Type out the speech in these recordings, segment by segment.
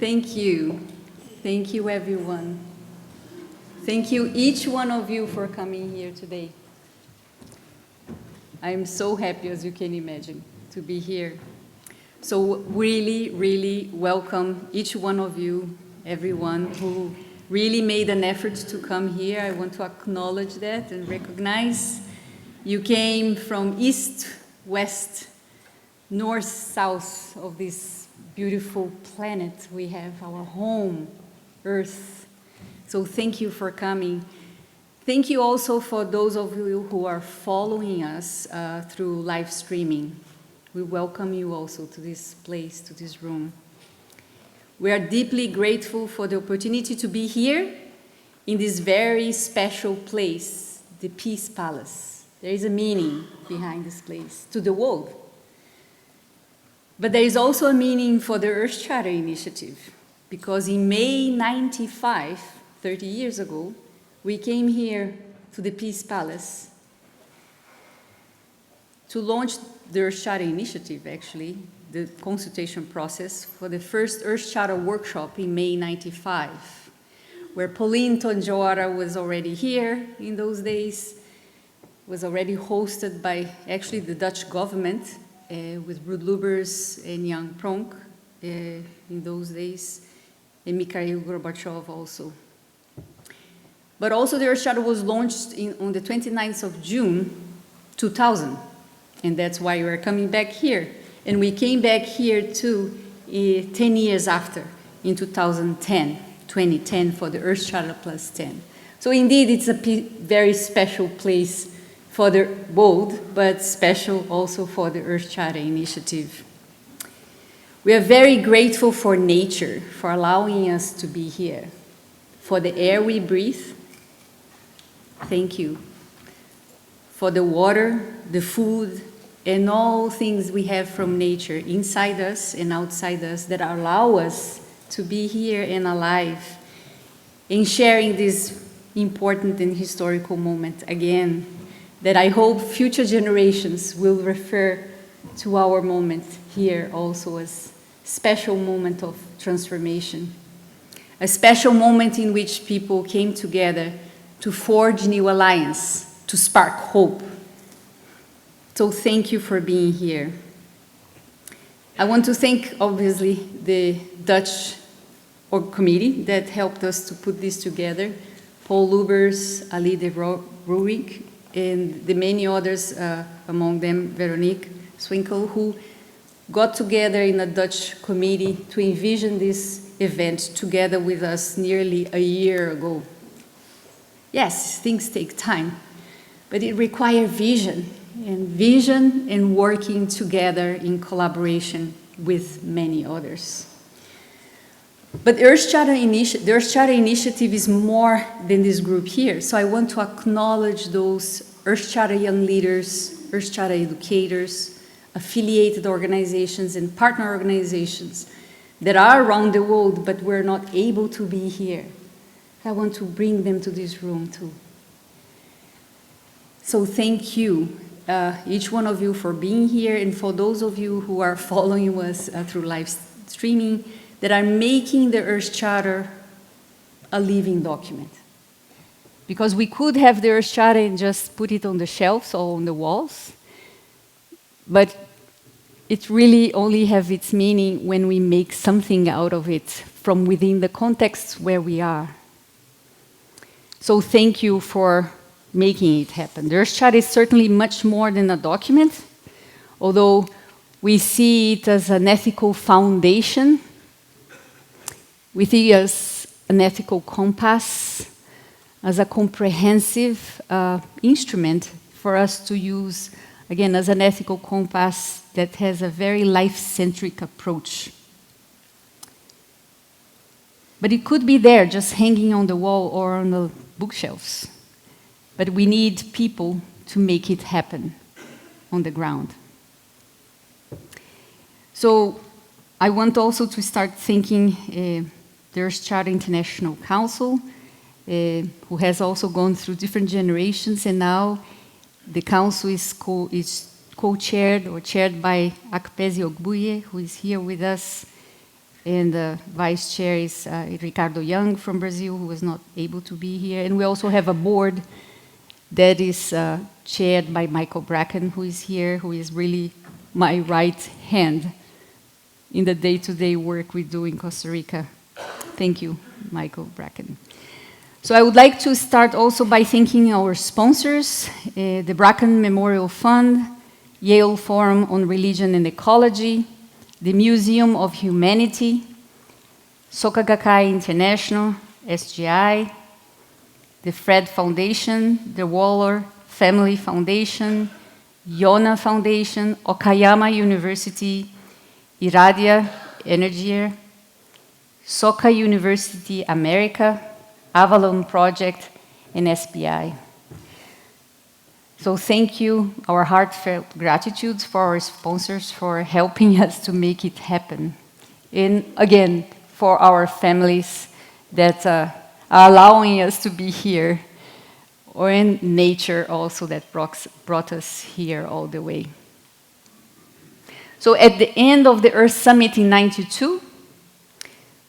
Thank you. Thank you, everyone. Thank you, each one of you, for coming here today. I'm so happy, as you can imagine, to be here. So really, really welcome each one of you, everyone who really made an effort to come here. I want to acknowledge that and recognize you came from east, west, north, south of this beautiful planet we have, our home, Earth. So thank you for coming. Thank you also for those of you who are following us through live streaming. We welcome you also to this place, to this room. We are deeply grateful for the opportunity to be here in this very special place, the Peace Palace. There is a meaning behind this place to the world. But there is also a meaning for the Earth Charter Initiative, because in May 95, 30 years ago, we came here to the Peace Palace to launch the Earth Charter Initiative, actually, the consultation process for the first Earth Charter workshop in May 95, where Pauline Tonjora was already here in those days, was already hosted by actually the Dutch government with Ruud Lubbers and Jan Pronk in those days, and Mikhail Gorbachev also. But also the Earth Charter was launched on the 29th of June, 2000. And that's why we're coming back here. And we came back here too 10 years after, in 2010 for the Earth Charter +10. So indeed, it's a very special place for the world, but special also for the Earth Charter Initiative. We are very grateful for nature, for allowing us to be here, for the air we breathe. Thank you. For the water, the food, and all things we have from nature, inside us and outside us, that allow us to be here and alive, in sharing this important and historical moment again, that I hope future generations will refer to our moment here also as a special moment of transformation, a special moment in which people came together to forge new alliance, to spark hope. So thank you for being here. I want to thank, obviously, the Dutch committee that helped us to put this together, Paul Lubbers, Ali de Rooijk, and the many others, among them Veronique Swinkel, who got together in a Dutch committee to envision this event together with us nearly a year ago. Yes, things take time, but it requires vision and working together in collaboration with many others. But the Earth Charter Initiative is more than this group here, so I want to acknowledge those Earth Charter young leaders, Earth Charter educators, affiliated organizations and partner organizations that are around the world, but we're not able to be here. I want to bring them to this room too. So thank you, each one of you, for being here, and for those of you who are following us through live streaming, that are making the Earth Charter a living document. Because we could have the Earth Charter and just put it on the shelves or on the walls, but it really only has its meaning when we make something out of it from within the context where we are. So thank you for making it happen. The Earth Charter is certainly much more than a document, although we see it as an ethical foundation. We see it as an ethical compass, as a comprehensive instrument for us to use, again, as an ethical compass that has a very life-centric approach. But it could be there, just hanging on the wall or on the bookshelves. But we need people to make it happen on the ground. So I want also to start thanking the Earth Charter International Council, who has also gone through different generations, and now the council is co-chaired or chaired by Akpezi Ogbuiwe, who is here with us And the vice chair is Ricardo Young from Brazil, who was not able to be here. And we also have a board that is chaired by Michael Bracken, who is here, who is really my right hand in the day-to-day work we do in Costa Rica. Thank you, Michael Bracken. So I would like to start also by thanking our sponsors, the Bracken Memorial Fund, Yale Forum on Religion and Ecology, the Museum of Humanity, Soka Gakkai International, SGI, the Fred Foundation, the Waller Family Foundation, Yona Foundation, Okayama University, Iradia Energia, Soka University America, Avalon Project, and SBI. So thank you, our heartfelt gratitude for our sponsors for helping us to make it happen. And again, for our families that are allowing us to be here, or in nature also that brought us here all the way. So at the end of the Earth Summit in '92,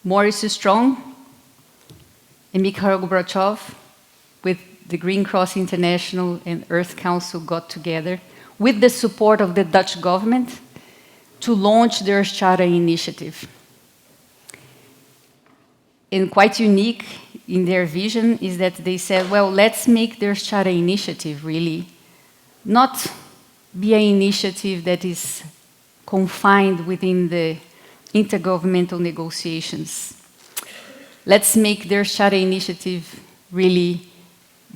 Maurice Strong and Mikhail Gorbachev with the Green Cross International and Earth Council got together with the support of the Dutch government to launch the Earth Charter initiative. And quite unique in their vision is that they said, well, let's make the Earth Charter initiative really not be an initiative that is confined within the intergovernmental negotiations. Let's make the Earth Charter initiative really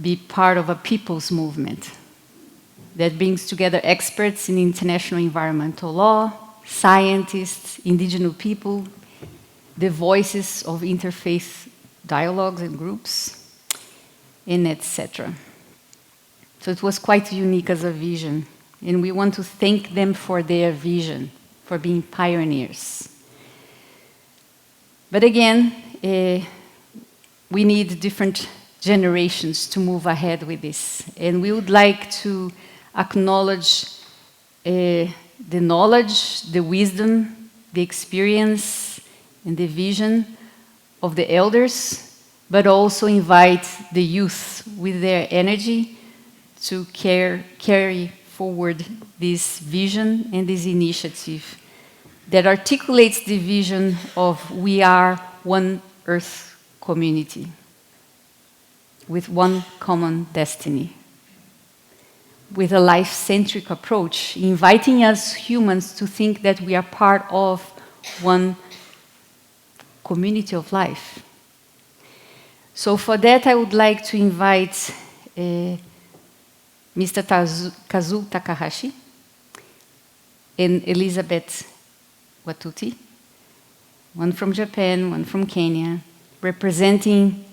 be part of a people's movement that brings together experts in international environmental law, scientists, indigenous people, the voices of interfaith dialogues and groups, and etc. So it was quite unique as a vision, and we want to thank them for their vision, for being pioneers. But again, we need different generations to move ahead with this. And we would like to acknowledge the knowledge, the wisdom, the experience, and the vision of the elders, but also invite the youth with their energy to carry forward this vision and this initiative that articulates the vision of we are one Earth community with one common destiny, with a life-centric approach, inviting us humans to think that we are part of one community of life. So for that, I would like to invite Mr. Kazuo Takahashi and Elizabeth Wathuti, one from Japan, one from Kenya, representing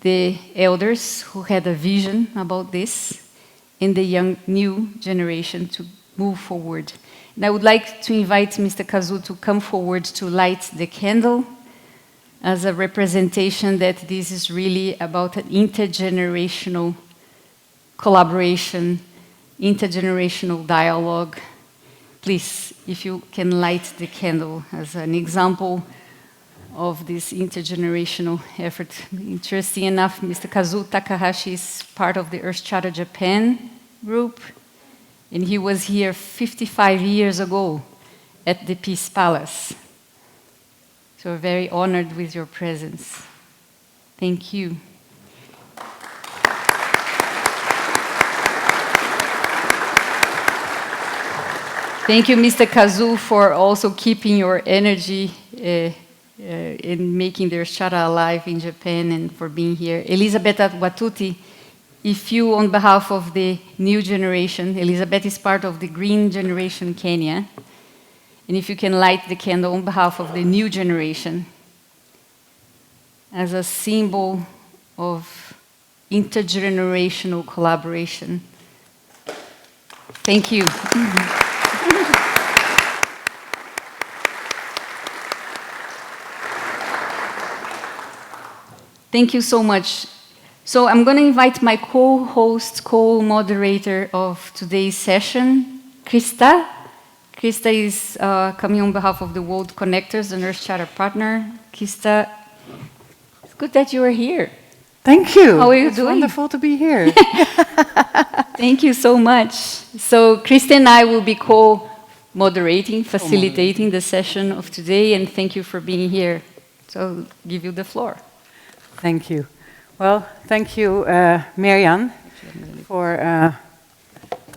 the elders who had a vision about this and the new generation to move forward. And I would like to invite Mr. Kazuo to come forward to light the candle as a representation that this is really about an intergenerational collaboration, intergenerational dialogue. Please, if you can light the candle as an example of this intergenerational effort. Interesting enough, Mr. Kazuo Takahashi is part of the Earth Charter Japan group, and he was here 55 years ago at the Peace Palace. So we're very honored with your presence. Thank you. Thank you, Mr. Kazuo, for also keeping your energy in making their Charter alive in Japan and for being here. Elizabeth Wathuti, if you, on behalf of the new generation, Elizabeth is part of the Green Generation Kenya, and if you can light the candle on behalf of the new generation as a symbol of intergenerational collaboration. Thank you. Thank you so much. So I'm going to invite my co-host, co-moderator of today's session, Christa. Christa is coming on behalf of the Worldconnectors, the Nurse Charter partner. Christa, it's good that you are here. Thank you. How are you it's doing? Wonderful to be here. Thank you so much. So Christa and I will be co-moderating, facilitating the session of today, and thank you for being here. So I'll give you the floor. Thank you. Well, thank you, Mirian, for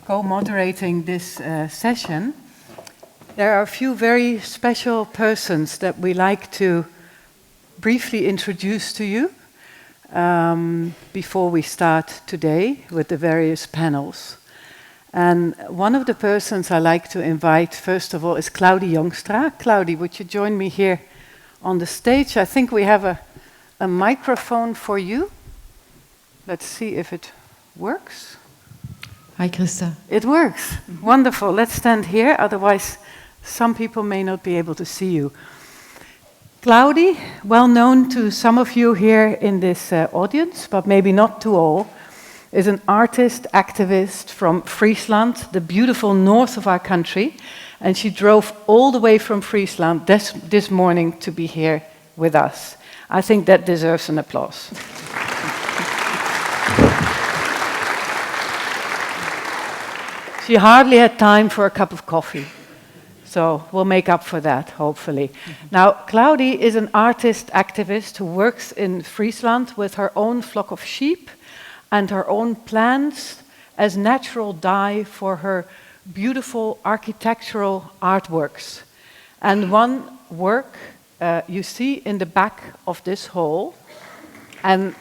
co-moderating this session. There are a few very special persons that we like to briefly introduce to you before we start today with the various panels. And one of the persons I like to invite, first of all, is Claudy Jongstra. Claudy, would you join me here on the stage? I think we have a microphone for you. Let's see if it works. Hi, Christa. It works. Wonderful. Let's stand here, otherwise some people may not be able to see you. Claudy, well known to some of you here in this audience, but maybe not to all, is an artist, activist from Friesland, the beautiful north of our country, and she drove all the way from Friesland this morning to be here with us. I think that deserves an applause. She hardly had time for a cup of coffee, so we'll make up for that, hopefully. Now, Claudy is an artist activist who works in Friesland with her own flock of sheep and her own plants as natural dye for her beautiful architectural artworks. And one work you see in the back of this hall, and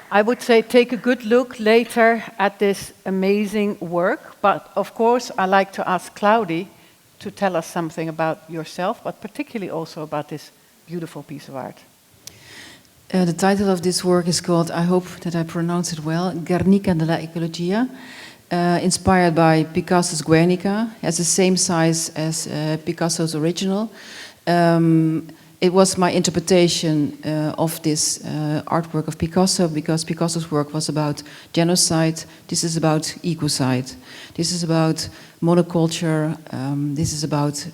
I would say take a good look later at this amazing work, but of course I like to ask Claudy to tell us something about yourself, but particularly also about this beautiful piece of art. The title of this work is called, I hope that I pronounce it well, Guernica de la Ecología, inspired by Picasso's Guernica. It has the same size as Picasso's original. It was my interpretation of this artwork of Picasso, because Picasso's work was about genocide. This is about ecocide. This is about monoculture. This is about,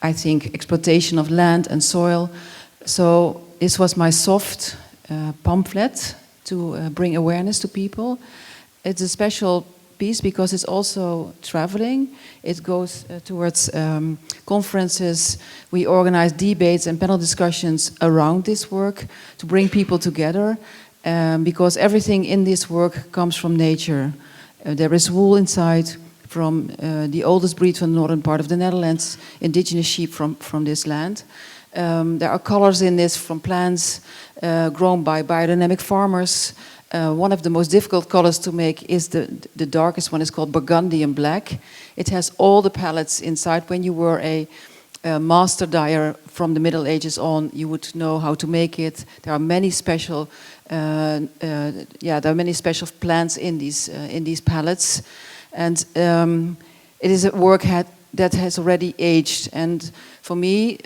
I think, exploitation of land and soil. So this was my soft pamphlet to bring awareness to people. It's a special piece because it's also traveling. It goes towards conferences. We organize debates and panel discussions around this work to bring people together, because everything in this work comes from nature. There is wool inside from the oldest breed from the northern part of the Netherlands, indigenous sheep from this land. There are colors in this from plants grown by biodynamic farmers. One of the most difficult colors to make is the darkest one. Is called Burgundy and black. It has all the palettes inside. When you were a master dyer from the Middle Ages on, you would know how to make it. There are many special, there are many special plants in these palettes, and it is a work that has already aged. And for me,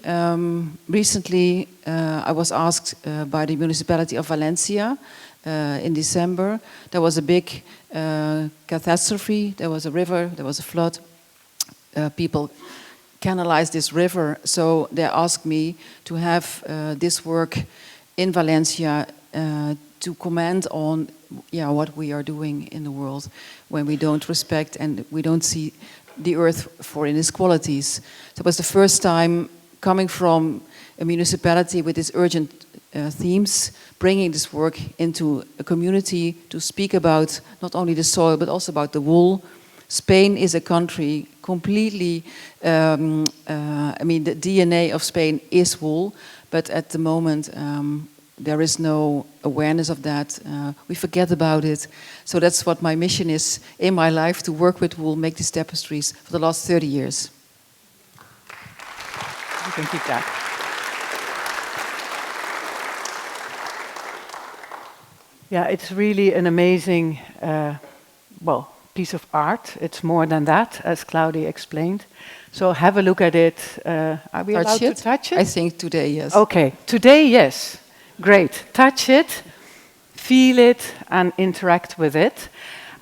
recently I was asked by the municipality of Valencia. In December, there was a big catastrophe. There was a river, there was a flood. People canalized this river, so they asked me to have this work in Valencia to comment on what we are doing in the world when we don't respect and we don't see the earth for inequalities. So it was the first time coming from a municipality with these urgent themes, bringing this work into a community to speak about not only the soil but also about the wool. Spain is a country completely, the DNA of Spain is wool, but at the moment there is no awareness of that. We forget about it. So that's what my mission is in my life, to work with wool, make these tapestries for the last 30 years. You can keep that. Yeah, it's really an amazing, piece of art. It's more than that, as Claudy explained. So have a look at it. Are we allowed to touch it? I think today, yes. Okay, today, yes. Great. Touch it. feel it and interact with it.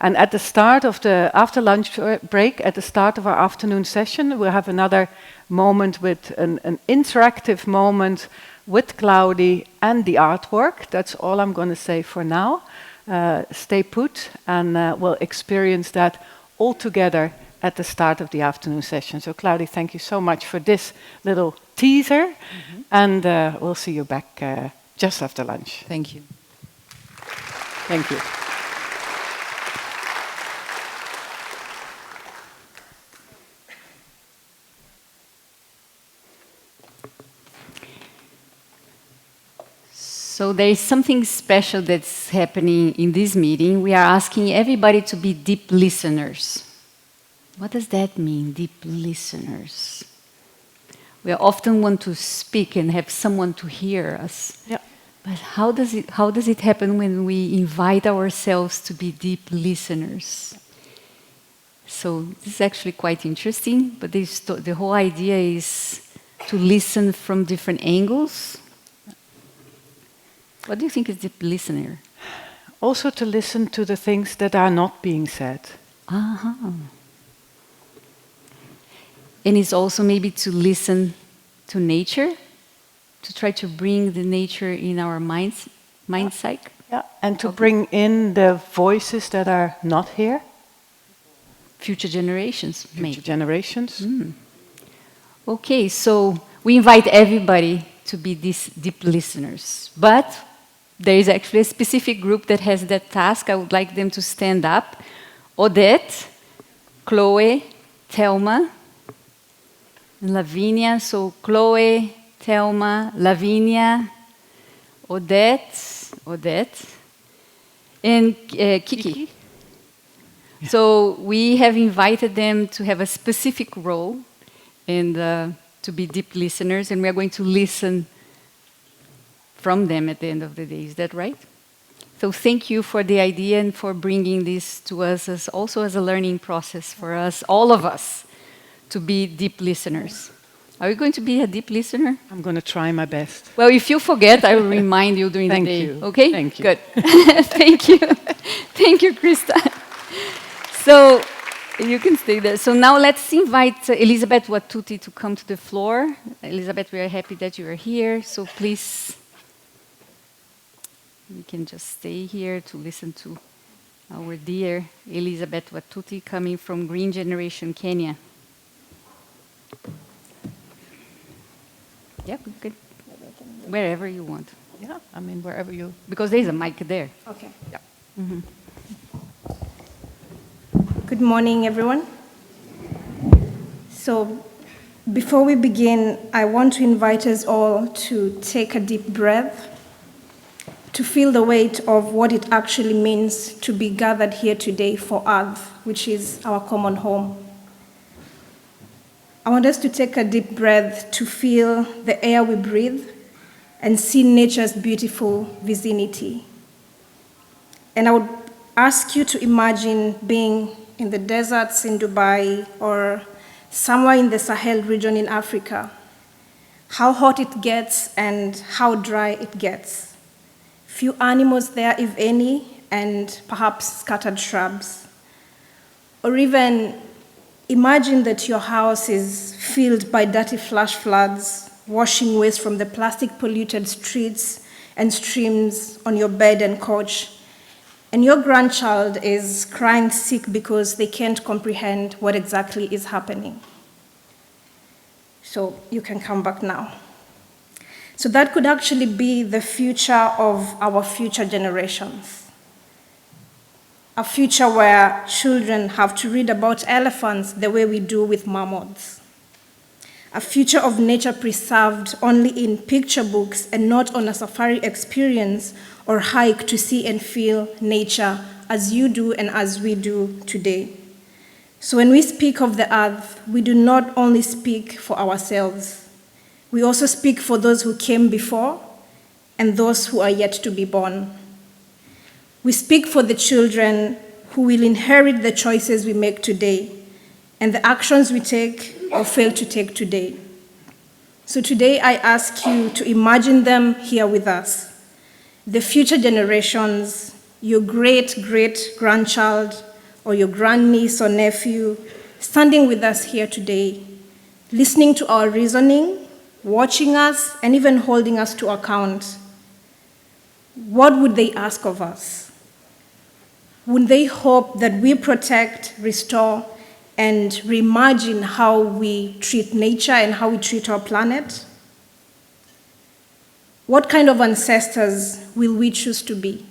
And at the start of the after lunch break, at the start of our afternoon session, we'll have another moment with an interactive moment with Claudy and the artwork. That's all I'm going to say for now. Stay put, and we'll experience that all together at the start of the afternoon session. So Claudy, thank you so much for this little teaser, and we'll see you back just after lunch. Thank you. Thank you. So there is something special that's happening in this meeting. We are asking everybody to be deep listeners. What does that mean, deep listeners? We often want to speak and have someone to hear us. Yeah. But how does it happen when we invite ourselves to be deep listeners? So this is actually quite interesting, but the whole idea is to listen from different angles. What do you think is deep listener? Also to listen to the things that are not being said. Uh-huh. And it's also maybe to listen to nature, to try to bring the nature in our mind psyche. Yeah, and to bring in the voices that are not here. Future generations, maybe. Future generations. Okay, so we invite everybody to be these deep listeners. But there is actually a specific group that has that task. I would like them to stand up. Odette, Chloe, Thelma, and Lavinia. So Chloe, Thelma, Lavinia, Odette, and Kiki. So we have invited them to have a specific role and to be deep listeners, and we are going to listen from them at the end of the day. Is that right? So thank you for the idea and for bringing this to us as also as a learning process for us, all of us, to be deep listeners. Are you going to be a deep listener? I'm going to try my best. Well, if you forget, I will remind you during the day. Thank you. Okay? Thank you. Good. Thank you. Thank you, Christa. So you can stay there. So now let's invite Elizabeth Wathuti to come to the floor. Elizabeth, we are happy that you are here. So please, we can just stay here to listen to our dear Elizabeth Wathuti coming from Green Generation Kenya. Yeah, good. Wherever you want. Yeah, I mean, wherever you... Because there's a mic there. Okay. Yeah. Mm-hmm. Good morning, everyone. So, before we begin, I want to invite us all to take a deep breath, to feel the weight of what it actually means to be gathered here today for Earth, which is our common home. I want us to take a deep breath to feel the air we breathe and see nature's beautiful vicinity. And I would ask you to imagine being in the deserts in Dubai or somewhere in the Sahel region in Africa, how hot it gets and how dry it gets. Few animals there, if any, and perhaps scattered shrubs. Or even imagine that your house is filled by dirty flash floods, washing waste from the plastic polluted streets and streams on your bed and couch. And your grandchild is crying sick because they can't comprehend what exactly is happening. So you can come back now. So that could actually be the future of our future generations. A future where children have to read about elephants the way we do with mammoths. A future of nature preserved only in picture books and not on a safari experience or hike to see and feel nature as you do and as we do today. So when we speak of the earth, we do not only speak for ourselves. We also speak for those who came before and those who are yet to be born. We speak for the children who will inherit the choices we make today and the actions we take or fail to take today. So today I ask you to imagine them here with us. the future generations, your great-great-grandchild, or your grandniece or nephew, standing with us here today, listening to our reasoning, watching us, and even holding us to account, what would they ask of us? Would they hope that we protect, restore, and reimagine how we treat nature and how we treat our planet? What kind of ancestors will we choose to be?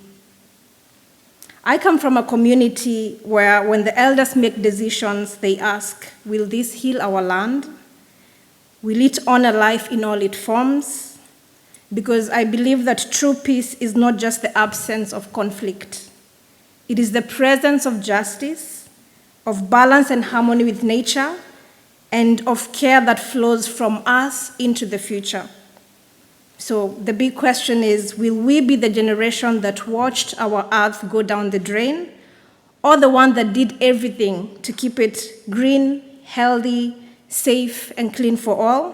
I come from a community where when the elders make decisions, they ask, will this heal our land? Will it honor life in all its forms? Because I believe that true peace is not just the absence of conflict. It is the presence of justice, of balance and harmony with nature, and of care that flows from us into the future. So the big question is, will we be the generation that watched our earth go down the drain, or the one that did everything to keep it green, healthy, safe, and clean for all?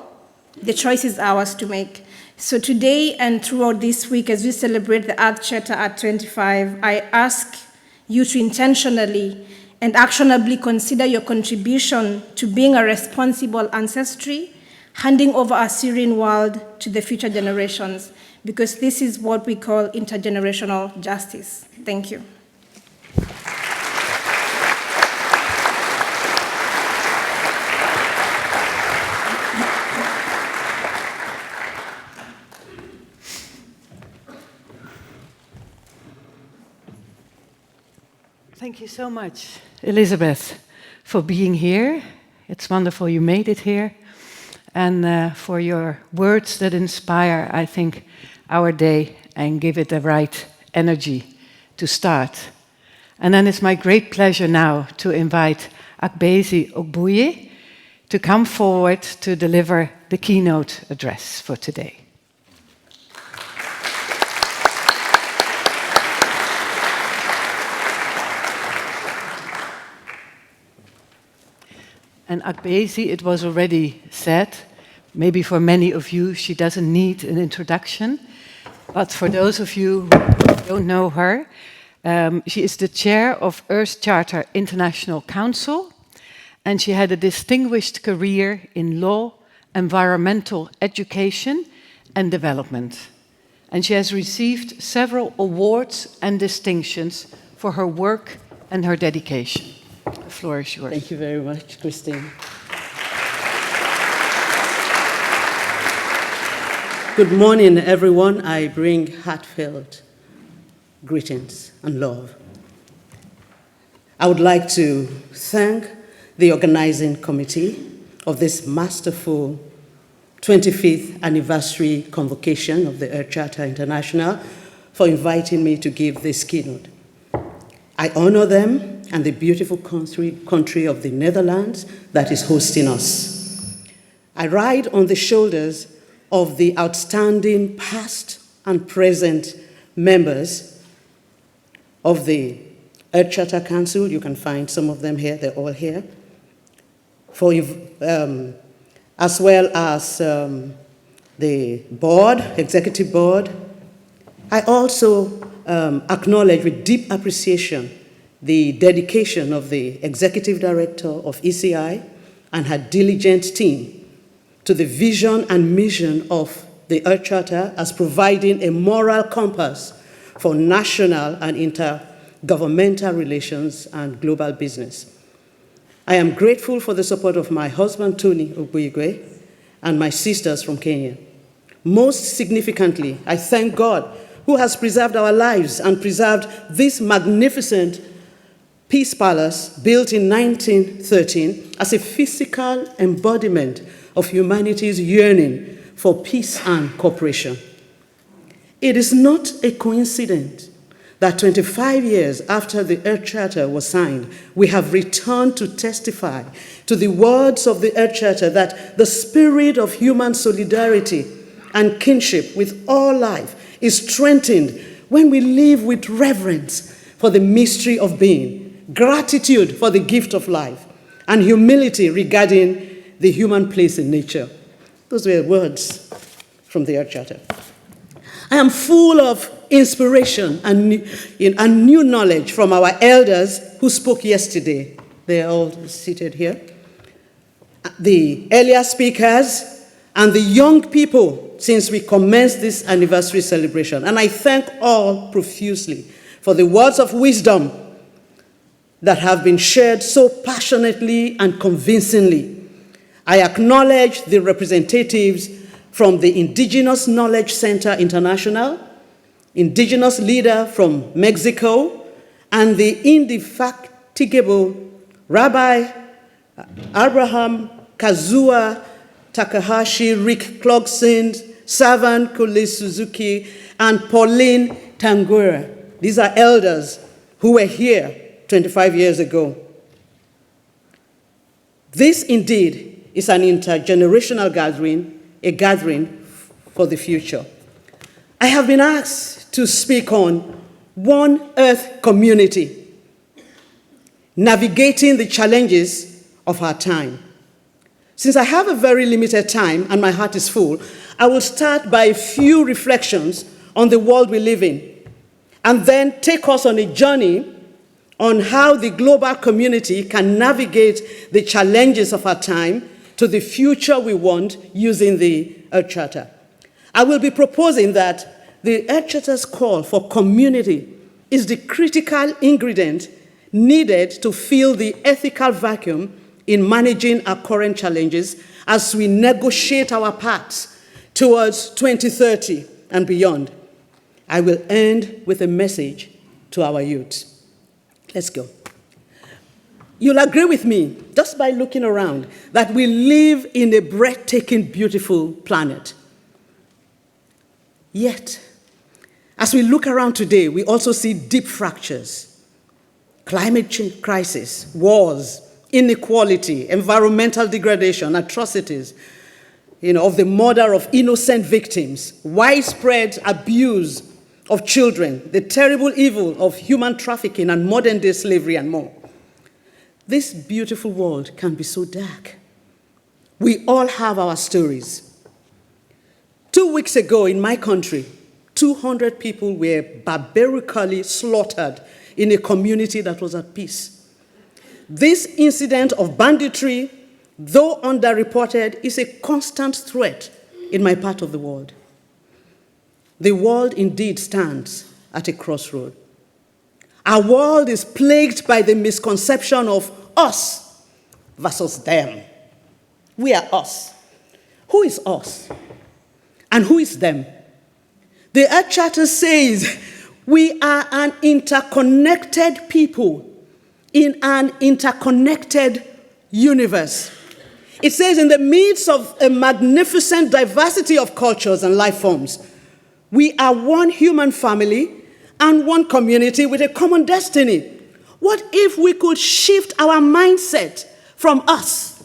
The choice is ours to make. So today and throughout this week, as we celebrate the Earth Charter at 25, I ask you to intentionally and actionably consider your contribution to being a responsible ancestry, handing over our serene world to the future generations, because this is what we call intergenerational justice. Thank you. Thank you so much, Elizabeth, for being here. It's wonderful you made it here. And for your words that inspire, I think, our day and give it the right energy to start. And then it's my great pleasure now to invite Akpezi Ogbuiwe to come forward to deliver the keynote address for today. And Akpezi, it was already said, maybe for many of you, she doesn't need an introduction. But for those of you who don't know her, she is the chair of Earth Charter International Council, and she had a distinguished career in law, environmental education, and development. And she has received several awards and distinctions for her work and her dedication. The floor is yours. Thank you very much, Christine. Good morning, everyone. I bring heartfelt greetings and love. I would like to thank the organizing committee of this masterful 25th anniversary convocation of the Earth Charter International for inviting me to give this keynote. I honor them and the beautiful country of the Netherlands that is hosting us. I ride on the shoulders of the outstanding past and present members of the Earth Charter Council. You can find some of them here, they're all here. As well as the board, executive board. I also acknowledge with deep appreciation the dedication of the executive director of ECI and her diligent team to the vision and mission of the Earth Charter as providing a moral compass for national and intergovernmental relations and global business. I am grateful for the support of my husband, Tony Ogbuiwe, and my sisters from Kenya. Most significantly, I thank God who has preserved our lives and preserved this magnificent Peace Palace built in 1913 as a physical embodiment of humanity's yearning for peace and cooperation. It is not a coincidence that 25 years after the Earth Charter was signed, we have returned to testify to the words of the Earth Charter that the spirit of human solidarity and kinship with all life is strengthened when we live with reverence for the mystery of being, gratitude for the gift of life, and humility regarding the human place in nature. Those were words from the Earth Charter. I am full of inspiration and new knowledge from our elders who spoke yesterday. They're all seated here. The earlier speakers and the young people since we commenced this anniversary celebration. And I thank all profusely for the words of wisdom that have been shared so passionately and convincingly. I acknowledge the representatives from the Indigenous Knowledge Center International, Indigenous leader from Mexico, and the indefatigable Rabbi Abraham Kazua Takahashi, Rick Clarkson, Severn Cullis-Suzuki, and Pauline Tangura. These are elders who were here 25 years ago. This indeed is an intergenerational gathering, a gathering for the future. I have been asked to speak on One Earth Community, navigating the challenges of our time. Since I have a very limited time and my heart is full, I will start by a few reflections on the world we live in, and then take us on a journey on how the global community can navigate the challenges of our time to the future we want using the Earth Charter. I will be proposing that the Earth Charter's call for community is the critical ingredient needed to fill the ethical vacuum in managing our current challenges as we negotiate our paths towards 2030 and beyond. I will end with a message to our youth. Let's go. You'll agree with me, just by looking around, that we live in a breathtaking, beautiful planet. Yet, as we look around today, we also see deep fractures, climate change crisis, wars, inequality, environmental degradation, atrocities, of the murder of innocent victims, widespread abuse of children, the terrible evil of human trafficking and modern-day slavery and more. This beautiful world can be so dark. We all have our stories. 2 weeks ago in my country, 200 people were barbarically slaughtered in a community that was at peace. This incident of banditry, though underreported, is a constant threat in my part of the world. The world indeed stands at a crossroad. Our world is plagued by the misconception of us versus them. We are us. Who is us? And who is them? The Earth Charter says we are an interconnected people in an interconnected universe. It says in the midst of a magnificent diversity of cultures and life forms, we are one human family and one community with a common destiny. What if we could shift our mindset from us,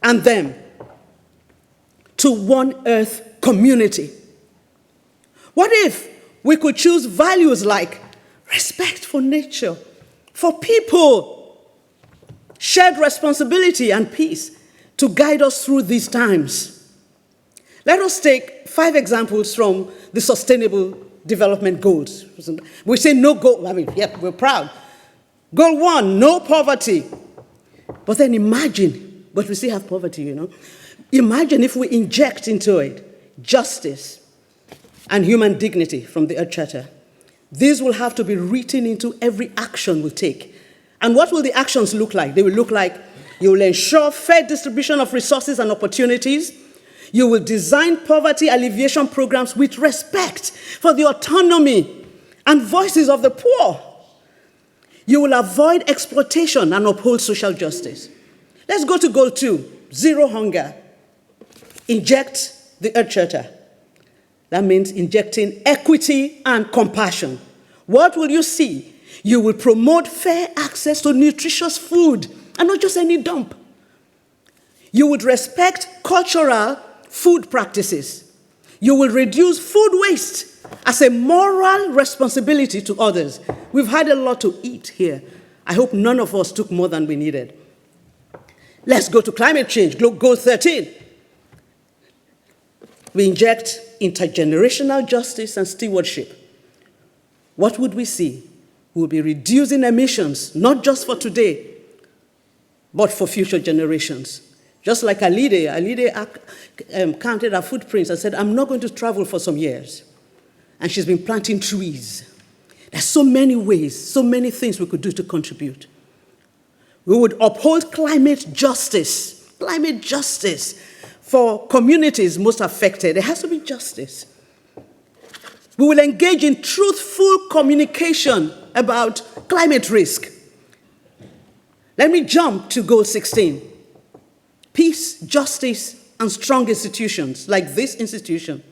and them, to one earth community? What if we could choose values like respect for nature, for people, shared responsibility and peace to guide us through these times? Let us take 5 examples from the Sustainable Development Goals. We say no goal, yeah, we're proud. Goal 1, no poverty. But then imagine, but we still have poverty, Imagine if we inject into it justice and human dignity from the Earth Charter. These will have to be written into every action we take. And what will the actions look like? They will look like you will ensure fair distribution of resources and opportunities. You will design poverty alleviation programs with respect for the autonomy and voices of the poor. You will avoid exploitation and uphold social justice. Let's go to goal 2, zero hunger. Inject the Earth Charter. That means injecting equity and compassion. What will you see? You will promote fair access to nutritious food and not just any dump. You would respect cultural food practices. You will reduce food waste as a moral responsibility to others. We've had a lot to eat here. I hope none of us took more than we needed. Let's go to climate change, goal 13. We inject intergenerational justice and stewardship, what would we see? We'll be reducing emissions, not just for today, but for future generations. Just like Alide counted her footprints and said, I'm not going to travel for some years. And she's been planting trees. There's so many ways, so many things we could do to contribute. We would uphold climate justice for communities most affected. There has to be justice. We will engage in truthful communication about climate risk. Let me jump to goal 16. Peace, justice, and strong institutions like this institution.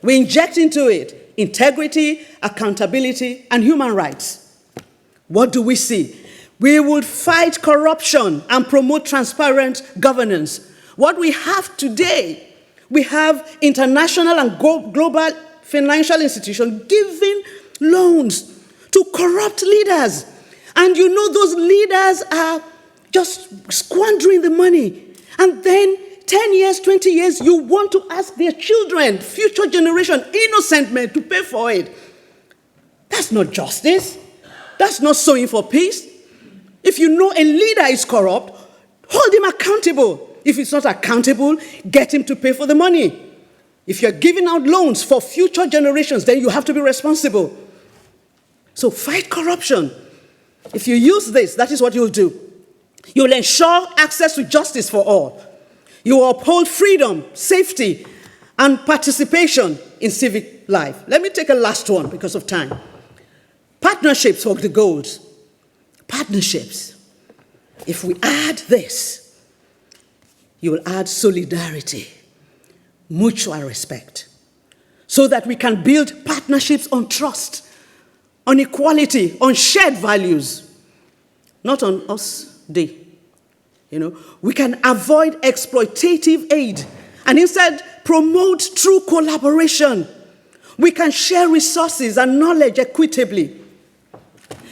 We inject into it integrity, accountability, and human rights. What do we see? We would fight corruption and promote transparent governance. What we have today, we have international and global financial institutions giving loans to corrupt leaders. And you know those leaders are just squandering the money. And then 10 years, 20 years, you want to ask their children, future generation, innocent men, to pay for it. That's not justice. That's not sowing for peace. If you know a leader is corrupt, hold him accountable. If he's not accountable, get him to pay for the money. If you're giving out loans for future generations, then you have to be responsible. So fight corruption. If you use this, that is what you'll do. You'll ensure access to justice for all. You will uphold freedom, safety, and participation in civic life. Let me take a last one because of time. Partnerships for the goals. Partnerships. If we add this, you will add solidarity, mutual respect, so that we can build partnerships on trust, on equality, on shared values, not on us day. We can avoid exploitative aid and instead promote true collaboration. We can share resources and knowledge equitably.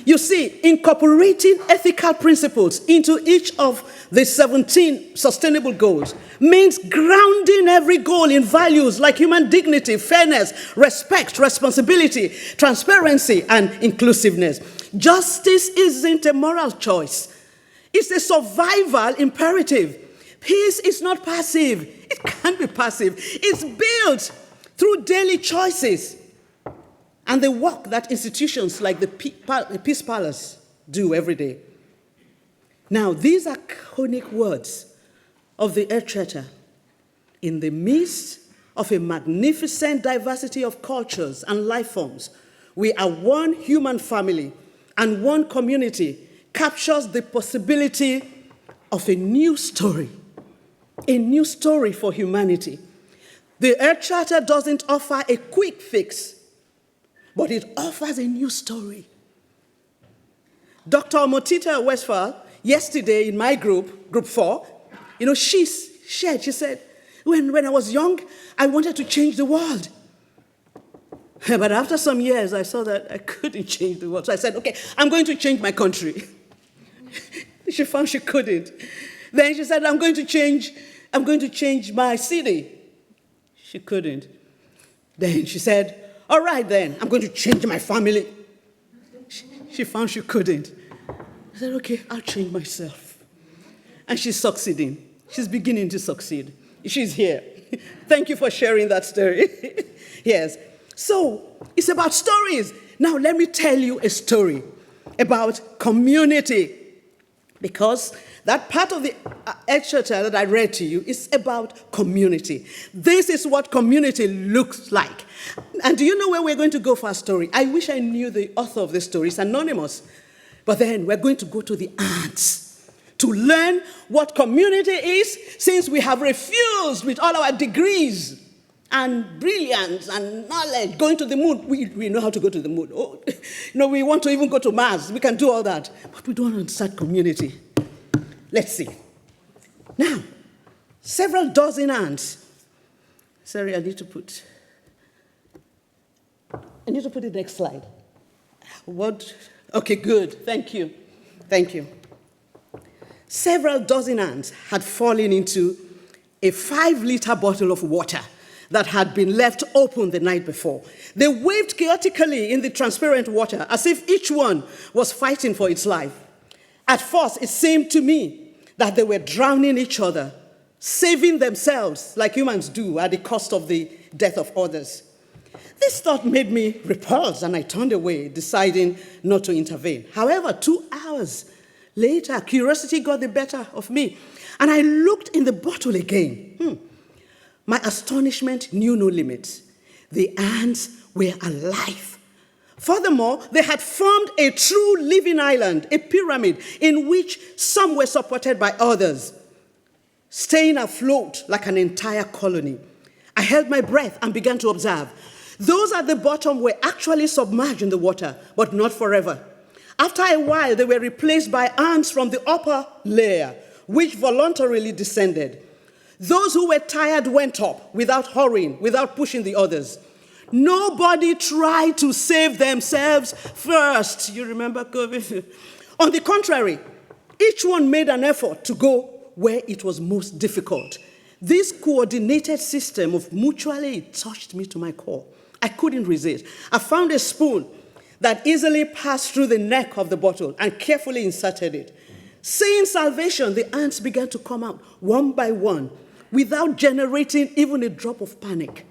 You see, incorporating ethical principles into each of the 17 sustainable goals means grounding every goal in values like human dignity, fairness, respect, responsibility, transparency, and inclusiveness. Justice isn't a moral choice. It's a survival imperative. Peace is not passive. It can't be passive. It's built through daily choices and the work that institutions like the Peace Palace do every day. Now, these are iconic words of the Earth Charter. In the midst of a magnificent diversity of cultures and life forms, we are one human family and one community captures the possibility of a new story for humanity. The Earth Charter doesn't offer a quick fix, but it offers a new story. Dr. Motita Westphal, yesterday in my group 4, she said, when I was young, I wanted to change the world. But after some years, I saw that I couldn't change the world. So I said, okay, I'm going to change my country. She found she couldn't. Then she said, I'm going to change my city. She couldn't. Then she said, all right then, I'm going to change my family. She found she couldn't. I said, okay, I'll change myself. And she's succeeding. She's beginning to succeed. She's here. Thank you for sharing that story. Yes. So it's about stories. Now let me tell you a story about community. Because that part of the Earth Charter that I read to you is about community. This is what community looks like. And do you know where we're going to go for our story? I wish I knew the author of this story. It's anonymous. But then we're going to go to the ants to learn what community is, since we have refused with all our degrees and brilliance and knowledge going to the moon. We know how to go to the moon. We want to even go to Mars. We can do all that. But we don't understand community. Let's see. Now, several dozen ants. Sorry, I need to put the next slide. What? Okay, good. Thank you. Several dozen ants had fallen into a 5-liter bottle of water that had been left open the night before. They waved chaotically in the transparent water as if each one was fighting for its life. At first, it seemed to me that they were drowning each other, saving themselves like humans do at the cost of the death of others. This thought made me repulsed, and I turned away, deciding not to intervene. However, 2 hours later, curiosity got the better of me, and I looked in the bottle again. My astonishment knew no limits. The ants were alive. Furthermore, they had formed a true living island, a pyramid, in which some were supported by others, staying afloat like an entire colony. I held my breath and began to observe. Those at the bottom were actually submerged in the water, but not forever. After a while, they were replaced by ants from the upper layer, which voluntarily descended. Those who were tired went up without hurrying, without pushing the others. Nobody tried to save themselves first. You remember COVID? On the contrary, each one made an effort to go where it was most difficult. This coordinated system of mutually touched me to my core. I couldn't resist. I found a spoon that easily passed through the neck of the bottle and carefully inserted it. Seeing salvation, the ants began to come out one by one without generating even a drop of panic.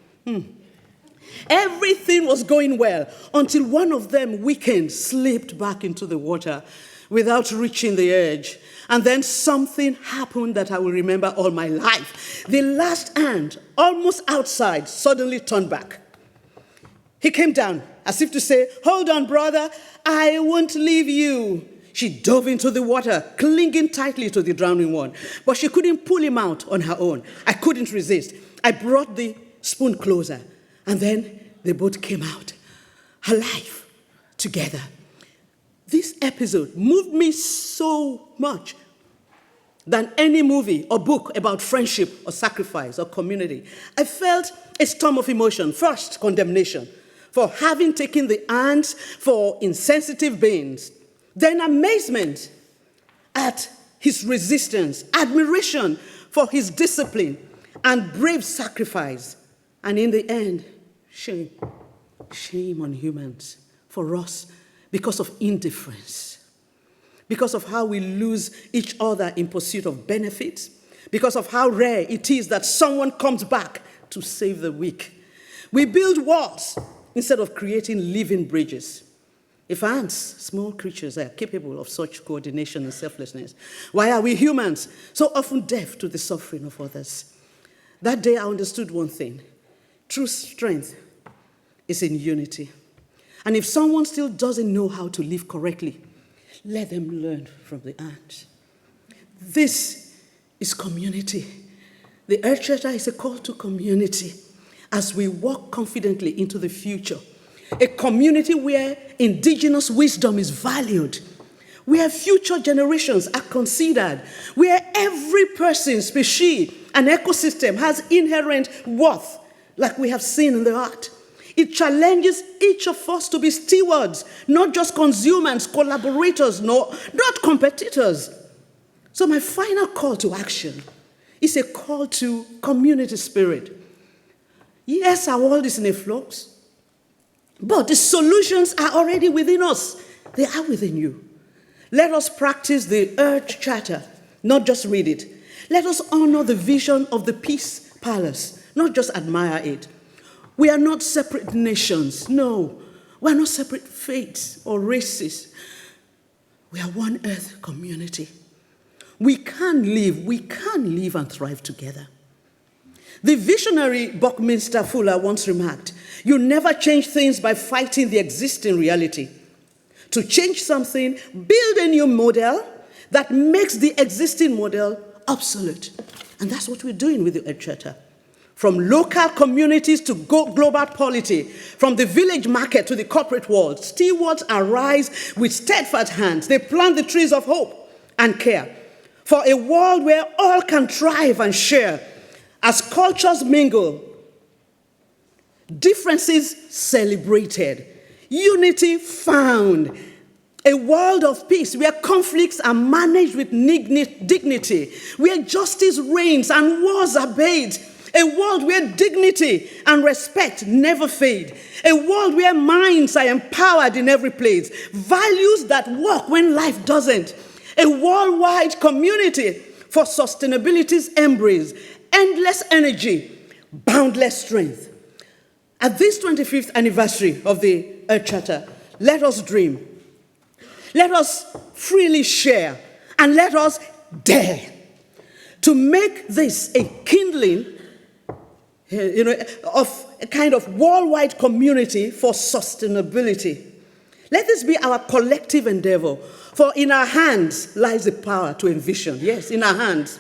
Everything was going well until one of them weakened, slipped back into the water without reaching the edge. And then something happened that I will remember all my life. The last ant, almost outside, suddenly turned back. He came down as if to say, "Hold on, brother, I won't leave you." She dove into the water, clinging tightly to the drowning one, but she couldn't pull him out on her own. I couldn't resist. I brought the spoon closer, and then they both came out, alive, together. This episode moved me so much than any movie or book about friendship or sacrifice or community. I felt a storm of emotion. First, condemnation for having taken the ants for insensitive beings. Then amazement at his resistance, admiration for his discipline and brave sacrifice. And in the end, shame. Shame on humans for us because of indifference, because of how we lose each other in pursuit of benefits, because of how rare it is that someone comes back to save the weak. We build walls instead of creating living bridges. If ants, small creatures, are capable of such coordination and selflessness, why are we humans so often deaf to the suffering of others? That day I understood one thing. True strength is in unity. And if someone still doesn't know how to live correctly, let them learn from the ants. This is community. The Earth Charter is a call to community as we walk confidently into the future. A community where indigenous wisdom is valued, where future generations are considered, where every person, species, and ecosystem has inherent worth, like we have seen in the art. It challenges each of us to be stewards, not just consumers, collaborators, not competitors. So my final call to action is a call to community spirit. Yes, our world is in a flux, but the solutions are already within us. They are within you. Let us practice the Earth Charter, not just read it. Let us honor the vision of the Peace Palace, not just admire it. We are not separate nations. No, we are not separate faiths or races. We are one Earth community. We can live and thrive together. The visionary Buckminster Fuller once remarked, "You never change things by fighting the existing reality. To change something, build a new model that makes the existing model obsolete." And that's what we're doing with the Earth Charter. From local communities to global polity, from the village market to the corporate world, stewards arise with steadfast hands. They plant the trees of hope and care for a world where all can thrive and share. As cultures mingle, differences celebrated, unity found, a world of peace where conflicts are managed with dignity, where justice reigns and wars abate, A world where dignity and respect never fade. A world where minds are empowered in every place. Values that work when life doesn't. A worldwide community for sustainability's embrace. Endless energy, boundless strength. At this 25th anniversary of the Earth Charter, let us dream. Let us freely share. And let us dare to make this a kindling of a kind of worldwide community for sustainability. Let this be our collective endeavor, for in our hands lies the power to envision. Yes, in our hands.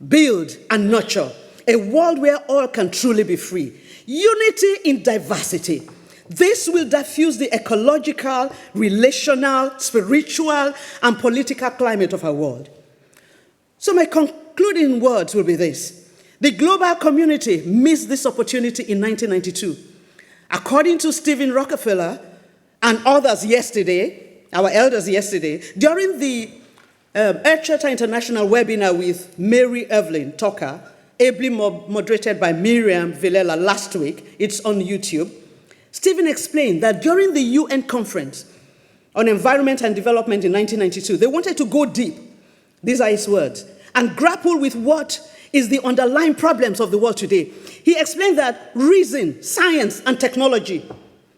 Build and nurture a world where all can truly be free. Unity in diversity. This will diffuse the ecological, relational, spiritual, and political climate of our world. So my concluding words will be this. The global community missed this opportunity in 1992. According to Stephen Rockefeller and others yesterday, our elders yesterday, during the Earth Charter International webinar with Mary Evelyn Tucker, ably moderated by Mirian Vilela last week, it's on YouTube, Stephen explained that during the UN conference on environment and development in 1992, they wanted to go deep, these are his words, and grapple with what is the underlying problems of the world today. He explained that reason, science, and technology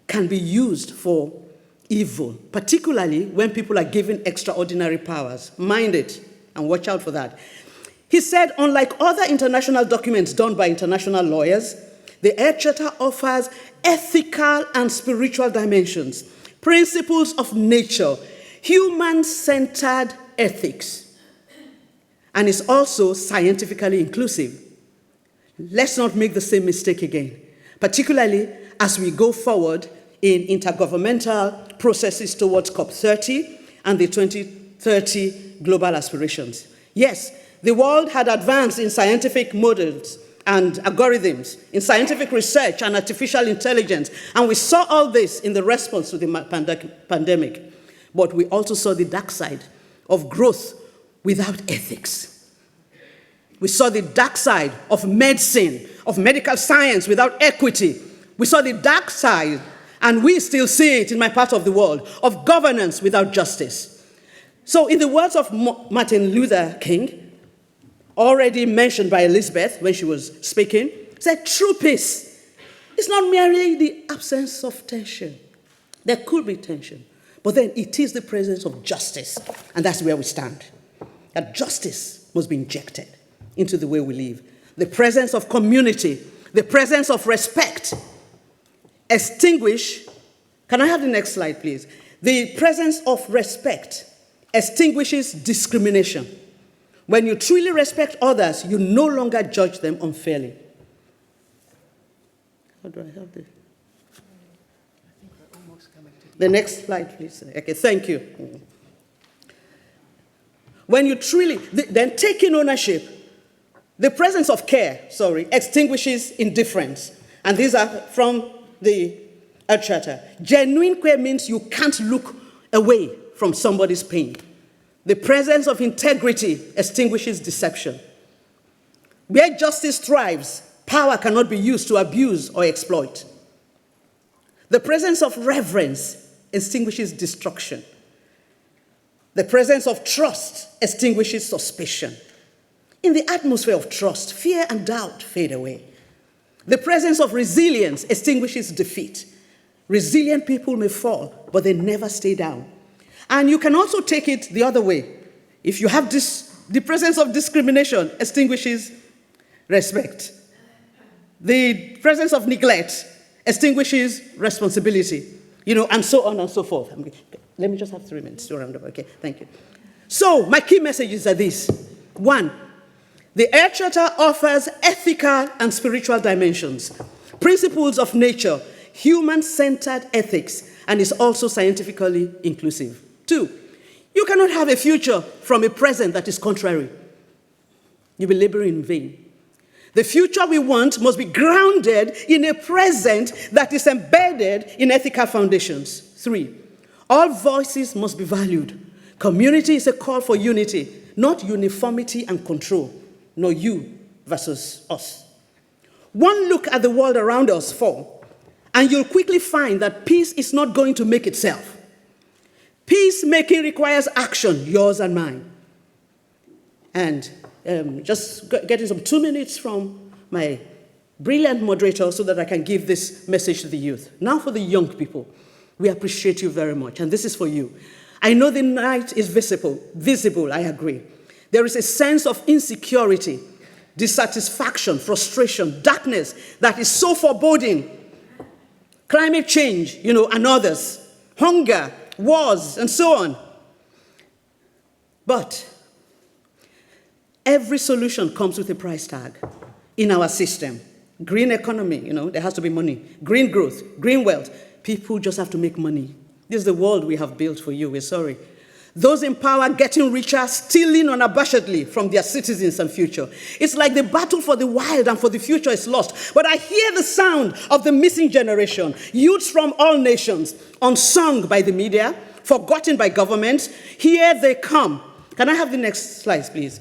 can be used for evil, particularly when people are given extraordinary powers. Mind it and watch out for that. He said, unlike other international documents done by international lawyers, the Earth Charter offers ethical and spiritual dimensions, principles of nature, human-centered ethics, and is also scientifically inclusive. Let's not make the same mistake again, particularly as we go forward in intergovernmental processes towards COP30 and the 2030 global aspirations. Yes, the world had advanced in scientific models and algorithms, in scientific research and artificial intelligence, and we saw all this in the response to the pandemic. But we also saw the dark side of growth without ethics. We saw the dark side of medicine, of medical science without equity. We saw the dark side, and we still see it in my part of the world, of governance without justice. So in the words of Martin Luther King, already mentioned by Elizabeth when she was speaking, said true peace is not merely the absence of tension. There could be tension, but then it is the presence of justice, and that's where we stand. That justice must be injected into the way we live. The presence of community, the presence of respect, extinguish, can I have the next slide, please? The presence of respect extinguishes discrimination. When you truly respect others, you no longer judge them unfairly. How do I have this? I think we're almost coming to the next slide, please. Okay, thank you. When you truly, then taking ownership, the presence of care, extinguishes indifference. And these are from the Earth Charter. Genuine care means you can't look away from somebody's pain. The presence of integrity extinguishes deception. Where justice thrives, power cannot be used to abuse or exploit. The presence of reverence extinguishes destruction. The presence of trust extinguishes suspicion. In the atmosphere of trust, fear and doubt fade away. The presence of resilience extinguishes defeat. Resilient people may fall, but they never stay down. And you can also take it the other way. If you have the presence of discrimination extinguishes respect. The presence of neglect extinguishes responsibility, and so on and so forth. Let me just have 3 minutes to round up. Okay, thank you. So my key messages are these. 1, the Earth Charter offers ethical and spiritual dimensions, principles of nature, human-centered ethics, and is also scientifically inclusive. 2, you cannot have a future from a present that is contrary. You'll be laboring in vain. The future we want must be grounded in a present that is embedded in ethical foundations. 3, all voices must be valued. Community is a call for unity, not uniformity and control, nor you versus us. one look at the world around us fall, and you'll quickly find that peace is not going to make itself. Peacemaking requires action, yours and mine. And just getting some 2 minutes from my brilliant moderator so that I can give this message to the youth. Now for the young people, we appreciate you very much, and this is for you. I know the night is visible, I agree. There is a sense of insecurity, dissatisfaction, frustration, darkness that is so foreboding. Climate change, and others, hunger, wars, and so on. But every solution comes with a price tag in our system. Green economy, there has to be money. Green growth, green wealth. People just have to make money. This is the world we have built for you, we're sorry. Those in power getting richer, stealing unabashedly from their citizens and future. It's like the battle for the wild and for the future is lost. But I hear the sound of the missing generation, youths from all nations, unsung by the media, forgotten by governments. Here they come. Can I have the next slide, please?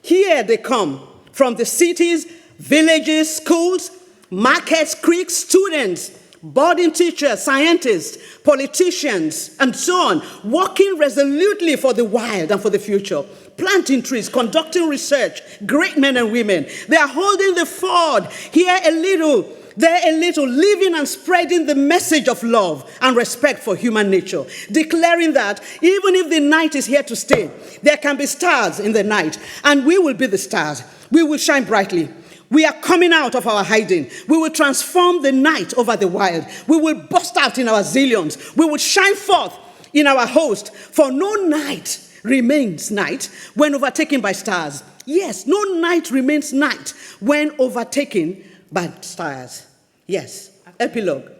Here they come from the cities, villages, schools, markets, creeks, students, boarding teachers, scientists, politicians, and so on, working resolutely for the wild and for the future, planting trees, conducting research, great men and women. They are holding the fort, here a little, there a little, living and spreading the message of love and respect for human nature, declaring that even if the night is here to stay, there can be stars in the night, and we will be the stars. We will shine brightly. We are coming out of our hiding. We will transform the night over the wild. We will burst out in our zillions. We will shine forth in our host. For no night remains night when overtaken by stars. Yes, no night remains night when overtaken by stars. Yes, epilogue.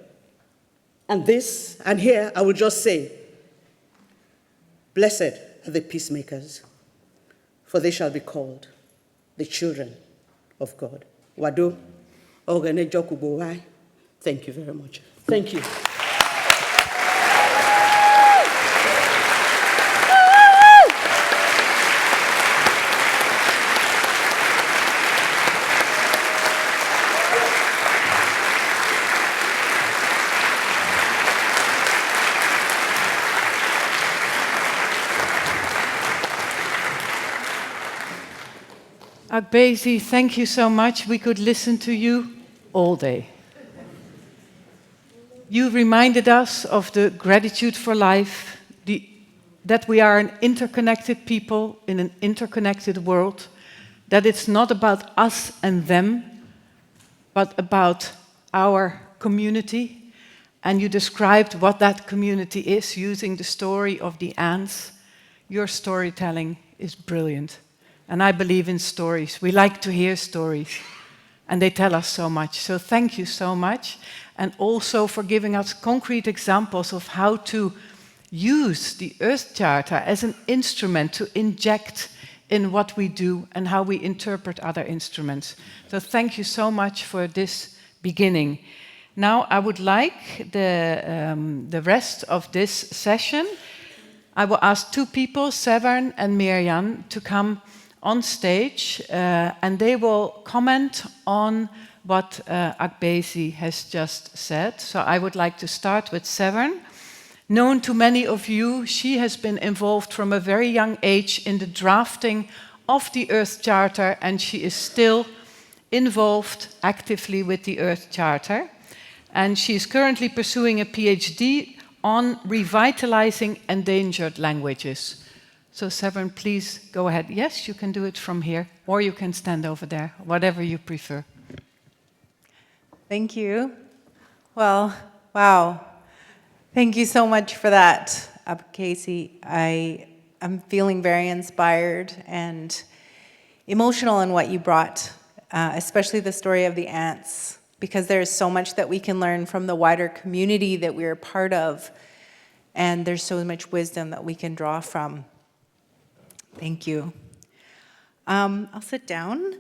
And here I will just say, blessed are the peacemakers, for they shall be called the children of God. Wado, thank you very much. Thank you. Akpezi, thank you so much. We could listen to you all day. You reminded us of the gratitude for life, that we are an interconnected people in an interconnected world, that it's not about us and them, but about our community. And you described what that community is using the story of the ants. Your storytelling is brilliant. And I believe in stories. We like to hear stories. And they tell us so much. So thank you so much. And also for giving us concrete examples of how to use the Earth Charter as an instrument to inject in what we do and how we interpret other instruments. So thank you so much for this beginning. Now I would like the rest of this session. I will ask two people, Severn and Mirian, to come on stage, and they will comment on what Akpezi has just said. So I would like to start with Severn. Known to many of you, she has been involved from a very young age in the drafting of the Earth Charter, and she is still involved actively with the Earth Charter. And she is currently pursuing a PhD on revitalizing endangered languages. So Severn, please go ahead. Yes, you can do it from here, or you can stand over there, whatever you prefer. Thank you. Well, wow. Thank you so much for that, Akpezi. I'm feeling very inspired and emotional in what you brought, especially the story of the ants, because there's so much that we can learn from the wider community that we're a part of, and there's so much wisdom that we can draw from. Thank you. I'll sit down.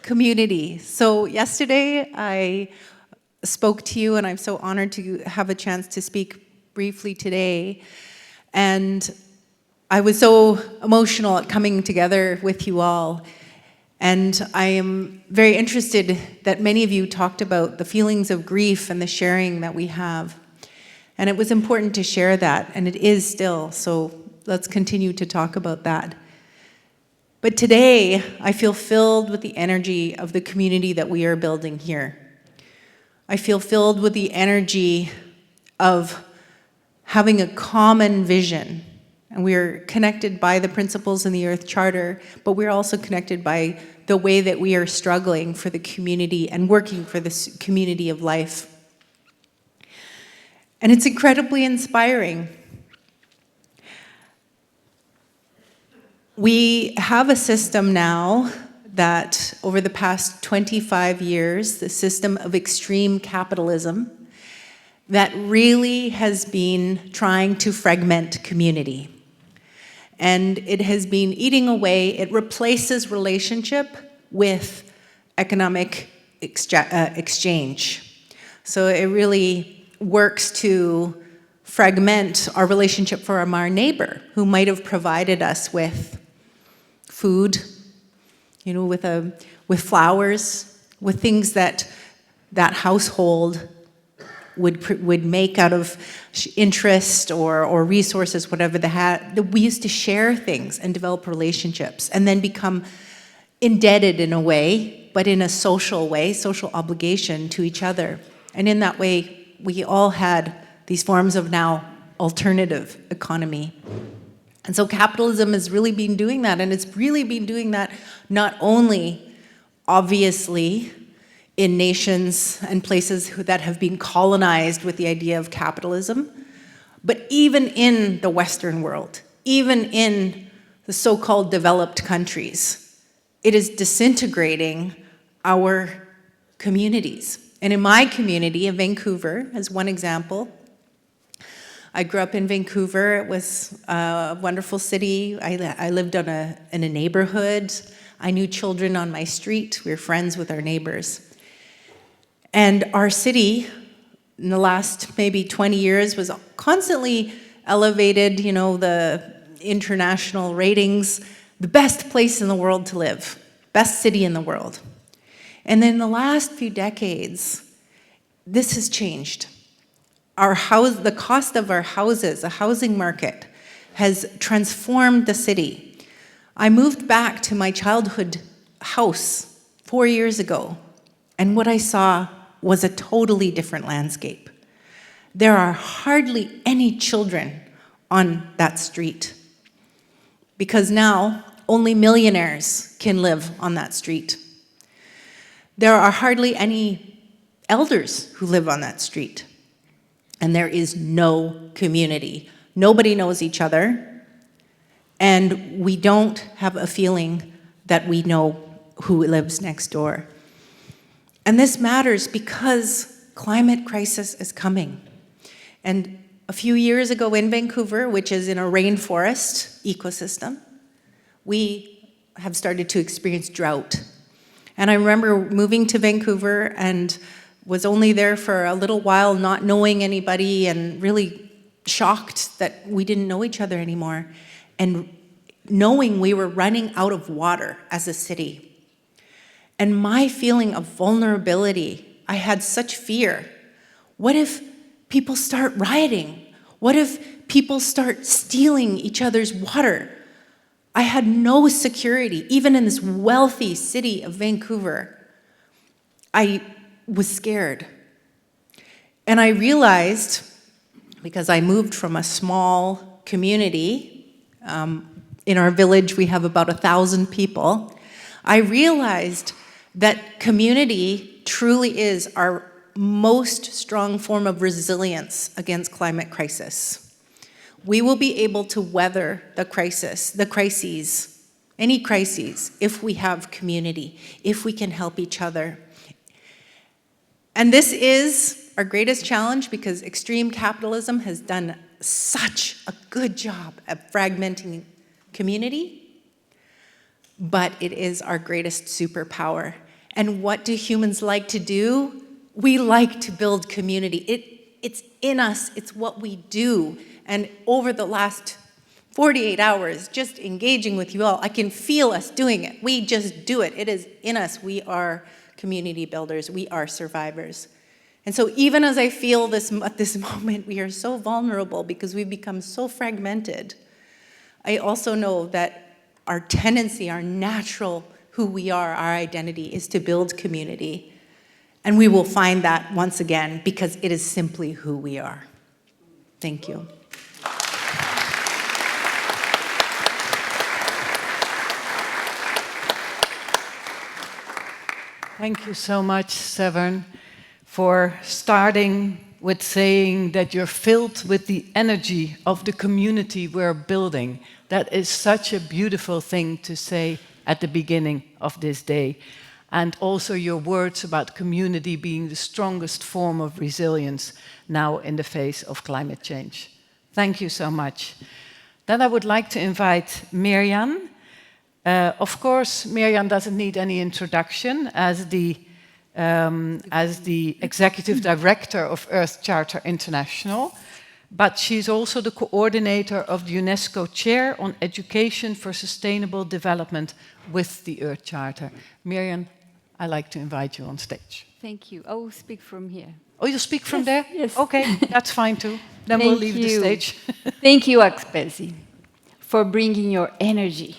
Community. So yesterday I spoke to you, and I'm so honored to have a chance to speak briefly today. And I was so emotional at coming together with you all. And I am very interested that many of you talked about the feelings of grief and the sharing that we have. And it was important to share that, and it is still, so let's continue to talk about that. But today, I feel filled with the energy of the community that we are building here. I feel filled with the energy of having a common vision. And we are connected by the principles in the Earth Charter, but we're also connected by the way that we are struggling for the community and working for this community of life. And it's incredibly inspiring. We have a system now that over the past 25 years, the system of extreme capitalism, that really has been trying to fragment community. And it has been eating away. It replaces relationship with economic exchange. So it really works to fragment our relationship from our neighbor who might have provided us with food, you know, with flowers, with things that that household would make out of interest or resources, whatever they had. We used to share things and develop relationships and then become indebted in a way, but in a social way, social obligation to each other. And in that way, we all had these forms of now alternative economy. And so capitalism has really been doing that, and it's really been doing that not only, obviously, in nations and places that have been colonized with the idea of capitalism, but even in the Western world, even in the so-called developed countries, it is disintegrating our communities. And in my community in Vancouver, as one example, I grew up in Vancouver. It was a wonderful city. I lived in a neighborhood. I knew children on my street. We were friends with our neighbors. And our city, in the last maybe 20 years, was constantly elevated, you know, the international ratings, the best place in the world to live, best city in the world. And then in the last few decades, this has changed. The cost of our houses, the housing market, has transformed the city. I moved back to my childhood house 4 years ago, and what I saw was a totally different landscape. There are hardly any children on that street, because now only millionaires can live on that street. There are hardly any elders who live on that street. And there is no community. Nobody knows each other. And we don't have a feeling that we know who lives next door. And this matters because climate crisis is coming. And a few years ago in Vancouver, which is in a rainforest ecosystem, we have started to experience drought. And I remember moving to Vancouver and was only there for a little while, not knowing anybody and really shocked that we didn't know each other anymore, and knowing we were running out of water as a city. And my feeling of vulnerability, I had such fear. What if people start rioting? What if people start stealing each other's water? I had no security, even in this wealthy city of Vancouver. I was scared. And I realized, because I moved from a small community, in our village we have about 1,000 people, I realized that community truly is our most strong form of resilience against climate crisis. We will be able to weather the crises, any crises, if we have community, if we can help each other. And this is our greatest challenge because extreme capitalism has done such a good job at fragmenting community, but it is our greatest superpower. And what do humans like to do? We like to build community. It's in us, it's what we do. And over the last 48 hours just engaging with you all. I can feel us doing it. We just do it. It is in us. We are community builders. We are survivors. And so even as I feel this at this moment, we are so vulnerable because we've become so fragmented. I also know that our tendency, our natural who we are, our identity, is to build community. And we will find that once again because it is simply who we are. Thank you. Thank you so much, Severn, for starting with saying that you're filled with the energy of the community we're building. That is such a beautiful thing to say at the beginning of this day. And also your words about community being the strongest form of resilience now in the face of climate change. Thank you so much. Then I would like to invite Mirian. Of course, Mirian doesn't need any introduction as the Executive Director of Earth Charter International, but she's also the coordinator of the UNESCO Chair on Education for Sustainable Development with the Earth Charter. Mirian, I'd like to invite you on stage. Thank you. I will speak from here. Oh, you'll speak from there? Yes. Okay, that's fine too. Then we'll leave the stage. Thank you, Akpezi, for bringing your energy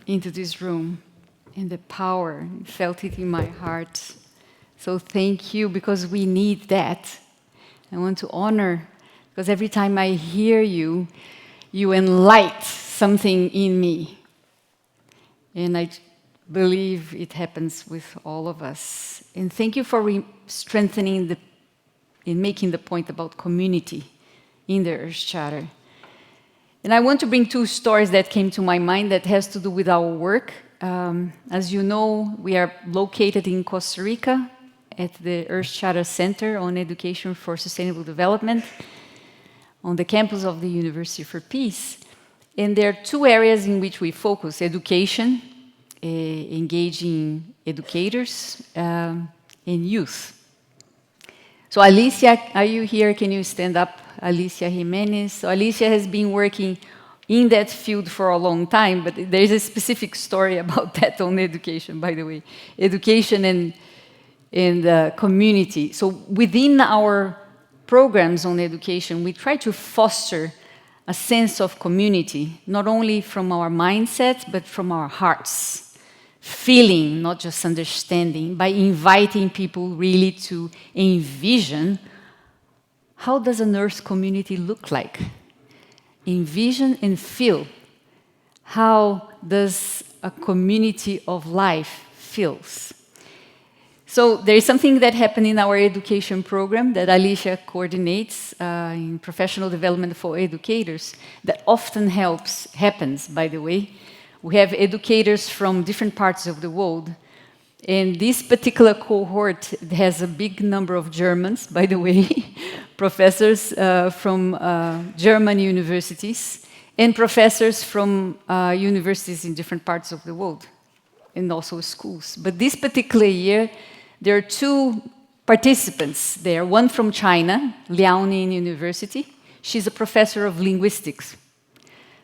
into this room and the power. I felt it in my heart. So thank you, because we need that. I want to honor, because every time I hear you, you enlight something in me. And I believe it happens with all of us. And thank you for strengthening in making the point about community in the Earth Charter. And I want to bring two stories that came to my mind that has to do with our work. As you know, we are located in Costa Rica at the Earth Charter Center on Education for Sustainable Development on the campus of the University for Peace. And there are two areas in which we focus: education, engaging educators, and youth. So Alicia, are you here? Can you stand up? Alicia Jimenez. So Alicia has been working in that field for a long time, but there's a specific story about that on education, by the way. Education and community. So within our programs on education, we try to foster a sense of community, not only from our mindset, but from our hearts. Feeling, not just understanding, by inviting people really to envision how does an Earth community look like? Envision and feel. How does a community of life feels? So there is something that happened in our education program that Alicia coordinates in professional development for educators that often happens, by the way. We have educators from different parts of the world. And this particular cohort has a big number of Germans, by the way, professors from German universities, and professors from universities in different parts of the world, and also schools. But this particular year, there are two participants there, one from China, Liaoning University. She's a professor of linguistics.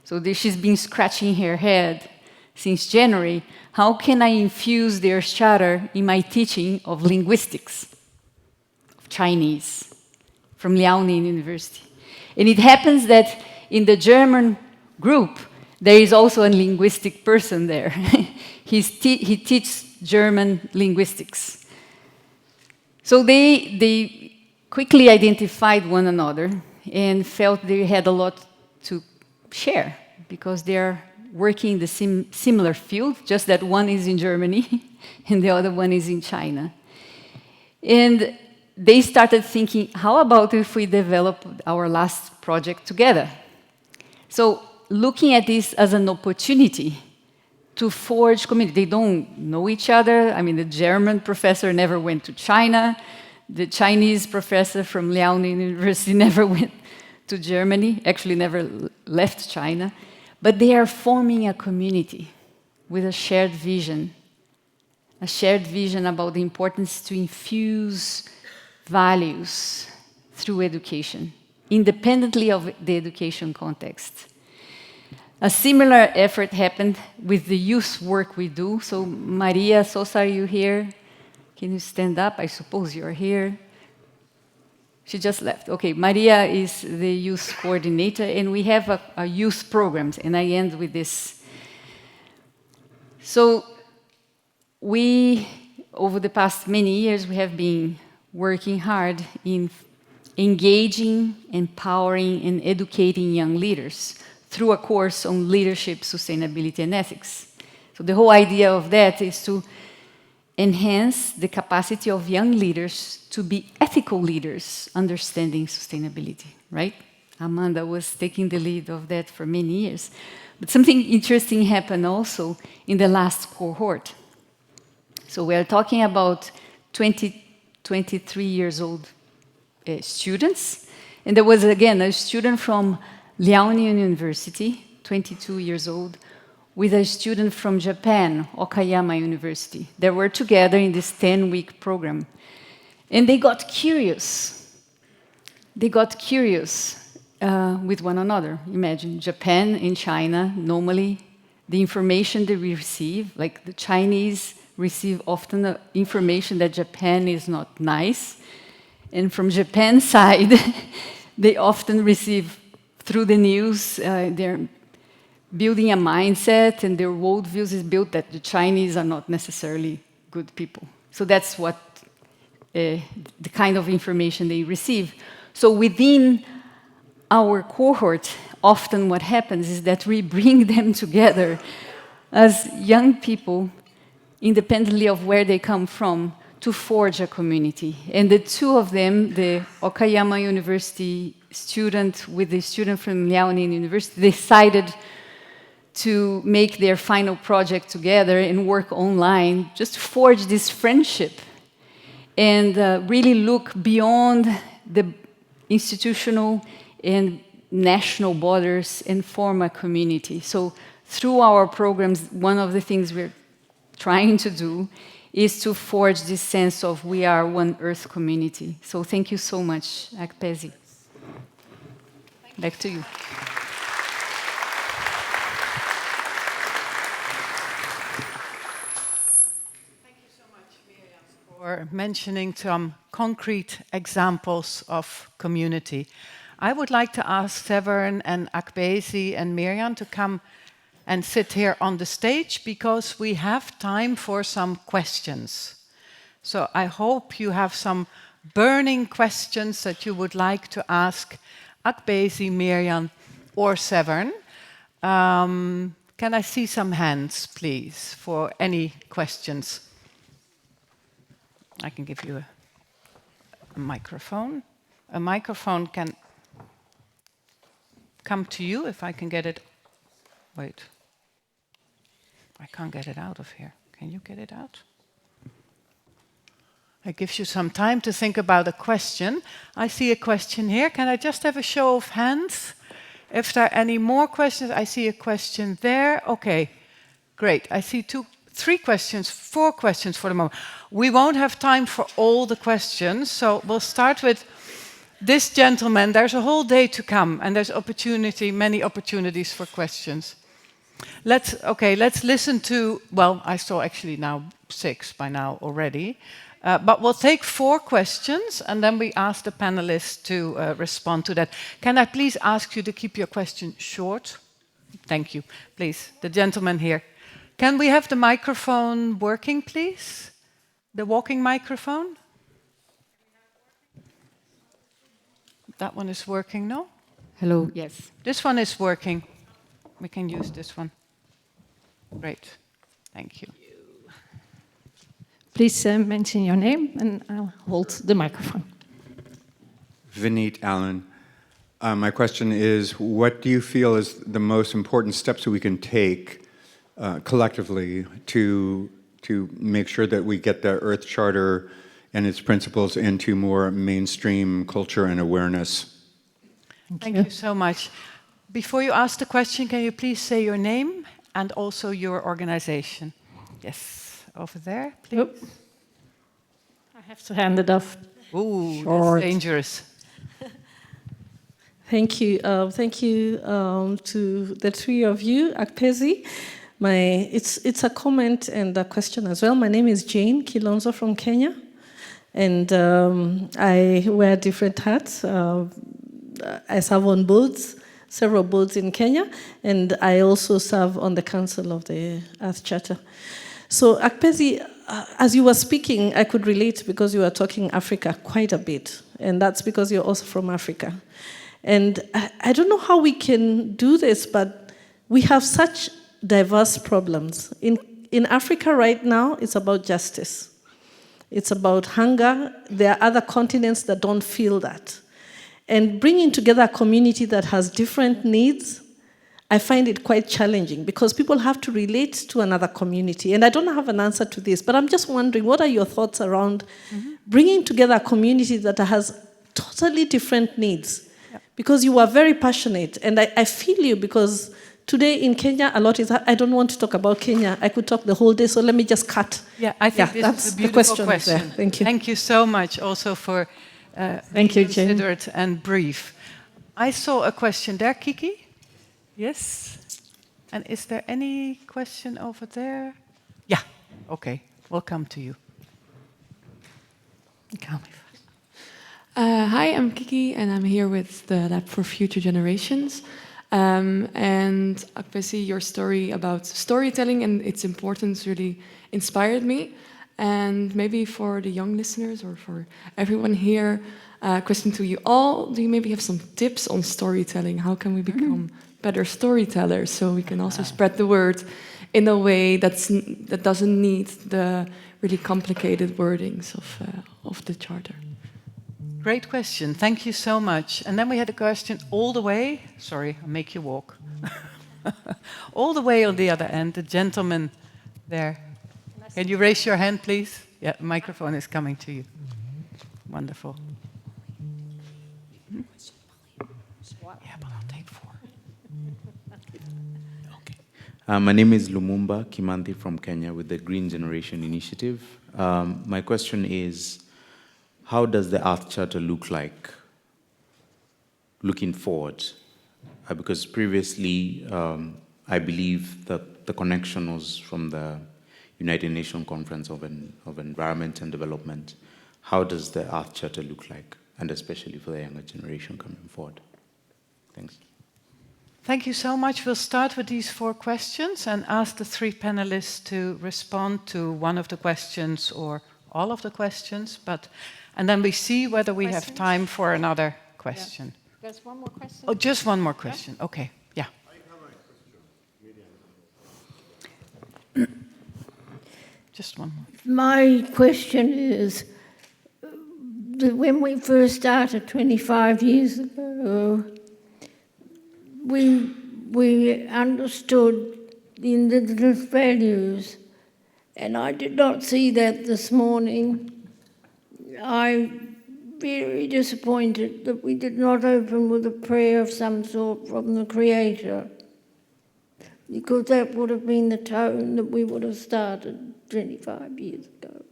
So she's been scratching her head since January. How can I infuse the Earth Charter in my teaching of linguistics, of Chinese, from Liaoning University? And it happens that in the German group, there is also a linguistic person there. He teaches German linguistics. So they quickly identified one another and felt they had a lot to share because they're working in the similar field, just that one is in Germany and the other one is in China. And they started thinking, how about if we develop our last project together? So looking at this as an opportunity to forge community. They don't know each other. I mean, the German professor never went to China. The Chinese professor from Liaoning University never went to Germany, actually never left China. But they are forming a community with a shared vision about the importance to infuse values through education, independently of the education context. A similar effort happened with the youth work we do. So Maria Sosa, are you here? Can you stand up? I suppose you're here. She just left. Okay, Maria is the youth coordinator, and we have a youth programs, and I end with this. So we, over the past many years, we have been working hard in engaging, empowering, and educating young leaders through a course on leadership, sustainability, and ethics. So the whole idea of that is to enhance the capacity of young leaders to be ethical leaders, understanding sustainability, right? Amanda was taking the lead of that for many years. But something interesting happened also in the last cohort. So we are talking about 23 years old students. And there was, again, a student from Liaoning University, 22 years old, with a student from Japan, Okayama University. They were together in this 10-week program. And they got curious. They got curious with one another. Imagine Japan and China, normally the information they receive, like the Chinese receive often information that Japan is not nice. And from Japan's side, they often receive through the news, they're building a mindset, and their worldviews is built that the Chinese are not necessarily good people. So that's what the kind of information they receive. So within our cohort, often what happens is that we bring them together as young people, independently of where they come from, to forge a community. And the two of them, the Okayama University student with the student from Liaoning University, decided to make their final project together and work online, just to forge this friendship and really look beyond the institutional and national borders and form a community. So through our programs, one of the things we're trying to do is to forge this sense of we are one Earth community. So thank you so much, Akpezi. Back to you. For mentioning some concrete examples of community. I would like to ask Severn and Akpezi and Mirian to come and sit here on the stage because we have time for some questions. So I hope you have some burning questions that you would like to ask Akpezi, Mirian, or Severn. Can I see some hands, please, for any questions? I can give you a microphone. A microphone can come to you if I can get it. Wait. I can't get it out of here. Can you get it out? It gives you some time to think about a question. I see a question here. Can I just have a show of hands? If there are any more questions, I see a question there. Okay, great. I see 4 questions for the moment. We won't have time for all the questions, so we'll start with this gentleman. There's a whole day to come, and there's many opportunities for questions. Let's listen to, well, I saw actually now 6 by now already, but we'll take 4 questions, and then we ask the panelists to respond to that. Can I please ask you to keep your question short? Thank you. Please, the gentleman here. Can we have the microphone working, please? The walking microphone? That one is working, no? Hello, yes. This one is working. We can use this one. Great. Thank you. Please mention your name and I'll hold the microphone. Vineet Allen. My question is, what do you feel is the most important steps that we can take collectively to make sure that we get the Earth Charter and its principles into more mainstream culture and awareness? Thank you so much. Before you ask the question, can you please say your name and also your organization? Yes, over there, please. Oh. I have to hand it off. Ooh, Short. that's dangerous. Thank you. Thank you to the three of you, Akpezi. It's a comment and a question as well. My name is Jane Kilonzo from Kenya, and I wear different hats. I serve on boards, several boards in Kenya, and I also serve on the Council of the Earth Charter. So, Akpezi, as you were speaking, I could relate because you were talking Africa quite a bit, and that's because you're also from Africa. And I don't know how we can do this, but we have such diverse problems. In Africa right now, it's about justice. It's about hunger. There are other continents that don't feel that. And bringing together a community that has different needs, I find it quite challenging because people have to relate to another community. And I don't have an answer to this, but I'm just wondering, what are your thoughts around bringing together a community that has totally different needs? Because you are very passionate, and I feel you, because today in Kenya, a lot is, I don't want to talk about Kenya. I could talk the whole day, so let me just cut. Yeah, I think this is a beautiful question. Thank you. Thank you so much also for being considerate and brief. I saw a question there, Kiki. Yes? And is there any question over there? Yeah, okay, we'll come to you. Hi, I'm Kiki, and I'm here with the Lab for Future Generations. And Akpezi, your story about storytelling and its importance really inspired me. And maybe for the young listeners or for everyone here, question to you all, do you maybe have some tips on storytelling? How can we become better storytellers so we can also spread the word in a way that doesn't need the really complicated wordings of the Charter? Great question. Thank you so much. And then we had a question all the way. Sorry, I'll make you walk. All the way on the other end, the gentleman there. Can you raise your hand, please? Yeah, the microphone is coming to you. Wonderful. Yeah, but I'll take 4. Okay. My name is Lumumba Kimanthi from Kenya with the Green Generation Initiative. My question is, how does the Earth Charter look like looking forward? Because previously, I believe that the connection was from the United Nations Conference of Environment and Development. How does the Earth Charter look like, and especially for the younger generation coming forward? Thanks. Thank you so much. We'll start with these 4 questions and ask the 3 panelists to respond to one of the questions or all of the questions, and then we see whether we have time for another question. Yeah. There's one more question. Oh, just one more question. Yeah? Okay, yeah. I have a question, Just one more. My question is, that when we first started 25 years ago, we understood the indigenous values, and I did not see that this morning. I'm very disappointed that we did not open with a prayer of some sort from the Creator, because that would have been the tone that we would have started 25 years ago.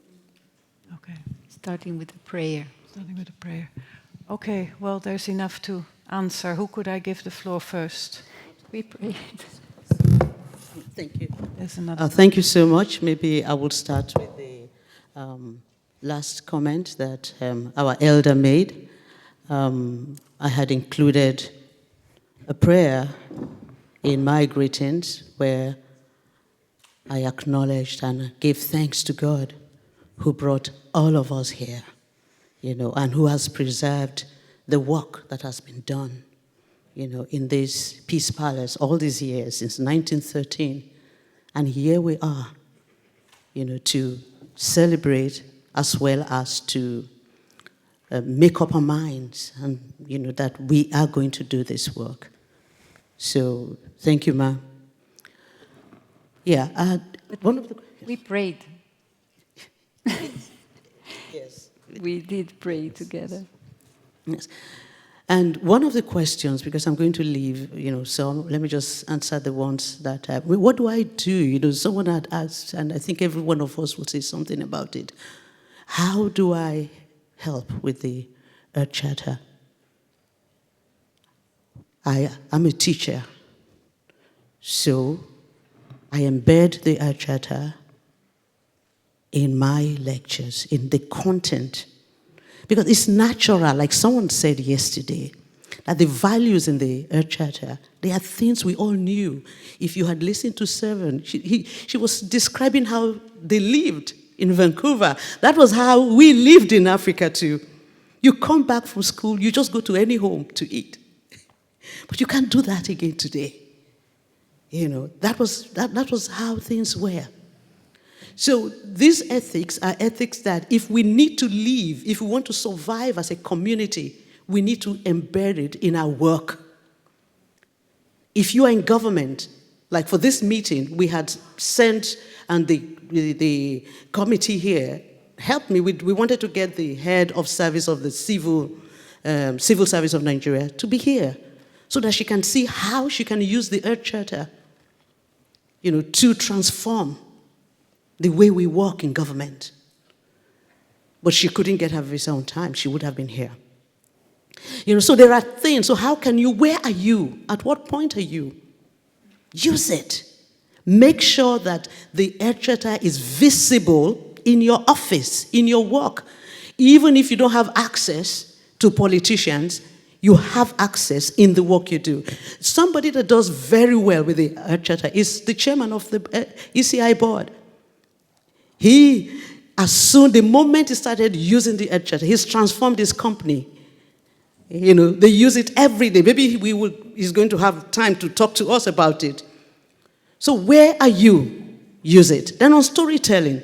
Okay. Starting with a prayer. Starting with a prayer. Okay, well, there's enough to answer. Who could I give the floor first? We prayed. Thank you. There's another. Thank you so much. Maybe I will start with the last comment that our elder made. I had included a prayer in my greetings where I acknowledged and gave thanks to God who brought all of us here, and who has preserved the work that has been done, in this Peace Palace all these years, since 1913. And here we are, to celebrate as well as to make up our minds and, that we are going to do this work. So thank you, ma'am. Yeah, one of the... We prayed. Yes. We did pray together. Yes. And one of the questions, because I'm going to leave, some, let me just answer the ones that, what do I do? Someone had asked, and I think every one of us will say something about it. How do I help with the Earth Charter? I'm a teacher, so I embed the Earth Charter in my lectures, in the content, because it's natural, like someone said yesterday, that the values in the Earth Charter, they are things we all knew. If you had listened to Severn, she was describing how they lived in Vancouver. That was how we lived in Africa too. You come back from school, you just go to any home to eat. But you can't do that again today. You know, that was how things were. So these ethics are ethics that if we need to live, if we want to survive as a community, we need to embed it in our work. If you are in government, like for this meeting, we had sent, and the committee here helped me. We wanted to get the head of service of the civil service of Nigeria to be here, so that she can see how she can use the Earth Charter, you know, to transform the way we work in government. But she couldn't get her visa on time. She would have been here. You know, so there are things. So how can you, where are you? At what point are you? Use it. Make sure that the Earth Charter is visible in your office, in your work. Even if you don't have access to politicians, you have access in the work you do. Somebody that does very well with the Earth Charter is the chairman of the ECI board. He, the moment he started using the Earth Charter, he's transformed his company. You know, they use it every day. Maybe he's going to have time to talk to us about it. So where are you? Use it. Then on storytelling.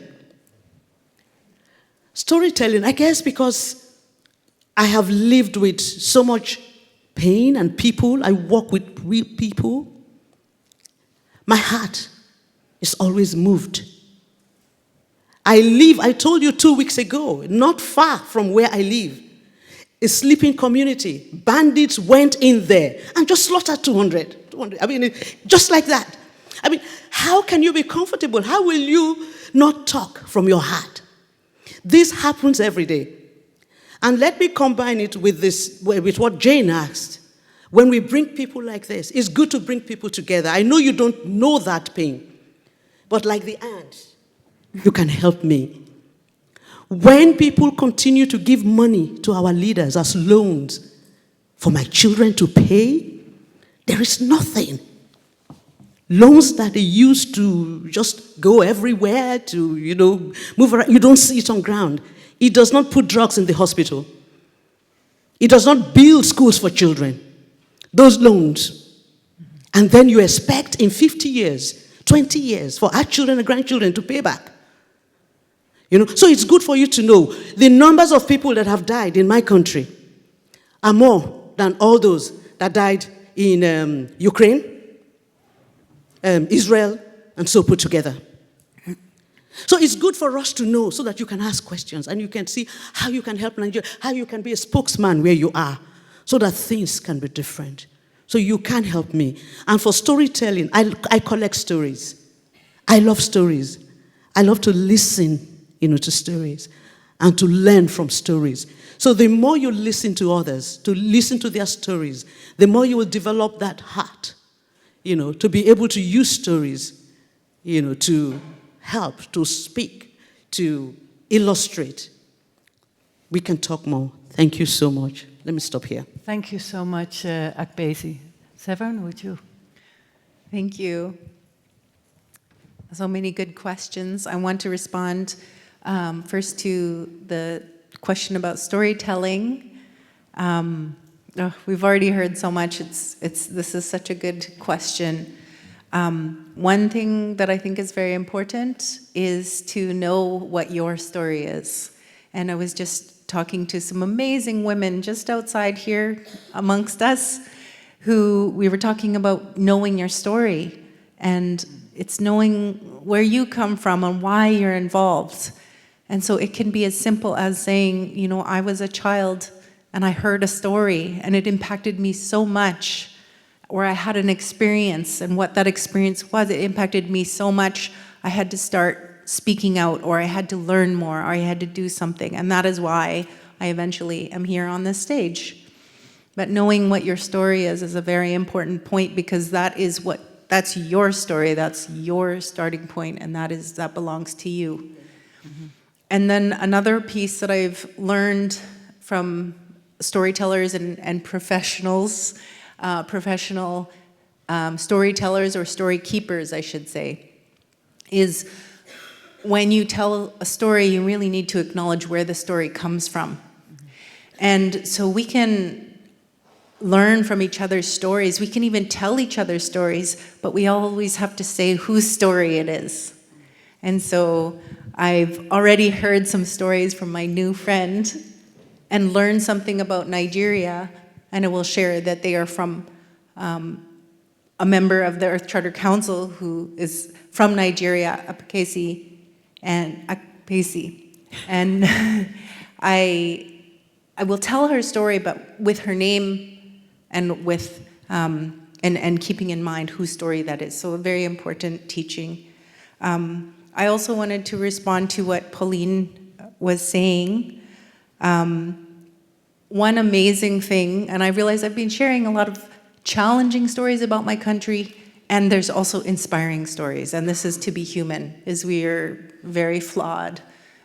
Storytelling, I guess because I have lived with so much pain and people, I work with real people, my heart is always moved. I told you 2 weeks ago, not far from where I live, a sleeping community. Bandits went in there and just slaughtered 200. I mean, just like that. I mean, how can you be comfortable? How will you not talk from your heart? This happens every day. And let me combine it with what Jane asked. When we bring people like this, it's good to bring people together. I know you don't know that pain, but like the ants, you can help me. When people continue to give money to our leaders as loans for my children to pay, there is nothing. Loans that they use to just go everywhere, to, you know, move around, you don't see it on ground. It does not put drugs in the hospital. It does not build schools for children. Those loans. And then you expect in 50 years, 20 years, for our children and grandchildren to pay back. You know, so it's good for you to know the numbers of people that have died in my country are more than all those that died in Ukraine, Israel, and so put together. So it's good for us to know so that you can ask questions and you can see how you can help Nigeria, how you can be a spokesman where you are, so that things can be different. So you can help me. And for storytelling, I collect stories. I love stories. I love to listen, you know, to stories and to learn from stories. So the more you listen to others, to listen to their stories, the more you will develop that heart, you know, to be able to use stories, you know, to help, to speak, to illustrate. We can talk more. Thank you so much. Let me stop here. Thank you so much, Akpezi. Severn, would you? Thank you. So many good questions. I want to respond first to the question about storytelling. We've already heard so much. This is such a good question. One thing that I think is very important is to know what your story is. And I was just talking to some amazing women just outside here amongst us who we were talking about knowing your story. And it's knowing where you come from and why you're involved. And so it can be as simple as saying, you know, I was a child and I heard a story and it impacted me so much. Or I had an experience, and what that experience was, it impacted me so much, I had to start speaking out, or I had to learn more, or I had to do something. And that is why I eventually am here on this stage. But knowing what your story is a very important point, because that's your story, that's your starting point, and that belongs to you. Mm-hmm. And then another piece that I've learned from storytellers and professionals, professional storytellers or story keepers, I should say, is when you tell a story, you really need to acknowledge where the story comes from. Mm-hmm. And so we can learn from each other's stories. We can even tell each other's stories, but we always have to say whose story it is. And so I've already heard some stories from my new friend and learned something about Nigeria, and I will share that they are from a member of the Earth Charter Council who is from Nigeria, Akpezi. And I will tell her story, but with her name and with and keeping in mind whose story that is. So a very important teaching. I also wanted to respond to what Pauline was saying. One amazing thing, and I realize I've been sharing a lot of challenging stories about my country, and there's also inspiring stories, and this is to be human, is we are very flawed,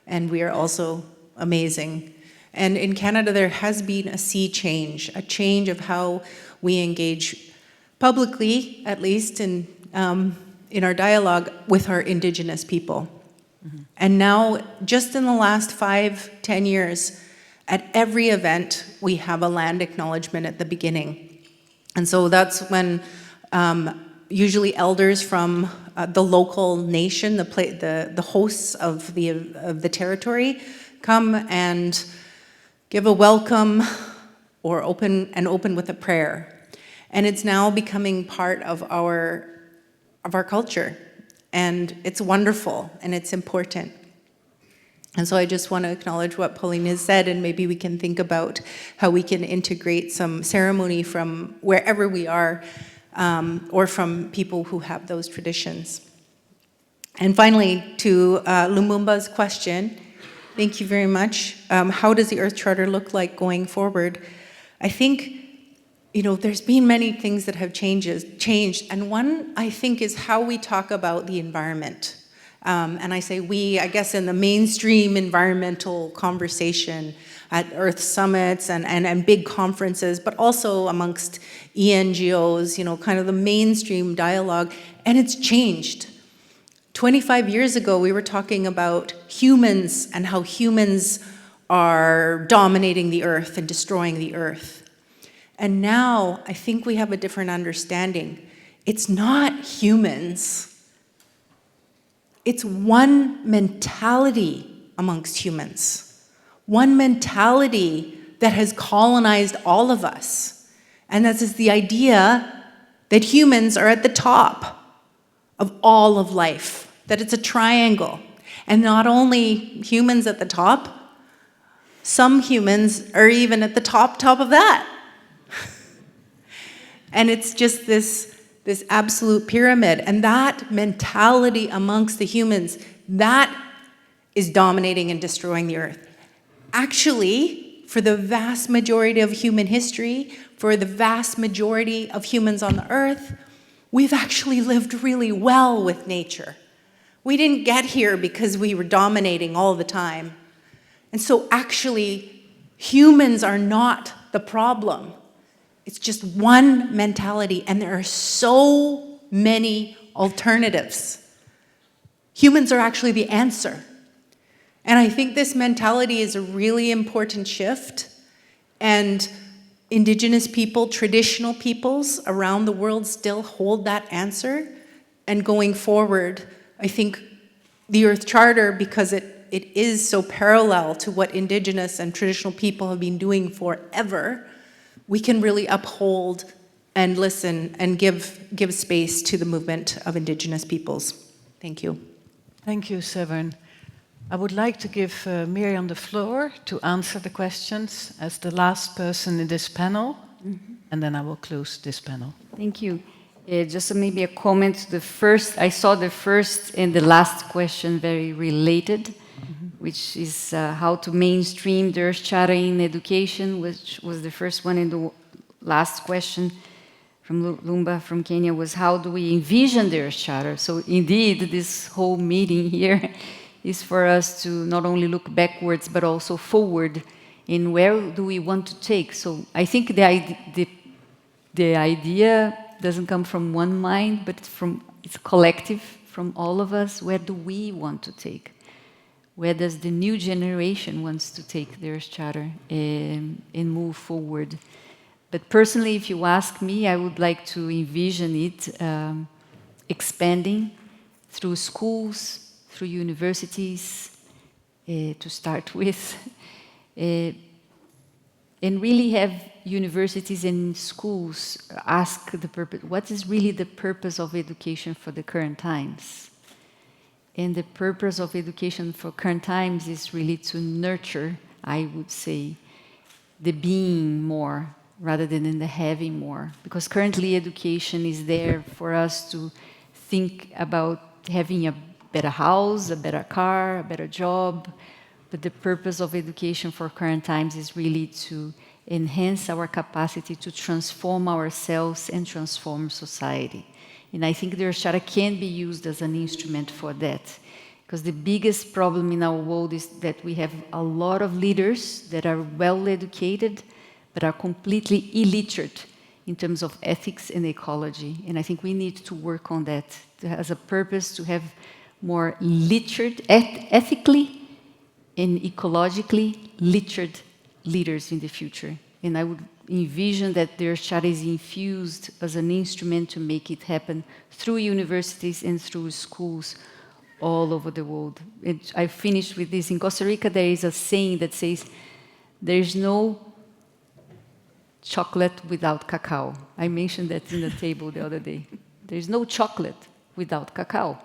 and we are also amazing. And in Canada, there has been a sea change, a change of how we engage publicly, at least in our dialogue with our Indigenous people. Mm-hmm. And now, just in the last 5-10 years, at every event, we have a land acknowledgement at the beginning. And so that's when usually elders from the local nation, the hosts of the territory, come and give a welcome or open with a prayer. And it's now becoming part of our culture. And it's wonderful and it's important. And so I just want to acknowledge what Pauline has said, and maybe we can think about how we can integrate some ceremony from wherever we are, or from people who have those traditions. And finally, to Lumumba's question, thank you very much. How does the Earth Charter look like going forward? I think, there's been many things that have changed, and one, I think, is how we talk about the environment. And I say we, I guess, in the mainstream environmental conversation at Earth summits and big conferences, but also amongst ENGOs, kind of the mainstream dialogue, and it's changed. 25 years ago, we were talking about humans and how humans are dominating the Earth and destroying the Earth. And now, I think we have a different understanding. It's not humans. It's one mentality amongst humans, one mentality that has colonized all of us. And that is the idea that humans are at the top of all of life, that it's a triangle. And not only humans at the top, some humans are even at the top of that. And it's just this absolute pyramid. And that mentality amongst the humans, that is dominating and destroying the Earth. Actually, for the vast majority of human history, for the vast majority of humans on the Earth, we've actually lived really well with nature. We didn't get here because we were dominating all the time. And so actually, humans are not the problem. It's just one mentality, and there are so many alternatives. Humans are actually the answer. And I think this mentality is a really important shift, and Indigenous people, traditional peoples around the world still hold that answer. And going forward, I think the Earth Charter, because it is so parallel to what Indigenous and traditional people have been doing forever, we can really uphold and listen and give space to the movement of Indigenous peoples. Thank you. Thank you, Severn. I would like to give Miriam the floor to answer the questions as the last person in this panel, and then I will close this panel. Thank you. Just maybe a comment to the first. I saw the first and the last question very related, which is how to mainstream the Earth Charter in education, which was the first one and the last question from Lumba from Kenya was, how do we envision the Earth Charter? So indeed, this whole meeting here is for us to not only look backwards, but also forward in where do we want to take. So I think the idea doesn't come from one mind, but it's collective from all of us. Where do we want to take? Where does the new generation wants to take the Earth Charter and move forward? But personally, if you ask me, I would like to envision it expanding through schools, through universities, to start with, and really have universities and schools ask the purpose, what is really the purpose of education for the current times? And the purpose of education for current times is really to nurture, I would say, the being more, rather than in the having more. Because currently education is there for us to think about having a better house, a better car, a better job. But the purpose of education for current times is really to enhance our capacity to transform ourselves and transform society. And I think the Earth Charter can be used as an instrument for that. Because the biggest problem in our world is that we have a lot of leaders that are well educated, but are completely illiterate in terms of ethics and ecology. And I think we need to work on that as a purpose to have more literate, ethically and ecologically literate leaders in the future. And I would envision that the Earth Charter is infused as an instrument to make it happen through universities and through schools all over the world. And I finished with this. In Costa Rica, there is a saying that says, there is no chocolate without cacao. I mentioned that in the table the other day. There is no chocolate without cacao.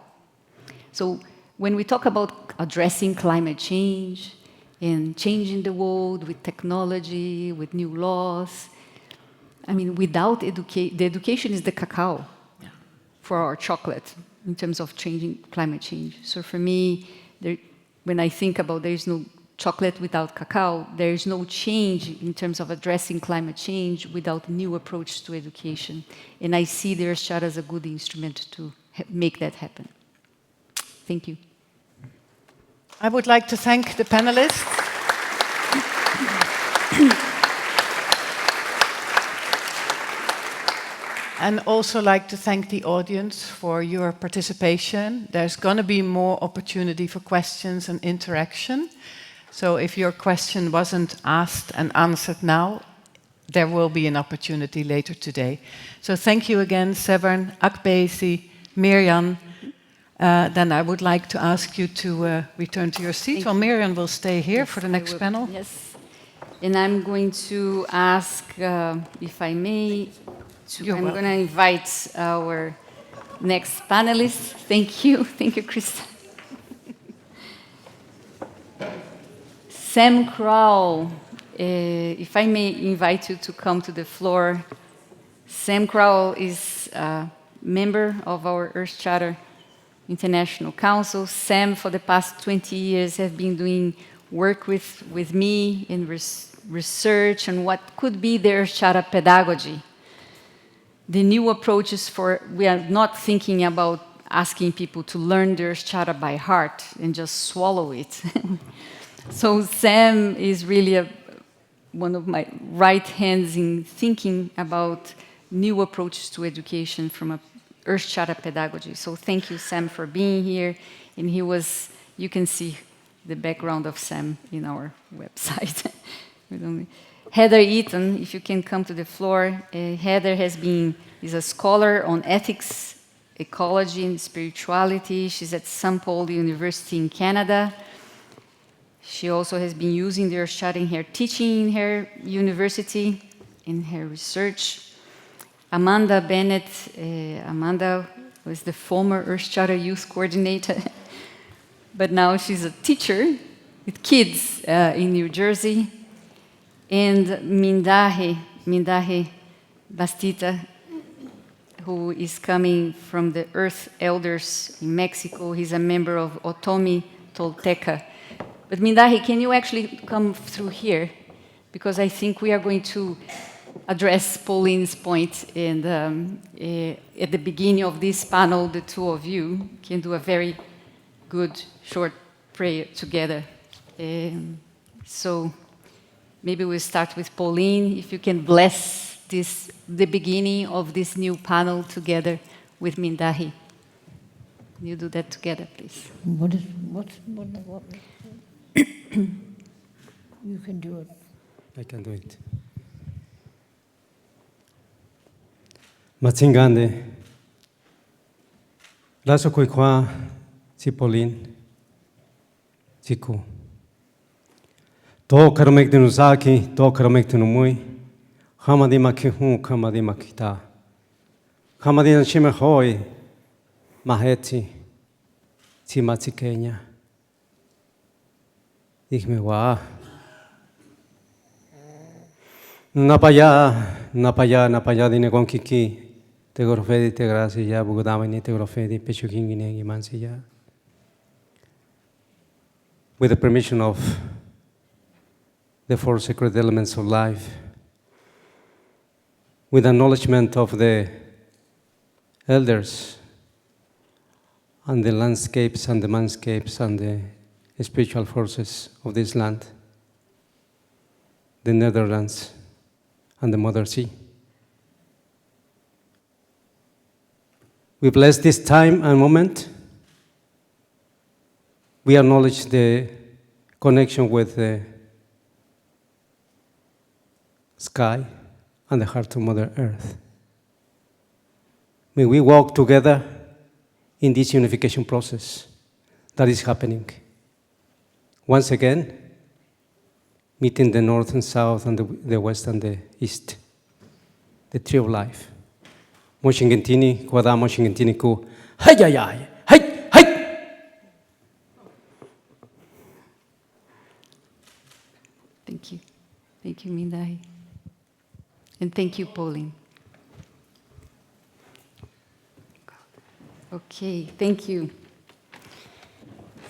So when we talk about addressing climate change and changing the world with technology, with new laws, I mean, without the education is the cacao for our chocolate in terms of changing climate change. So for me, when I think about there is no chocolate without cacao, there is no change in terms of addressing climate change without new approach to education. And I see the Earth Charter as a good instrument to make that happen. Thank you. I would like to thank the panelists. And also like to thank the audience for your participation. There's going to be more opportunity for questions and interaction. So if your question wasn't asked and answered now, there will be an opportunity later today. So thank you again, Severn, Akpezi, Mirian. Then I would like to ask you to return to your seat. Well, Mirian will stay here for the next panel. Yes. And I'm going to ask, if I may, I'm going to invite our next panelist. Thank you. Thank you, Christa. Sam Crowell, if I may invite you to come to the floor. Sam Crowell is a member of our Earth Charter International Council. Sam, for the past 20 years, has been doing work with me in research on what could be the Earth Charter pedagogy. The new approaches we are not thinking about asking people to learn the Earth Charter by heart and just swallow it. So Sam is really one of my right hands in thinking about new approaches to education from a Earth Charter pedagogy. So thank you, Sam, for being here. And you can see the background of Sam in our website. Heather Eaton, if you can come to the floor. Heather is a scholar on ethics, ecology, and spirituality. She's at St. Paul University in Canada. She also has been using the Earth Charter in her teaching in her university, in her research. Amanda Bennett, Amanda was the former Earth Charter youth coordinator, but now she's a teacher with kids in New Jersey. And Mindahe Bastita, who is coming from the Earth Elders in Mexico. He's a member of Otomi Tolteca. But Mindahe, can you actually come through here? Because I think we are going to address Pauline's point, and at the beginning of this panel, the two of you can do a very good short prayer together. So maybe we'll start with Pauline, if you can bless the beginning of this new panel together with Mindahi. You do that together, please. What? You can do it. I can do it. Matsingande, Laso Kuikwa, Cipolin, Ciku. To Karamek de Nuzaki, to Karamek de Numui, Hamadi Makihu, Kamadi Makita, Hamadi Shimehoi, Maheti, Timatsi Kenya. Dime, wa. Napaya, dine con Kiki, te gorfedi, te gracia, Bugodamani, te gorfedi, Pechuking, Mansia. With the permission of the four sacred elements of life, with acknowledgement of the elders, and the landscapes and the manscapes and the spiritual forces of this land, the Netherlands, and the Mother Sea. We bless this time and moment. We acknowledge the connection with the sky and the heart of Mother Earth. May we walk together in this unification process that is happening. Once again, meeting the north and south and the west and the east, the tree of life. Moshingentini, Kwada Moshingentini ku, hayayay, hay, hay! Thank you. Thank you, Mindahi. And thank you, Pauline. Okay, thank you.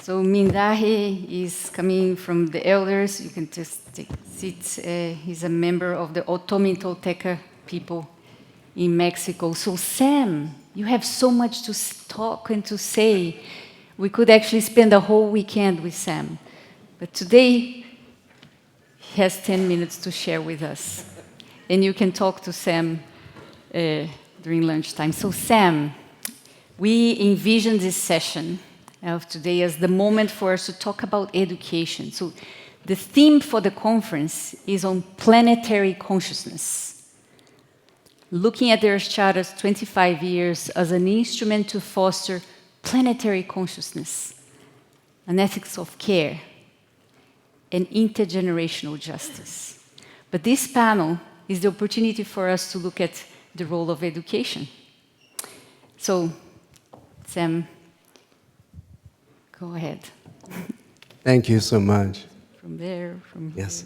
So Mindahi is coming from the elders. You can just take seats. He's a member of the Otomi Tolteca people in Mexico. So Sam, you have so much to talk and to say. We could actually spend the whole weekend with Sam. But today, he has 10 minutes to share with us. And you can talk to Sam during lunchtime. So Sam, we envisioned this session of today as the moment for us to talk about education. So the theme for the conference is on planetary consciousness, looking at the Earth Charter's 25 years as an instrument to foster planetary consciousness, an ethics of care, and intergenerational justice. But this panel is the opportunity for us to look at the role of education. So, Sam, go ahead. Thank you so much. From there, from yes.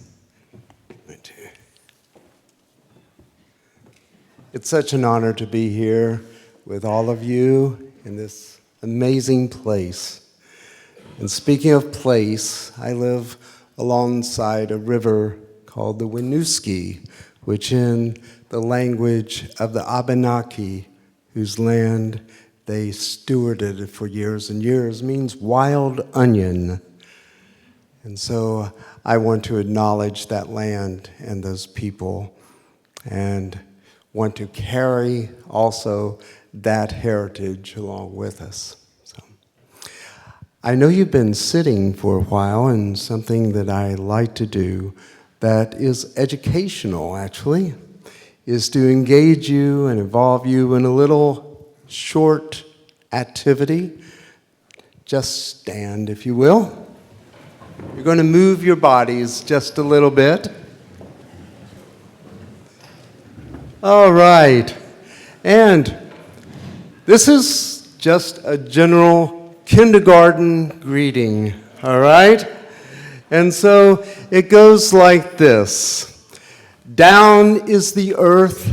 It's such an honor to be here with all of you in this amazing place. And speaking of place, I live alongside a river called the Winooski, which in the language of the Abenaki, whose land they stewarded for years and years, means wild onion. And so I want to acknowledge that land and those people and want to carry also that heritage along with us. So I know you've been sitting for a while, and something that I like to do that is educational, actually, is to engage you and involve you in a little short activity. Just stand, if you will. You're going to move your bodies just a little bit. All right. And this is just a general kindergarten greeting, all right? And so it goes like this. Down is the earth,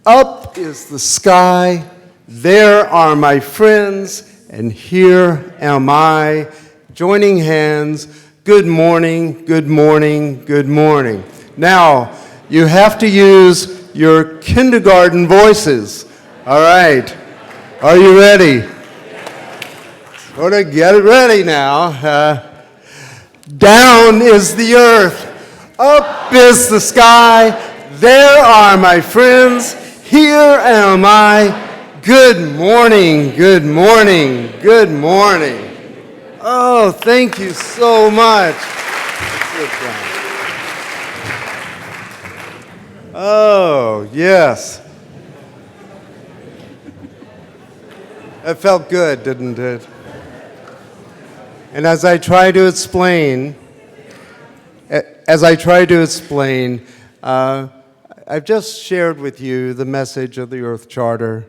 up is the sky, there are my friends, and here am I, joining hands. Good morning, good morning, good morning. Now, you have to use your kindergarten voices. All right. Are you ready? Sort of get it ready now. Down is the earth. Up is the sky. There are my friends. Here am I. Good morning, good morning, good morning. Oh, thank you so much. Sit down. Oh, yes. That felt good, didn't it? And as I try to explain, I've just shared with you the message of the Earth Charter.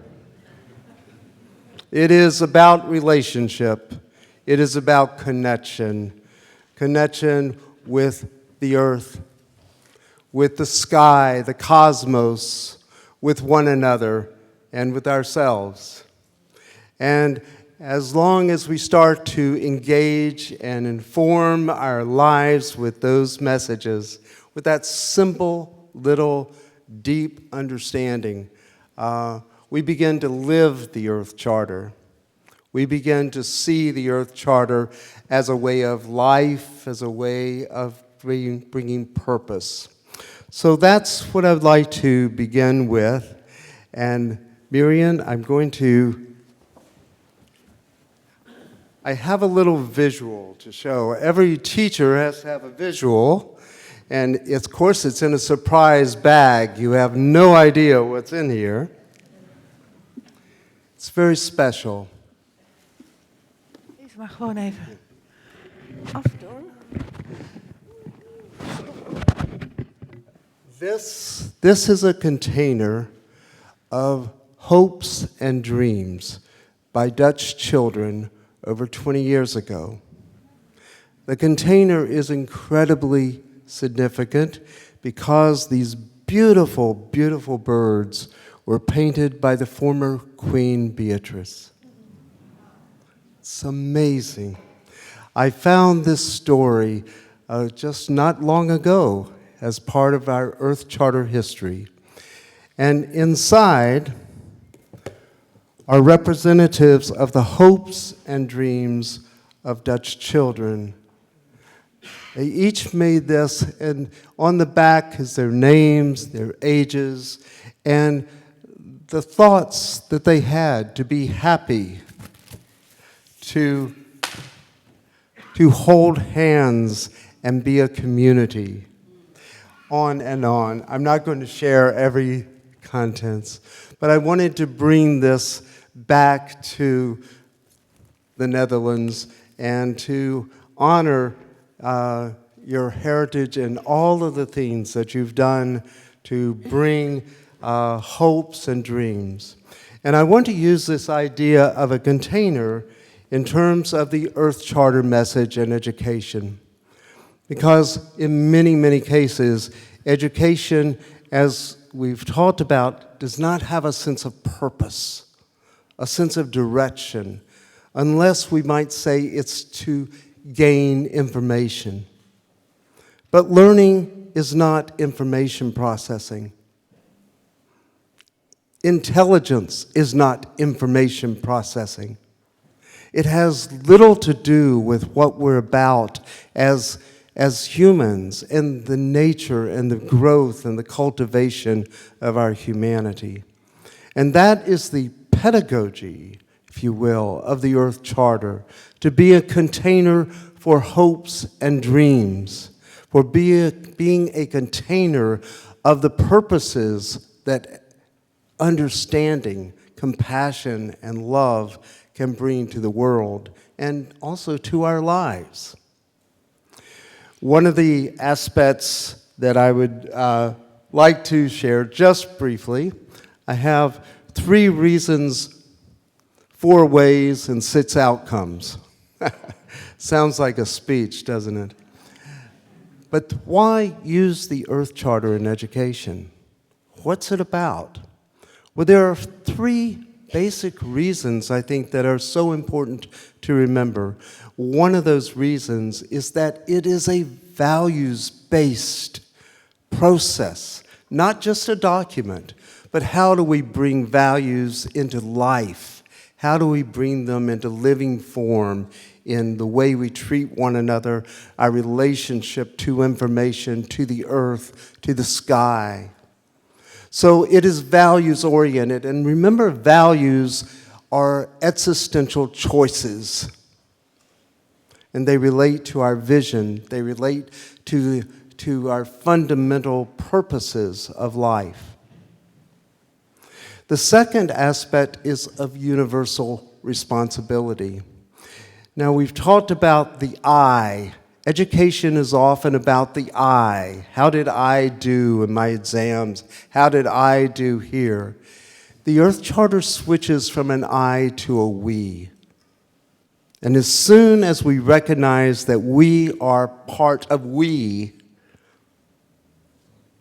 It is about relationship. It is about connection. Connection with the earth, with the sky, the cosmos, with one another, and with ourselves. And as long as we start to engage and inform our lives with those messages, with that simple, little, deep understanding, we begin to live the Earth Charter. We begin to see the Earth Charter as a way of life, as a way of bringing purpose. So that's what I'd like to begin with. And Mirian, I have a little visual to show. Every teacher has to have a visual, and of course it's in a surprise bag. You have no idea what's in here. It's very special. Deze mag gewoon even afdoen. This is a container of hopes and dreams by Dutch children over 20 years ago. The container is incredibly significant because these beautiful, beautiful birds were painted by the former Queen Beatrice. It's amazing. I found this story just not long ago as part of our Earth Charter history. And inside are representatives of the hopes and dreams of Dutch children. They each made this, and on the back is their names, their ages, and the thoughts that they had to be happy, to hold hands and be a community. On and on. I'm not going to share every contents, but I wanted to bring this back to the Netherlands and to honor your heritage and all of the things that you've done to bring hopes and dreams. And I want to use this idea of a container in terms of the Earth Charter message and education. Because in many, many cases, education, as we've talked about, does not have a sense of purpose, a sense of direction, unless we might say it's to gain information. But learning is not information processing. Intelligence is not information processing. It has little to do with what we're about as humans and the nature and the growth and the cultivation of our humanity. And that is the pedagogy, if you will, of the Earth Charter, to be a container for hopes and dreams, for being a container of the purposes that understanding, compassion, and love can bring to the world and also to our lives. One of the aspects that I would like to share just briefly, I have 3 reasons, 4 ways, and 6 outcomes. Sounds like a speech, doesn't it? But why use the Earth Charter in education? What's it about? Well, there are 3 basic reasons, I think, that are so important to remember. One of those reasons is that it is a values-based process not just a document, but how do we bring values into life? How do we bring them into living form in the way we treat one another, our relationship to information, to the earth, to the sky? So it is values-oriented, and remember, values are existential choices, and they relate to our vision, they relate to our fundamental purposes of life. The second aspect is of universal responsibility. Now, we've talked about the I. Education is often about the I. How did I do in my exams? How did I do here? The Earth Charter switches from an I to a we. And as soon as we recognize that we are part of we,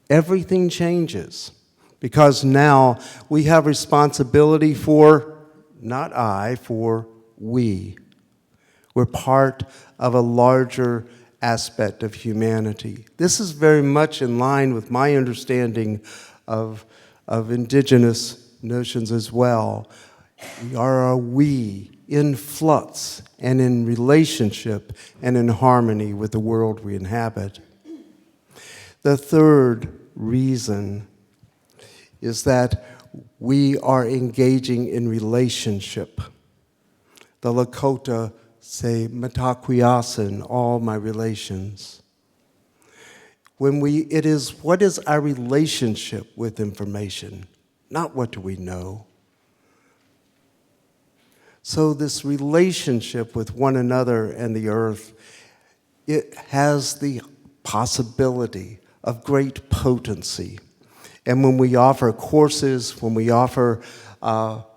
everything changes. Because now we have responsibility for, not I, for we. We're part of a larger aspect of humanity. This is very much in line with my understanding of indigenous notions as well. We are a we in flux and in relationship and in harmony with the world we inhabit. The third reason is that we are engaging in relationship. The Lakota say, "Matakuyasin," all my relations. It is what is our relationship with information, not what do we know. So this relationship with one another and the earth, it has the possibility of great potency. And when we offer courses, when we offer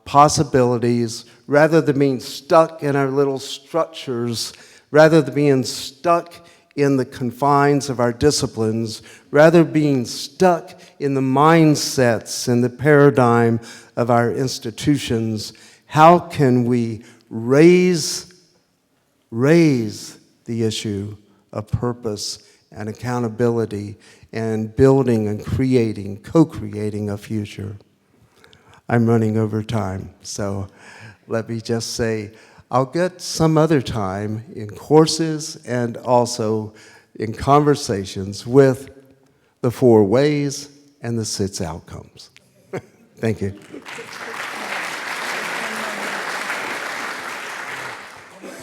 possibilities, rather than being stuck in our little structures, rather than being stuck in the confines of our disciplines, rather being stuck in the mindsets and the paradigm of our institutions, how can we raise the issue of purpose and accountability and building and creating, co-creating a future? I'm running over time, so let me just say, I'll get some other time in courses and also in conversations with the 4 ways and the 6 outcomes. Thank you.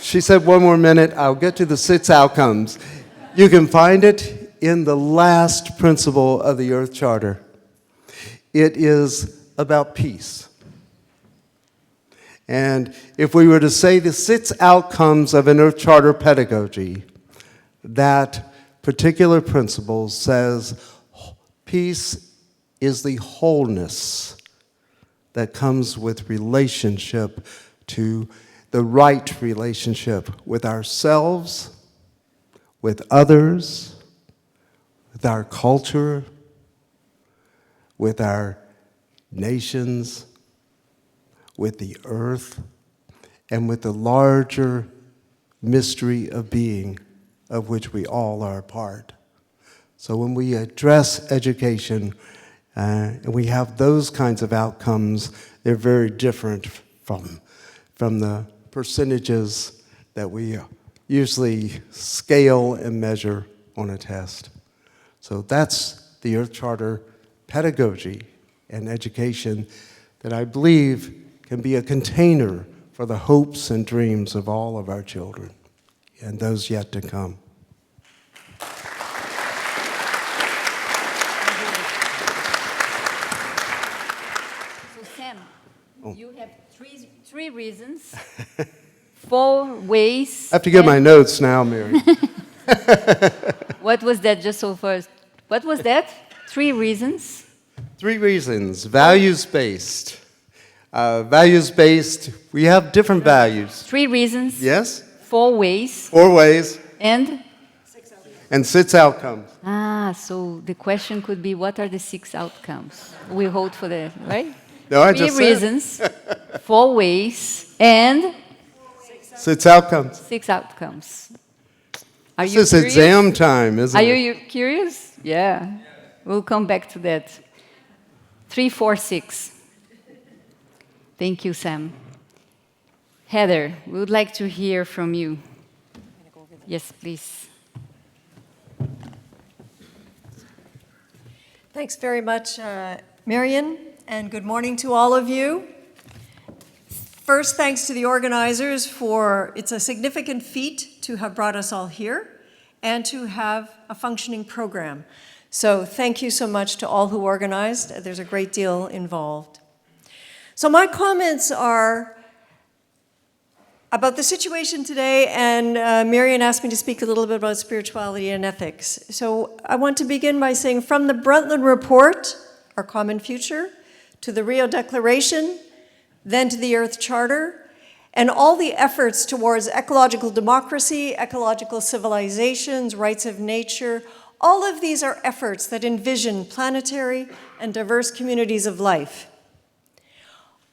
She said 1 more minute, I'll get to the 6 outcomes. You can find it in the last principle of the Earth Charter. It is about peace. And if we were to say the 6 outcomes of an Earth Charter pedagogy, that particular principle says peace is the wholeness that comes with relationship to the right relationship with ourselves, with others, with our culture, with our nations, with the earth, and with the larger mystery of being of which we all are a part. So when we address education and we have those kinds of outcomes, they're very different from the percentages that we usually scale and measure on a test. So that's the Earth Charter pedagogy and education that I believe can be a container for the hopes and dreams of all of our children and those yet to come. So Sam, you have three reasons, 4 ways. I have to get my notes now, Miriam. What was that just so first? What was that? 3 reasons? 3 reasons. Values-based. Values-based, we have different values. 3 reasons. Yes? 4 ways. 4 ways. And? 6 outcomes. And 6 outcomes. So the question could be, what are the 6 outcomes? We hold for that, right? No, I 3 just reasons, 4 ways, and? 6 outcomes. 6 outcomes. Are This you is curious? exam time, isn't it? Are you curious? Yeah. We'll come back to that. 346. Thank you, Sam. Heather, we would like to hear from you. Yes, please. Thanks very much, Mirian, and good morning to all of you. First, thanks to the organizers for, it's a significant feat to have brought us all here and to have a functioning program. So thank you so much to all who organized. There's a great deal involved. So my comments are about the situation today, and Mirian asked me to speak a little bit about spirituality and ethics. So I want to begin by saying, from the Brundtland Report, Our Common Future, to the Rio Declaration, then to the Earth Charter, and all the efforts towards ecological democracy, ecological civilizations, rights of nature, all of these are efforts that envision planetary and diverse communities of life.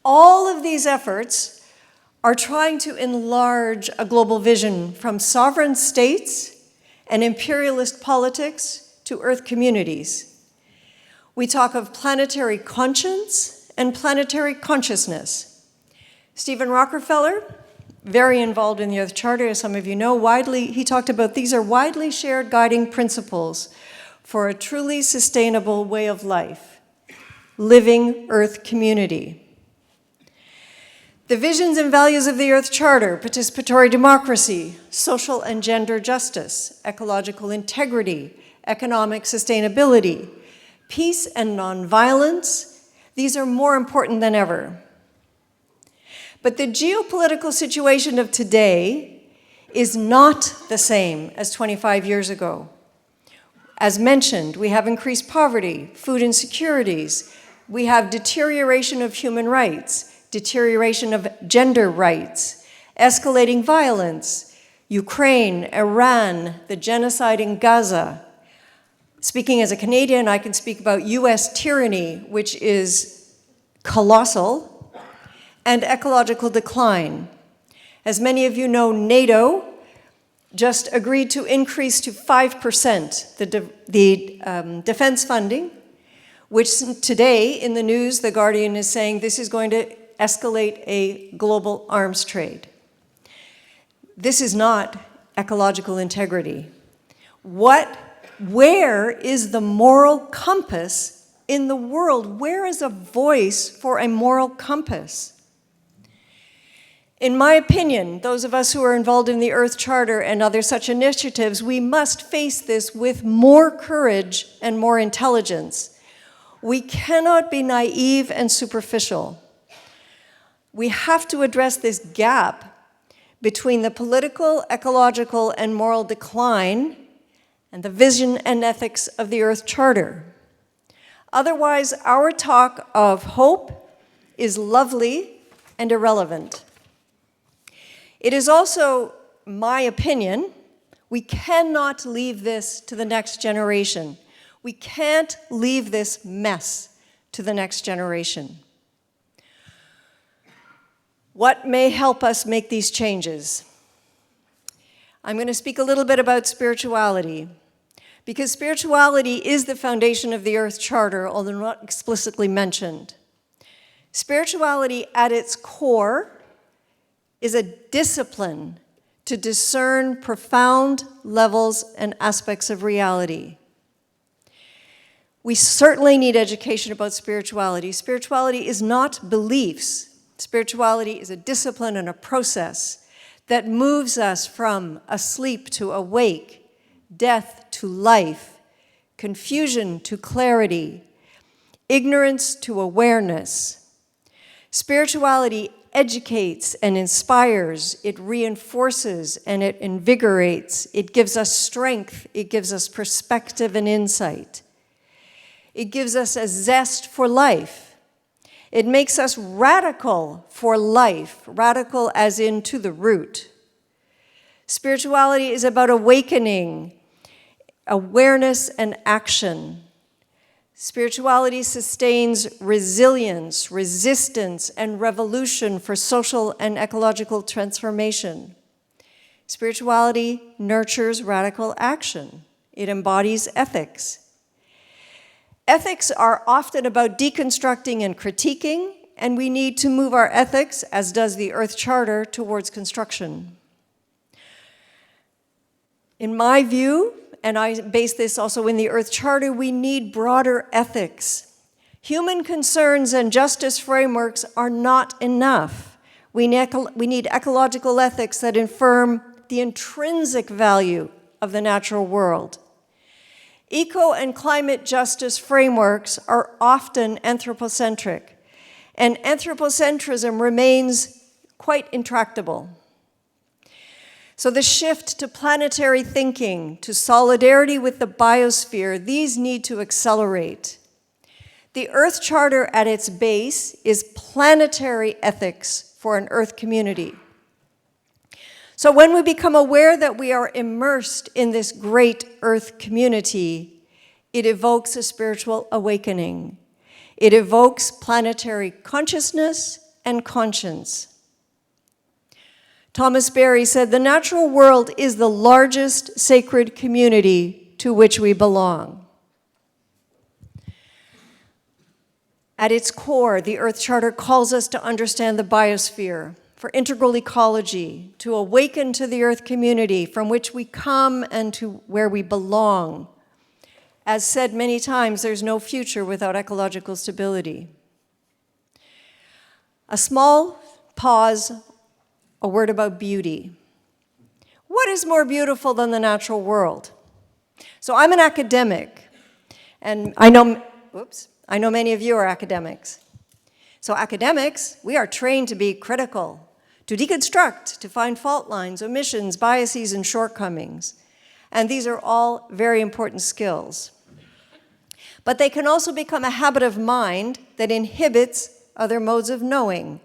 All of these efforts are trying to enlarge a global vision from sovereign states and imperialist politics to Earth communities. We talk of planetary conscience and planetary consciousness. Stephen Rockefeller, very involved in the Earth Charter, as some of you know, he talked about these are widely shared guiding principles for a truly sustainable way of life, living Earth community. The visions and values of the Earth Charter, participatory democracy, social and gender justice, ecological integrity, economic sustainability, peace and nonviolence, these are more important than ever. But the geopolitical situation of today is not the same as 25 years ago. As mentioned, we have increased poverty, food insecurities, we have deterioration of human rights, deterioration of gender rights, escalating violence, Ukraine, Iran, the genocide in Gaza. Speaking as a Canadian, I can speak about US tyranny, which is colossal, and ecological decline. As many of you know, NATO just agreed to increase to 5% the defense funding, which today in the news, The Guardian is saying this is going to escalate a global arms trade. This is not ecological integrity. Where is the moral compass in the world? Where is a voice for a moral compass? In my opinion, those of us who are involved in the Earth Charter and other such initiatives, we must face this with more courage and more intelligence. We cannot be naive and superficial. We have to address this gap between the political, ecological, and moral decline and the vision and ethics of the Earth Charter. Otherwise, our talk of hope is lovely and irrelevant. It is also my opinion, we cannot leave this to the next generation. We can't leave this mess to the next generation. What may help us make these changes? I'm going to speak a little bit about spirituality, because spirituality is the foundation of the Earth Charter, although not explicitly mentioned. Spirituality at its core is a discipline to discern profound levels and aspects of reality. We certainly need education about spirituality. Spirituality is not beliefs. Spirituality is a discipline and a process that moves us from asleep to awake, death to life, confusion to clarity, ignorance to awareness. Spirituality educates and inspires, it reinforces and it invigorates, it gives us strength, it gives us perspective and insight. It gives us a zest for life. It makes us radical for life, radical as in to the root. Spirituality is about awakening, awareness, and action. Spirituality sustains resilience, resistance, and revolution for social and ecological transformation. Spirituality nurtures radical action. It embodies ethics. Ethics are often about deconstructing and critiquing, and we need to move our ethics, as does the Earth Charter, towards construction. In my view, and I base this also in the Earth Charter, we need broader ethics. Human concerns and justice frameworks are not enough. We need ecological ethics that affirm the intrinsic value of the natural world. Eco and climate justice frameworks are often anthropocentric, and anthropocentrism remains quite intractable. So the shift to planetary thinking, to solidarity with the biosphere, these need to accelerate. The Earth Charter at its base is planetary ethics for an Earth community. So when we become aware that we are immersed in this great Earth community, it evokes a spiritual awakening. It evokes planetary consciousness and conscience. Thomas Berry said, "The natural world is the largest sacred community to which we belong." At its core, the Earth Charter calls us to understand the biosphere, for integral ecology, to awaken to the Earth community from which we come and to where we belong. As said many times, there's no future without ecological stability. A small pause, a word about beauty. What is more beautiful than the natural world? So I'm an academic, and I know many of you are academics. So academics, we are trained to be critical, to deconstruct, to find fault lines, omissions, biases, and shortcomings. And these are all very important skills. But they can also become a habit of mind that inhibits other modes of knowing,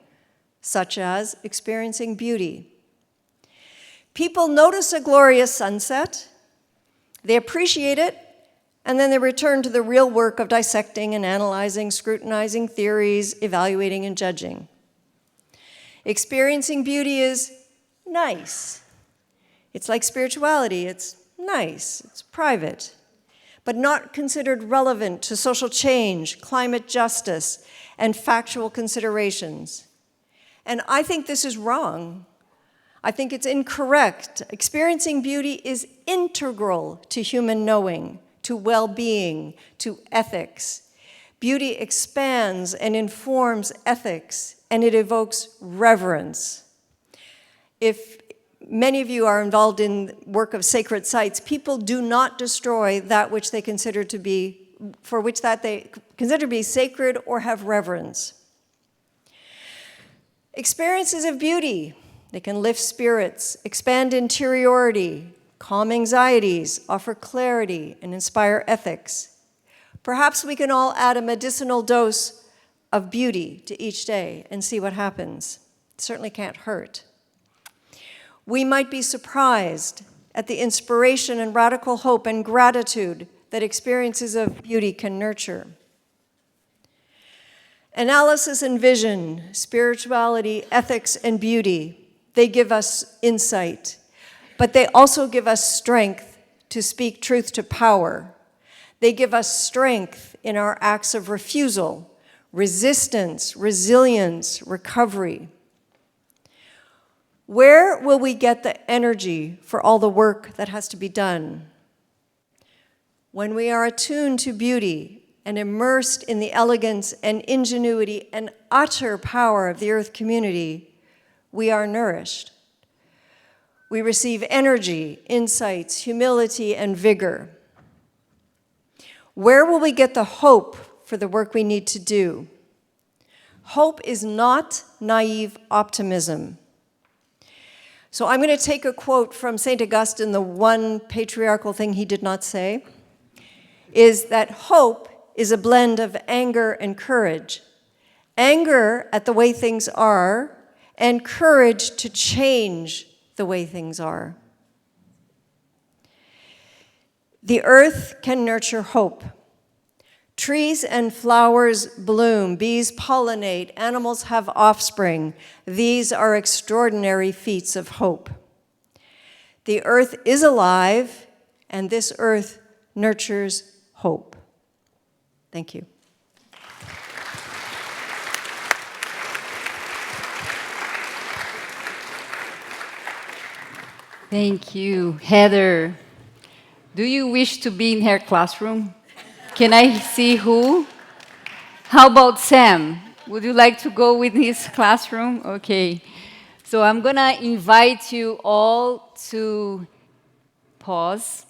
such as experiencing beauty. People notice a glorious sunset, they appreciate it, and then they return to the real work of dissecting and analyzing, scrutinizing theories, evaluating and judging. Experiencing beauty is nice. It's like spirituality, it's nice, it's private, but not considered relevant to social change, climate justice, and factual considerations. And I think this is wrong. I think it's incorrect. Experiencing beauty is integral to human knowing, to well-being, to ethics. Beauty expands and informs ethics, and it evokes reverence. If many of you are involved in work of sacred sites, people do not destroy that which they consider to be, for which that they consider to be sacred or have reverence. Experiences of beauty, they can lift spirits, expand interiority, calm anxieties, offer clarity, and inspire ethics. Perhaps we can all add a medicinal dose of beauty to each day and see what happens. It certainly can't hurt. We might be surprised at the inspiration and radical hope and gratitude that experiences of beauty can nurture. Analysis and vision, spirituality, ethics, and beauty, they give us insight, but they also give us strength to speak truth to power. They give us strength in our acts of refusal, resistance, resilience, recovery. Where will we get the energy for all the work that has to be done? When we are attuned to beauty and immersed in the elegance and ingenuity and utter power of the Earth community, we are nourished. We receive energy, insights, humility, and vigor. Where will we get the hope for the work we need to do? Hope is not naive optimism. So I'm going to take a quote from St. Augustine. The one patriarchal thing he did not say is that hope is a blend of anger and courage. Anger at the way things are, and courage to change the way things are. The earth can nurture hope. Trees and flowers bloom, bees pollinate, animals have offspring. These are extraordinary feats of hope. The earth is alive, and this earth nurtures hope. Thank you. Thank you, Heather. Do you wish to be in her classroom? Can I see who? How about Sam? Would you like to go with his classroom? Okay. So I'm going to invite you all to pause.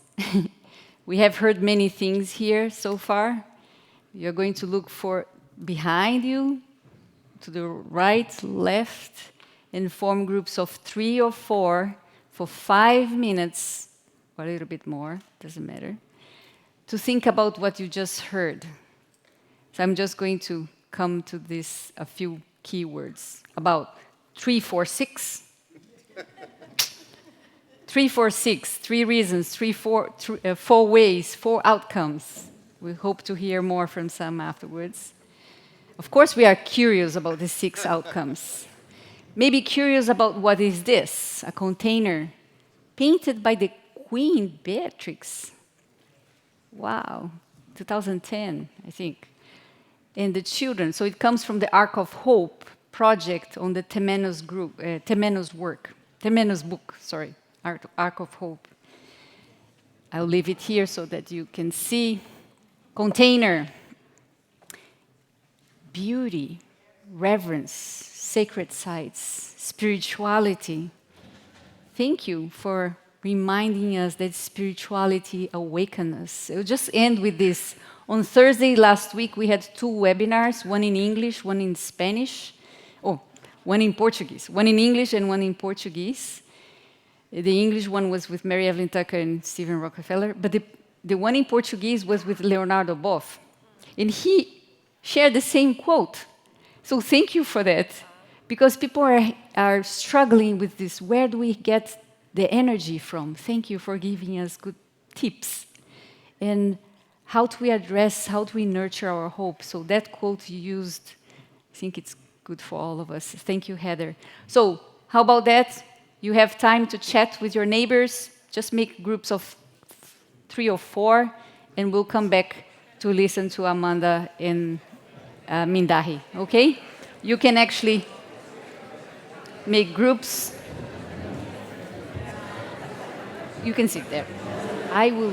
We have heard many things here so far. You're going to look for behind you, to the right, left, and form groups of 3 or 4 for 5 minutes, or a little bit more, doesn't matter, to think about what you just heard. So I'm just going to come to this, a few keywords about 3, 4, 6. 3, 4, 6, 3 reasons, 4 ways, 4 outcomes. We hope to hear more from Sam afterwards. Of course, we are curious about the 6 outcomes. Maybe curious about what is this, a container painted by the Queen Beatrix. Wow, 2010, I think. And the children, so it comes from the Ark of Hope project on the Temenos book, sorry, Ark of Hope. I'll leave it here so that you can see. Container, beauty, reverence, sacred sites, spirituality. Thank you for reminding us that spirituality awakens us. I'll just end with this. On Thursday last week, we had 2 webinars, one in English, one in Spanish. Oh, one in Portuguese. One in English and one in Portuguese. The English one was with Mary Evelyn Tucker and Stephen Rockefeller, but the one in Portuguese was with Leonardo Boff. And he shared the same quote. So thank you for that, because people are struggling with this. Where do we get the energy from? Thank you for giving us good tips. And how do we address, how do we nurture our hope? So that quote you used, I think it's good for all of us. Thank you, Heather. So how about that? You have time to chat with your neighbors. Just make groups of 3 or 4, and we'll come back to listen to Amanda and Mindahi, okay? You can actually make groups. You can sit there. I will.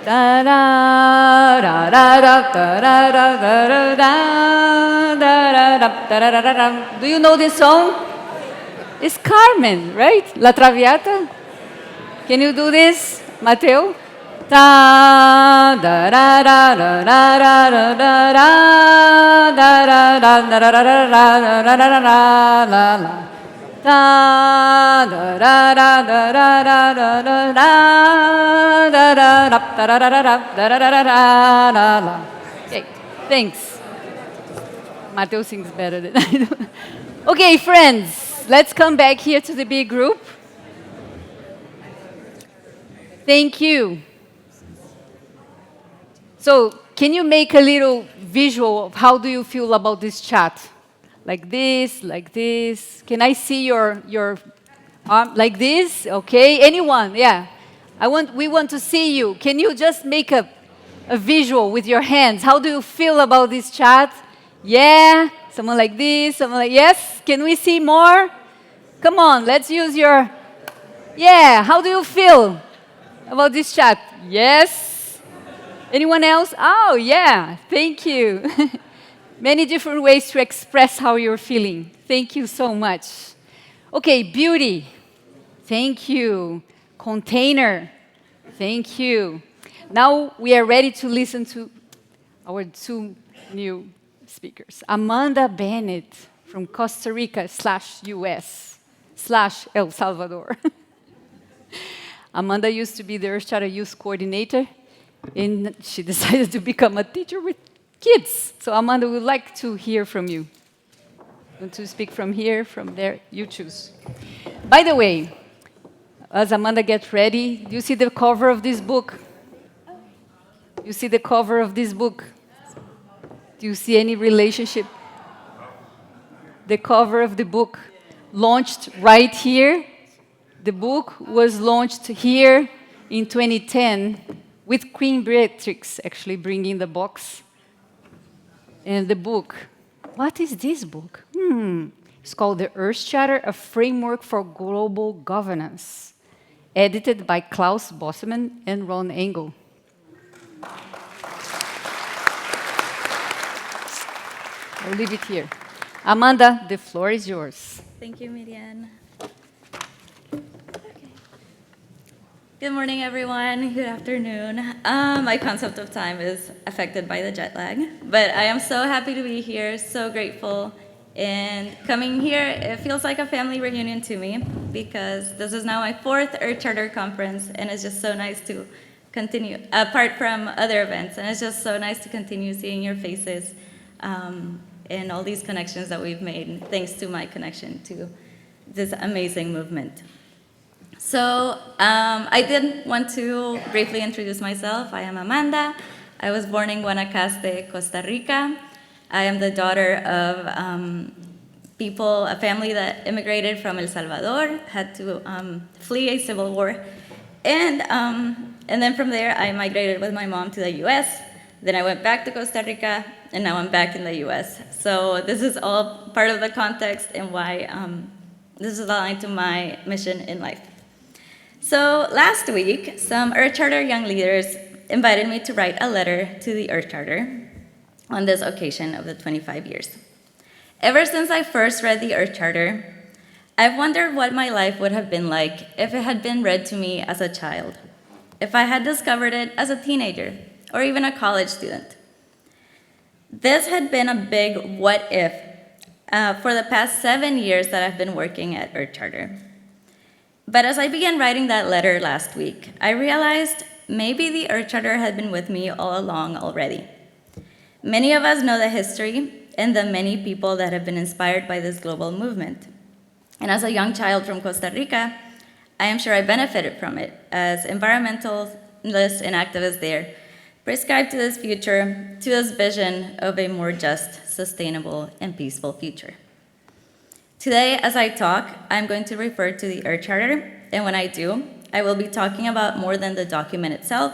Da da da da da da da da da da da da da. Do you know this song? It's Carmen, right? La Traviata. Can you do this, Mateo? Da da da da da da da da da da da da da da da da da da da. Da da da da da da da da da da da da da da da da da. Okay, thanks. Mateo sings better than I do. Okay, friends, let's come back here to the big group. Thank you. So, can you make a little visual of how do you feel about this chat? Like this, like this. Can I see your arm? Like this? Okay. Anyone? Yeah. We want to see you. Can you just make a visual with your hands? How do you feel about this chat? Yeah. Someone like this. Someone like yes. Can we see more? Come on. Let's use your. Yeah. How do you feel about this chat? Yes. Anyone else? Oh yeah. Thank you. Many different ways to express how you're feeling. Thank you so much. Okay, beauty. Thank you. Container. Thank you. Now we are ready to listen to our two new speakers. Amanda Bennett from Costa Rica /US /El Salvador. Amanda used to be the Earth Charter Youth Coordinator, and she decided to become a teacher with kids. So Amanda, we would like to hear from you. Want to speak from here, from there? You choose. By the way, as Amanda gets ready, do you see the cover of this book? You see the cover of this book? Do you see any relationship? The cover of the book launched right here. The book was launched here in 2010 with Queen Beatrix actually bringing the box. And the book, what is this book? It's called The Earth Charter, A Framework for Global Governance, edited by Klaus Bosseman and Ron Engel. I'll leave it here. Amanda, the floor is yours. Thank you, Mirian. Good morning, everyone. Good afternoon. My concept of time is affected by the jet lag, but I am so happy to be here, so grateful. And coming here, it feels like a family reunion to me because this is now my 4th Earth Charter conference, and it's just so nice to continue, apart from other events, and it's just so nice to continue seeing your faces and all these connections that we've made, thanks to my connection to this amazing movement. So I did want to briefly introduce myself. I am Amanda. I was born in Guanacaste, Costa Rica. I am the daughter of a family that immigrated from El Salvador, had to flee a civil war. And then from there, I migrated with my mom to the US. Then I went back to Costa Rica, and now I'm back in the US. So this is all part of the context and why this is aligned to my mission in life. So last week, some Earth Charter young leaders invited me to write a letter to the Earth Charter on this occasion of the 25 years. Ever since I first read the Earth Charter, I've wondered what my life would have been like if it had been read to me as a child, if I had discovered it as a teenager, or even a college student. This had been a big what if for the past 7 years that I've been working at Earth Charter. But as I began writing that letter last week, I realized maybe the Earth Charter had been with me all along already. Many of us know the history and the many people that have been inspired by this global movement. And as a young child from Costa Rica, I am sure I benefited from it as environmentalists and activists there prescribed to this future, to this vision of a more just, sustainable, and peaceful future. Today, as I talk, I'm going to refer to the Earth Charter, and when I do, I will be talking about more than the document itself.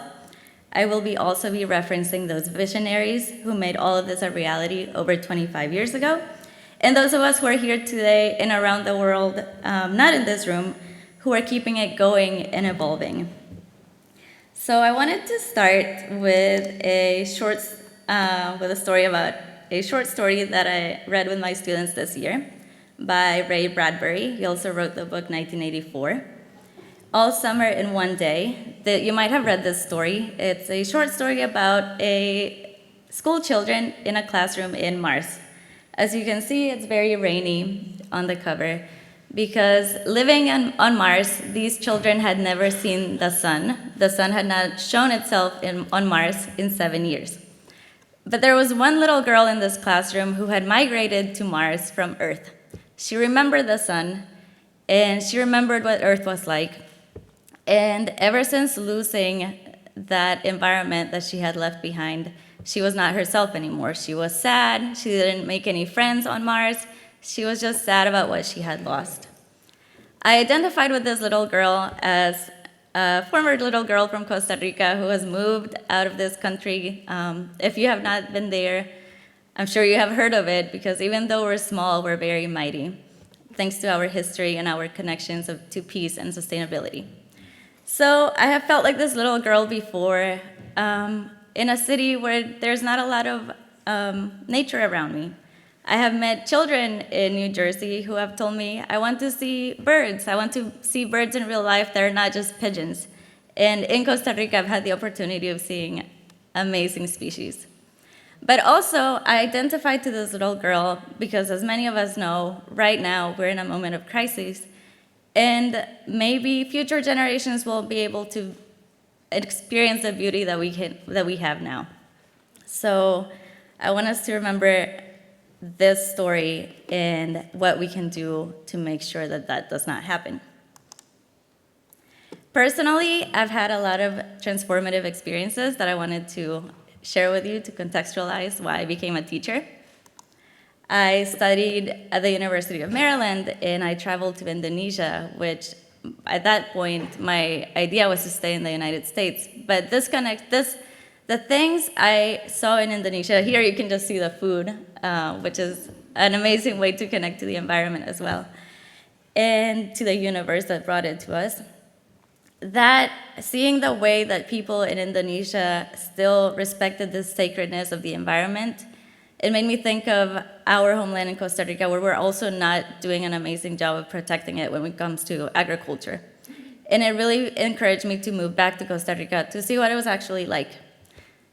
I will also be referencing those visionaries who made all of this a reality over 25 years ago, and those of us who are here today and around the world, not in this room, who are keeping it going and evolving. So I wanted to start with a short story that I read with my students this year by Ray Bradbury. He also wrote the book 1984. All Summer in One Day. You might have read this story. It's a short story about school children in a classroom in Mars. As you can see, it's very rainy on the cover because living on Mars, these children had never seen the sun. The sun had not shown itself on Mars in 7 years. But there was one little girl in this classroom who had migrated to Mars from Earth. She remembered the sun, and she remembered what Earth was like. And ever since losing that environment that she had left behind, she was not herself anymore. She was sad. She didn't make any friends on Mars. She was just sad about what she had lost. I identified with this little girl as a former little girl from Costa Rica who has moved out of this country. If you have not been there, I'm sure you have heard of it, because even though we're small, we're very mighty, thanks to our history and our connections to peace and sustainability. So I have felt like this little girl before, in a city where there's not a lot of nature around me. I have met children in New Jersey who have told me, I want to see birds. I want to see birds in real life that are not just pigeons. And in Costa Rica, I've had the opportunity of seeing amazing species. But also, I identified to this little girl because, as many of us know, right now we're in a moment of crisis, and maybe future generations will be able to experience the beauty that we have now. So I want us to remember this story and what we can do to make sure that that does not happen. Personally, I've had a lot of transformative experiences that I wanted to share with you to contextualize why I became a teacher. I studied at the University of Maryland, and I traveled to Indonesia, which at that point, my idea was to stay in the United States. But the things I saw in Indonesia, here you can just see the food, which is an amazing way to connect to the environment as well, and to the universe that brought it to us. That seeing the way that people in Indonesia still respected the sacredness of the environment, it made me think of our homeland in Costa Rica, where we're also not doing an amazing job of protecting it when it comes to agriculture. And it really encouraged me to move back to Costa Rica to see what it was actually like.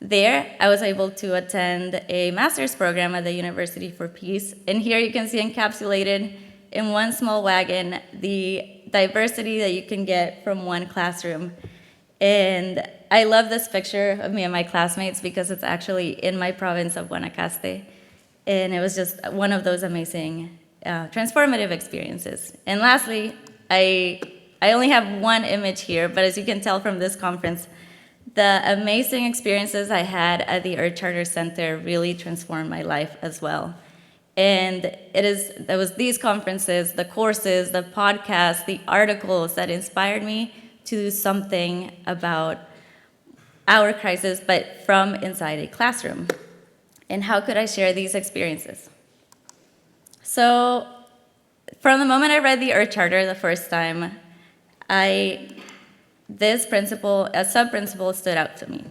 There, I was able to attend a master's program at the University for Peace, and here you can see encapsulated in one small wagon the diversity that you can get from one classroom. And I love this picture of me and my classmates because it's actually in my province of Guanacaste, and it was just one of those amazing transformative experiences. And lastly, I only have one image here, but as you can tell from this conference, the amazing experiences I had at the Earth Charter Center really transformed my life as well. And there was these conferences, the courses, the podcasts, the articles that inspired me to do something about our crisis, but from inside a classroom. And how could I share these experiences? So from the moment I read the Earth Charter the first time, this principle, a sub-principle stood out to me.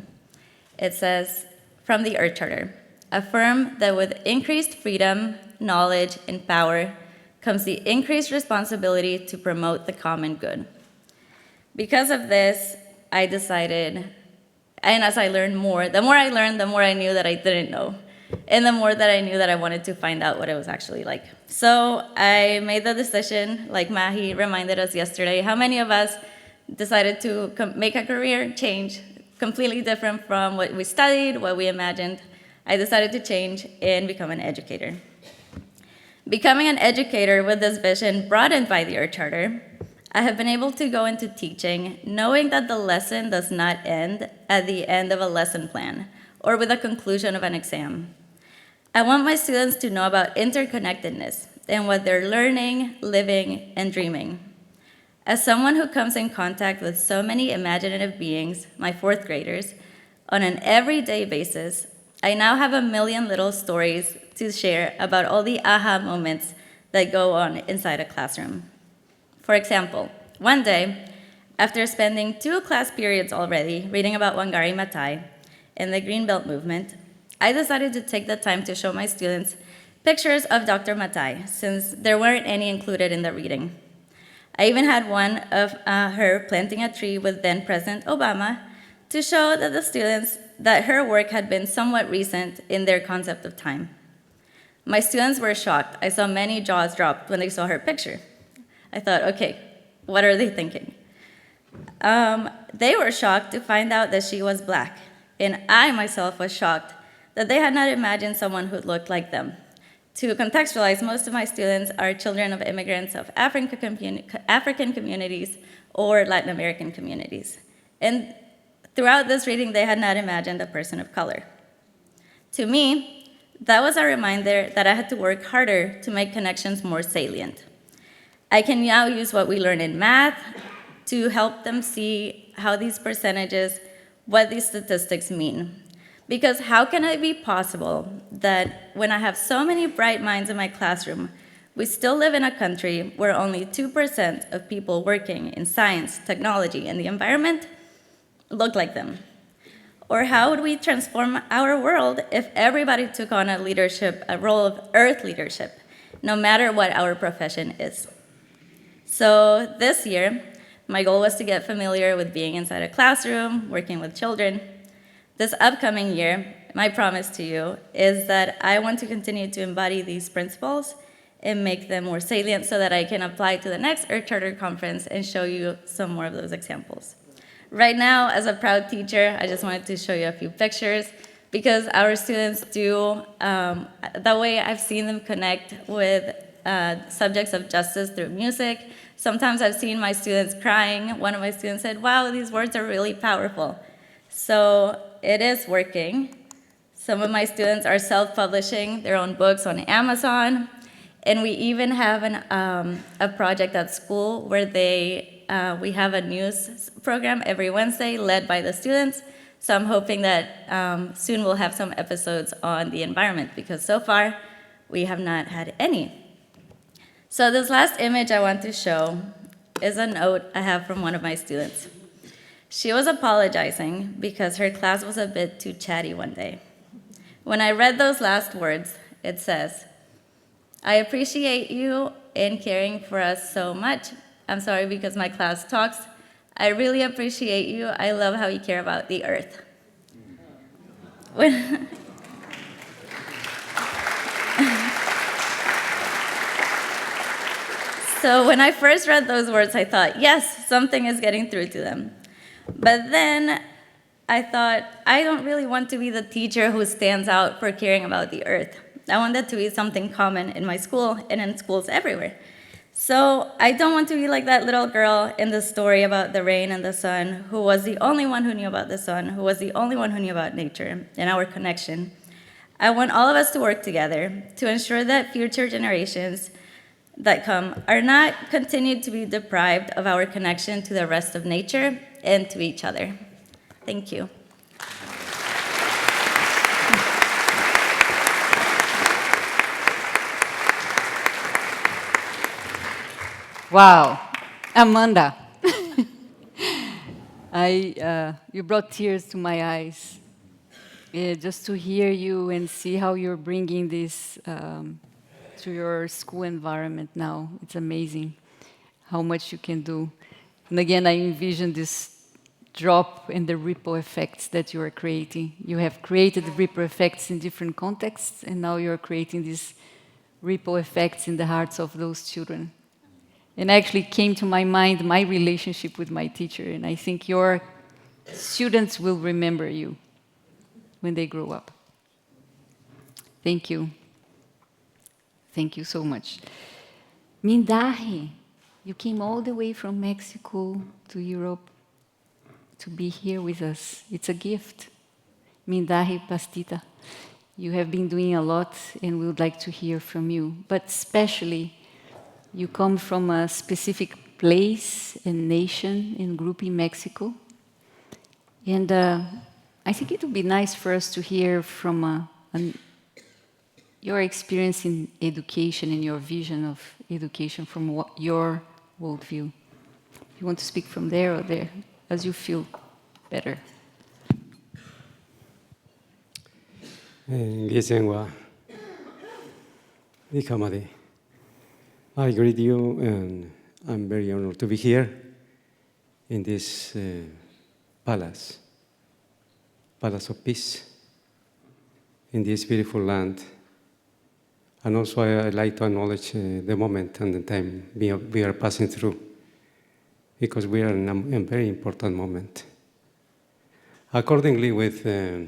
It says, from the Earth Charter, affirm that with increased freedom, knowledge, and power comes the increased responsibility to promote the common good. Because of this, I decided, and as I learned more, the more I learned, the more I knew that I didn't know, and the more that I knew that I wanted to find out what it was actually like. So I made the decision, like Mahi reminded us yesterday, how many of us decided to make a career change completely different from what we studied, what we imagined. I decided to change and become an educator. Becoming an educator with this vision broadened by the Earth Charter, I have been able to go into teaching knowing that the lesson does not end at the end of a lesson plan or with the conclusion of an exam. I want my students to know about interconnectedness and what they're learning, living, and dreaming. As someone who comes in contact with so many imaginative beings, my fourth graders, on an everyday basis, I now have 1 million little stories to share about all the aha moments that go on inside a classroom. For example, one day, after spending 2 class periods already reading about Wangari Maathai and the Greenbelt movement, I decided to take the time to show my students pictures of Dr. Maathai, since there weren't any included in the reading. I even had one of her planting a tree with then-President Obama to show that the students that her work had been somewhat recent in their concept of time. My students were shocked. I saw many jaws dropped when they saw her picture. I thought, okay, what are they thinking? They were shocked to find out that she was Black, and I myself was shocked that they had not imagined someone who looked like them. To contextualize, most of my students are children of immigrants of African communities or Latin American communities. And throughout this reading, they had not imagined a person of color. To me, that was a reminder that I had to work harder to make connections more salient. I can now use what we learn in math to help them see how these percentages, what these statistics mean. Because how can it be possible that when I have so many bright minds in my classroom, we still live in a country where only 2% of people working in science, technology, and the environment look like them? Or how would we transform our world if everybody took on a role of earth leadership, no matter what our profession is? So this year, my goal was to get familiar with being inside a classroom, working with children. This upcoming year, my promise to you is that I want to continue to embody these principles and make them more salient so that I can apply to the next Earth Charter conference and show you some more of those examples. Right now, as a proud teacher, I just wanted to show you a few pictures because our students do, the way I've seen them connect with subjects of justice through music. Sometimes I've seen my students crying. One of my students said, wow, these words are really powerful. So it is working. Some of my students are self-publishing their own books on Amazon. And we even have a project at school where we have a news program every Wednesday led by the students. So I'm hoping that soon we'll have some episodes on the environment because so far we have not had any. So this last image I want to show is a note I have from one of my students. She was apologizing because her class was a bit too chatty one day. When I read those last words, it says, I appreciate you in caring for us so much. I'm sorry because my class talks. I really appreciate you. I love how you care about the earth. So when I first read those words, I thought, yes, something is getting through to them. But then I thought, I don't really want to be the teacher who stands out for caring about the earth. I want that to be something common in my school and in schools everywhere. So I don't want to be like that little girl in the story about the rain and the sun, who was the only one who knew about the sun, who was the only one who knew about nature and our connection. I want all of us to work together to ensure that future generations that come are not continued to be deprived of our connection to the rest of nature and to each other. Thank you. Wow, Amanda, you brought tears to my eyes. Just to hear you and see how you're bringing this to your school environment now, it's amazing how much you can do. And again, I envision this drop in the ripple effects that you are creating. You have created ripple effects in different contexts, and now you're creating these ripple effects in the hearts of those children. And actually came to my mind my relationship with my teacher, and I think your students will remember you when they grow up. Thank you. Thank you so much. Mindahi, you came all the way from Mexico to Europe to be here with us. It's a gift. Mindahi Pastita, you have been doing a lot and we would like to hear from you. But especially, you come from a specific place and nation and group in Mexico. And I think it would be nice for us to hear from your experience in education and your vision of education from your worldview. you want to speak from there or there, as you feel better. I greet you, and I'm very honored to be here in this palace of peace, in this beautiful land. And also I'd like to acknowledge the moment and the time we are passing through, because we are in a very important moment. Accordingly with the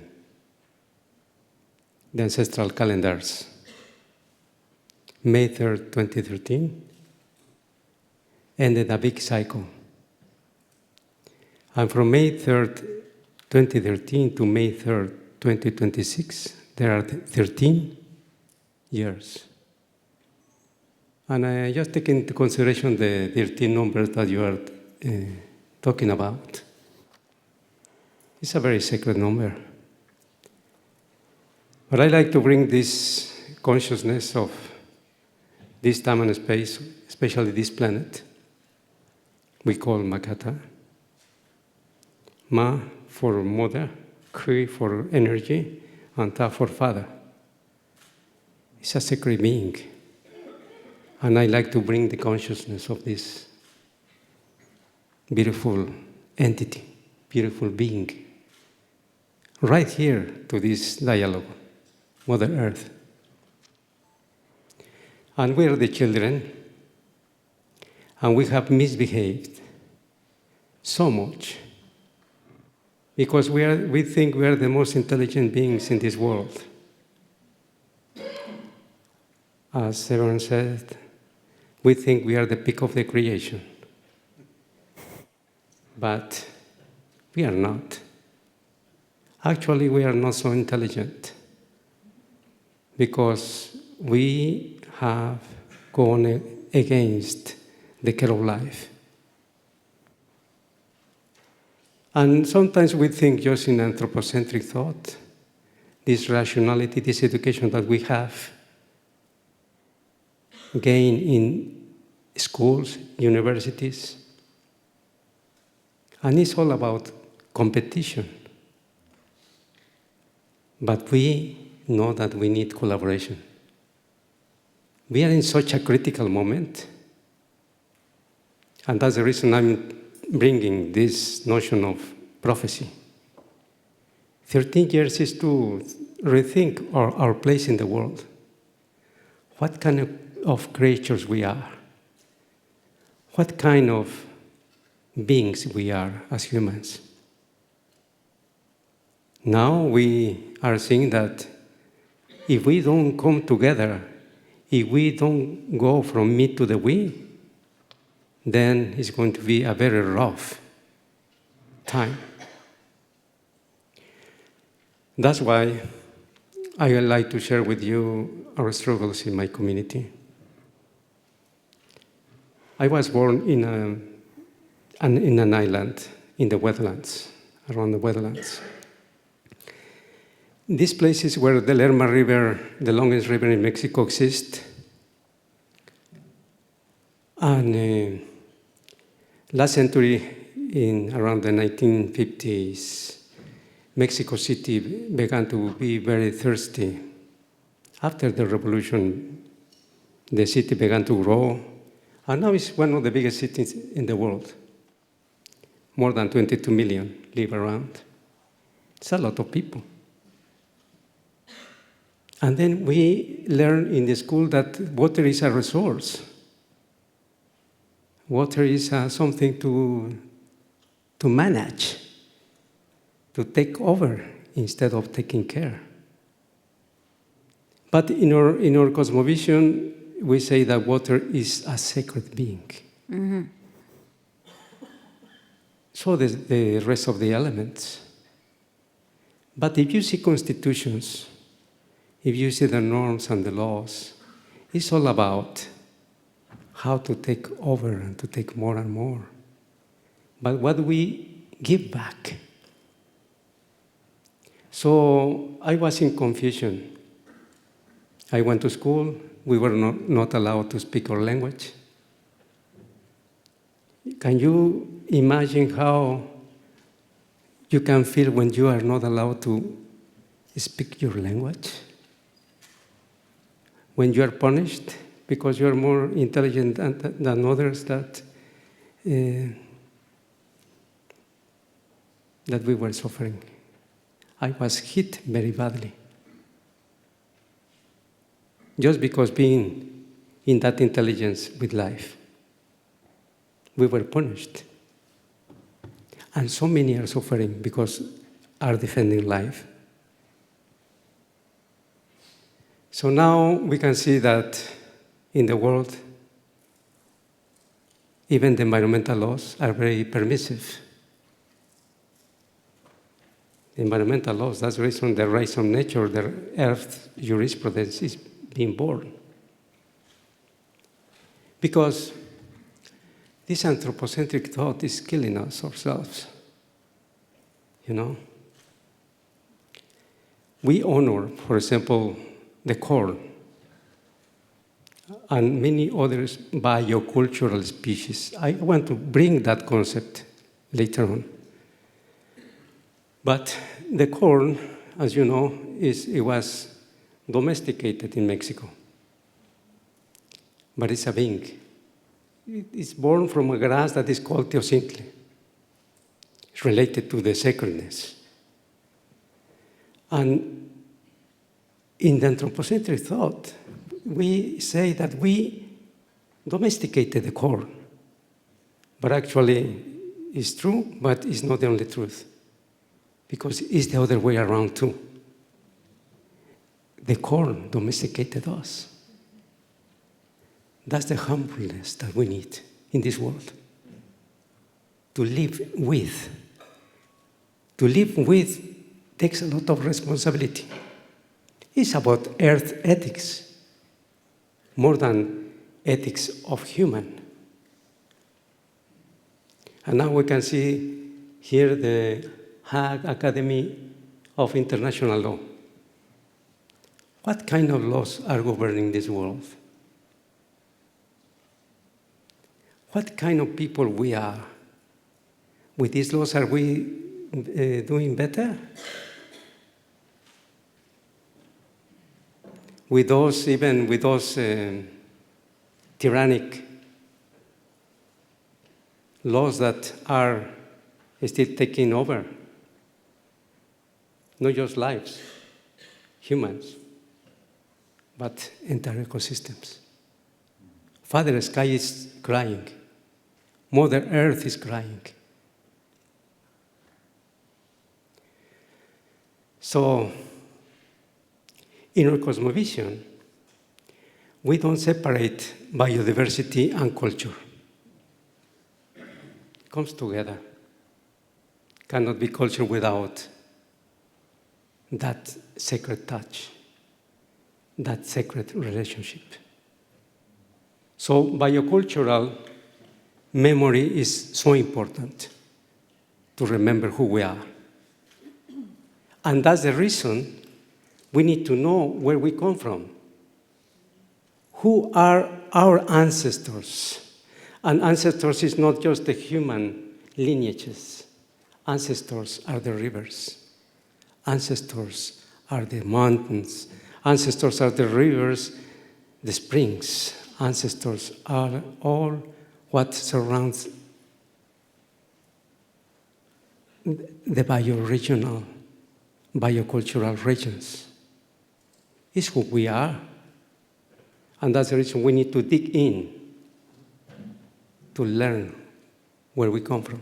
ancestral calendars, May 3rd, 2013, ended a big cycle. And from May 3rd, 2013 to May 3rd, 2026, there are 13 years. And I just take into consideration the 13 numbers that you are talking about. It's a very sacred number. But I like to bring this consciousness of this time and space, especially this planet, we call Makata. Ma for mother, Kri for energy, and Ta for father. It's a sacred being. And I like to bring the consciousness of this beautiful entity, beautiful being, right here to this dialogue, Mother Earth. And we are the children, and we have misbehaved so much because we think we are the most intelligent beings in this world. As Severn said, we think we are the peak of the creation. But we are not. Actually, we are not so intelligent because we have gone against the care of life. And sometimes we think just in anthropocentric thought, this rationality, this education that we have gained in schools, universities, and it's all about competition. But we know that we need collaboration. We are in such a critical moment, and that's the reason I'm bringing this notion of prophecy. 13 years is to rethink our place in the world. What kind of creatures we are? What kind of beings we are as humans? Now we are seeing that if we don't come together, if we don't go from me to the we, then it's going to be a very rough time. That's why I would like to share with you our struggles in my community. I was born in an island, in the wetlands, around the wetlands. This place is where the Lerma River, the longest river in Mexico, exists. And last century, in around the 1950s, Mexico City began to be very thirsty. After the revolution, the city began to grow, and now it's one of the biggest cities in the world. More than 22 million live around. It's a lot of people. And then we learn in the school that water is a resource. Water is something to manage, to take over instead of taking care. But in our cosmovision, we say that water is a sacred being. Mm-hmm. So the rest of the elements. But if you see constitutions, if you see the norms and the laws, it's all about how to take over and to take more and more. But what do we give back? So I was in confusion. I went to school. We were not allowed to speak our language. Can you imagine how you can feel when you are not allowed to speak your language? When you are punished because you are more intelligent than others, that we were suffering. I was hit very badly. Just because being in that intelligence with life, we were punished. And so many are suffering because are defending life. So now we can see that in the world, even the environmental laws are very permissive. The environmental laws, that's the reason the rights of nature, the earth jurisprudence is being born. Because this anthropocentric thought is killing us ourselves. You know? We honor, for example, the corn and many others biocultural species. I want to bring that concept later on. But the corn, as you know, it was domesticated in Mexico. But it's a being. It's born from a grass that is called teocintle. It's related to the sacredness. And in the anthropocentric thought, we say that we domesticated the corn. But actually, it's true, but it's not the only truth. Because it's the other way around too. The corn domesticated us. That's the humbleness that we need in this world. To live with. To live with takes a lot of responsibility. It's about earth ethics, more than ethics of human. And now we can see here the Hague Academy of International Law. What kind of laws are governing this world? What kind of people we are? With these laws, are we doing better? With those, even with those tyrannic laws that are still taking over, not just lives, humans, but entire ecosystems. Father Sky is crying. Mother Earth is crying. So, in our cosmovision, we don't separate biodiversity and culture. It comes together. Cannot be culture without that sacred touch, that sacred relationship. So biocultural memory is so important to remember who we are. And that's the reason we need to know where we come from. Who are our ancestors? And ancestors is not just the human lineages. Ancestors are the rivers. Ancestors are the mountains. Ancestors are the rivers, the springs. Ancestors are all what surrounds the bioregional, biocultural regions. It's who we are. And that's the reason we need to dig in to learn where we come from.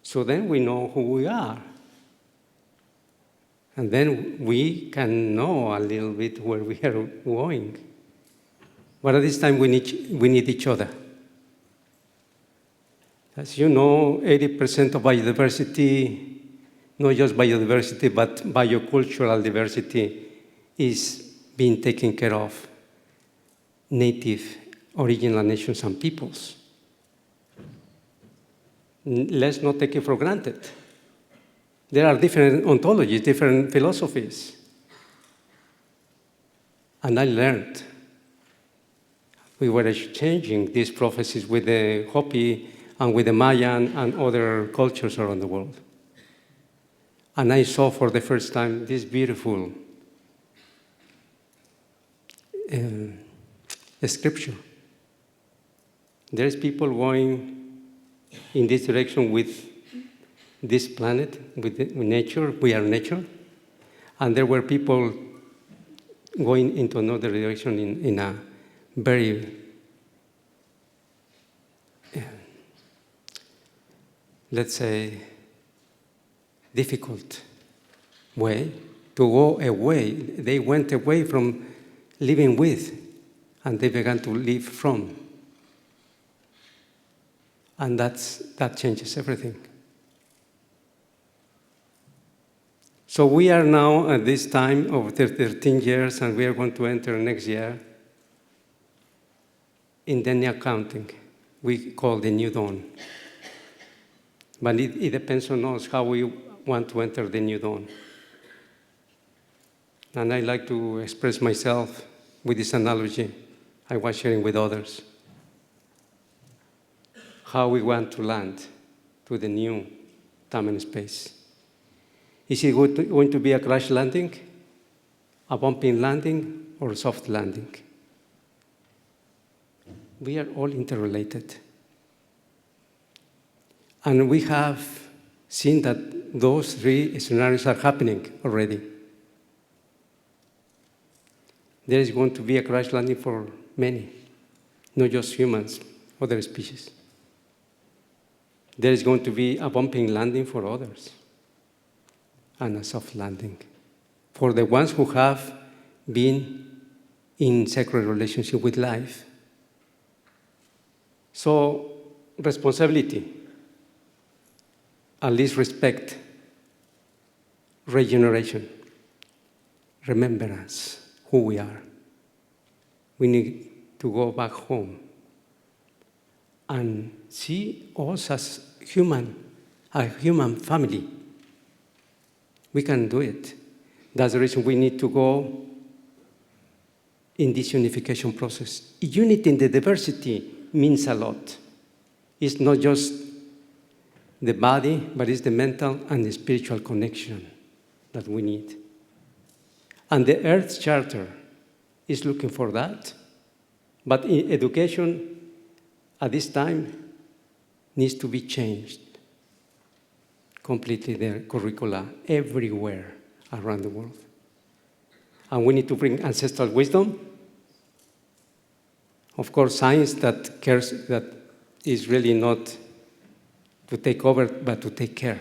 So then we know who we are. And then we can know a little bit where we are going. But at this time, we need each other. As you know, 80% of biodiversity, not just biodiversity, but biocultural diversity, is being taken care of native, original nations and peoples. Let's not take it for granted. There are different ontologies, different philosophies. And I learned we were exchanging these prophecies with the Hopi and with the Mayan and other cultures around the world. And I saw for the first time this beautiful scripture. There's people going in this direction with this planet, with nature. We are nature. And there were people going into another direction in a very, let's say, difficult way to go away. They went away from living with, and they began to live from. And that changes everything. So we are now at this time of 13 years, and we are going to enter next year in the new accounting we call the new dawn. But it depends on us how we want to enter the new dawn. And I like to express myself with this analogy I was sharing with others. How we want to land to the new time and space. Is it going to be a crash landing, a bumping landing, or a soft landing? We are all interrelated. And we have seen that those three scenarios are happening already. There is going to be a crash landing for many, not just humans, other species. There is going to be a bumping landing for others, and a soft landing for the ones who have been in sacred relationship with life. So, responsibility, at least respect, regeneration, remembrance, who we are. We need to go back home and see us as human, a human family. We can do it. That's the reason we need to go in this unification process. Unity in the diversity means a lot. It's not just the body, but it's the mental and the spiritual connection that we need. And the Earth Charter is looking for that. But in education, at this time, needs to be changed. Completely their curricula everywhere around the world. And we need to bring ancestral wisdom. Of course, science that cares, that is really not to take over, but to take care.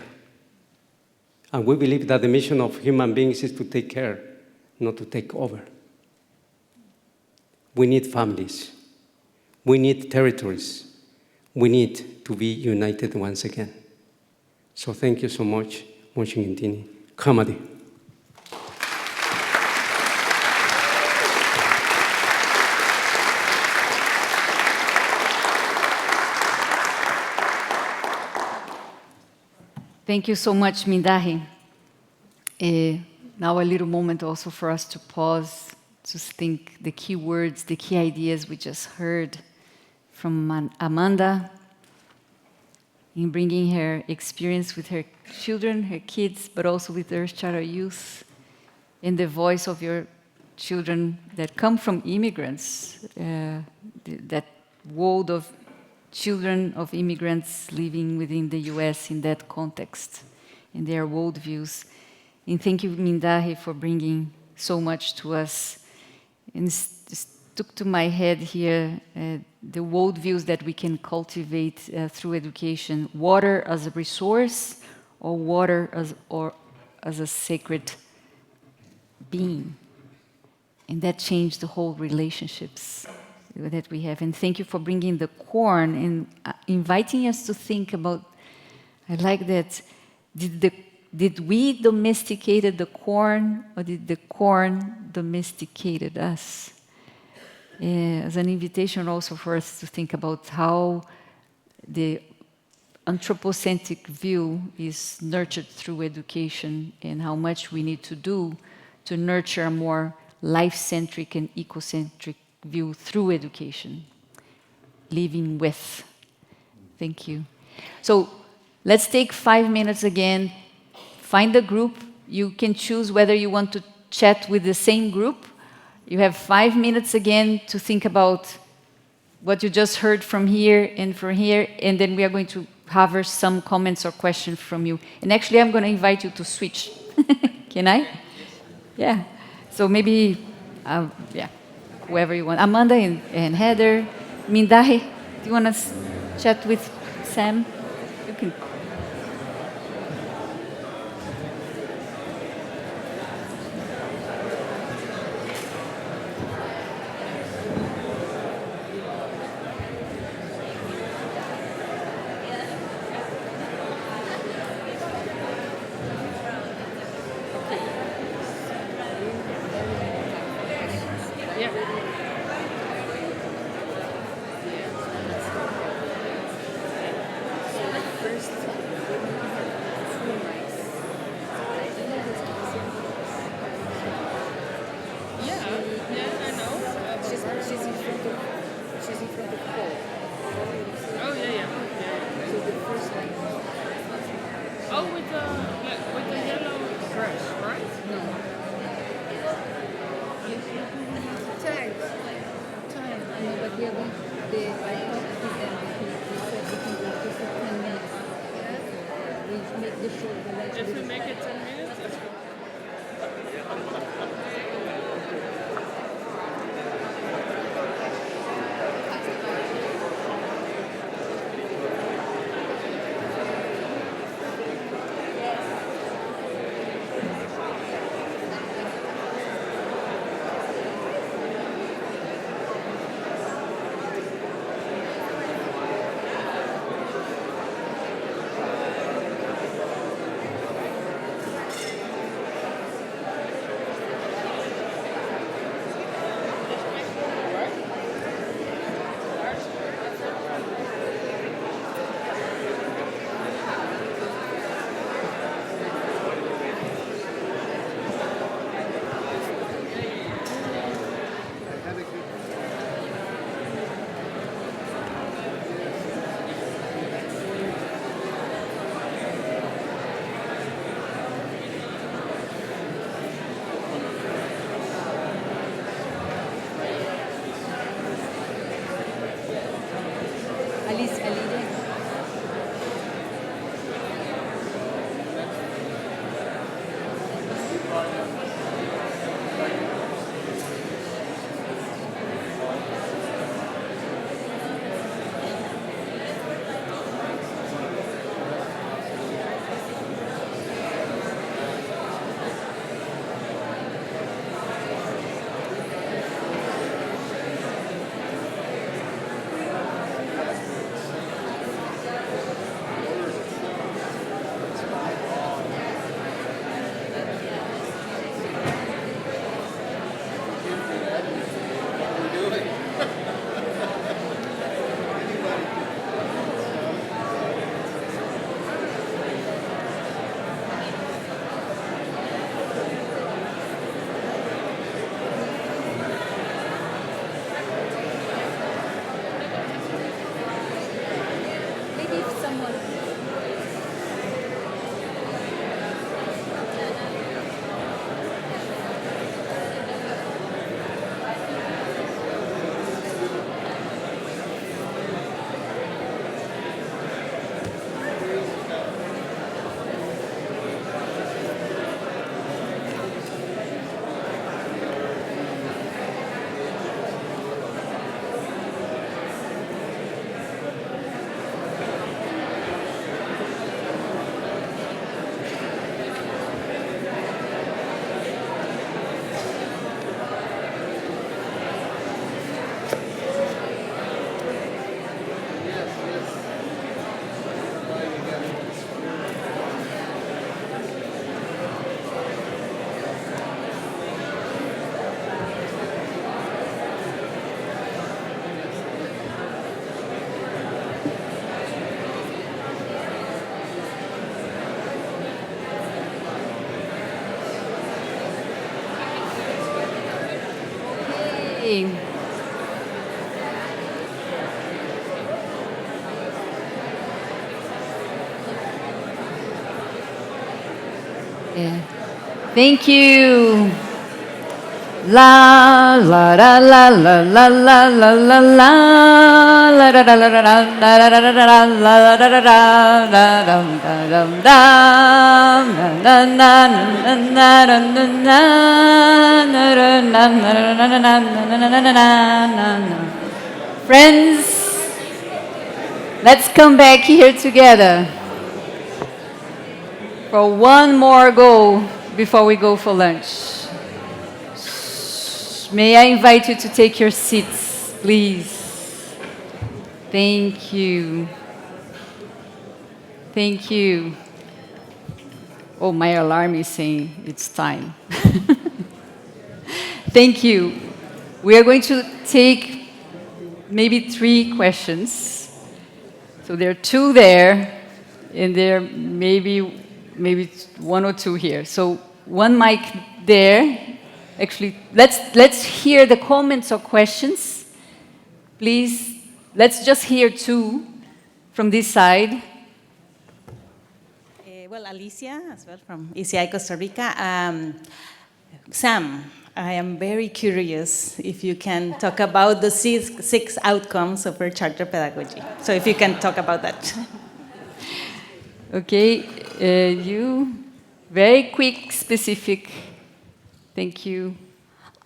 And we believe that the mission of human beings is to take care, not to take over. We need families. We need territories. We need to be united once again. So thank you so much, Moshingintini. Kamadi. Thank you so much, Mindahi. Now a little moment also for us to pause, to think the key words, the key ideas we just heard from Amanda in bringing her experience with her children, her kids, but also with the Earth Charter youth, in the voice of your children that come from immigrants, that world of children of immigrants living within the US in that context, in their worldviews. And thank you, Mindahi, for bringing so much to us. And stuck to my head here the worldviews that we can cultivate through education. Water as a resource, or water as a sacred being. And that changed the whole relationships that we have. And thank you for bringing the corn and inviting us to think about, I like that, did we domesticated the corn, or did the corn domesticated us? As an invitation also for us to think about how the anthropocentric view is nurtured through education, and how much we need to do to nurture a more life-centric and ecocentric view through education. living with. Thank you. So let's take 5 minutes again. Find a group. You can choose whether you want to chat with the same group. You have 5 minutes again to think about what you just heard from here and from here, and then we are going to have some comments or questions from you. And actually, I'm going to invite you to switch. Can I? Yeah. So maybe, yeah, whoever you want. Amanda and Heather. Mindahe, do you want to chat with Sam? You can. If we make it 10 minutes, let's go. Thank you. La la la la la la la la la la la da da la da da la da da da da la da da da da dum da dum da na na na na na na na na. Friends, let's come back here together for one more go before we go for lunch. May I invite you to take your seats, please? Thank you. Thank you. Oh, my alarm is saying it's time. Thank you. We are going to take maybe 3 questions. So there are 2 there, and there maybe 1 or 2 here. So 1 mic there. Actually, let's hear the comments or questions. Please, let's just hear 2 from this side. Well, Alicia, as well, from ECI Costa Rica. Sam, I am very curious if you can talk about the 6 outcomes of our charter pedagogy. So if you can talk about that. Okay, you, very quick, specific. Thank you.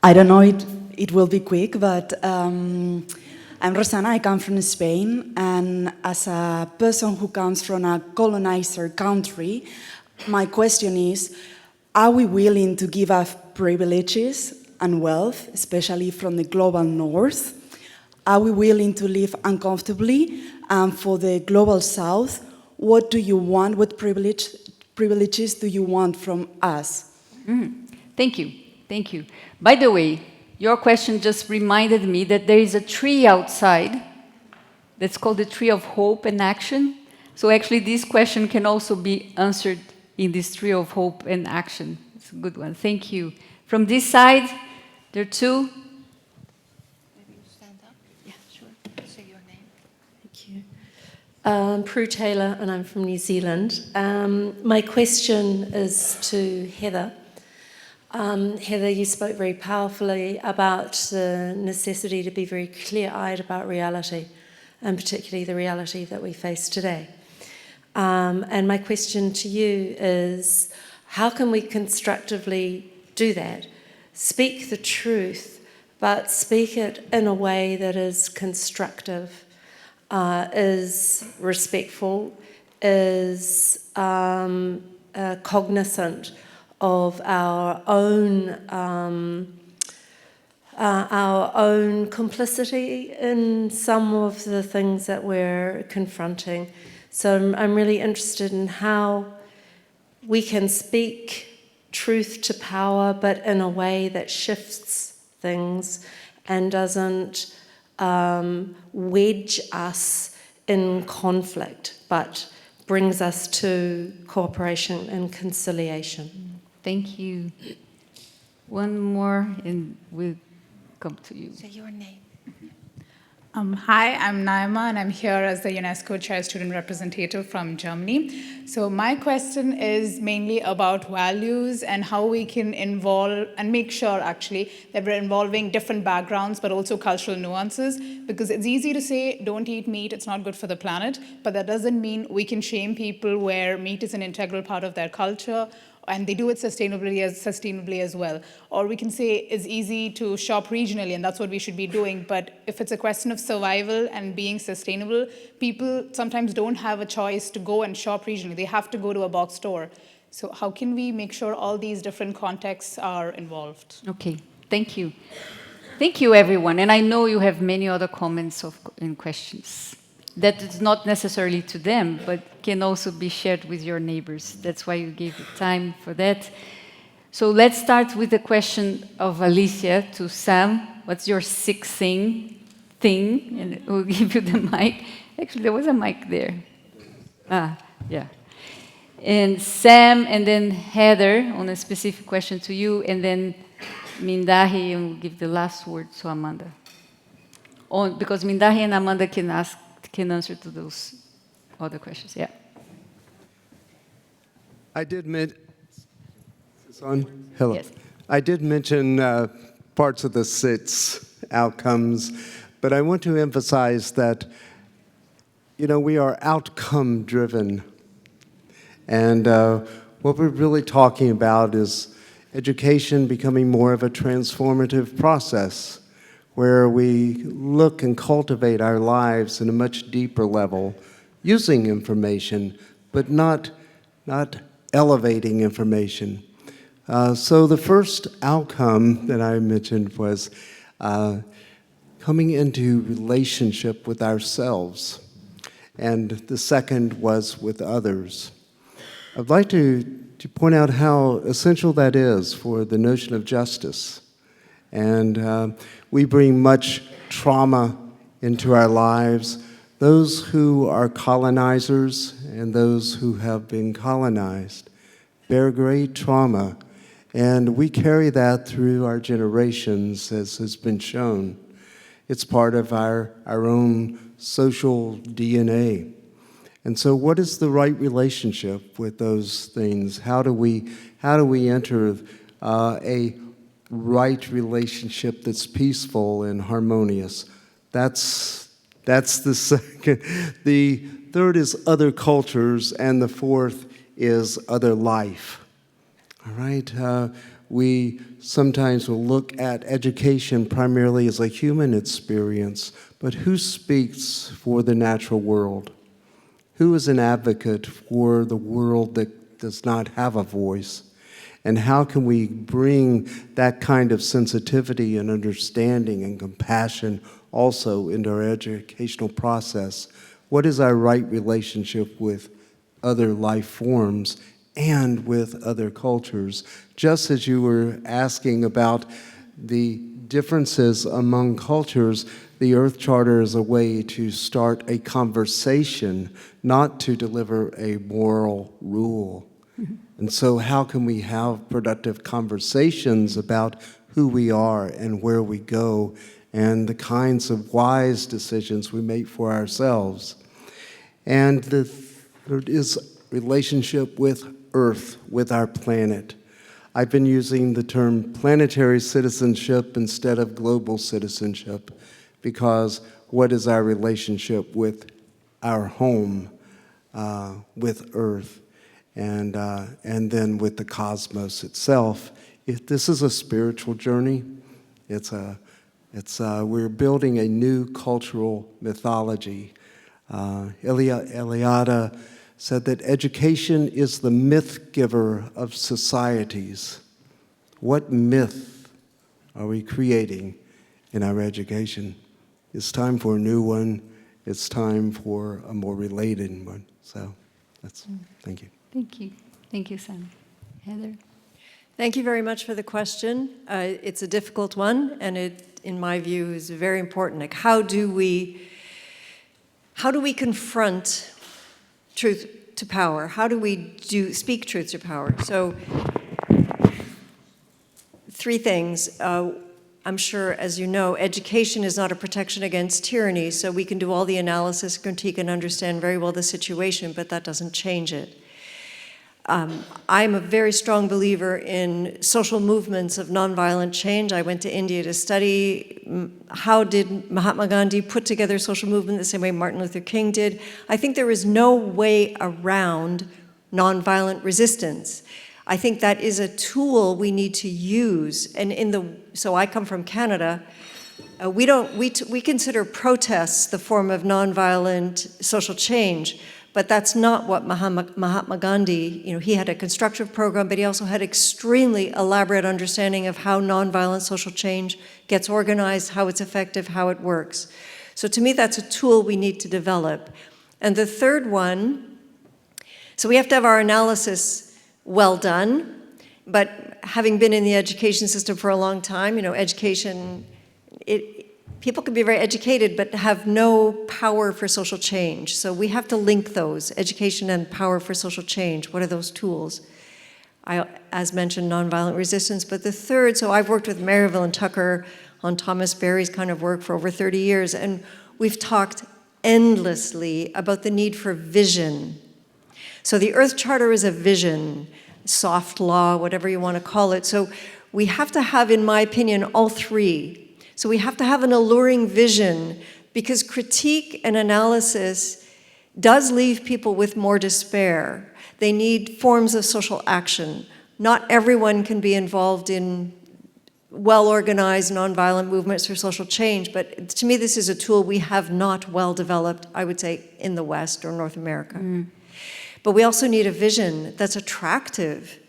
I don't know it will be quick, but I'm Rosana, I come from Spain, and as a person who comes from a colonizer country, my question is, are we willing to give up privileges and wealth, especially from the global north? Are we willing to live uncomfortably? And for the global south, what do you want, what privileges do you want from us? Thank you. Thank you. By the way, your question just reminded me that there is a tree outside that's called the tree of hope and action. So actually this question can also be answered in this tree of hope and action. It's a good one. Thank you. From this side, there are 2. Maybe you stand up. Yeah, sure. Say your name. Thank you. Prue Taylor, and I'm from New Zealand. My question is to Heather. Heather, you spoke very powerfully about the necessity to be very clear-eyed about reality, and particularly the reality that we face today. And my question to you is, how can we constructively do that? Speak the truth, but speak it in a way that is constructive, is respectful, is cognizant of our own complicity in some of the things that we're confronting. So I'm really interested in how we can speak truth to power, but in a way that shifts things and doesn't wedge us in conflict, but brings us to cooperation and conciliation. Thank you. One more, and we'll come to you. Say your name. Hi, I'm Naima, and I'm here as the UNESCO Chair Student Representative from Germany. So my question is mainly about values and how we can involve and make sure, actually, that we're involving different backgrounds, but also cultural nuances, because it's easy to say, don't eat meat, it's not good for the planet, but that doesn't mean we can shame people where meat is an integral part of their culture, and they do it sustainably as well. Or we can say it's easy to shop regionally, and that's what we should be doing. But if it's a question of survival and being sustainable, people sometimes don't have a choice to go and shop regionally. They have to go to a box store. So how can we make sure all these different contexts are involved? Okay, thank you. Thank you, everyone. And I know you have many other comments and questions. That is not necessarily to them, but can also be shared with your neighbors. That's why you gave the time for that. So let's start with the question of Alicia to Sam. What's your 6th thing? And we'll give you the mic. Actually, there was a mic there. Yeah. And Sam, and then Heather on a specific question to you, and then Mindahi, and we'll give the last word to Amanda. Because Mindahi and Amanda can answer to those other questions. Yeah. I did On? Hello. Yes. I did mention parts of the 6 outcomes, but I want to emphasize that, we are outcome driven. And what we're really talking about is education becoming more of a transformative process where we look and cultivate our lives in a much deeper level, using information, but not elevating information. So the first outcome that I mentioned was coming into relationship with ourselves, and the second was with others. I'd like to point out how essential that is for the notion of justice. And we bring much trauma into our lives, those who are colonizers and those who have been colonized bear great trauma, and we carry that through our generations, as has been shown. It's part of our own social DNA. And so what is the right relationship with those things? How do we enter a right relationship that's peaceful and harmonious? That's the second. The third is other cultures, and the fourth is other life. All right? We sometimes will look at education primarily as a human experience, but who speaks for the natural world? Who is an advocate for the world that does not have a voice? And how can we bring that kind of sensitivity and understanding and compassion also into our educational process? What is our right relationship with other life forms and with other cultures? Just as you were asking about the differences among cultures, the Earth Charter is a way to start a conversation, not to deliver a moral rule. Mm-hmm. And so how can we have productive conversations about who we are and where we go and the kinds of wise decisions we make for ourselves? And the third is relationship with Earth, with our planet. I've been using the term planetary citizenship instead of global citizenship, because what is our relationship with our home, with Earth, and then with the cosmos itself? This is a spiritual journey. We're building a new cultural mythology. Eliade said that education is the myth giver of societies. What myth are we creating in our education? It's time for a new one. It's time for a more related one. So thank you. Thank you. Thank you, Sam. Heather? Thank you very much for the question. It's a difficult one, and it, in my view, is very important. Like, how do we confront truth to power? How do we speak truth to power? So, 3 things. I'm sure, as you know, education is not a protection against tyranny, so we can do all the analysis, critique, and understand very well the situation, but that doesn't change it. I'm a very strong believer in social movements of nonviolent change. I went to India to study how did Mahatma Gandhi put together social movement the same way Martin Luther King did. I think there is no way around nonviolent resistance. I think that is a tool we need to use. And so I come from Canada. We consider protests the form of nonviolent social change. But that's not what Mahatma Gandhi, he had a constructive program, but he also had extremely elaborate understanding of how nonviolent social change gets organized, how it's effective, how it works. So to me, that's a tool we need to develop. And the third one, so we have to have our analysis well done, but having been in the education system for a long time, education, people can be very educated but have no power for social change. So we have to link those, education and power for social change. What are those tools? As mentioned, nonviolent resistance. But the third, so I've worked with Maryville and Tucker on Thomas Berry's kind of work for over 30 years, and we've talked endlessly about the need for vision. So the Earth Charter is a vision. soft law, whatever you want to call it. So we have to have, in my opinion, all three. So we have to have an alluring vision, because critique and analysis does leave people with more despair. They need forms of social action. Not everyone can be involved in well-organized, nonviolent movements for social change, but to me this is a tool we have not well developed, I would say, in the West or North America. But we also need a vision that's attractive,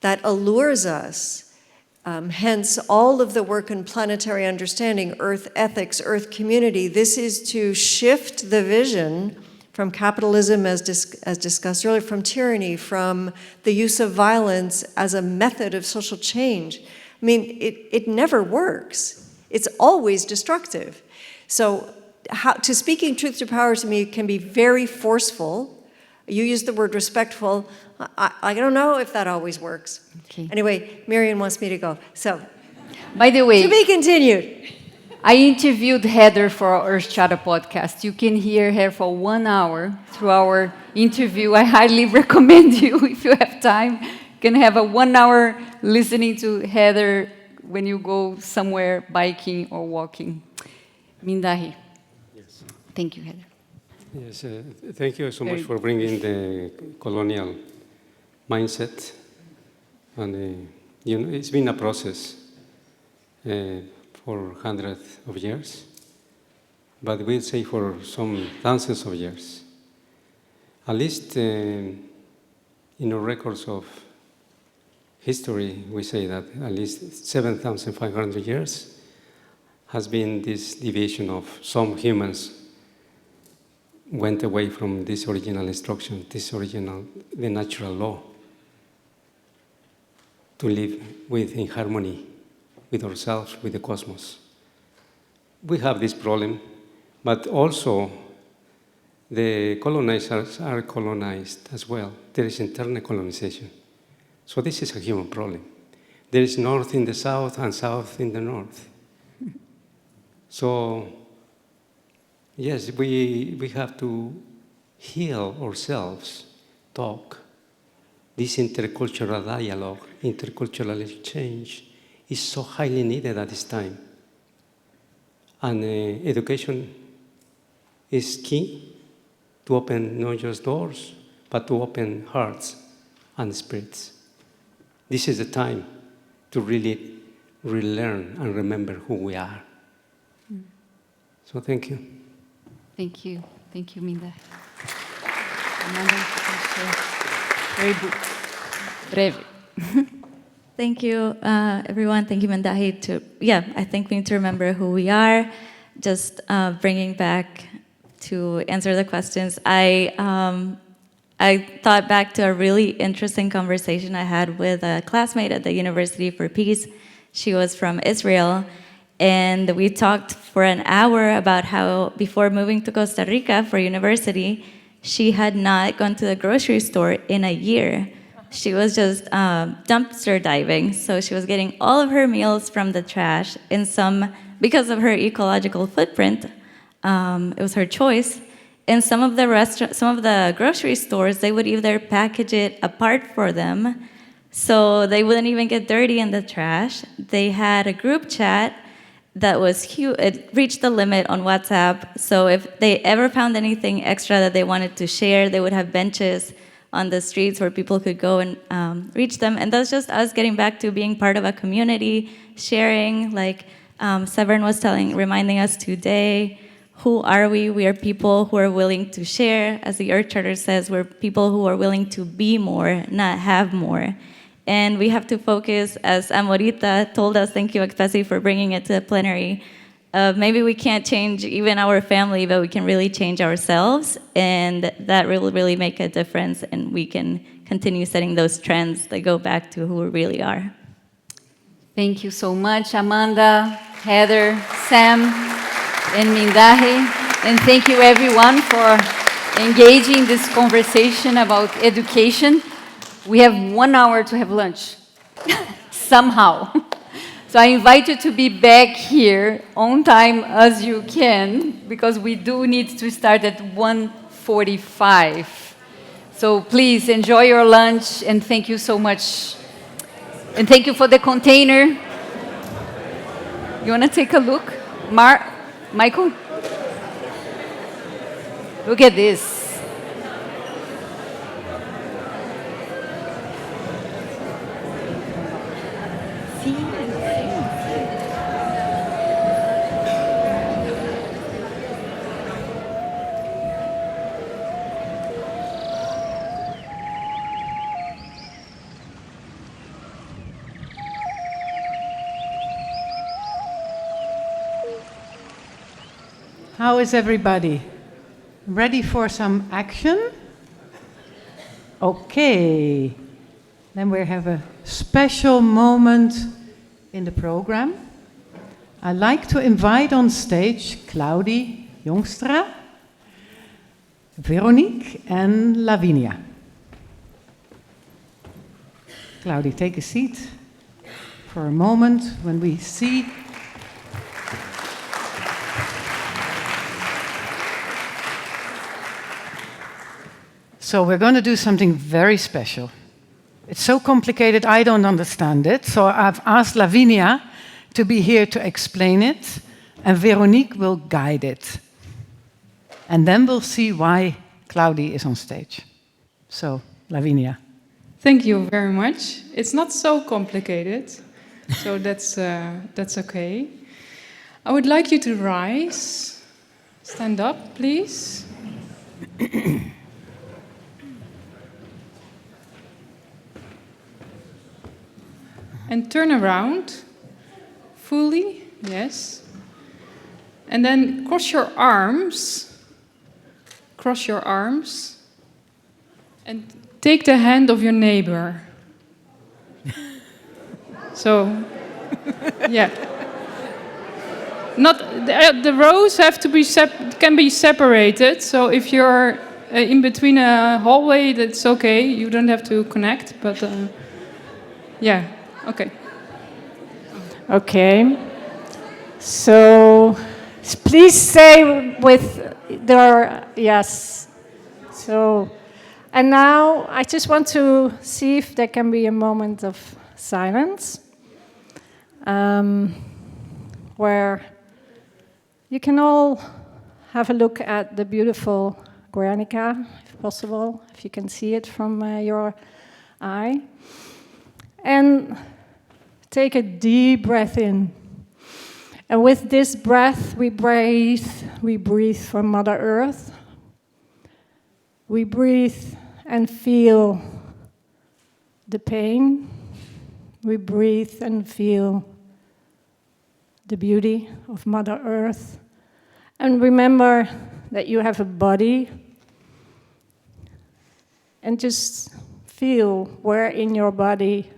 that allures us. Hence, all of the work in planetary understanding, Earth ethics, Earth community. This is to shift the vision from capitalism, as discussed earlier, from tyranny, from the use of violence as a method of social change. I mean, it never works. It's always destructive. So to speaking truth to power to me can be very forceful. You used the word respectful. I don't know if that always works. Okay. Anyway, Mirian wants me to go. So, by the way, to be continued. I interviewed Heather for our Earth Charter podcast. You can hear her for 1 hour through our interview. I highly recommend you, if you have time, you can have a 1 hour listening to Heather when you go somewhere biking or walking. Mindahi. Yes. Thank you, Heather. Yes, thank you so much for bringing the colonial mindset. And it's been a process for hundreds of years, but we'll say for some thousands of years. At least in our records of history, we say that at least 7,500 years has been this deviation of some humans went away from this original instruction, the natural law, to live in harmony with ourselves, with the cosmos. We have this problem, but also the colonizers are colonized as well. There is internal colonization. So this is a human problem. There is north in the south and south in the north. So yes, we have to heal ourselves, talk. This intercultural dialogue, intercultural exchange is so highly needed at this time. And education is key to open not just doors, but to open hearts and spirits. This is the time to really relearn and remember who we are. So thank you. Thank you. Thank you, Minda. Amanda, very breve. Thank you, everyone. Thank you, Mandahi. I think we need to remember who we are. Just bringing back to answer the questions. I thought back to a really interesting conversation I had with a classmate at the University for Peace. She was from Israel, and we talked for an hour about how before moving to Costa Rica for university, she had not gone to the grocery store in a year. She was just dumpster diving, so she was getting all of her meals from the trash. Because of her ecological footprint, it was her choice. In some of the grocery stores, they would either package it apart for them, so they wouldn't even get dirty in the trash. They had a group chat that was huge. It reached the limit on WhatsApp, so if they ever found anything extra that they wanted to share, they would have benches on the streets where people could go and reach them. And that's just us getting back to being part of a community, sharing, like Severn was reminding us today. Who are we? We are people who are willing to share. As the Earth Charter says, we're people who are willing to be more, not have more. And we have to focus, as Amorita told us, thank you, Akpezi, for bringing it to the plenary. Maybe we can't change even our family, but we can really change ourselves, and that will really make a difference, and we can continue setting those trends that go back to who we really are. Thank you so much, Amanda, Heather, Sam, and Mindahi. And thank you, everyone, for engaging this conversation about education. We have 1 hour to have lunch, somehow. So I invite you to be back here on time as you can, because we do need to start at 1:45 So please enjoy your lunch, and thank you so much. And thank you for the container. You want to take a look? Michael? Look at this. How is everybody? Ready for some action? Okay. Then we have a special moment in the program. I'd like to invite on stage Claudy, Jongstra, Veronique, and Lavinia. Claudy, take a seat for a moment when we see. So we're going to do something very special. It's so complicated, I don't understand it. So I've asked Lavinia to be here to explain it, and Veronique will guide it. And then we'll see why Claudy is on stage. So, Lavinia. Thank you very much. It's not so complicated, so that's okay. I would like you to rise. Stand up, please. And turn around, fully, yes. And then cross your arms, and take the hand of your neighbor. So, yeah. Not the rows have to be can be separated. So if you're in between a hallway, that's okay. You don't have to connect, but yeah. Okay. Okay. So please say with their yes. So, and now I just want to see if there can be a moment of silence where you can all have a look at the beautiful Guernica, if possible, if you can see it from your eye. And take a deep breath in. And with this breath, we breathe from Mother Earth. We breathe and feel the pain. We breathe and feel the beauty of Mother Earth. And remember that you have a body. And just feel where in your body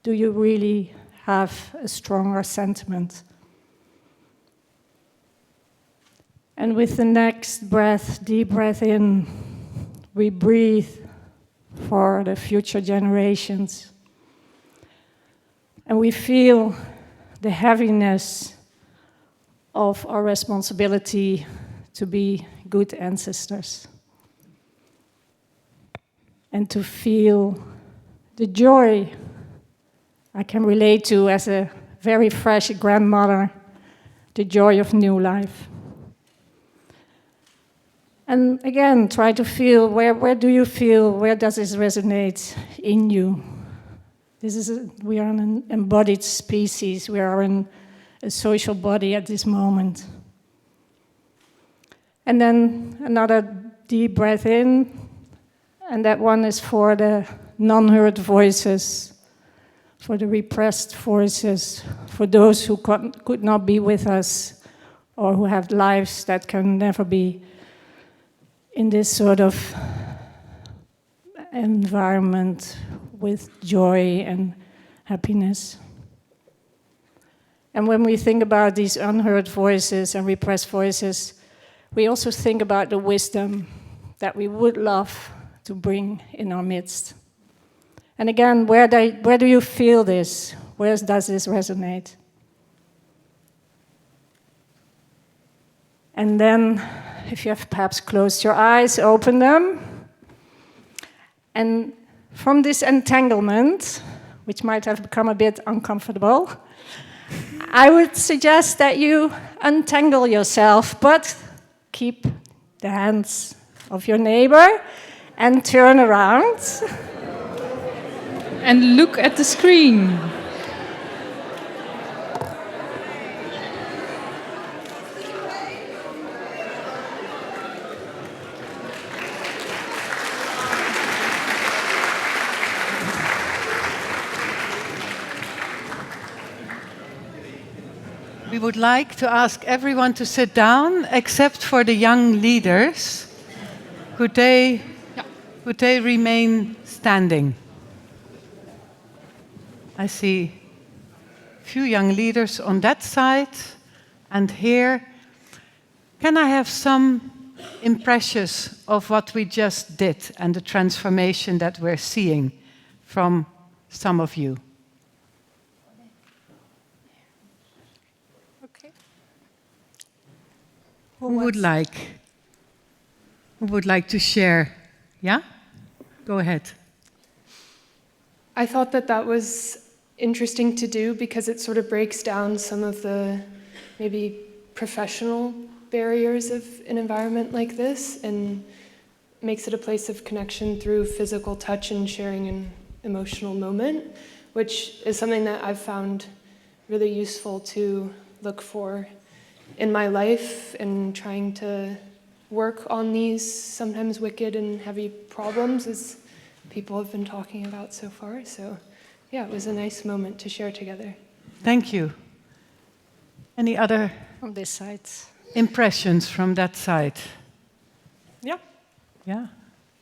do you really have a stronger sentiment? And with the next breath, deep breath in, we breathe for the future generations. And we feel the heaviness of our responsibility to be good ancestors. And to feel the joy I can relate to as a very fresh grandmother, the joy of new life. And again, try to feel where do you feel, where does this resonate in you? We are an embodied species, we are in a social body at this moment. And then another deep breath in, and that one is for the non-heard voices, for the repressed voices, for those who could not be with us, or who have lives that can never be in this sort of environment with joy and happiness. And when we think about these unheard voices and repressed voices, we also think about the wisdom that we would love to bring in our midst. And again, where do you feel this? Where does this resonate? And then if you have perhaps closed your eyes, open them. And from this entanglement, which might have become a bit uncomfortable, I would suggest that you untangle yourself, but keep the hands of your neighbor and turn around. And look at the screen. We would like to ask everyone to sit down, except for the young leaders. Could they remain standing? I see a few young leaders on that side and here. Can I have some impressions of what we just did and the transformation that we're seeing from some of you? Who would like to share? Yeah? Go ahead. I thought that that was interesting to do because it sort of breaks down some of the maybe professional barriers of an environment like this and makes it a place of connection through physical touch and sharing an emotional moment, which is something that I've found really useful to look for in my life and trying to work on these sometimes wicked and heavy problems as people have been talking about so far. So yeah, it was a nice moment to share together. Thank you. Any other from this side impressions from that side? Yeah. Yeah,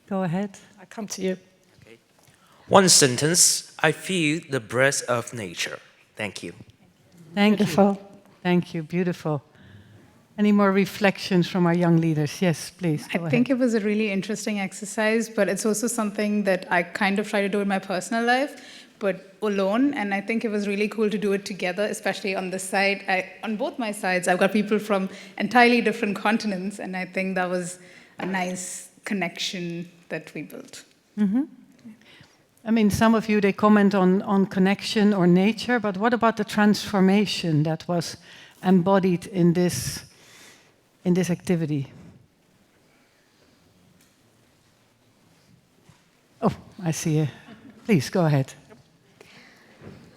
go ahead. I come to you. Okay. One sentence, I feel the breath of nature. Thank you. Thank Beautiful. you. Thank you, beautiful. Any more reflections from our young leaders? Yes, please. I think it was a really interesting exercise, but it's also something that I kind of try to do in my personal life, but alone. And I think it was really cool to do it together, especially on this side. On both my sides, I've got people from entirely different continents, and I think that was a nice connection that we built. Mm-hmm. I mean, some of you, they comment on connection or nature, but what about the transformation that was embodied in this activity? Oh, I see you. Please, go ahead.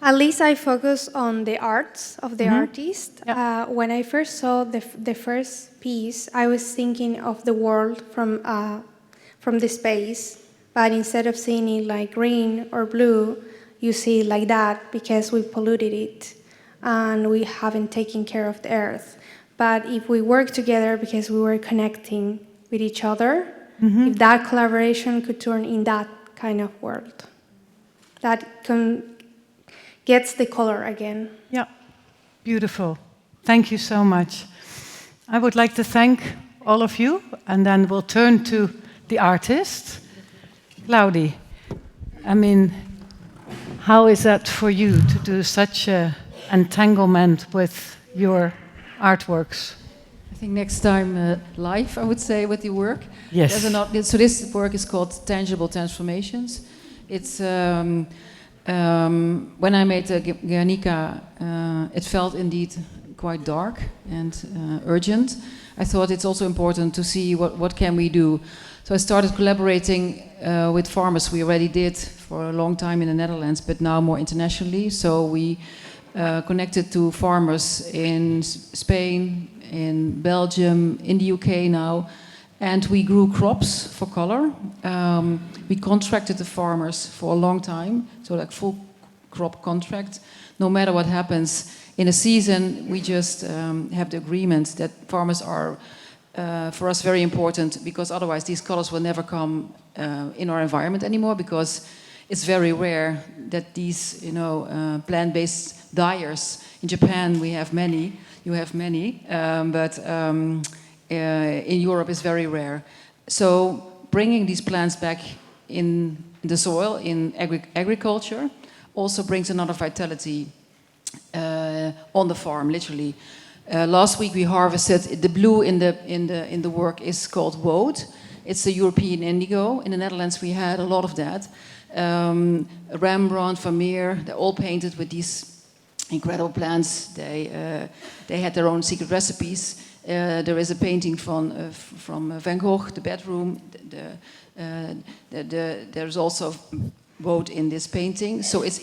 At least I focus on the arts of the artist. When I first saw the first piece, I was thinking of the world from the space, but instead of seeing it like green or blue, you see it like that because we polluted it and we haven't taken care of the earth. But if we work together because we were connecting with each other, if that collaboration could turn in that kind of world, that gets the color again. Yeah, beautiful. Thank you so much. I would like to thank all of you, and then we'll turn to the artist. Claudy, I mean, how is that for you to do such an entanglement with your artworks? I think next time live, I would say, with your work. Yes. So this work is called Tangible Transformations. It's when I made Guernica, it felt indeed quite dark and urgent. I thought it's also important to see what can we do. So I started collaborating with farmers. We already did for a long time in the Netherlands, but now more internationally. So we connected to farmers in Spain, in Belgium, in the UK now, and we grew crops for color. We contracted the farmers for a long time, so like full crop contract. No matter what happens in a season, we just have the agreement that farmers are, for us, very important, because otherwise these colors will never come in our environment anymore, because it's very rare that these, plant-based dyers, in Japan we have many, you have many, but in Europe it's very rare. So bringing these plants back in the soil, in agriculture, also brings another vitality on the farm, literally. Last week we harvested the blue in the work is called woad. It's a European indigo. In the Netherlands we had a lot of that. Rembrandt, Vermeer, they're all painted with these incredible plants. They had their own secret recipes. There is a painting from Van Gogh, the bedroom. There's also woad in this painting, so it's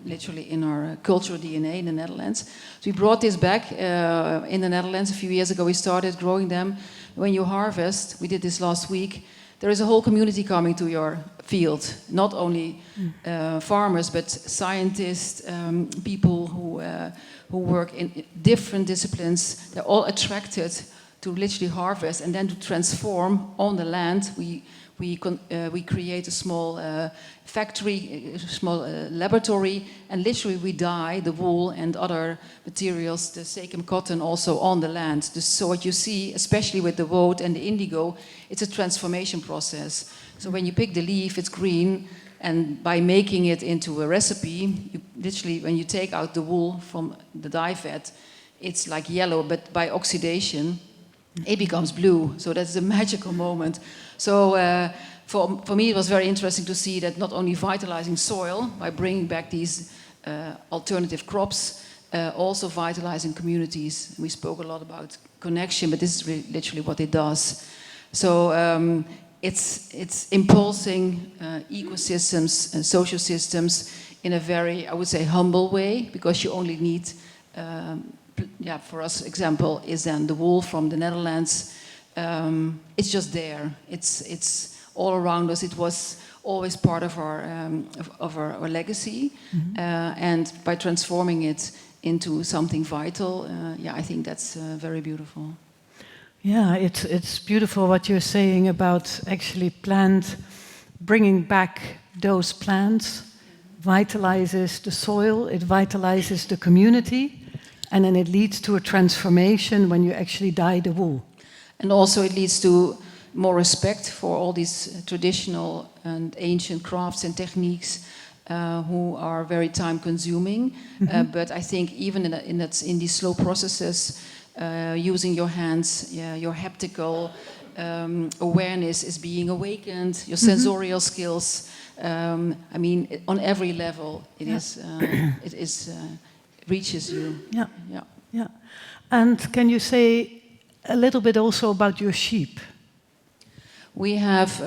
literally in our cultural DNA in the Netherlands. So we brought this back in the Netherlands a few years ago. We started growing them. When you harvest, we did this last week, there is a whole community coming to your field. Not only farmers, but scientists, people who work in different disciplines. They're all attracted to literally harvest and then to transform on the land. We create a small factory, a small laboratory, and literally we dye the wool and other materials, the Sekum cotton, also on the land. So what you see, especially with the woad and the indigo, it's a transformation process. So when you pick the leaf, it's green, and by making it into a recipe, you literally, when you take out the wool from the dye vat, it's like yellow, but by oxidation, it becomes blue. So that's a magical moment. So for me, it was very interesting to see that not only vitalizing soil by bringing back these alternative crops, also vitalizing communities. We spoke a lot about connection, but this is literally what it does. So it's impulsing ecosystems and social systems in a very, I would say, humble way, because you only need, for us, example is then the wool from the Netherlands. It's just there. It's all around us. It was always part of our legacy, and by transforming it into something vital, I think that's very beautiful. Yeah, it's beautiful what you're saying about actually bringing back those plants, vitalizes the soil, it vitalizes the community, and then it leads to a transformation when you actually dye the wool. And also it leads to more respect for all these traditional and ancient crafts and techniques who are very time consuming. But I think even in these slow processes, using your hands, your haptical awareness is being awakened, your sensorial skills. I mean, on every level, it reaches you. Yeah. And can you say a little bit also about your sheep? We have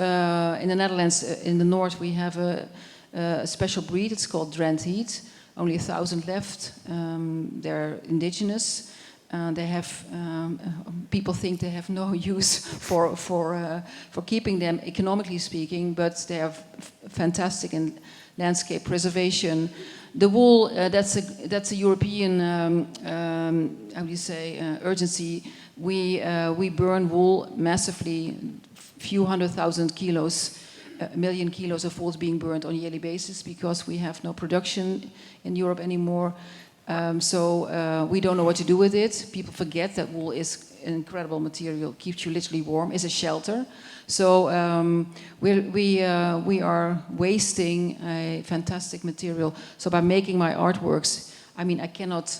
in the Netherlands, in the north, we have a special breed. It's called Drent Heat. Only 1,000 left. They're indigenous. They have people think they have no use for keeping them economically speaking, but they are fantastic in landscape preservation. The wool, that's a European, how do you say, urgency. We burn wool massively, few 100,000 kilos, a million kilos of wool is being burned on a yearly basis because we have no production in Europe anymore. So we don't know what to do with it. People forget that wool is an incredible material, keeps you literally warm, is a shelter. So we are wasting a fantastic material. So by making my artworks, I mean, I cannot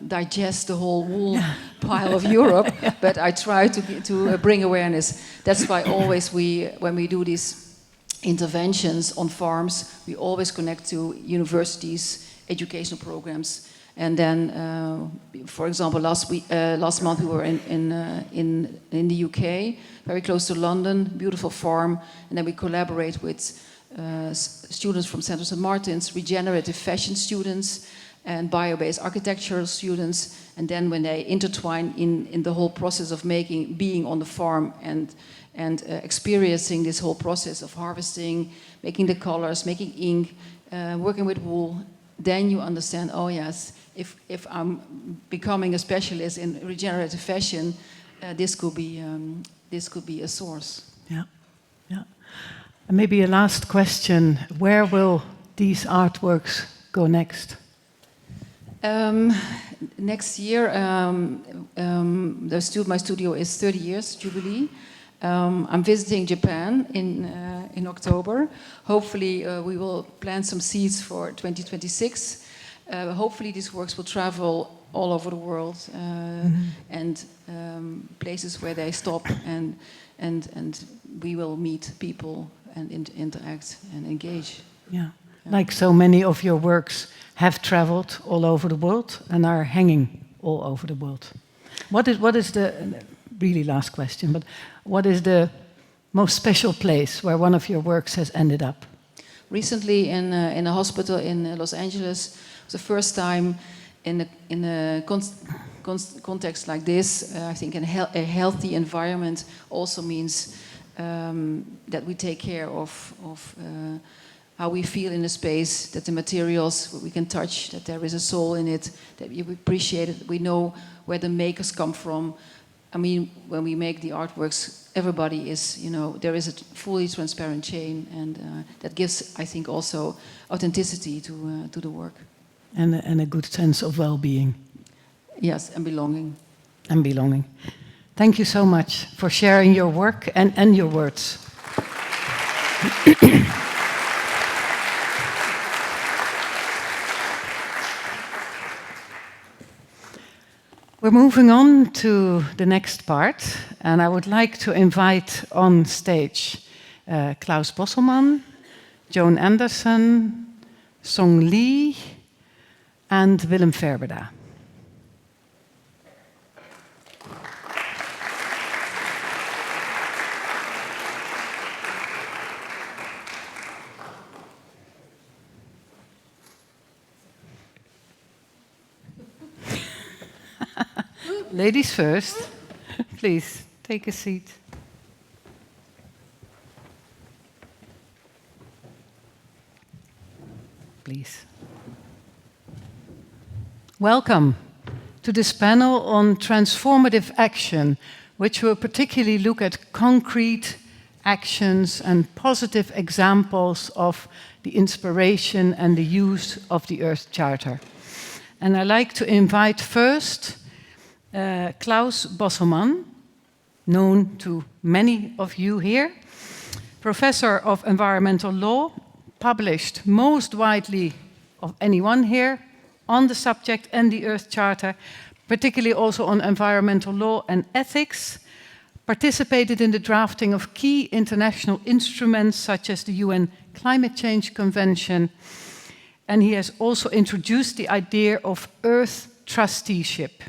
digest the whole wool pile of Europe, but I try to bring awareness. That's why always when we do these interventions on farms, we always connect to universities, educational programs. And then, for example, last month we were in the UK, very close to London, beautiful farm, and then we collaborate with students from Centre St. Martin's, regenerative fashion students, and bio-based architectural students. And then when they intertwine in the whole process of being on the farm and experiencing this whole process of harvesting, making the colors, making ink, working with wool, then you understand, oh yes, if I'm becoming a specialist in regenerative fashion, this could be a source. Yeah. And maybe a last question: where will these artworks go next? Next year, my studio is 30 years jubilee. I'm visiting Japan in October. Hopefully, we will plant some seeds for 2026. Hopefully these works will travel all over the world and places where they stop and we will meet people and interact and engage. Yeah. Like so many of your works have traveled all over the world and are hanging all over the world. What is the, really last question, but what is the most special place where one of your works has ended up? Recently in a hospital in Los Angeles, it was the first time in a context like this, I think a healthy environment also means that we take care of how we feel in the space, that the materials we can touch, that there is a soul in it, that we appreciate it, we know where the makers come from. I mean, when we make the artworks, everybody is, you know, there is a fully transparent chain, and that gives, I think, also authenticity to the work. And a good sense of well-being. Yes, and belonging. And belonging. Thank you so much for sharing your work and your words. We're moving on to the next part, and I would like to invite on stage Klaus Bosselman, Joan Anderson, Song Lee, and Willem Verberda. Ladies first, please take a seat. Please. Welcome to this panel on transformative action, which will particularly look at concrete actions and positive examples of the inspiration and the use of the Earth Charter. And I'd like to invite first Klaus Bosselman, known to many of you here, professor of environmental law, published most widely of anyone here on the subject and the Earth Charter, particularly also on environmental law and ethics, participated in the drafting of key international instruments such as the UN Climate Change Convention, and he has also introduced the idea of Earth trusteeship,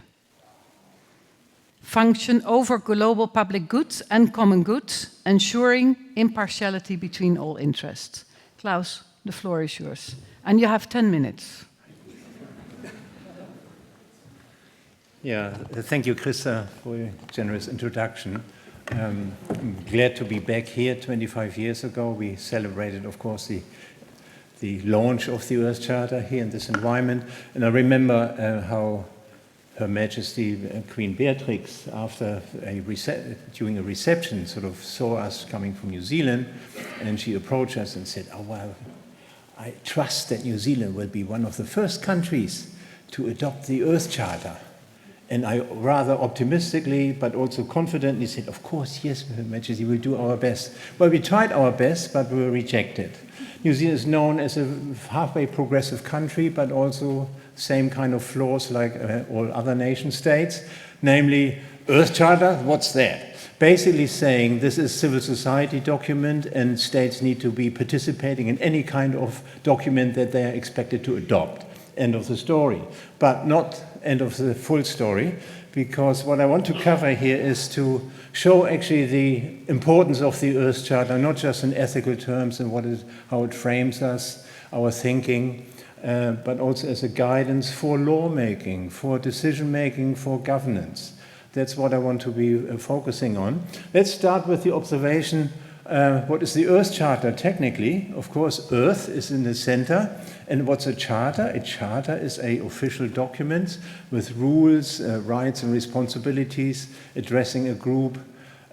function over global public goods and common goods, ensuring impartiality between all interests. Klaus, the floor is yours. And you have 10 minutes. Yeah, thank you, Christa, for your generous introduction. I'm glad to be back here. 25 years ago, we celebrated, of course, the launch of the Earth Charter here in this environment. And I remember how Her Majesty Queen Beatrix, during a reception, sort of saw us coming from New Zealand, and she approached us and said, "Oh, well, I trust that New Zealand will be one of the first countries to adopt the Earth Charter." And I rather optimistically, but also confidently said, "Of course, yes, Her Majesty, we'll do our best." Well, we tried our best, but we were rejected. New Zealand is known as a halfway progressive country, but also same kind of flaws like all other nation states, namely Earth Charter, what's that? Basically saying this is civil society document and states need to be participating in any kind of document that they are expected to adopt. End of the story. But not end of the full story, because what I want to cover here is to show actually the importance of the Earth Charter, not just in ethical terms and how it frames us, our thinking, but also as a guidance for lawmaking, for decision-making, for governance. That's what I want to be focusing on. Let's start with the observation, what is the Earth Charter technically? Of course, Earth is in the center. And what's a charter? A charter is an official document with rules, rights and responsibilities addressing a group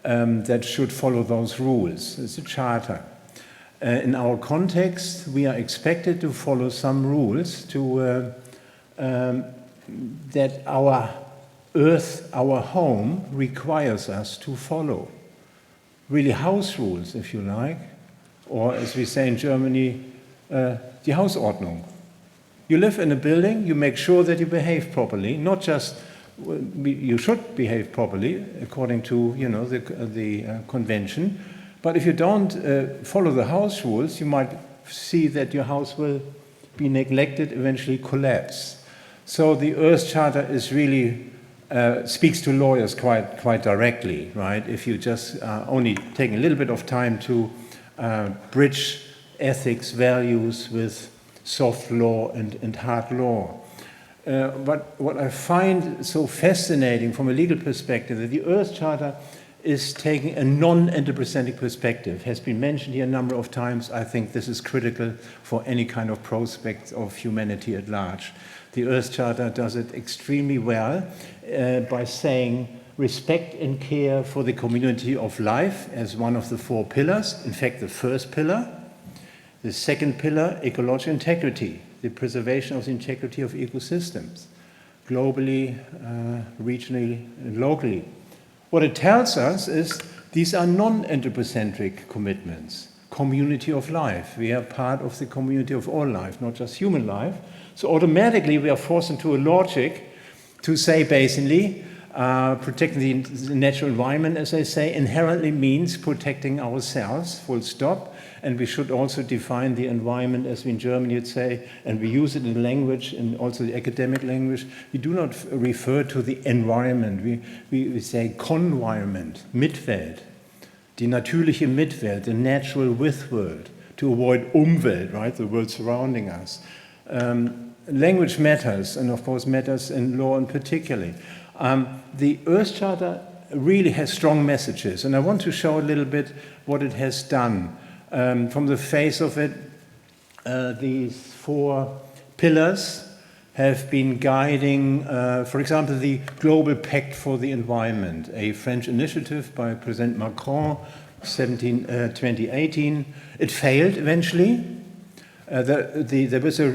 that should follow those rules. It's a charter. In our context, we are expected to follow some rules that our Earth, our home, requires us to follow. Really house rules, if you like, or as we say in Germany, die Hausordnung. You live in a building, you make sure that you behave properly, not just you should behave properly according to the convention, but if you don't follow the house rules, you might see that your house will be neglected, eventually collapse. So the Earth Charter is really speaks to lawyers quite directly, right? If you just only take a little bit of time to bridge ethics, values with soft law and hard law. But what I find so fascinating from a legal perspective, that the Earth Charter is taking a non-anthropocentric perspective, has been mentioned here a number of times. I think this is critical for any kind of prospects of humanity at large. The Earth Charter does it extremely well by saying respect and care for the community of life as one of the 4 pillars. In fact, the first pillar. The second pillar, ecological integrity, the preservation of the integrity of ecosystems, globally, regionally, and locally. What it tells us is these are non-anthropocentric commitments. Community of life. We are part of the community of all life, not just human life. So automatically we are forced into a logic to say basically protecting the natural environment, as I say, inherently means protecting ourselves, full stop. And we should also define the environment, as we in Germany would say, and we use it in language and also the academic language. We do not refer to the environment. We say Convironment, Mitwelt, die natürliche Mitwelt, the natural with-world, to avoid Umwelt, right, the world surrounding us. Language matters, and of course matters in law in particular. The Earth Charter really has strong messages, and I want to show a little bit what it has done. From the face of it, these 4 pillars have been guiding, for example, the Global Pact for the Environment, a French initiative by President Macron, 2018. It failed eventually. There was a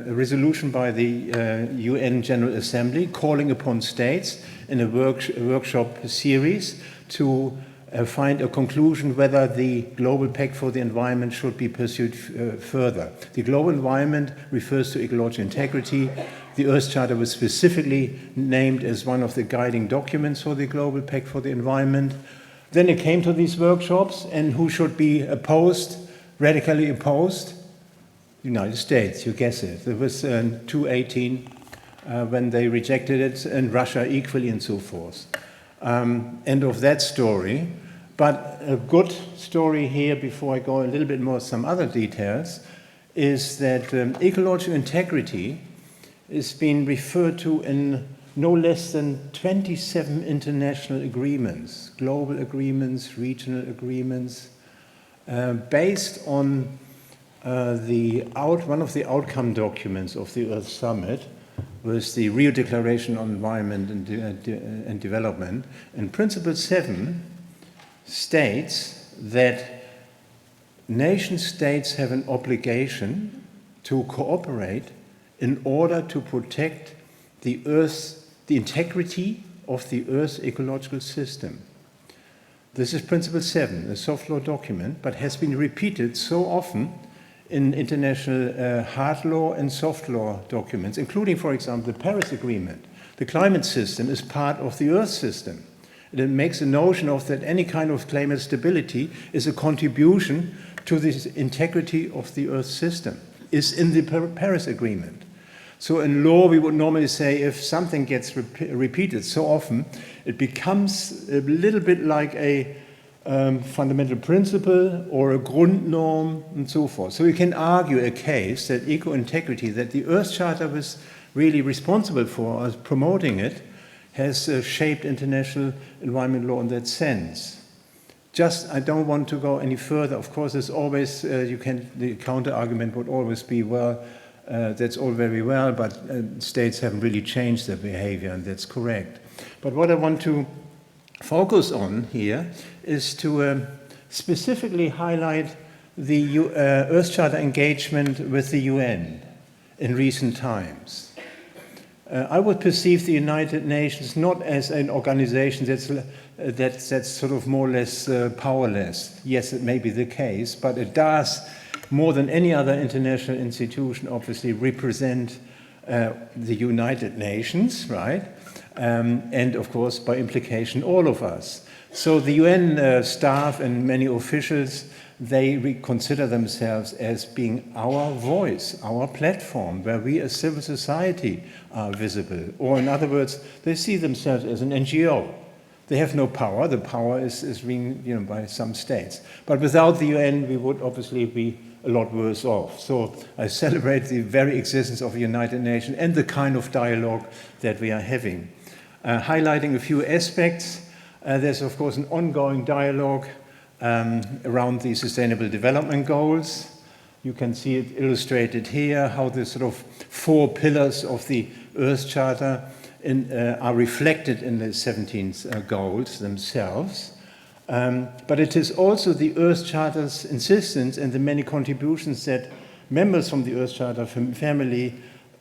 resolution by the UN General Assembly calling upon states in a workshop series to find a conclusion whether the Global Pact for the Environment should be pursued further. The global environment refers to ecological integrity. The Earth Charter was specifically named as one of the guiding documents for the Global Pact for the Environment. Then it came to these workshops, and who should be opposed, radically opposed? The United States, you guess it. There was 2018 when they rejected it, and Russia equally, and so forth. End of that story. But a good story here, before I go a little bit more some other details, is that ecological integrity is being referred to in no less than 27 international agreements, global agreements, regional agreements, based on one of the outcome documents of the Earth Summit, was the Rio Declaration on Environment and Development. And Principle 7 states that nation states have an obligation to cooperate in order to protect the integrity of the Earth's ecological system. This is Principle 7, a soft law document, but has been repeated so often in international hard law and soft law documents, including, for example, the Paris Agreement. The climate system is part of the Earth system. And it makes the notion of that any kind of climate stability is a contribution to the integrity of the Earth system, is in the Paris Agreement. So in law, we would normally say if something gets repeated so often, it becomes a little bit like a fundamental principle or a Grundnorm and so forth. So we can argue a case that eco-integrity, that the Earth Charter was really responsible for, as promoting it, has shaped international environment law in that sense. I don't want to go any further. Of course, there's always, the counter-argument would always be, well, that's all very well, but states haven't really changed their behavior, and that's correct. But what I want to focus on here is to specifically highlight the Earth Charter engagement with the UN in recent times. I would perceive the United Nations not as an organization that's sort of more or less powerless. Yes, it may be the case, but it does more than any other international institution, obviously represent the United Nations, right? And of course, by implication, all of us. So the UN staff and many officials, they consider themselves as being our voice, our platform, where we as civil society are visible. Or in other words, they see themselves as an NGO. They have no power. The power is being, by some states. But without the UN, we would obviously be a lot worse off. So I celebrate the very existence of the United Nations and the kind of dialogue that we are having. Highlighting a few aspects, there's of course an ongoing dialogue around the Sustainable Development Goals. You can see it illustrated here, how the sort of 4 pillars of the Earth Charter are reflected in the 17 goals themselves. But it is also the Earth Charter's insistence and the many contributions that members from the Earth Charter family,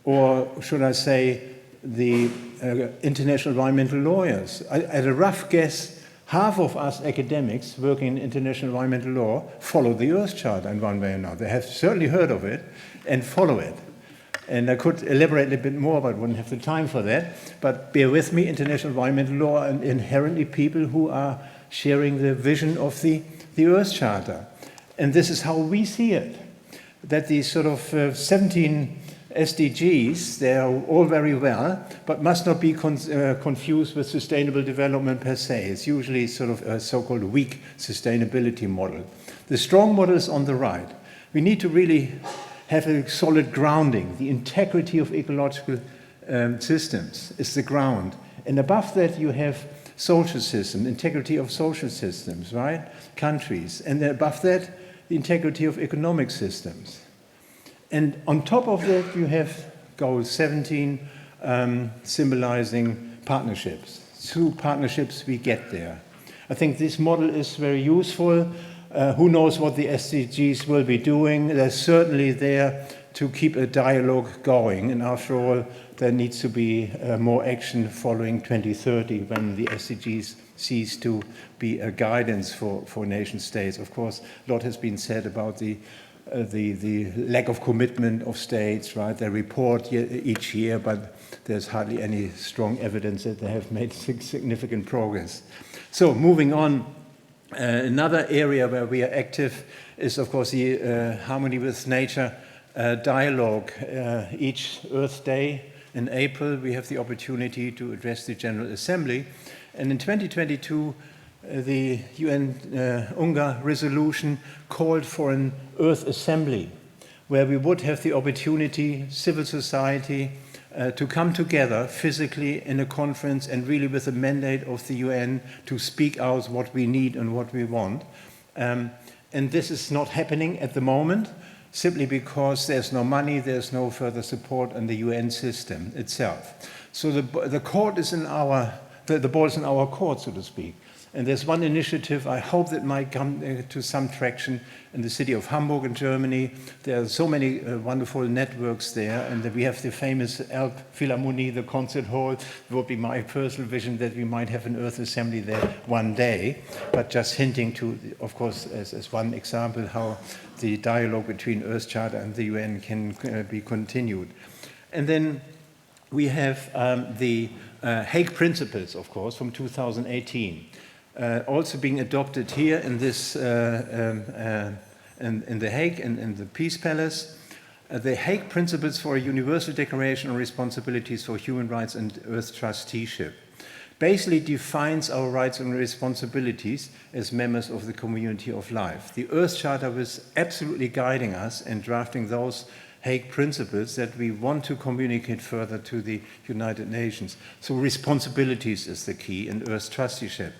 or should I say, the international environmental lawyers. At a rough guess, half of us academics working in international environmental law follow the Earth Charter in one way or another. They have certainly heard of it and follow it. And I could elaborate a little bit more, but I wouldn't have the time for that. But bear with me, international environmental law are inherently people who are sharing the vision of the Earth Charter. And this is how we see it, that these sort of 17 SDGs, they are all very well, but must not be confused with sustainable development per se. It's usually sort of a so-called weak sustainability model. The strong model is on the right. We need to really have a solid grounding. The integrity of ecological systems is the ground. And above that you have social system, integrity of social systems, right? Countries. And then above that, the integrity of economic systems. And on top of that, you have goal 17, symbolizing partnerships. Through partnerships, we get there. I think this model is very useful. Who knows what the SDGs will be doing? They're certainly there to keep a dialogue going. And after all, there needs to be more action following 2030 when the SDGs cease to be a guidance for nation states. Of course, a lot has been said about the lack of commitment of states, right? They report each year, but there's hardly any strong evidence that they have made significant progress. So moving on, another area where we are active is, of course, the Harmony with Nature dialogue. Each Earth Day in April, we have the opportunity to address the General Assembly. And in 2022, the UN UNGA resolution called for an Earth Assembly, where we would have the opportunity, civil society, to come together physically in a conference and really with the mandate of the UN to speak out what we need and what we want. And this is not happening at the moment, simply because there's no money, there's no further support in the UN system itself. So the court is in our, the ball is in our court, so to speak. And there's one initiative I hope that might come to some traction in the city of Hamburg in Germany. There are so many wonderful networks there, and we have the famous Elbphilharmonie, the concert hall. It would be my personal vision that we might have an Earth Assembly there one day, but just hinting to, of course, as one example, how the dialogue between Earth Charter and the UN can be continued. And then we have the Hague Principles, of course, from 2018. Also being adopted here in this in The Hague and in the Peace Palace. The Hague Principles for a Universal Declaration on Responsibilities for Human Rights and Earth Trusteeship basically defines our rights and responsibilities as members of the community of life. The Earth Charter was absolutely guiding us in drafting those Hague Principles that we want to communicate further to the United Nations. So responsibilities is the key in Earth Trusteeship.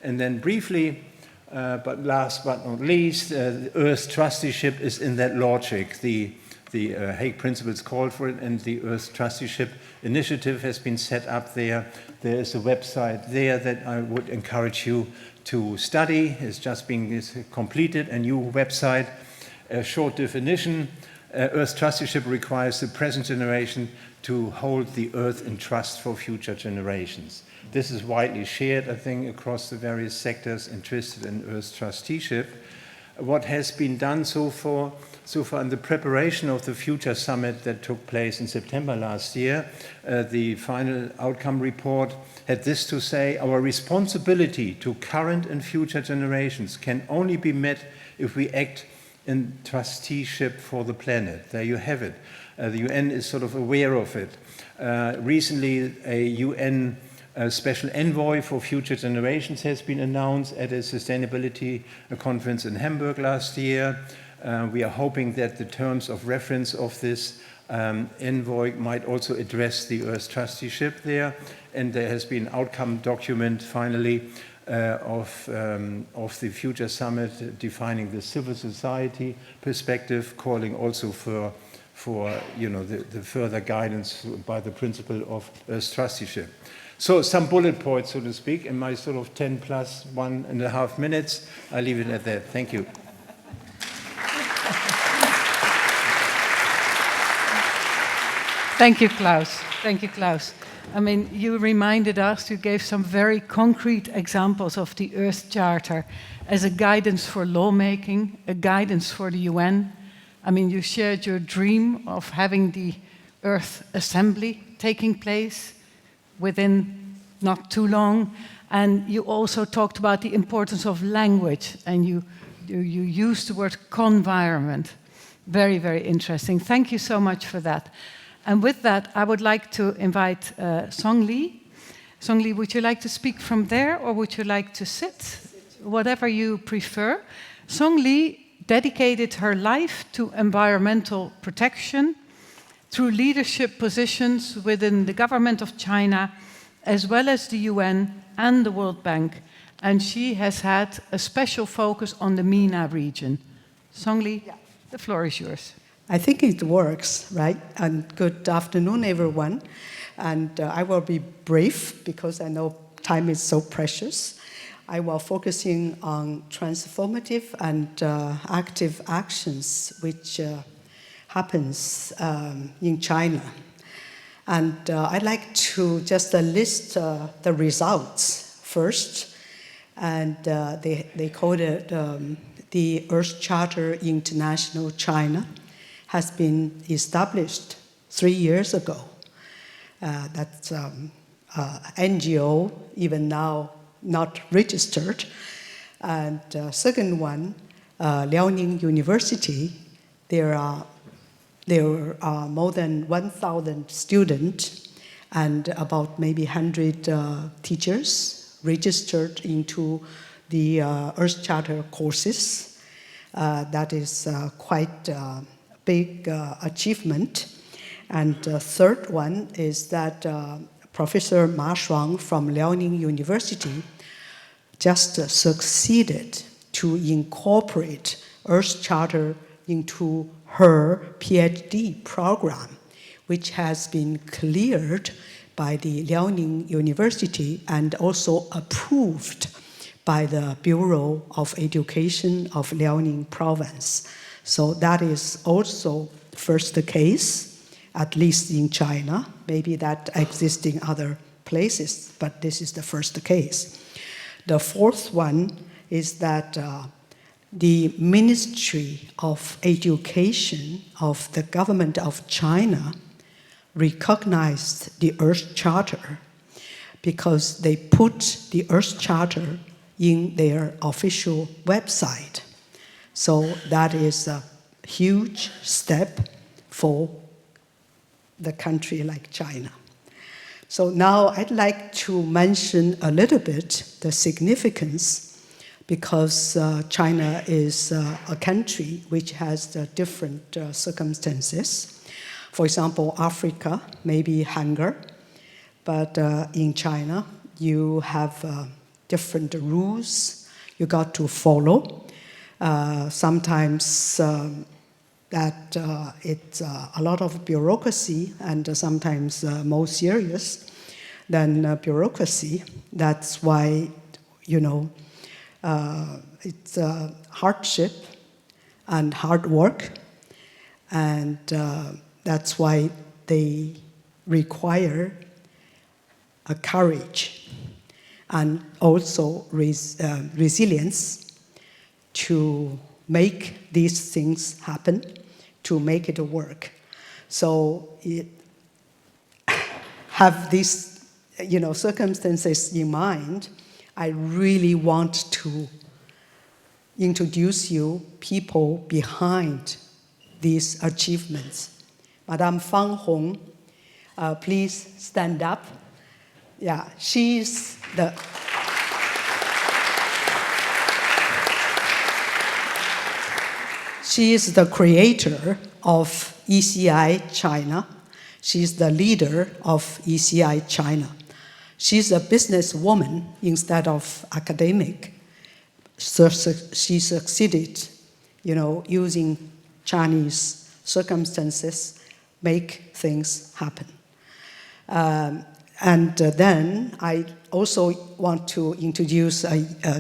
And then briefly, but last but not least, Earth Trusteeship is in that logic. The Hague Principles called for it, and the Earth Trusteeship Initiative has been set up there. There is a website there that I would encourage you to study. It's just being completed, a new website. A short definition, Earth Trusteeship requires the present generation to hold the Earth in trust for future generations. This is widely shared, I think, across the various sectors interested in Earth Trusteeship. What has been done so so far in the preparation of the Future Summit that took place in September last year, the final outcome report had this to say: our responsibility to current and future generations can only be met if we act in trusteeship for the planet. There you have it. The UN is sort of aware of it. Recently, a UN special envoy for future generations has been announced at a sustainability conference in Hamburg last year. We are hoping that the terms of reference of this envoy might also address the Earth trusteeship there. And there has been an outcome document finally of the Future Summit defining the civil society perspective, calling also for the further guidance by the principle of Earth trusteeship. So some bullet points, so to speak, in my sort of 10 plus 1.5 minutes. I'll leave it at that. Thank you. Thank you, Klaus. Thank you, Klaus. I mean, you reminded us, you gave some very concrete examples of the Earth Charter as a guidance for lawmaking, a guidance for the UN. I mean, you shared your dream of having the Earth Assembly taking place within not too long. And you also talked about the importance of language, and you used the word convironment. Very, very interesting. Thank you so much for that. And with that, I would like to invite Song Lee. Song Lee, would you like to speak from there, or would you like to sit? Whatever you prefer. Song Lee dedicated her life to environmental protection through leadership positions within the government of China, as well as the UN and the World Bank. And she has had a special focus on the MENA region. Song Lee, the floor is yours. I think it works, right? And good afternoon, everyone. And I will be brief because I know time is so precious. I will focusing on transformative and active actions which happens in China. And I'd like to just list the results first. And they called it the Earth Charter International China. Has been established 3 years ago. That's NGO, even now not registered. And second one, Liaoning University, there are more than 1,000 students and about maybe 100 teachers registered into the Earth Charter courses. That is quite big achievement. And the third one is that Professor Ma Shuang from Liaoning University just succeeded to incorporate Earth Charter into her PhD program, which has been cleared by the Liaoning University and also approved by the Bureau of Education of Liaoning Province. So that is also first case, at least in China. Maybe that exists in other places, but this is the first case. The fourth one is that the Ministry of Education of the government of China recognized the Earth Charter because they put the Earth Charter in their official website. So that is a huge step for the country like China. So now I'd like to mention a little bit the significance because China is a country which has different circumstances. For example, Africa, maybe hunger, but in China, you have different rules you got to follow. Sometimes that it's a lot of bureaucracy and sometimes more serious than bureaucracy. That's why, it's a hardship and hard work. And that's why they require a courage and also resilience to make these things happen. to make it work. So have these, circumstances in mind. I really want to introduce you people behind these achievements. Madame Fang Hong, please stand up. Yeah, she's the creator of ECI China. She's the leader of ECI China. She's a businesswoman instead of academic. So she succeeded, using Chinese circumstances, make things happen. And then I also want to introduce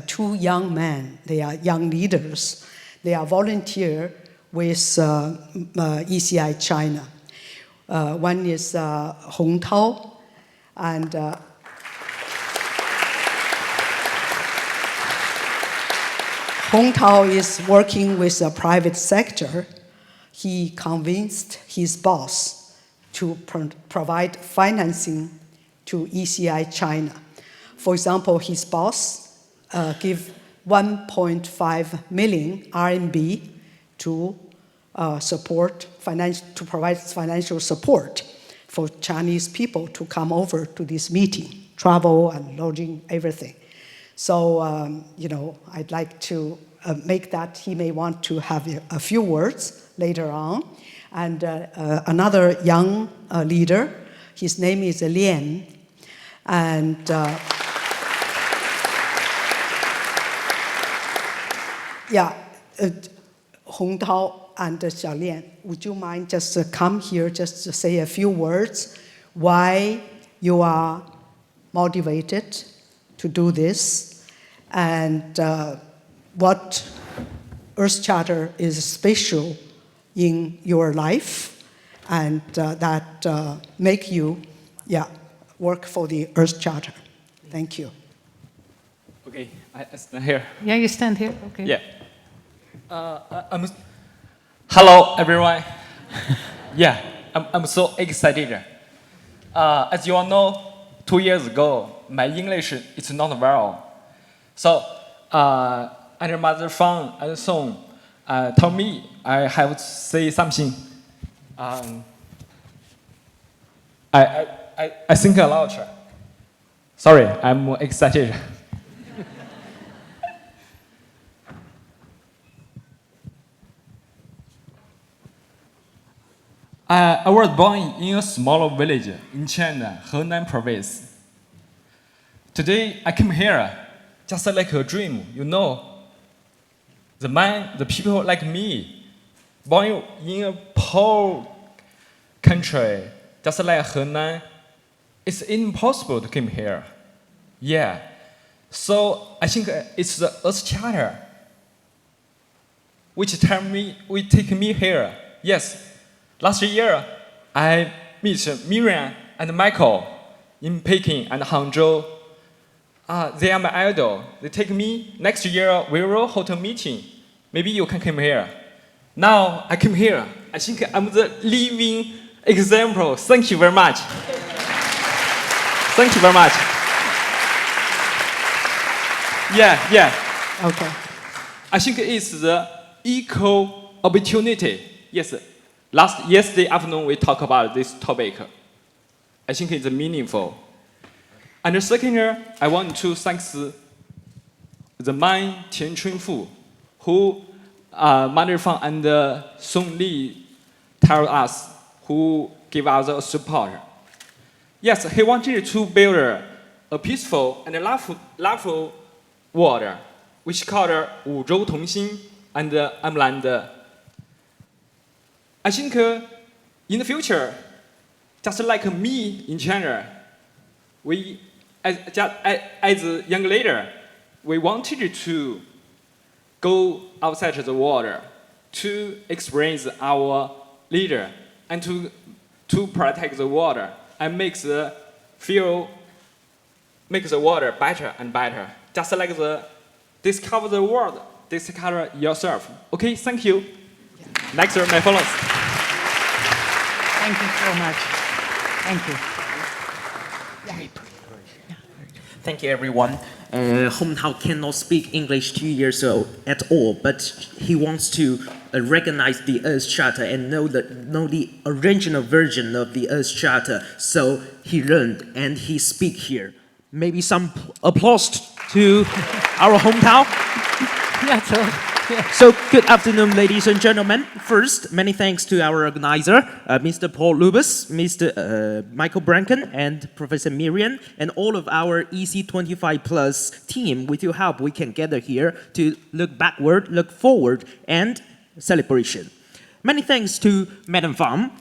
two young men. They are young leaders. They are volunteer with ECI China. One is Hong Tao, and Hong Tao is working with the private sector. He convinced his boss to provide financing to ECI China. For example, his boss gave 1.5 million RMB to provide financial support for Chinese people to come over to this meeting, travel and lodging, everything. So, I'd like to make that. He may want to have a few words later on. And another young leader, his name is Lian. And Hong Tao and Xiao Lian, would you mind just come here just to say a few words why you are motivated to do this and what Earth Charter is special in your life and that make you work for the Earth Charter. Thank you. Okay, I stand here. Yeah, you stand here. Okay. Yeah. Hello, everyone. Yeah, I'm so excited. As you all know, 2 years ago, my English is not well. So, and Mother Fang and Song told me I have to say something. I think a lot. Sorry, I'm excited. I was born in a small village in China, Henan province. Today, I came here just like a dream, The people like me, born in a poor country, just like Henan, it's impossible to come here. Yeah. So I think it's the Earth Charter which take me here. Yes. Last year, I met Mirian and Michael in Peking and Hangzhou. They are my idol. They take me. Next year, we will hold a meeting. Maybe you can come here. Now, I came here. I think I'm the living example. Thank you very much. Thank you very much. Yeah. Okay. I think it's the equal opportunity. Yes. Yesterday afternoon, we talked about this topic. I think it's meaningful. And the second, I want to thank the Mai Tianchunfu, who Mother Fang and Song Li tell us, who give us the support. Yes, he wanted to build a peaceful and loveful world, which called Wuzhou Tongxin and Amland. I think in the future, just like me in China, we, as a young leader, we wanted to go outside the world to experience our leader and to protect the water and make the water better and better. Just like discover the world, discover yourself. Okay, thank you. Next, my followers. Thank you so much. Thank you. Thank you, everyone. Hometown cannot speak English 2 years old at all, but he wants to recognize the Earth Charter and know the original version of the Earth Charter. So he learned and he speak here. Maybe some applause to our hometown. That's all. So, good afternoon, ladies and gentlemen. First, many thanks to our organizer, Mr. Paul Lubus, Mr. Michael Branken, and Professor Mirian, and all of our EC25 Plus team. With your help, we can gather here to look backward, look forward, and celebration. Many thanks to Madam Pham.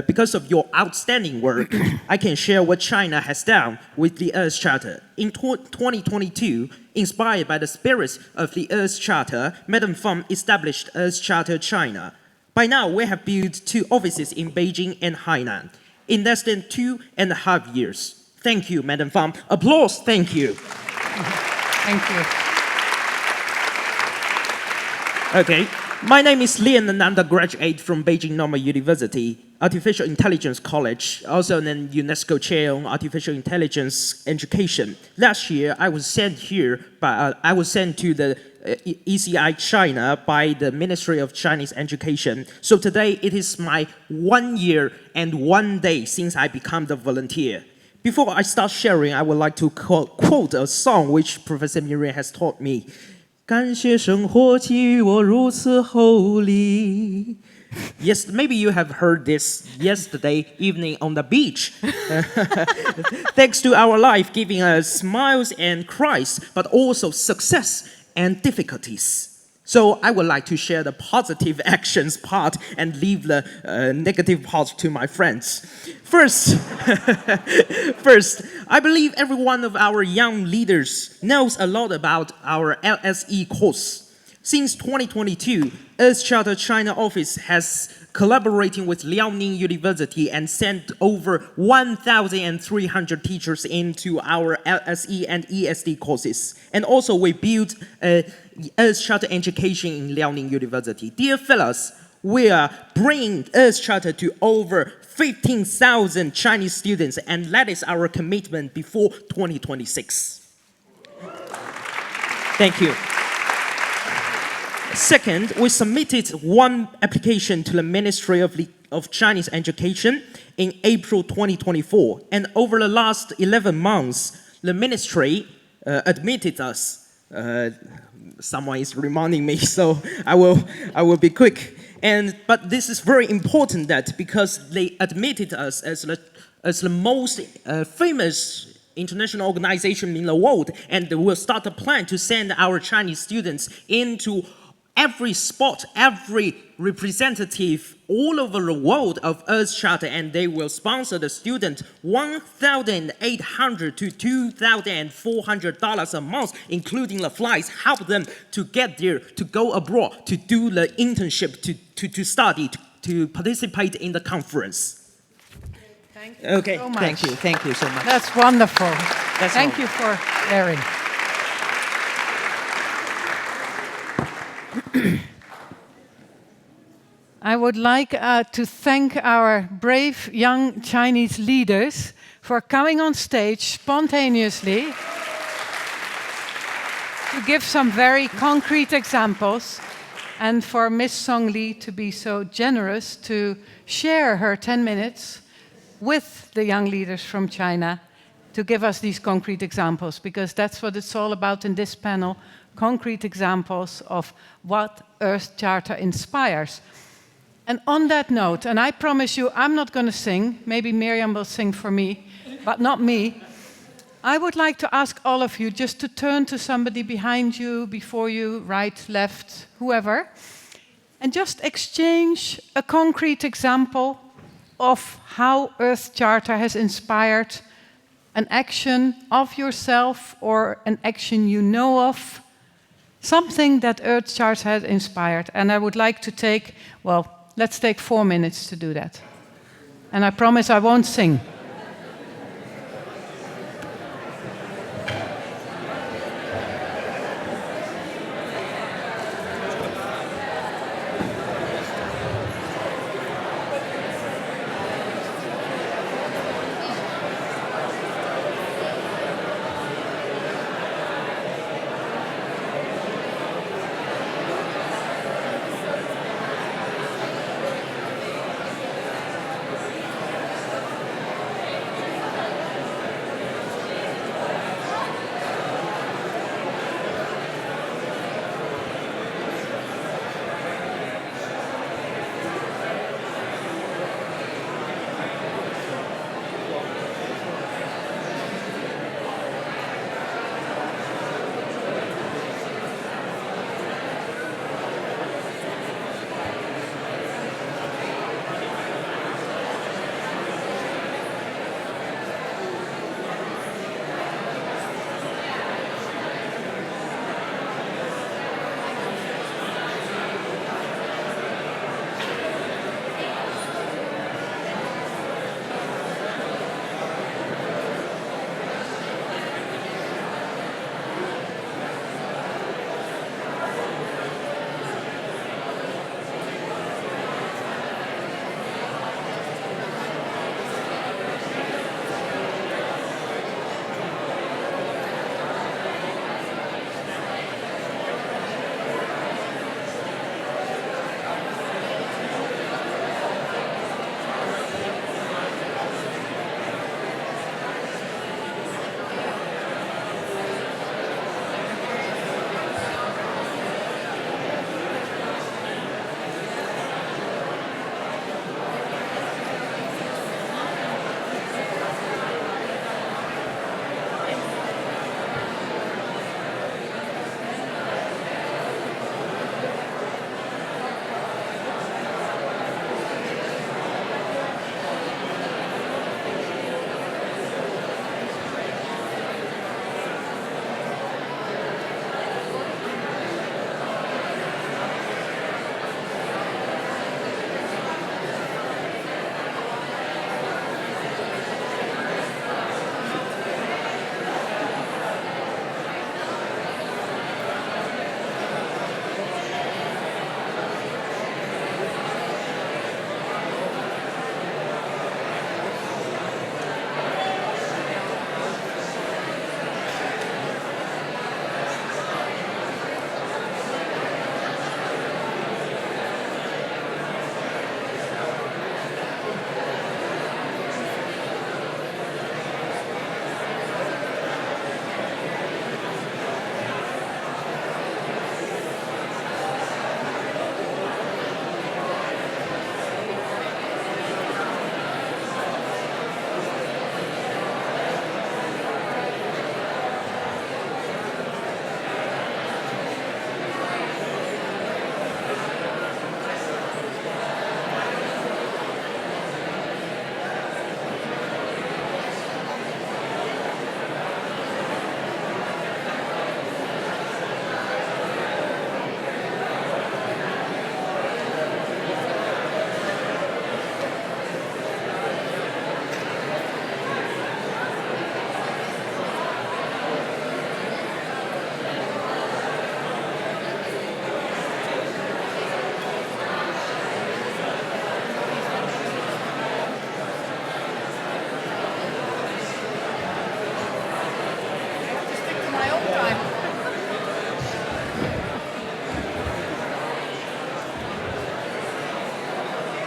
Because of your outstanding work, I can share what China has done with the Earth Charter. In 2022, inspired by the spirit of the Earth Charter, Madam Pham established Earth Charter China. By now, we have built 2 offices in Beijing and Hainan in less than 2.5 years. Thank you, Madam Pham. Applause, thank you. Thank you. Okay. My name is Lian and I'm the graduate from Beijing Normal University, Artificial Intelligence College, also an UNESCO Chair on Artificial Intelligence Education. Last year, I was sent to the ECI China by the Ministry of Chinese Education. So today, it is my 1 year and 1 day since I became the volunteer. Before I start sharing, I would like to quote a song which Professor Mirian has taught me. 感谢生活给予我如此厚礼. Yes, maybe you have heard this yesterday evening on the beach. Thanks to our life giving us smiles and cries, but also success and difficulties. So I would like to share the positive actions part and leave the negative part to my friends. First, I believe every one of our young leaders knows a lot about our LSE course. Since 2022, Earth Charter China office has collaborating with Liaoning University and sent over 1,300 teachers into our LSE and ESD courses. And also we built Earth Charter education in Liaoning University. Dear fellows, we are bringing Earth Charter to over 15,000 Chinese students, and that is our commitment before 2026. Thank you. Second, we submitted 1 application to the Ministry of Chinese Education in April 2024. And over the last 11 months, the ministry admitted us. Someone is reminding me, so I will be quick. But this is very important that because they admitted us as the most famous international organization in the world, and they will start a plan to send our Chinese students into every spot, every representative all over the world of Earth Charter, and they will sponsor the student $1,800 to $2,400 a month, including the flights, help them to get there, to go abroad, to do the internship, to study, to participate in the conference. Thank you okay, so much. Thank you so much. That's wonderful. That's Thank all. you for sharing. I would like to thank our brave young Chinese leaders for coming on stage spontaneously to give some very concrete examples, and for Miss Song Li to be so generous to share her 10 minutes with the young leaders from China to give us these concrete examples, because that's what it's all about in this panel, concrete examples of what Earth Charter inspires. And on that note, and I promise you I'm not going to sing, maybe Miriam will sing for me, but not me. I would like to ask all of you just to turn to somebody behind you, before you, right, left, whoever, and just exchange a concrete example of how Earth Charter has inspired an action of yourself or an action you know of, something that Earth Charter has inspired. And I would like to take, well, let's take 4 minutes to do that. And I promise I won't sing.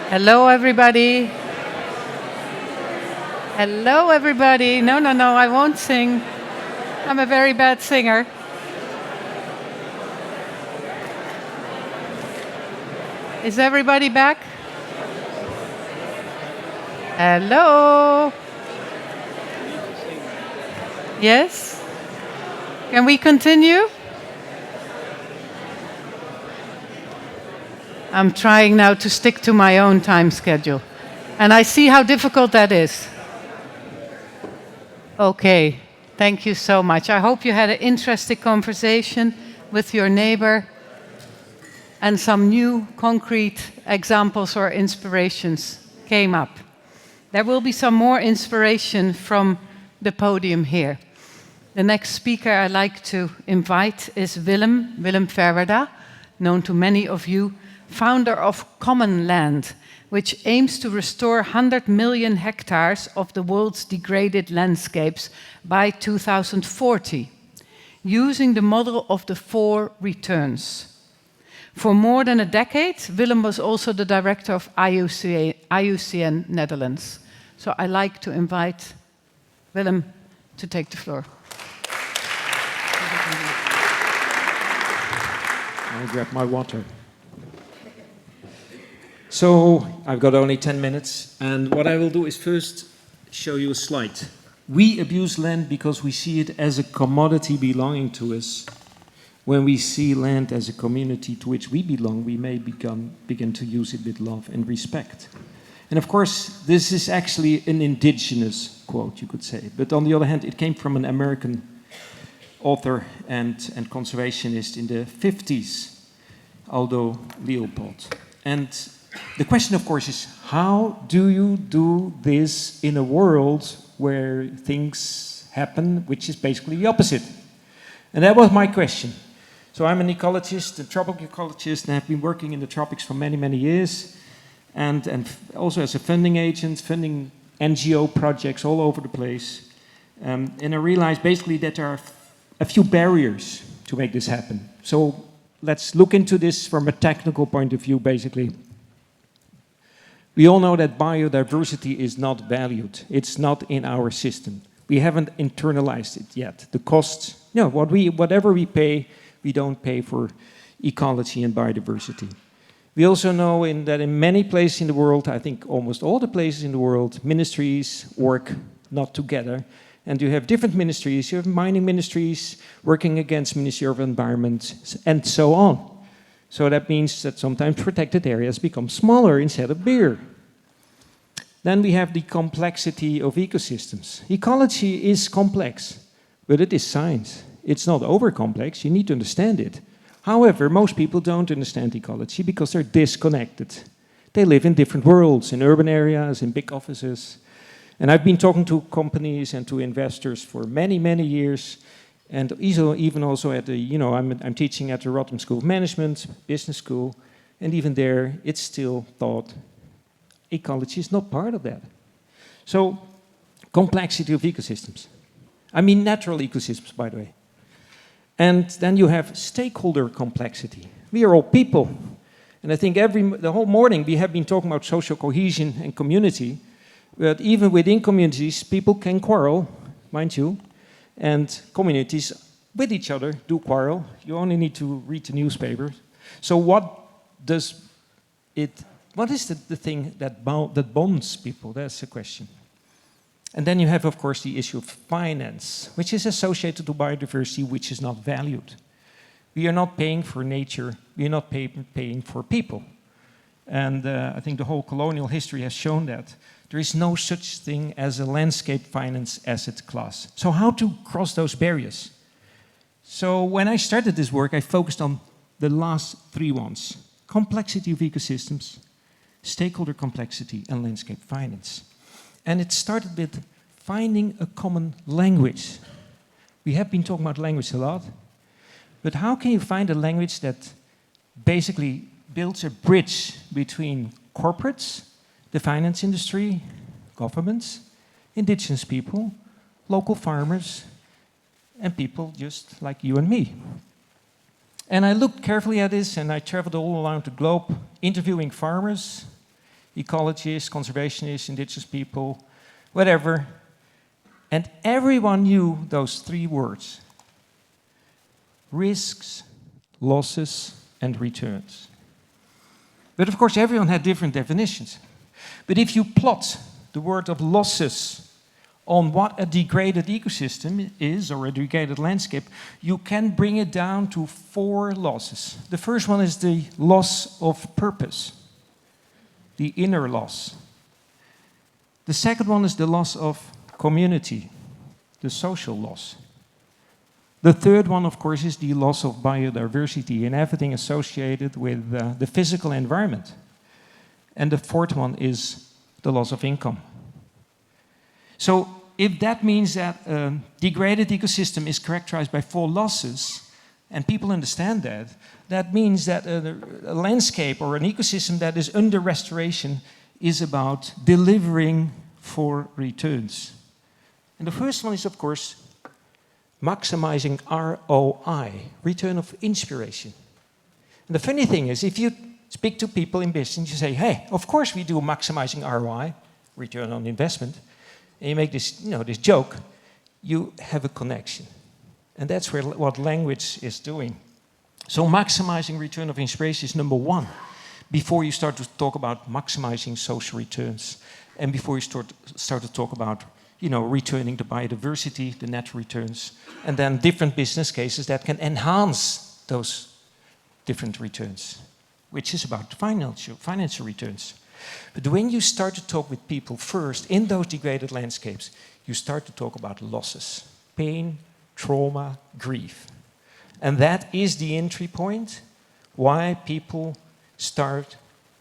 Hello, everybody. Hello, everybody. No, I won't sing. I'm a very bad singer. Is everybody back? Hello. Yes? Can we continue? I'm trying now to stick to my own time schedule. And I see how difficult that is. Okay, thank you so much. I hope you had an interesting conversation with your neighbor and some new concrete examples or inspirations came up. There will be some more inspiration from the podium here. The next speaker I'd like to invite is Willem Verwerda, known to many of you, founder of Common Land, which aims to restore 100 million hectares of the world's degraded landscapes by 2040, using the model of the 4 returns. For more than a decade, Willem was also the director of IUCN Netherlands. So I'd like to invite Willem to take the floor. I'll grab my water. So I've got only 10 minutes, and what I will do is first show you a slide. We abuse land because we see it as a commodity belonging to us. When we see land as a community to which we belong, we may begin to use it with love and respect. And of course, this is actually an indigenous quote, you could say. But on the other hand, it came from an American author and conservationist in the 50s, Aldo Leopold. And the question, of course, is how do you do this in a world where things happen which is basically the opposite? And that was my question. So I'm an ecologist, a tropical ecologist, and I've been working in the tropics for many, many years, and also as a funding agent, funding NGO projects all over the place. And I realized basically that there are a few barriers to make this happen. So let's look into this from a technical point of view, basically. We all know that biodiversity is not valued. It's not in our system. We haven't internalized it yet. The costs, whatever we pay, we don't pay for ecology and biodiversity. We also know that in many places in the world, I think almost all the places in the world, ministries work not together. And you have different ministries. You have mining ministries working against Ministry of Environment and so on. So that means that sometimes protected areas become smaller instead of bigger. Then we have the complexity of ecosystems. Ecology is complex, but it is science. It's not over-complex, you need to understand it. However, most people don't understand ecology because they're disconnected. They live in different worlds, in urban areas, in big offices. And I've been talking to companies and to investors for many, many years. And even also at the, I'm teaching at the Rotterdam School of Management, business school. And even there, it's still thought ecology is not part of that. So, complexity of ecosystems. I mean natural ecosystems, by the way. And then you have stakeholder complexity. We are all people. And I think the whole morning we have been talking about social cohesion and community. But even within communities, people can quarrel, mind you. And communities with each other do quarrel. You only need to read the newspaper. So what is the thing that bonds people? That's the question. And then you have, of course, the issue of finance, which is associated to biodiversity, which is not valued. We are not paying for nature. We are not paying for people. And I think the whole colonial history has shown that. There is no such thing as a landscape finance asset class. So how to cross those barriers? So when I started this work, I focused on the last 3 ones. Complexity of ecosystems, stakeholder complexity, and landscape finance. And it started with finding a common language. We have been talking about language a lot, but how can you find a language that basically builds a bridge between corporates, the finance industry, governments, indigenous people, local farmers, and people just like you and me? And I looked carefully at this, and I traveled all around the globe, interviewing farmers, ecologists, conservationists, indigenous people, whatever. And everyone knew those three words: risks, losses, and returns. But of course, everyone had different definitions. But if you plot the word of losses on what a degraded ecosystem is, or a degraded landscape, you can bring it down to 4 losses. The first one is the loss of purpose, the inner loss. The second one is the loss of community, the social loss. The third one, of course, is the loss of biodiversity and everything associated with the physical environment. And the fourth one is the loss of income. So if that means that a degraded ecosystem is characterized by 4 losses, and people understand that, that means that a landscape or an ecosystem that is under restoration is about delivering 4 returns. And the first one is, of course, maximizing ROI, return of inspiration. And the funny thing is, if you speak to people in business, you say, hey, of course we do maximizing ROI, return on investment, and you make this, this joke, you have a connection. And that's what language is doing. So maximizing return of inspiration is number 1, before you start to talk about maximizing social returns, and before you start to talk about returning the biodiversity, the natural returns, and then different business cases that can enhance those different returns, which is about financial returns. But when you start to talk with people first in those degraded landscapes, you start to talk about losses, pain, trauma, grief. And that is the entry point why people start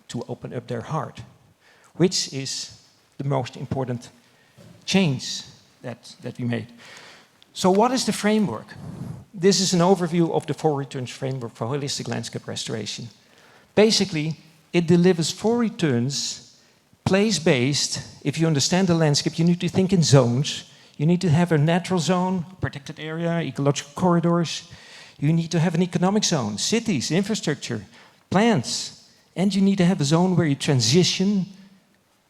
to open up their heart, which is the most important change that we made. So what is the framework? This is an overview of the 4 returns framework for holistic landscape restoration. Basically, it delivers 4 returns, place-based. If you understand the landscape, you need to think in zones. You need to have a natural zone, protected area, ecological corridors. You need to have an economic zone, cities, infrastructure, plants. And you need to have a zone where you transition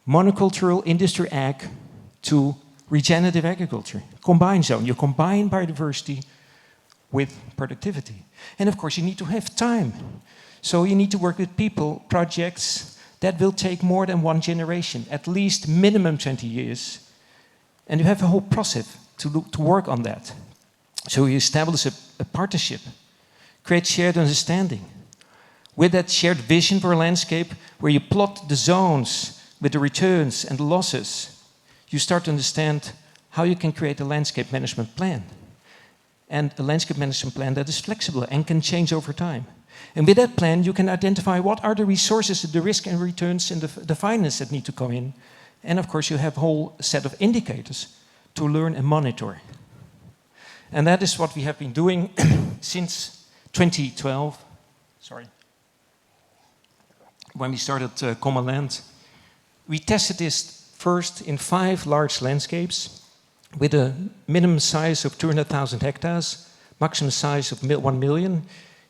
monocultural industry ag to regenerative agriculture. Combined zone. You combine biodiversity with productivity. And of course, you need to have time. So you need to work with people, projects that will take more than 1 generation, at least minimum 20 years. And you have a whole process to work on that. So you establish a partnership, create shared understanding. With that shared vision for a landscape, where you plot the zones with the returns and the losses, you start to understand how you can create a landscape management plan. And a landscape management plan that is flexible and can change over time. And with that plan, you can identify what are the resources, the risk and returns, and the finance that need to come in. And of course, you have a whole set of indicators to learn and monitor. And that is what we have been doing since 2012. Sorry. When we started Common Land, we tested this first in 5 large landscapes with a minimum size of 200,000 hectares, maximum size of 1 million,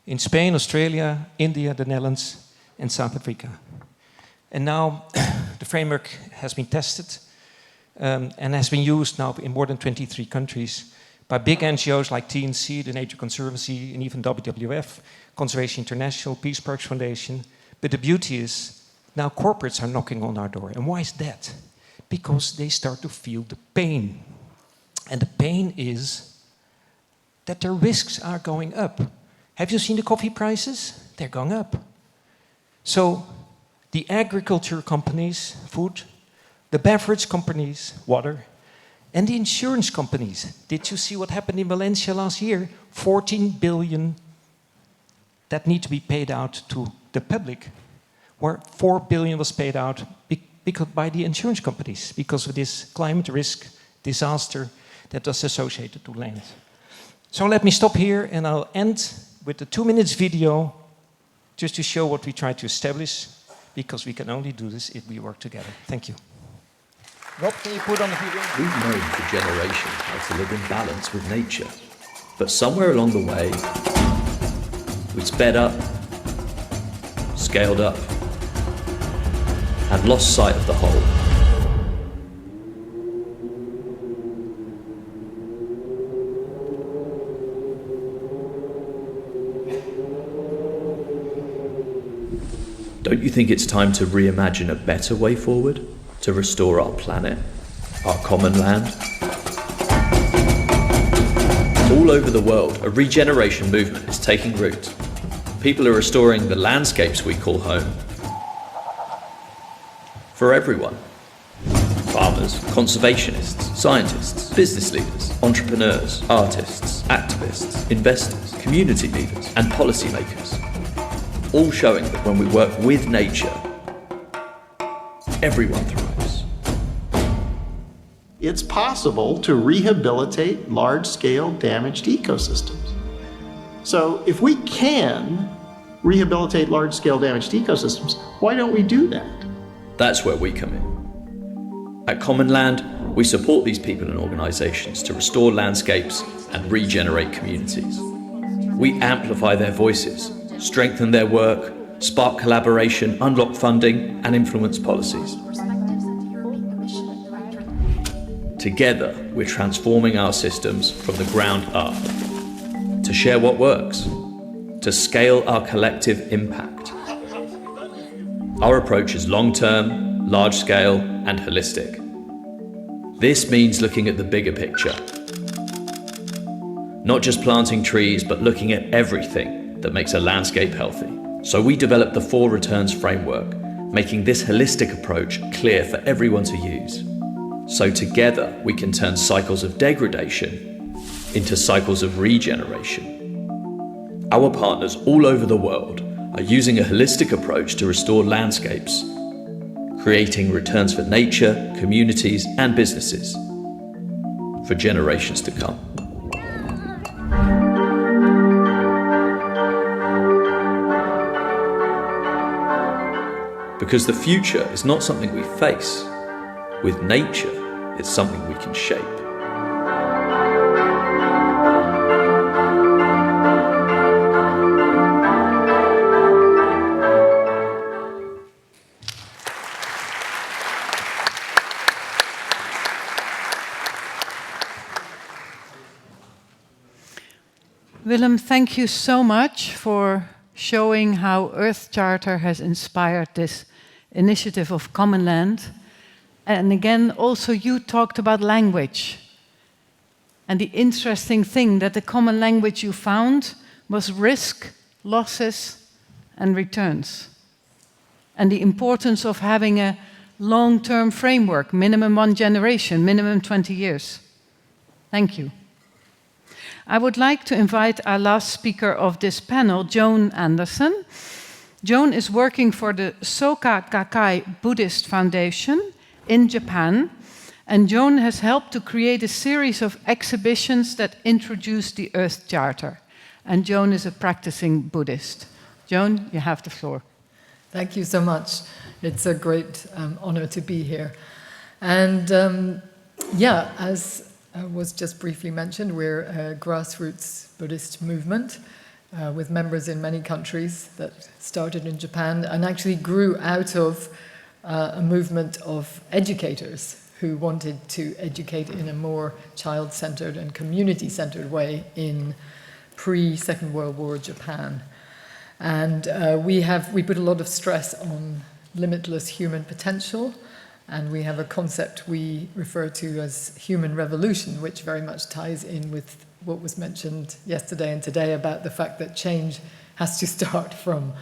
in Spain, Australia, India, the Netherlands, and South Africa. And now the framework has been tested and has been used now in more than 23 countries by big NGOs like TNC, the Nature Conservancy, and even WWF, Conservation International, Peace Parks Foundation. But the beauty is, now corporates are knocking on our door. And why is that? Because they start to feel the pain. And the pain is that their risks are going up. Have you seen the coffee prices? They're going up. So the agriculture companies, food, the beverage companies, water, and the insurance companies. Did you see what happened in Valencia last year? 14 billion that need to be paid out to the public, where 4 billion was paid out by the insurance companies because of this climate risk disaster that was associated to land. So let me stop here and I'll end with a 2-minute video just to show what we try to establish, because we can only do this if we work together. Thank you. Rob, can you put on the video? We've known for generations how to live in balance with nature, but somewhere along the way, we sped up, scaled up, and lost sight of the whole. Don't you think it's time to reimagine a better way forward, to restore our planet, our common land? All over the world, a regeneration movement is taking root. People are restoring the landscapes we call home. For everyone. Farmers, conservationists, scientists, business leaders, entrepreneurs, artists, activists, investors, community leaders, and policymakers. All showing that when we work with nature, everyone thrives. It's possible to rehabilitate large-scale damaged ecosystems. So if we can rehabilitate large-scale damaged ecosystems, why don't we do that? That's where we come in. At Common Land, we support these people and organisations to restore landscapes and regenerate communities. We amplify their voices, strengthen their work, spark collaboration, unlock funding, and influence policies. Together, we're transforming our systems from the ground up to share what works, to scale our collective impact. Our approach is long-term, large-scale, and holistic. This means looking at the bigger picture. Not just planting trees, but looking at everything that makes a landscape healthy. So we developed the 4 returns framework, making this holistic approach clear for everyone to use. So together we can turn cycles of degradation into cycles of regeneration. Our partners all over the world are using a holistic approach to restore landscapes, creating returns for nature, communities, and businesses for generations to come. Because the future is not something we face. With nature, it's something we can shape. Willem, thank you so much for showing how Earth Charter has inspired this initiative of Common Land. And again, also you talked about language. And the interesting thing that the common language you found was risk, losses, and returns. And the importance of having a long-term framework, minimum 1 generation, minimum 20 years. Thank you. I would like to invite our last speaker of this panel, Joan Anderson. Joan is working for the Soka Gakkai Buddhist Foundation in Japan, and Joan has helped to create a series of exhibitions that introduce the Earth Charter. And Joan is a practicing Buddhist. Joan, you have the floor. Thank you so much. It's a great honor to be here. And yeah, as was just briefly mentioned, we're a grassroots Buddhist movement with members in many countries that started in Japan and actually grew out of a movement of educators who wanted to educate in a more child-centered and community-centered way in pre-Second World War Japan. And we put a lot of stress on limitless human potential, and we have a concept we refer to as human revolution, which very much ties in with what was mentioned yesterday and today about the fact that change has to start from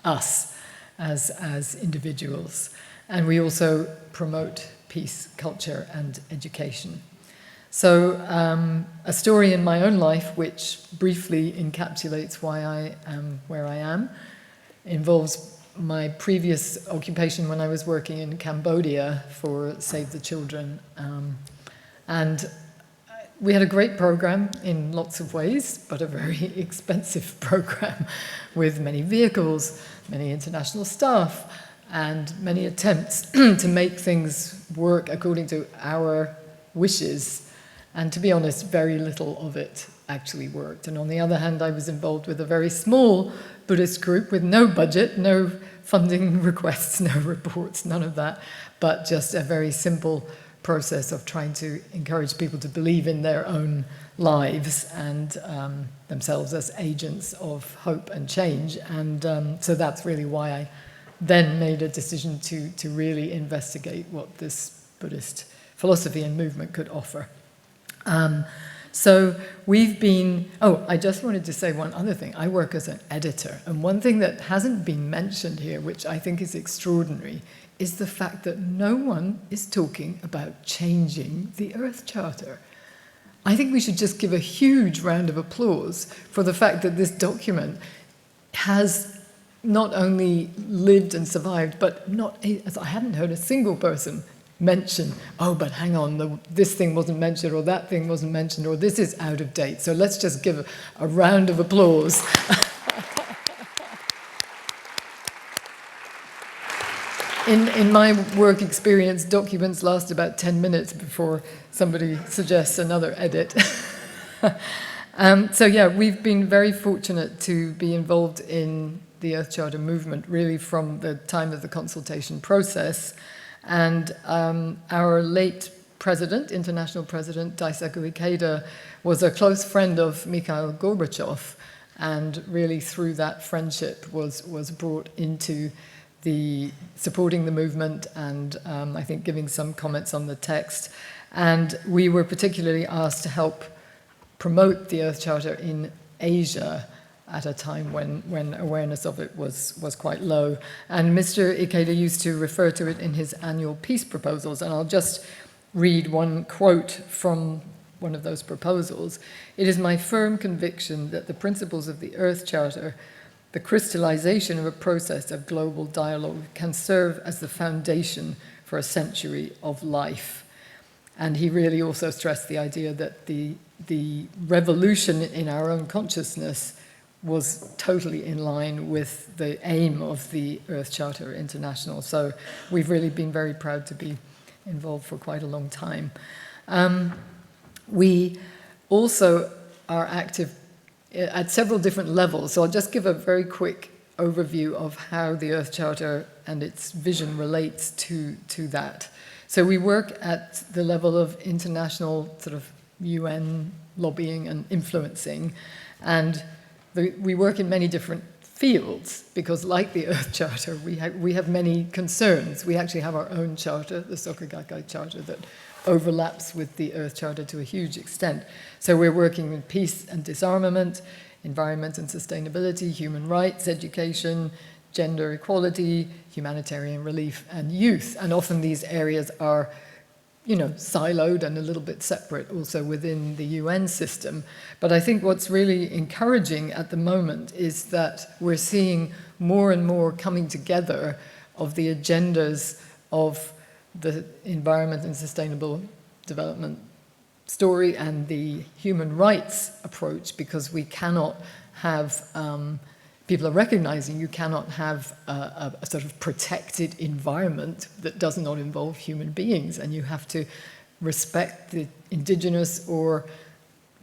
us as individuals. And we also promote peace, culture, and education. So a story in my own life, which briefly encapsulates why I am where I am, involves my previous occupation when I was working in Cambodia for Save the Children. And we had a great program in lots of ways, but a very expensive program with many vehicles, many international staff, and many attempts to make things work according to our wishes And to be honest, very little of it actually worked. And on the other hand, I was involved with a very small Buddhist group with no budget, no funding requests, no reports, none of that, but just a very simple process of trying to encourage people to believe in their own lives and themselves as agents of hope and change. And so that's really why I then made a decision to really investigate what this Buddhist philosophy and movement could offer. So we've been, I just wanted to say one other thing. I work as an editor, and one thing that hasn't been mentioned here, which I think is extraordinary, is the fact that no one is talking about changing the Earth Charter. I think we should just give a huge round of applause for the fact that this document has not only lived and survived, but I hadn't heard a single person mention, but hang on, this thing wasn't mentioned, or that thing wasn't mentioned, or this is out of date. So let's just give a round of applause. In my work experience, documents last about 10 minutes before somebody suggests another edit. So yeah, we've been very fortunate to be involved in the Earth Charter movement, really from the time of the consultation process. And our late president, international president, Daisaku Ikeda, was a close friend of Mikhail Gorbachev, and really through that friendship was brought into the supporting the movement and I think giving some comments on the text. And we were particularly asked to help promote the Earth Charter in Asia at a time when awareness of it was quite low. And Mr. Ikeda used to refer to it in his annual peace proposals, and I'll just read one quote from one of those proposals. "It is my firm conviction that the principles of the Earth Charter, the crystallization of a process of global dialogue, can serve as the foundation for a century of life." And he really also stressed the idea that the revolution in our own consciousness was totally in line with the aim of the Earth Charter International. So we've really been very proud to be involved for quite a long time. We also are active at several different levels. So I'll just give a very quick overview of how the Earth Charter and its vision relates to that. So we work at the level of international sort of UN lobbying and influencing, and we work in many different fields because, like the Earth Charter, we have many concerns. We actually have our own charter, the Soka Gakkai Charter, that overlaps with the Earth Charter to a huge extent. So we're working in peace and disarmament, environment and sustainability, human rights, education, gender equality, humanitarian relief, and youth. And often these areas are, siloed and a little bit separate also within the UN system. But I think what's really encouraging at the moment is that we're seeing more and more coming together of the agendas of the environment and sustainable development story and the human rights approach, because we cannot have people are recognizing you cannot have a sort of protected environment that does not involve human beings, and you have to respect the indigenous or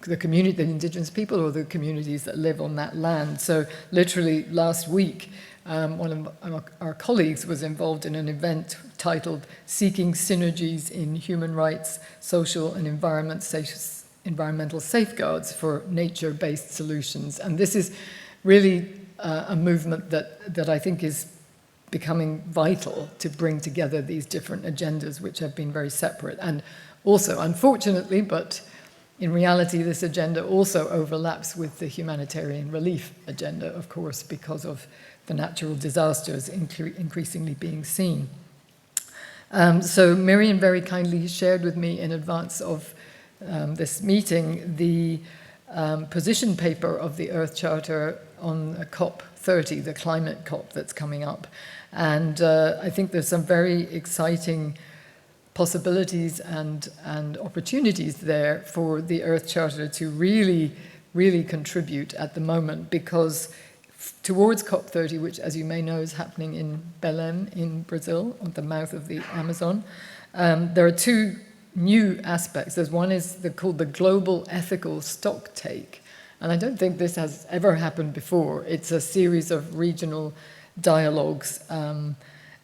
the community, the indigenous people or the communities that live on that land. So literally last week, one of our colleagues was involved in an event titled "Seeking Synergies in Human Rights, Social and Environmental Safeguards for Nature-Based Solutions." And this is really a movement that I think is becoming vital to bring together these different agendas which have been very separate. And also, unfortunately, but in reality, this agenda also overlaps with the humanitarian relief agenda, of course, because of the natural disasters increasingly being seen. So Mirian very kindly shared with me in advance of this meeting the position paper of the Earth Charter on COP30, the climate COP that's coming up. And I think there's some very exciting possibilities and opportunities there for the Earth Charter to really, really contribute at the moment, because towards COP30, which, as you may know, is happening in Belém in Brazil, at the mouth of the Amazon, there are two new aspects. There's one called the global ethical stock take. And I don't think this has ever happened before. It's a series of regional dialogues,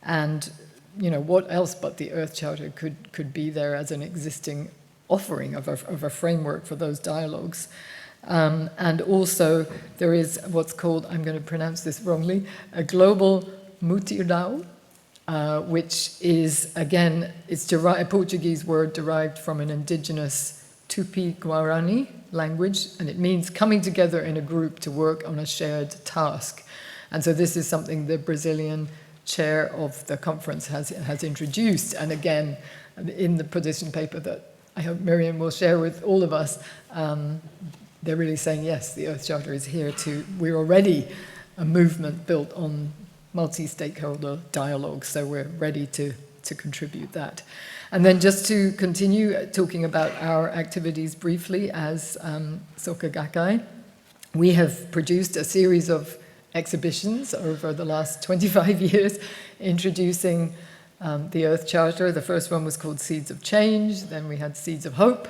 and what else but the Earth Charter could be there as an existing offering of a framework for those dialogues. And also there is what's called, I'm going to pronounce this wrongly, a global mutirão, which is, again, it's a Portuguese word derived from an indigenous Tupi-Guarani language, and it means coming together in a group to work on a shared task. And so this is something the Brazilian chair of the conference has introduced. And again, in the position paper that I hope Mirian will share with all of us, they're really saying, yes, the Earth Charter is here we're already a movement built on multi-stakeholder dialogue, so we're ready to contribute that. And then just to continue talking about our activities briefly as Soka Gakkai, we have produced a series of exhibitions over the last 25 years introducing the Earth Charter. The first one was called Seeds of Change, then we had Seeds of Hope,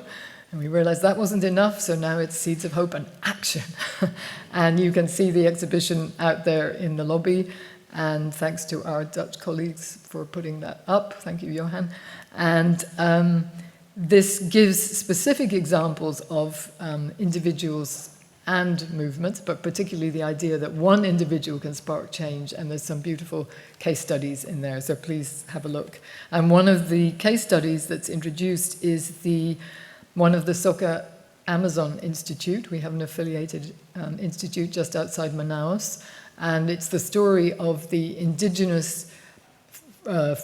and we realized that wasn't enough, so now it's Seeds of Hope and Action. And you can see the exhibition out there in the lobby, and thanks to our Dutch colleagues for putting that up. Thank you, Johan. And this gives specific examples of individuals and movements, but particularly the idea that one individual can spark change, and there's some beautiful case studies in there, so please have a look. And one of the case studies that's introduced is one of the Soka Amazon Institute. We have an affiliated institute just outside Manaus, and it's the story of the indigenous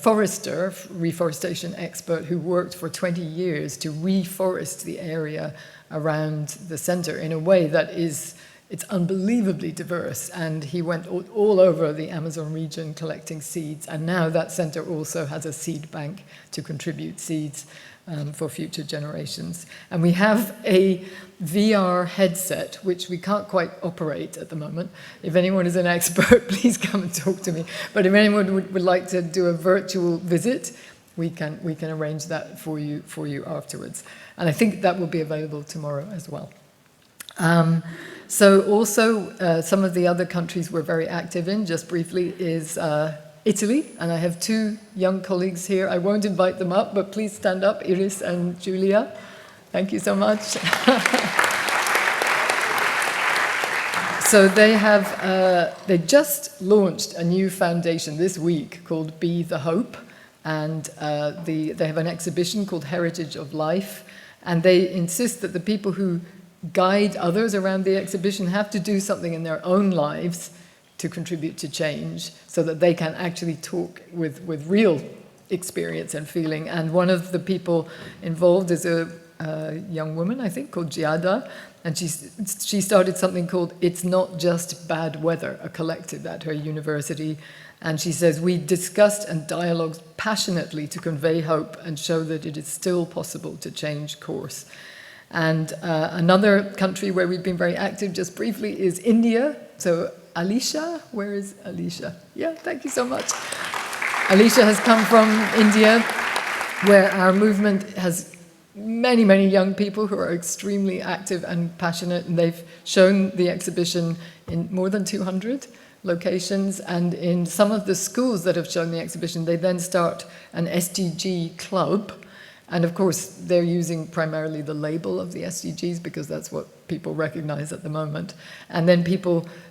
forester, reforestation expert, who worked for 20 years to reforest the area around the center in a way that it's unbelievably diverse. And he went all over the Amazon region collecting seeds, and now that center also has a seed bank to contribute seeds for future generations. And we have a VR headset, which we can't quite operate at the moment. If anyone is an expert, please come and talk to me. But if anyone would like to do a virtual visit, we can arrange that for you afterwards. And I think that will be available tomorrow as well. So also some of the other countries we're very active in, just briefly, is Italy, and I have two young colleagues here. I won't invite them up, but please stand up, Iris and Giulia. Thank you so much. So they just launched a new foundation this week called Be the Hope, and they have an exhibition called Heritage of Life, and they insist that the people who guide others around the exhibition have to do something in their own lives to contribute to change, so that they can actually talk with real experience and feeling. And one of the people involved is a young woman, I think, called Giada, and she started something called It's Not Just Bad Weather, a collective at her university. And she says, we discussed and dialogued passionately to convey hope and show that it is still possible to change course. And another country where we've been very active, just briefly, is India. So Alicia, where is Alicia? Yeah, thank you so much. Alicia has come from India, where our movement has many, many young people who are extremely active and passionate, and they've shown the exhibition in more than 200 locations, and in some of the schools that have shown the exhibition, they then start an SDG club. And of course, they're using primarily the label of the SDGs because that's what people recognize at the moment. And then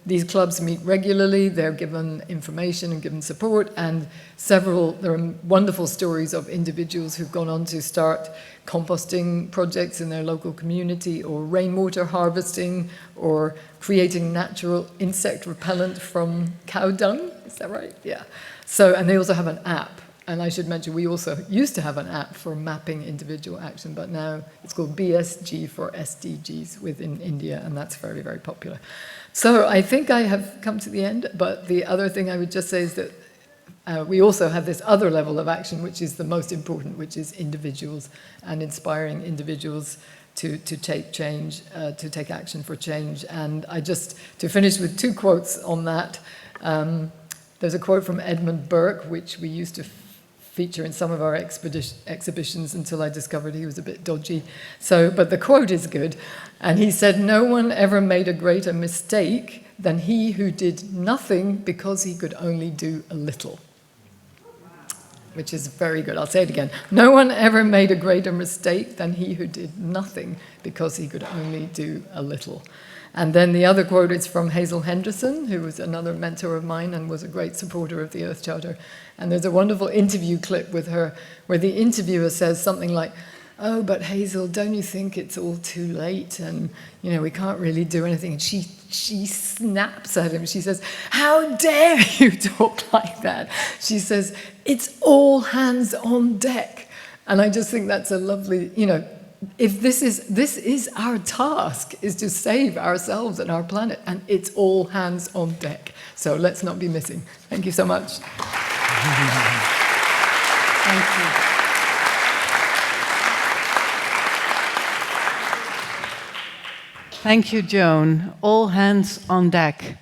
these clubs meet regularly, they're given information and given support, and there are wonderful stories of individuals who've gone on to start composting projects in their local community, or rainwater harvesting, or creating natural insect repellent from cow dung. Is that right? Yeah. So, and they also have an app. And I should mention, we also used to have an app for mapping individual action, but now it's called BSG for SDGs within India, and that's very, very popular. So I think I have come to the end, but the other thing I would just say is that we also have this other level of action, which is the most important, which is individuals and inspiring individuals to take change, to take action for change. And to finish with two quotes on that, there's a quote from Edmund Burke, which we used to feature in some of our exhibitions until I discovered he was a bit dodgy. So, but the quote is good. And he said, "No one ever made a greater mistake than he who did nothing because he could only do a little." Which is very good. I'll say it again. No one ever made a greater mistake than he who did nothing because he could only do a little. And then the other quote is from Hazel Henderson, who was another mentor of mine and was a great supporter of the Earth Charter. And there's a wonderful interview clip with her where the interviewer says something like, "Oh, but Hazel, don't you think it's all too late? And, you know, we can't really do anything." And she snaps at him. She says, "How dare you talk like that?" She says, "It's all hands on deck." And I just think that's a lovely, you know, if this is our task, is to save ourselves and our planet, and it's all hands on deck. So let's not be missing. Thank you so much. Thank you. Thank you, Joan. All hands on deck,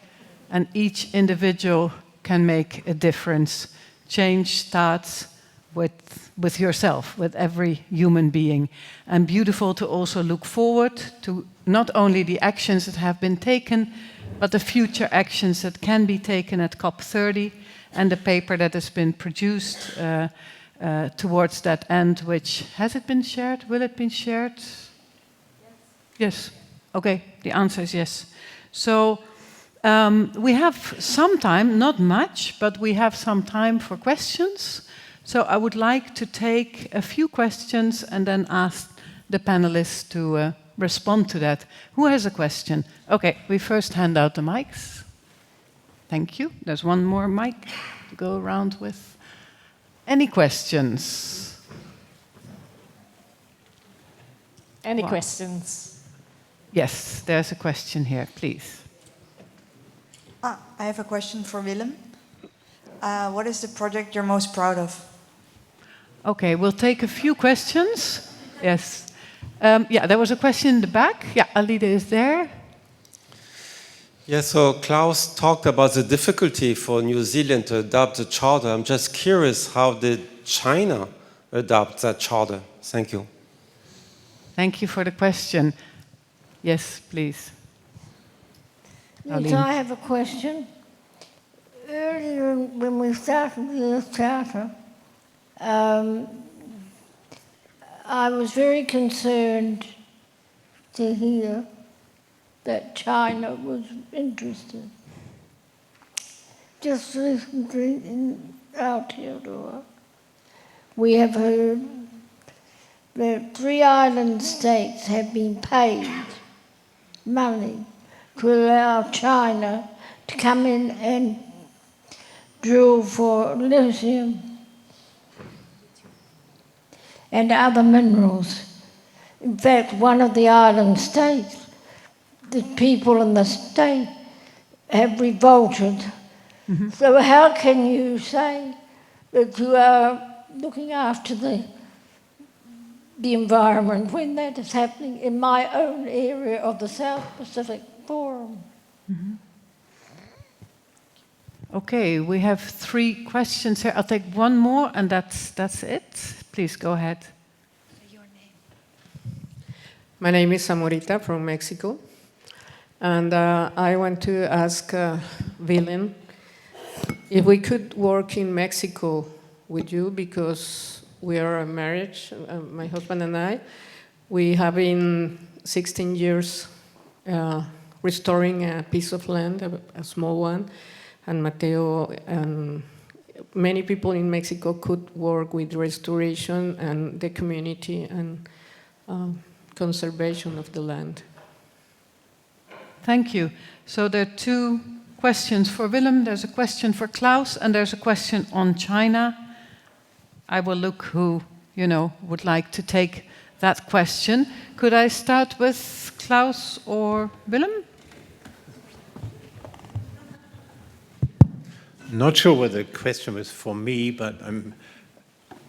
and each individual can make a difference. Change starts with yourself, with every human being. And beautiful to also look forward to not only the actions that have been taken, but the future actions that can be taken at COP30 and the paper that has been produced towards that end, which, has it been shared? Will it be shared? Yes. Okay, the answer is yes. So we have some time, not much, but we have some time for questions. So I would like to take a few questions and then ask the panelists to respond to that. Who has a question? Okay, we first hand out the mics. Thank you. There's one more mic to go around with. Any questions? Any questions? Yes, there's a question here, please. I have a question for Willem. What is the project you're most proud of? Okay, we'll take a few questions. Yes. Yeah, there was a question in the back. Yeah, Alida is there. Yeah, so Klaus talked about the difficulty for New Zealand to adopt the charter. I'm just curious, how did China adopt that charter? Thank you. Thank you for the question. Yes, please. Yes, I have a question. Earlier, when we started the Earth Charter, I was very concerned to hear that China was interested. Just recently in Aotearoa, we have heard that 3 island states have been paid money to allow China to come in and drill for lithium and other minerals. In fact, one of the island states, the people in the state have revolted. Mm-hmm. So how can you say that you are looking after the environment when that is happening in my own area of the South Pacific Forum? Mm-hmm. Okay, we have 3 questions here. I'll take one more, and that's it. Please go ahead. Your name. My name is Samorita from Mexico, and I want to ask Willem if we could work in Mexico with you, because we are a marriage, my husband and I. We have been 16 years restoring a piece of land, a small one, and Mateo and many people in Mexico could work with restoration and the community and conservation of the land. Thank you. So there are 2 questions for Willem. There's a question for Klaus, and there's a question on China. I will look who, would like to take that question. Could I start with Klaus or Willem? Not sure whether the question was for me, but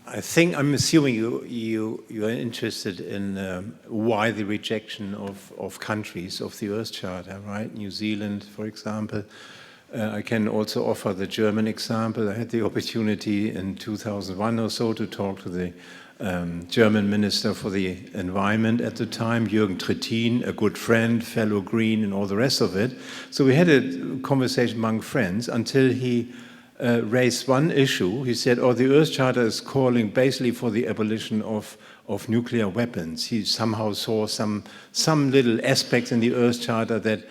I think I'm assuming you are interested in why the rejection of countries of the Earth Charter, right? New Zealand, for example, I can also offer the German example. I had the opportunity in 2001 or so to talk to the German Minister for the Environment at the time, Jürgen Trittin, a good friend, fellow Green, and all the rest of it. So we had a conversation among friends until he raised one issue. He said, oh, the Earth Charter is calling basically for the abolition of nuclear weapons. He somehow saw some little aspects in the Earth Charter that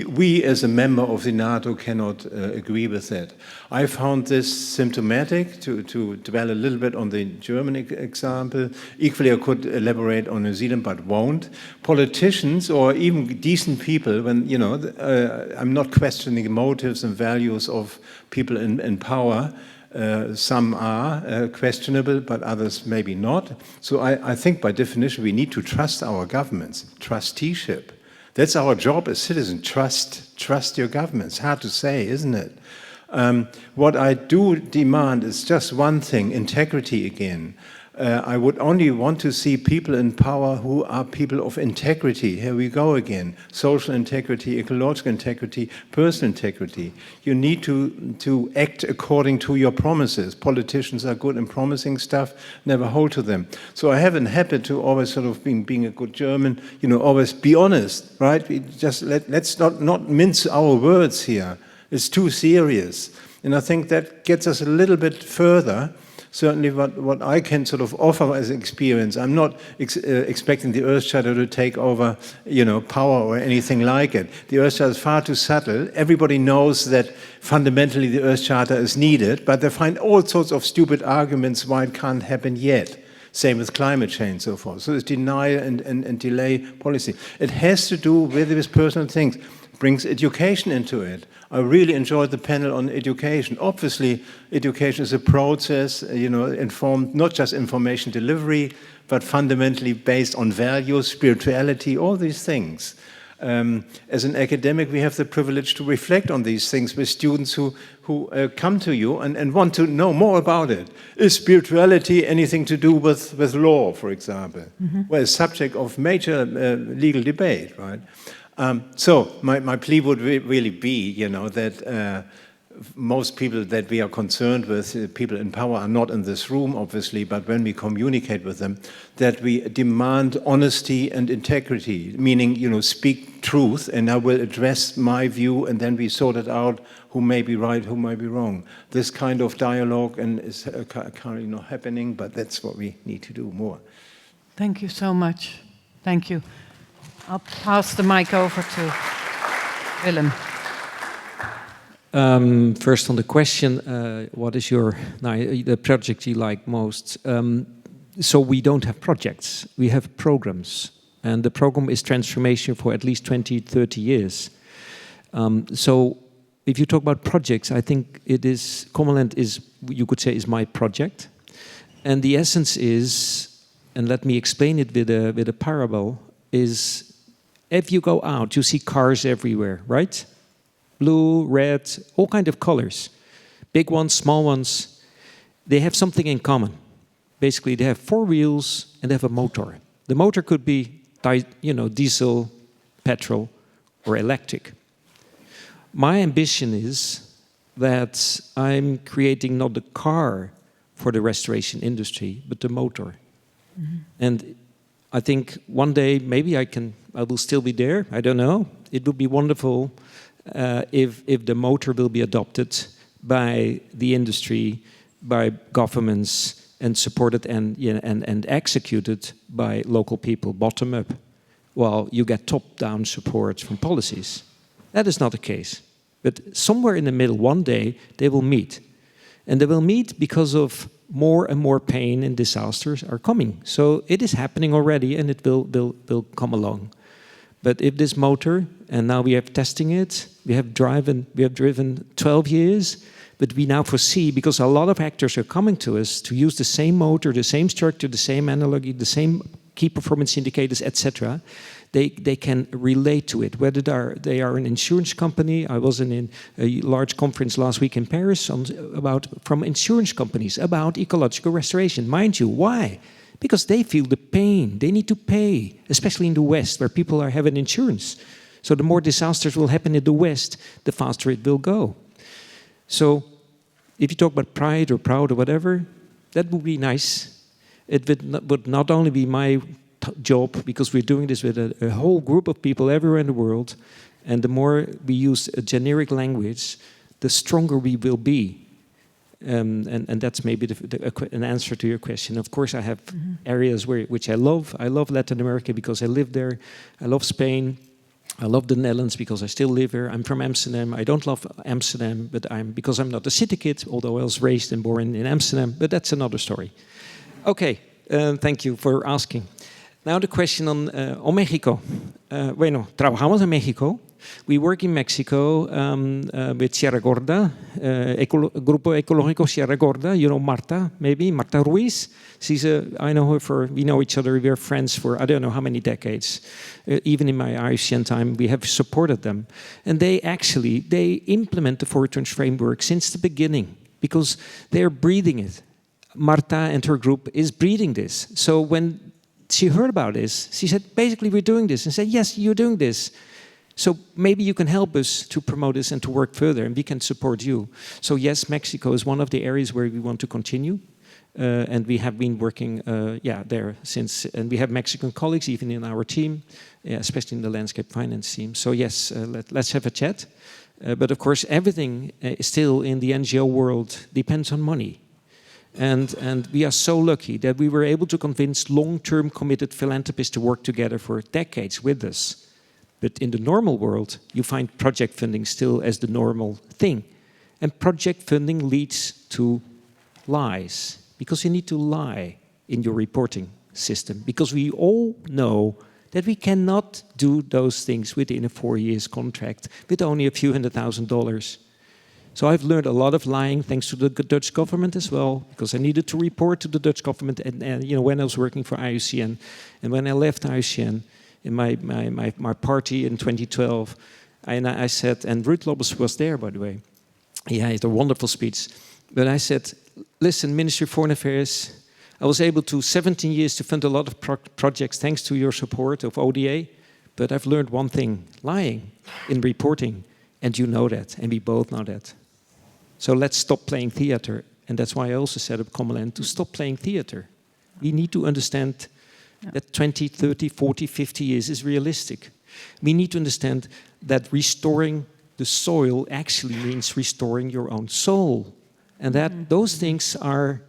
we as a member of the NATO cannot agree with that. I found this symptomatic to dwell a little bit on the German example. Equally, I could elaborate on New Zealand, but won't. Politicians or even decent people, when, you know, I'm not questioning the motives and values of people in power. Some are questionable, but others maybe not. So I think by definition we need to trust our governments, trusteeship. That's our job as citizens, trust your governments. Hard to say, isn't it? What I do demand is just one thing, integrity again. I would only want to see people in power who are people of integrity. Here we go again. Social integrity, ecological integrity, personal integrity. You need to act according to your promises. Politicians are good in promising stuff, never hold to them. So I have a habit to always sort of being a good German, you know, always be honest, right? Let's not mince our words here. It's too serious. And I think that gets us a little bit further. Certainly what I can sort of offer as experience, I'm not expecting the Earth Charter to take over, you know, power or anything like it. The Earth Charter is far too subtle. Everybody knows that fundamentally the Earth Charter is needed, but they find all sorts of stupid arguments why it can't happen yet. Same with climate change and so forth. So it's denial and delay policy. It has to do with personal things. Brings education into it. I really enjoyed the panel on education. Obviously, education is a process, you know, informed, not just information delivery, but fundamentally based on values, spirituality, all these things. As an academic, we have the privilege to reflect on these things with students who come to you and want to know more about it. Is spirituality anything to do with law, for example? Mm-hmm. Well, it's subject of major legal debate, right? So my plea would really be, you know, that most people that we are concerned with, people in power, are not in this room, obviously, but when we communicate with them, that we demand honesty and integrity, meaning, you know, speak truth, and I will address my view, and then we sort it out who may be right, who may be wrong. This kind of dialogue is currently not happening, but that's what we need to do more. Thank you so much. Thank you. I'll pass the mic over to Willem. First on the question, what is the project you like most? So we don't have projects, we have programs. And the program is transformation for at least 20, 30 years. So if you talk about projects, I think it is, Commonland is, you could say, is my project. And the essence is, and let me explain it with a parable, is if you go out, you see cars everywhere, right? Blue, red, all kinds of colors. Big ones, small ones. They have something in common. Basically, they have 4 wheels and they have a motor. The motor could be, you know, diesel, petrol, or electric. My ambition is that I'm creating not the car for the restoration industry, but the motor. Mm-hmm. And I think one day maybe I will still be there. I don't know. It would be wonderful if the motor will be adopted by the industry, by governments, and supported and executed by local people, bottom up, while you get top-down support from policies. That is not the case. But somewhere in the middle, one day, they will meet. And they will meet because of more and more pain and disasters are coming. So it is happening already, and it will come along. But if this motor, and now we are testing it, we have driven 12 years, but we now foresee, because a lot of actors are coming to us to use the same motor, the same structure, the same analogy, the same key performance indicators, etc. They can relate to it, whether they are an insurance company. I was in a large conference last week in Paris from insurance companies about ecological restoration. Mind you, why? Because they feel the pain. They need to pay, especially in the West, where people are having insurance. So the more disasters will happen in the West, the faster it will go. So if you talk about pride or proud or whatever, that would be nice. It would not only be my job, because we're doing this with a whole group of people everywhere in the world, and the more we use a generic language, the stronger we will be. And that's maybe an answer to your question. Of course, I have areas which I love. I love Latin America because I live there. I love Spain. I love the Netherlands because I still live here. I'm from Amsterdam. I don't love Amsterdam, but because I'm not a city kid, although I was raised and born in Amsterdam. But that's another story. Okay, thank you for asking. Now the question on Mexico. Bueno, trabajamos en Mexico. We work in Mexico with Sierra Gorda, Grupo Ecológico Sierra Gorda. You know Marta, maybe? Marta Ruiz. I know her we know each other. We are friends for I don't know how many decades. Even in my IUCN time, we have supported them. And they implement the Four Returns framework since the beginning because they're breathing it. Marta and her group is breathing this. So when she heard about this, she said, basically, we're doing this. And said, yes, you're doing this. So maybe you can help us to promote this and to work further, and we can support you. So yes, Mexico is one of the areas where we want to continue. And we have been working there since. And we have Mexican colleagues even in our team, especially in the landscape finance team. So yes, let's have a chat. But of course, everything still in the NGO world depends on money. And we are so lucky that we were able to convince long-term committed philanthropists to work together for decades with us. But in the normal world, you find project funding still as the normal thing. And project funding leads to lies, because you need to lie in your reporting system, because we all know that we cannot do those things within a 4 years contract with only a few $100,000. So I've learned a lot of lying thanks to the Dutch government as well, because I needed to report to the Dutch government and when I was working for IUCN. And when I left IUCN, in my party in 2012, I said, and Ruud Lobbes was there, by the way. He had a wonderful speech. But I said, listen, Ministry of Foreign Affairs, I was able to 17 years to fund a lot of projects thanks to your support of ODA. But I've learned one thing, lying in reporting. And you know that, and we both know that. So let's stop playing theater. And that's why I also set up Commonland to stop playing theater. We need to understand that 20, 30, 40, 50 years is realistic. We need to understand that restoring the soil actually means restoring your own soul. And that those things are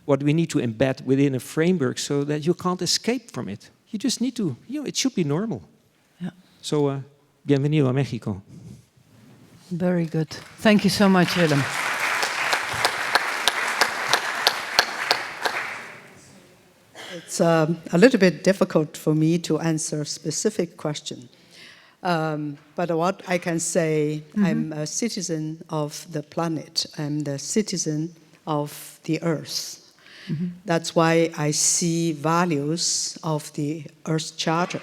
what we need to embed within a framework so that you can't escape from it. You just need to, it should be normal. Yeah. So, bienvenido a Mexico. Very good. Thank you so much, Willem. It's a little bit difficult for me to answer a specific question. But what I can say, I'm a citizen of the planet. I'm the citizen of the Earth. That's why I see values of the Earth Charter.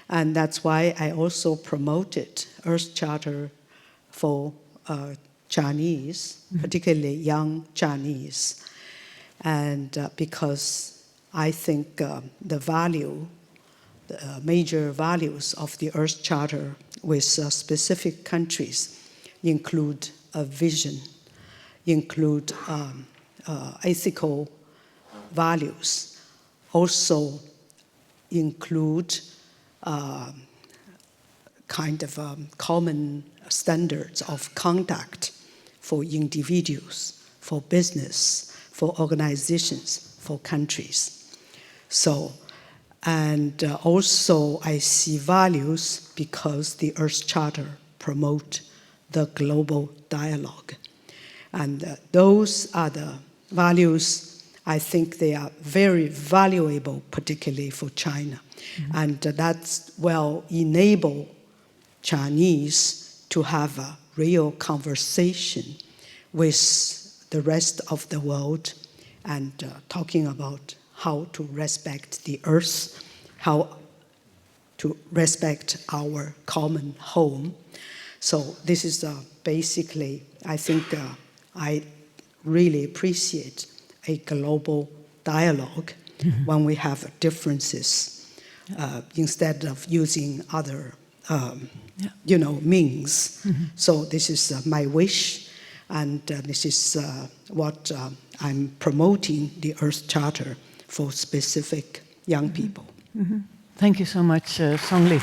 And that's why I also promoted Earth Charter for Chinese, particularly young Chinese. And because I think the major values of the Earth Charter with specific countries include a vision, include ethical values, also include kind of common standards of conduct for individuals, for business, for organizations, for countries. So, and also I see values because the Earth Charter promote the global dialogue. And those are the values, I think they are very valuable, particularly for China. And that will enable Chinese to have a real conversation with the rest of the world and talking about how to respect the earth, how to respect our common home. So this is basically, I think I really appreciate a global dialogue when we have differences instead of using other means. So this is my wish, And this is what I'm promoting, the Earth Charter for specific young people. Mm-hmm. Thank you so much, Song Lee.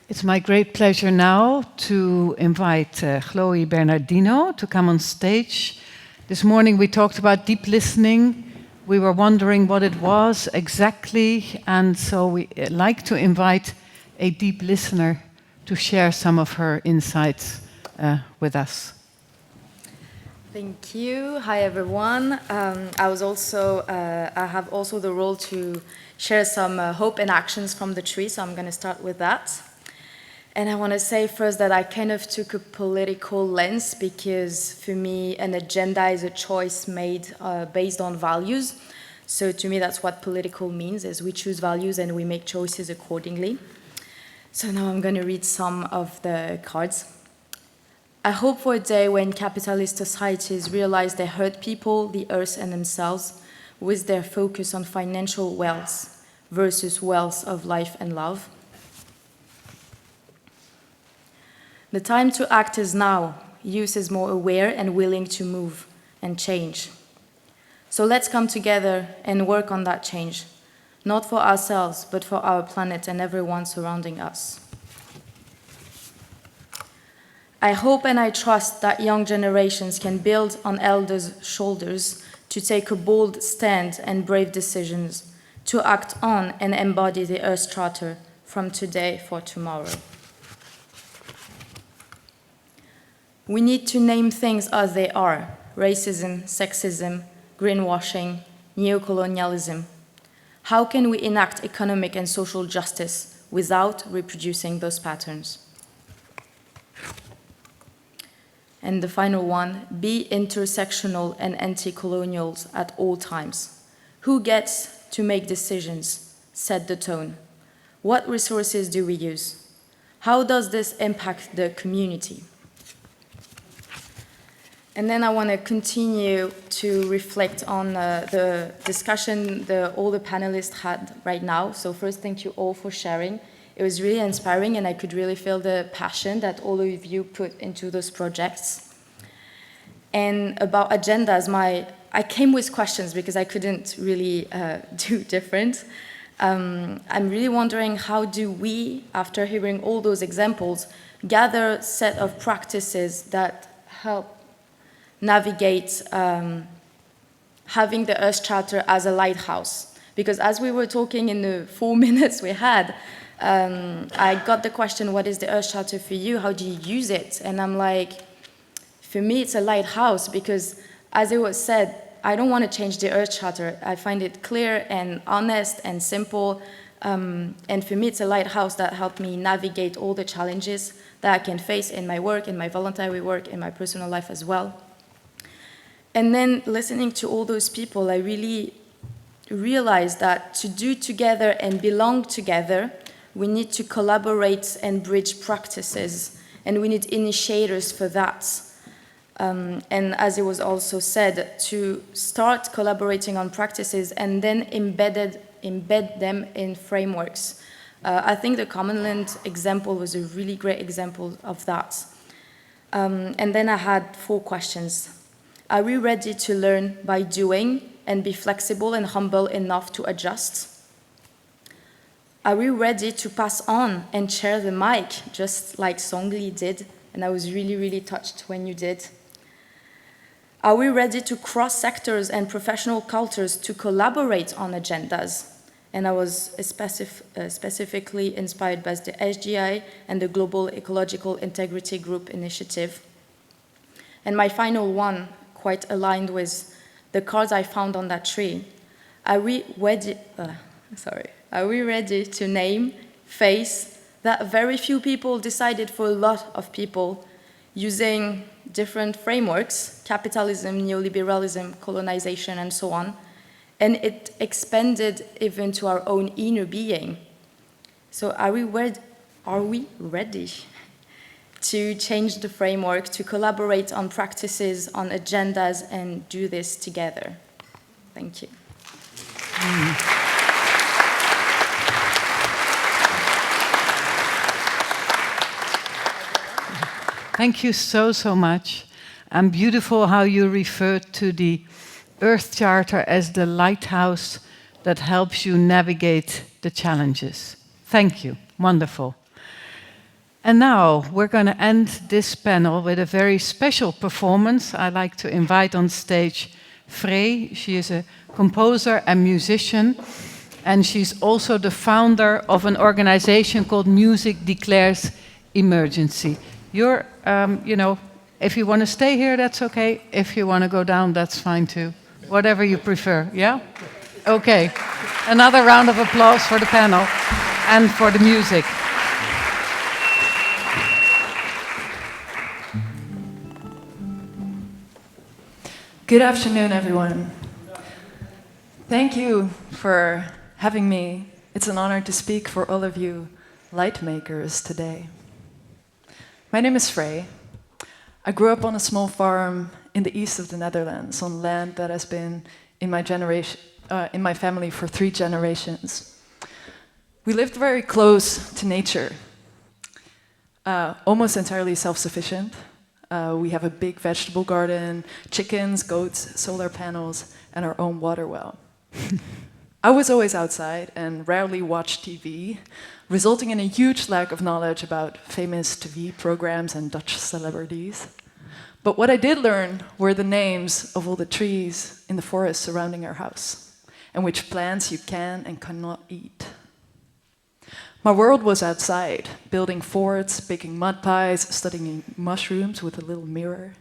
It's my great pleasure now to invite Chloe Bernardino to come on stage. This morning we talked about deep listening. We were wondering what it was exactly, and so we like to invite a deep listener to share some of her insights with us. Thank you. Hi, everyone. I have also the role to share some hope and actions from the tree, so I'm going to start with that. And I want to say first that I kind of took a political lens because for me, an agenda is a choice made based on values. So to me, that's what political means, is we choose values and we make choices accordingly. So now I'm going to read some of the cards. I hope for a day when capitalist societies realize they hurt people, the earth, and themselves with their focus on financial wealth versus wealth of life and love. The time to act is now. Youth is more aware and willing to move and change. So let's come together and work on that change, not for ourselves, but for our planet and everyone surrounding us. I hope and I trust that young generations can build on elders' shoulders to take a bold stand and brave decisions, to act on and embody the Earth Charter from today for tomorrow. We need to name things as they are: racism, sexism, greenwashing, neocolonialism. How can we enact economic and social justice without reproducing those patterns? And the final one, be intersectional and anti-colonials at all times. Who gets to make decisions, set the tone? What resources do we use? How does this impact the community? And then I want to continue to reflect on the discussion all the panelists had right now. So first, thank you all for sharing. It was really inspiring, and I could really feel the passion that all of you put into those projects. And about agendas, I came with questions because I couldn't really do different. I'm really wondering, how do we, after hearing all those examples, gather a set of practices that help navigate having the Earth Charter as a lighthouse? Because as we were talking in the 4 minutes we had, I got the question, what is the Earth Charter for you? How do you use it? And I'm like, for me, it's a lighthouse because, as it was said, I don't want to change the Earth Charter. I find it clear and honest and simple. And for me, it's a lighthouse that helped me navigate all the challenges that I can face in my work, in my voluntary work, in my personal life as well. And then listening to all those people, I really realized that to do together and belong together, we need to collaborate and bridge practices, and we need initiators for that. And as it was also said, to start collaborating on practices and then embed them in frameworks. I think the Common Land example was a really great example of that. And then I had 4 questions. Are we ready to learn by doing and be flexible and humble enough to adjust? Are we ready to pass on and share the mic, just like Song Lee did? And I was really, really touched when you did. Are we ready to cross sectors and professional cultures to collaborate on agendas? And I was specifically inspired by the SGI and the Global Ecological Integrity Group initiative. And my final one, quite aligned with the cards I found on that tree. Are we ready to name, face that very few people decided for a lot of people, using different frameworks, capitalism, neoliberalism, colonization, and so on, and it expanded even to our own inner being. So are we ready to change the framework, to collaborate on practices, on agendas, and do this together? Thank you. Thank you so, so much. And beautiful how you referred to the Earth Charter as the lighthouse that helps you navigate the challenges. Thank you. Wonderful. And now we're going to end this panel with a very special performance. I'd like to invite on stage Frey. She is a composer and musician, and she's also the founder of an organization called Music Declares Emergency. You're, if you want to stay here, that's okay. If you want to go down, that's fine too. Whatever you prefer, yeah? Okay. Another round of applause for the panel and for the music. Good afternoon, everyone. Thank you for having me. It's an honor to speak for all of you light makers today. My name is Frey. I grew up on a small farm in the east of the Netherlands, on land that has been in my family for 3 generations. We lived very close to nature, almost entirely self-sufficient. We have a big vegetable garden, chickens, goats, solar panels, and our own water well. I was always outside and rarely watched TV, resulting in a huge lack of knowledge about famous TV programs and Dutch celebrities. But what I did learn were the names of all the trees in the forest surrounding our house, and which plants you can and cannot eat. My world was outside, building forts, baking mud pies, studying mushrooms with a little mirror,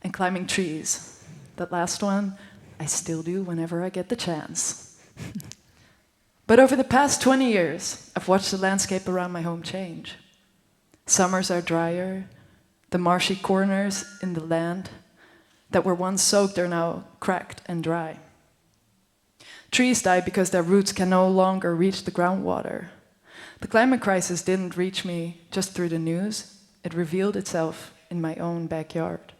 and climbing trees. That last one, I still do whenever I get the chance. But over the past 20 years, I've watched the landscape around my home change. Summers are drier, the marshy corners in the land that were once soaked are now cracked and dry. Trees die because their roots can no longer reach the groundwater. The climate crisis didn't reach me just through the news, it revealed itself in my own backyard.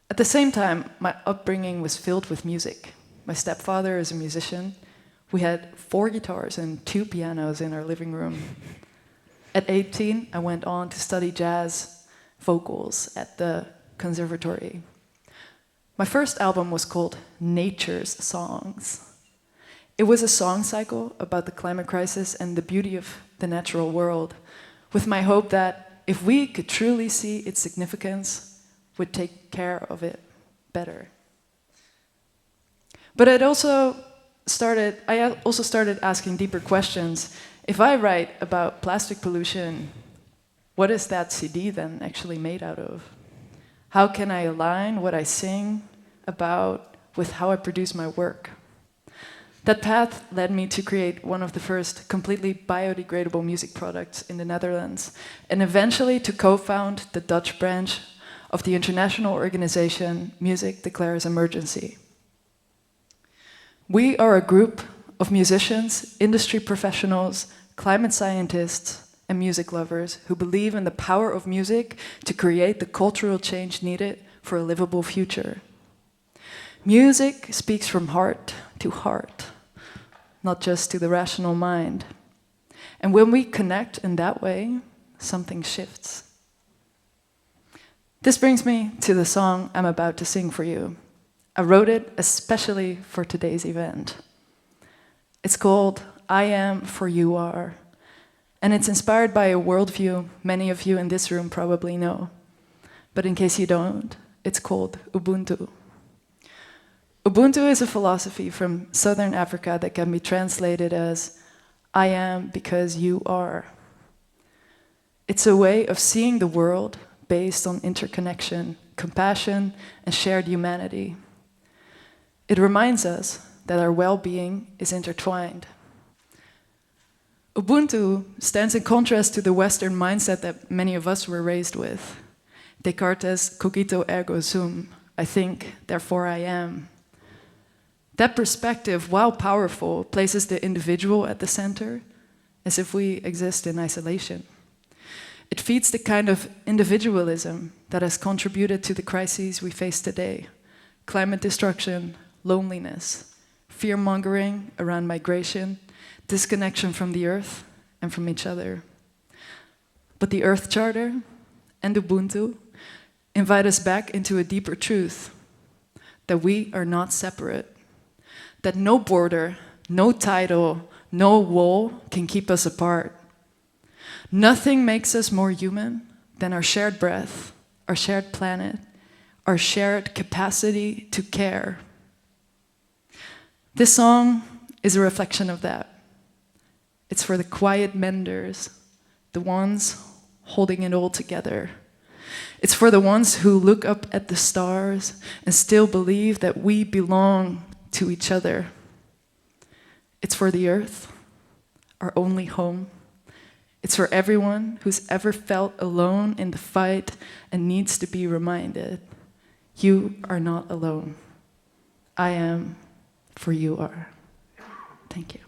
At the same time, my upbringing was filled with music. My stepfather is a musician. We had 4 guitars and 2 pianos in our living room. At 18, I went on to study jazz vocals at the conservatory. My first album was called Nature's Songs. It was a song cycle about the climate crisis and the beauty of the natural world, with my hope that if we could truly see its significance, we'd take care of it better. But I also started asking deeper questions. If I write about plastic pollution, what is that CD then actually made out of? How can I align what I sing about with how I produce my work? That path led me to create one of the first completely biodegradable music products in the Netherlands, and eventually to co-found the Dutch branch of the international organization Music Declares Emergency. We are a group of musicians, industry professionals, climate scientists, and music lovers who believe in the power of music to create the cultural change needed for a livable future. Music speaks from heart to heart, not just to the rational mind. And when we connect in that way, something shifts. This brings me to the song I'm about to sing for you. I wrote it especially for today's event. It's called I Am For You Are, and it's inspired by a worldview many of you in this room probably know. But in case you don't, it's called Ubuntu. Ubuntu is a philosophy from Southern Africa that can be translated as, I am because you are. It's a way of seeing the world based on interconnection, compassion, and shared humanity. It reminds us that our well-being is intertwined. Ubuntu stands in contrast to the Western mindset that many of us were raised with. Descartes' cogito ergo sum, I think, therefore I am. That perspective, while powerful, places the individual at the center, as if we exist in isolation. It feeds the kind of individualism that has contributed to the crises we face today: climate destruction, loneliness, fear-mongering around migration, disconnection from the earth and from each other. But the Earth Charter and Ubuntu invite us back into a deeper truth, that we are not separate, that no border, no title, no wall can keep us apart. Nothing makes us more human than our shared breath, our shared planet, our shared capacity to care. This song is a reflection of that. It's for the quiet menders, the ones holding it all together. It's for the ones who look up at the stars and still believe that we belong to each other. It's for the earth, our only home. It's for everyone who's ever felt alone in the fight and needs to be reminded, you are not alone. I am, for you are. Thank you.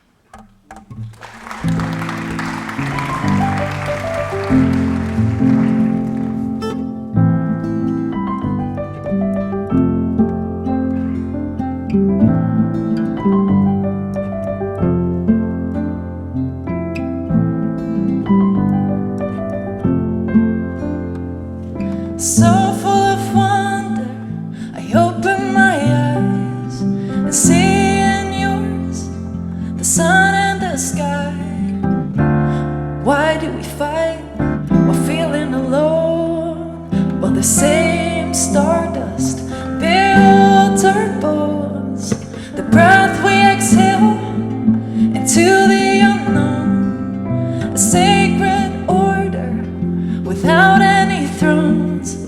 So full of wonder, I open my eyes and see in yours the sun and the sky. Why do we fight while feeling alone? While the same stardust builds our bones, the breath we exhale into the unknown, a sacred order without any thrones.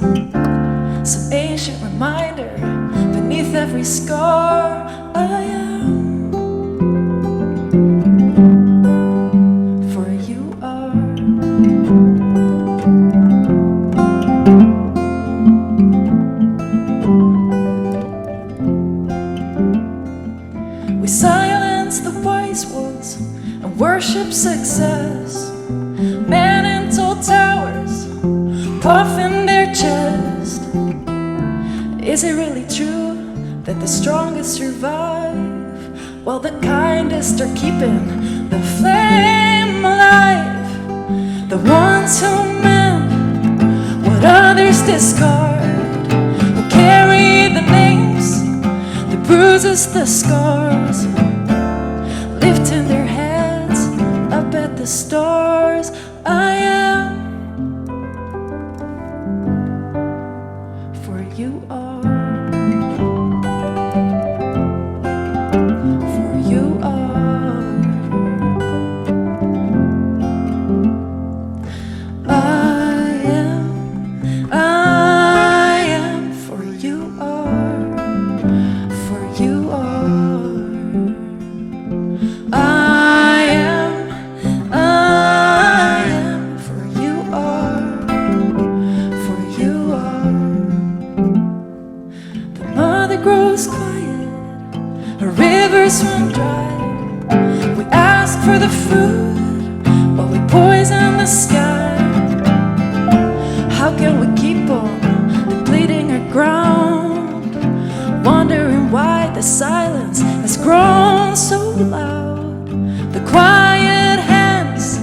Some ancient reminder beneath every scar. I am, for you are. We silence the wise ones and worship success. Men in tall towers puffing their chest. Is it really true that the strongest survive while the kindest are keeping the flame alive? The ones who mend what others discard, who carry the names, the bruises, the scars, lifting their heads up at the stars. I am, for you are. For you are. I am, for you are. For you are. I am, for you are. For you are. The mother grows quiet, her rivers run dry. We ask for the food, but we poison the sky. How can we keep on depleting our ground? Wondering why the silence has grown so loud. The quiet hands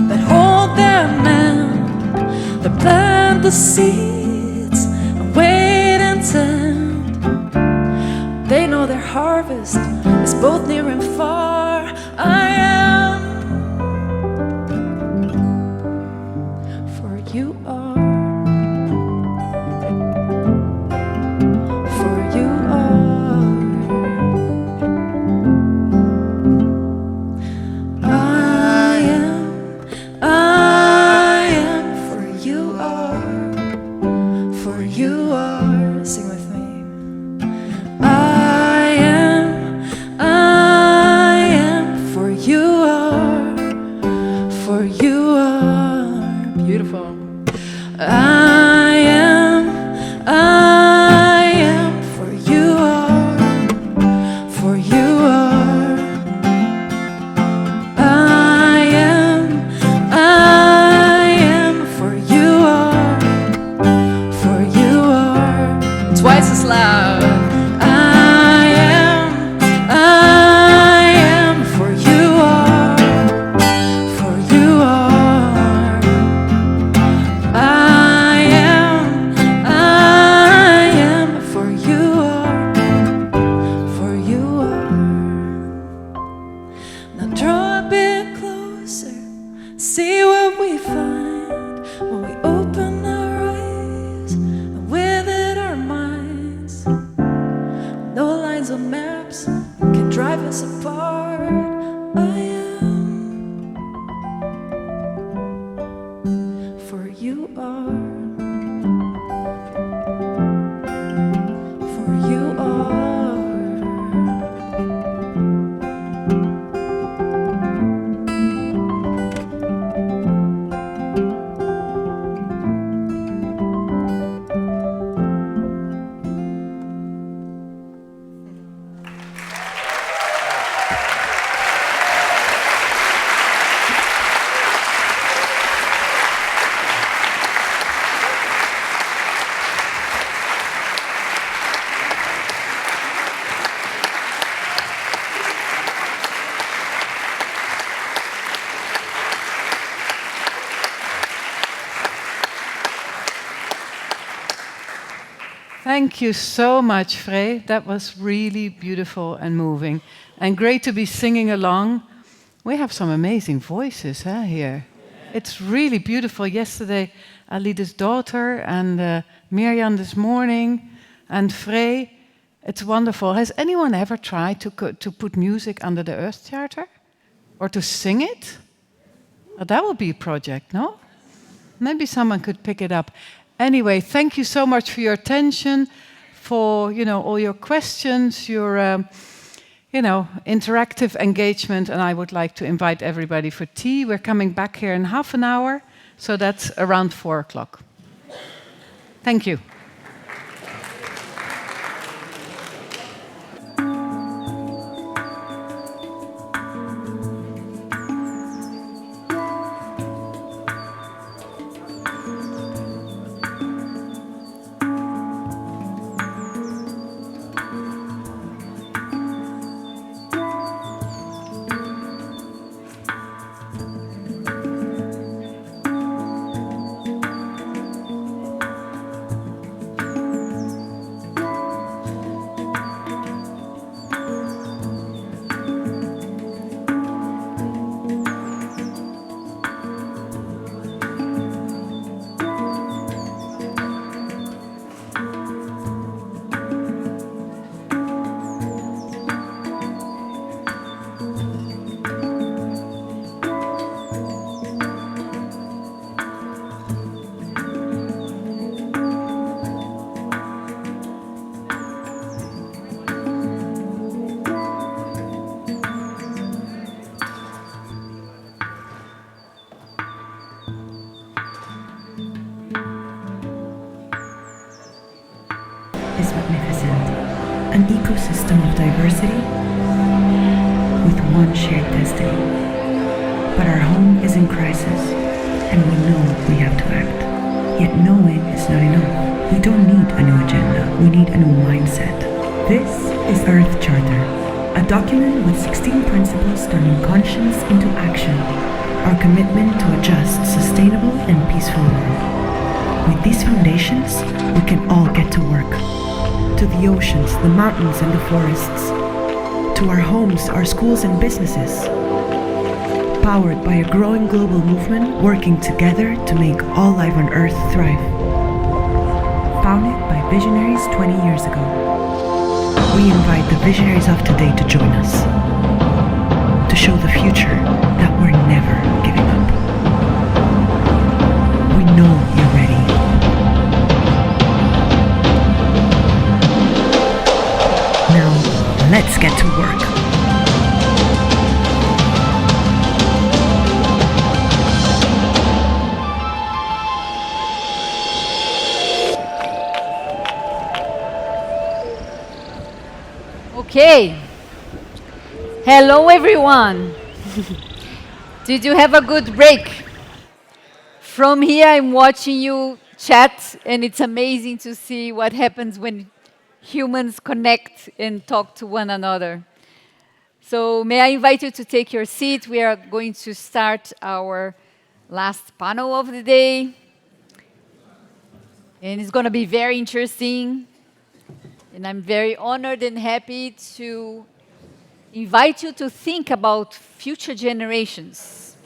that hold their men, that plant the seeds and wait and tend. They know their harvest is both near and far. I am, for you are. For you are. I am, for you are. For you are. Sing with me. I am, for you and maps can drive us apart. I am, for you are, for you are. Thank you so much, Frey. That was really beautiful and moving. And great to be singing along. We have some amazing voices here. It's really beautiful. Yesterday, Alida's daughter and Mirian this morning and Frey. It's wonderful. Has anyone ever tried to put music under the Earth Charter? Or to sing it? Oh, that would be a project, no? Maybe someone could pick it up. Anyway, thank you so much for your attention, for all your questions, your interactive engagement, and I would like to invite everybody for tea. We're coming back here in half an hour, so that's around 4 o'clock. Thank you. Is magnificent, an ecosystem of diversity with one shared destiny. But our home is in crisis, and we know we have to act. Yet knowing is not enough. We don't need a new agenda, we need a new mindset. This is Earth Charter, a document with 16 principles turning conscience into action, our commitment to a just, sustainable, and peaceful world. With these foundations, we can all get to work. To the oceans, the mountains, and the forests. To our homes, our schools, and businesses. Powered by a growing global movement working together to make all life on Earth thrive. Founded by visionaries 20 years ago. We invite the visionaries of today to join us. To show the future that we're never giving up. We know you're ready. Now, let's get to work. Okay. Hello, everyone. Did you have a good break? From here, I'm watching you chat, and it's amazing to see what happens when humans connect and talk to one another. So may I invite you to take your seat. We are going to start our last panel of the day. And it's going to be very interesting. And I'm very honored and happy to invite you to think about future generations,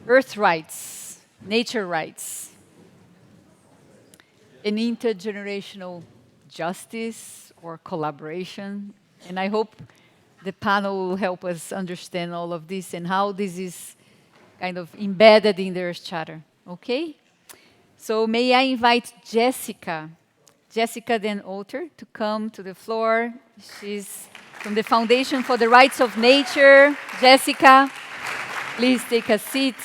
Earth rights, nature rights, and intergenerational justice for collaboration. And I hope the panel will help us understand all of this and how this is kind of embedded in the Earth Charter. Okay? So may I invite Jessica Den Otter, to come to the floor. She's from the Foundation for the Rights of Nature. Jessica, please take a seat.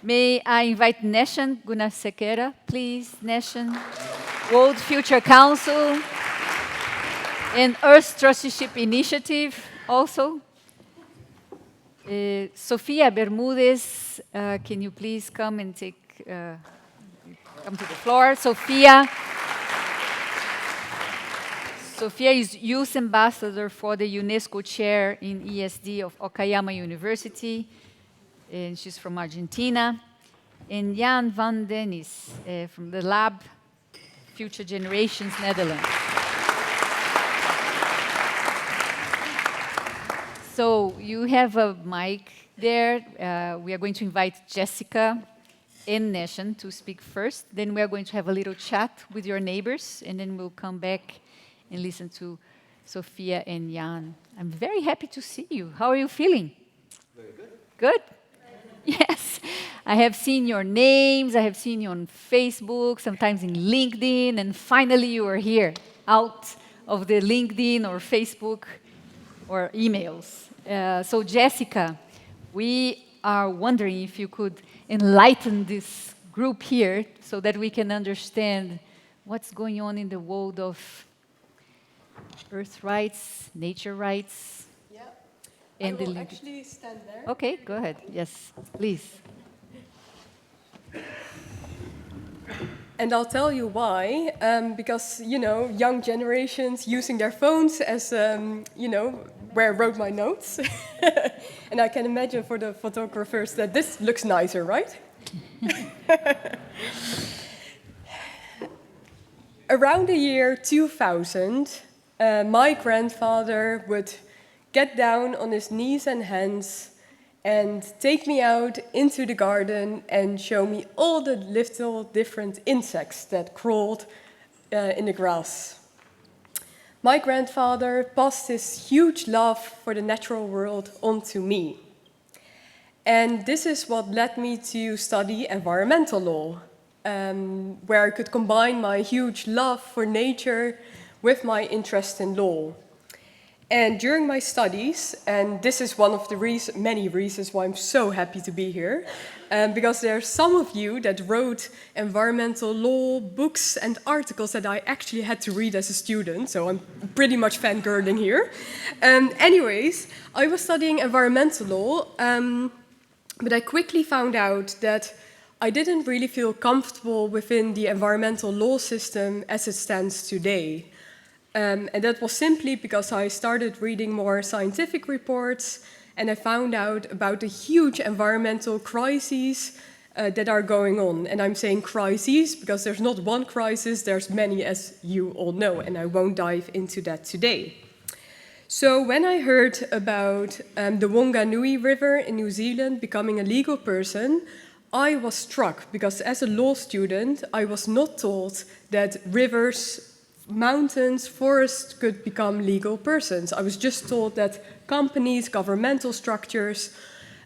May I invite Neshan Gunasekera, please, Neshan. World Future Council and Earth Trusteeship Initiative also. Sofia Bermudez, can you please come and come to the floor? Sofia is Youth Ambassador for the UNESCO Chair in ESD of Okayama University, and she's from Argentina. And Jan van Dennis from the lab Future Generations, Netherlands. So you have a mic there. We are going to invite Jessica and Neshan to speak first. Then we are going to have a little chat with your neighbors, and then we'll come back and listen to Sophia and Jan. I'm very happy to see you. How are you feeling? Very good. Good? Yes. I have seen your names. I have seen you on Facebook, sometimes in LinkedIn, and finally you are here, out of the LinkedIn or Facebook or emails. So Jessica, we are wondering if you could enlighten this group here so that we can understand what's going on in the world of earth rights, nature rights. Yeah. And I will actually stand there. Okay, go ahead. Yes, please. And I'll tell you why. Because, you know, young generations using their phones as, you know, where I wrote my notes. And I can imagine for the photographers that this looks nicer, right? Around the year 2000, my grandfather would get down on his knees and hands and take me out into the garden and show me all the little different insects that crawled in the grass. My grandfather passed his huge love for the natural world on to me. And this is what led me to study environmental law, where I could combine my huge love for nature with my interest in law. And during my studies, and this is one of the many reasons why I'm so happy to be here, because there are some of you that wrote environmental law books and articles that I actually had to read as a student, so I'm pretty much fangirling here. Anyways, I was studying environmental law, but I quickly found out that I didn't really feel comfortable within the environmental law system as it stands today. And that was simply because I started reading more scientific reports and I found out about the huge environmental crises that are going on. And I'm saying crises because there's not one crisis, there's many, as you all know, and I won't dive into that today. So when I heard about the Wanganui River in New Zealand becoming a legal person, I was struck because as a law student, I was not taught that rivers, mountains, forests could become legal persons. I was just told that companies, governmental structures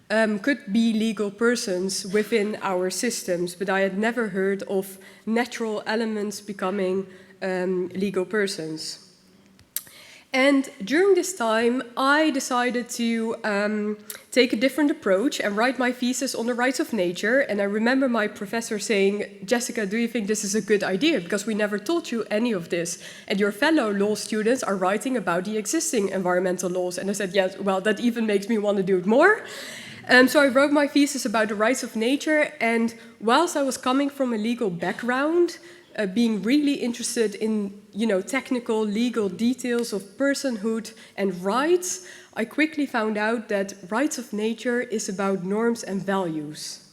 could be legal persons within our systems, but I had never heard of natural elements becoming legal persons. And during this time, I decided to take a different approach and write my thesis on the rights of nature. And I remember my professor saying, Jessica, do you think this is a good idea? Because we never taught you any of this. And your fellow law students are writing about the existing environmental laws. And I said, yes, well, that even makes me want to do it more. So I wrote my thesis about the rights of nature. And whilst I was coming from a legal background, being really interested in, you know, technical legal details of personhood and rights, I quickly found out that rights of nature is about norms and values.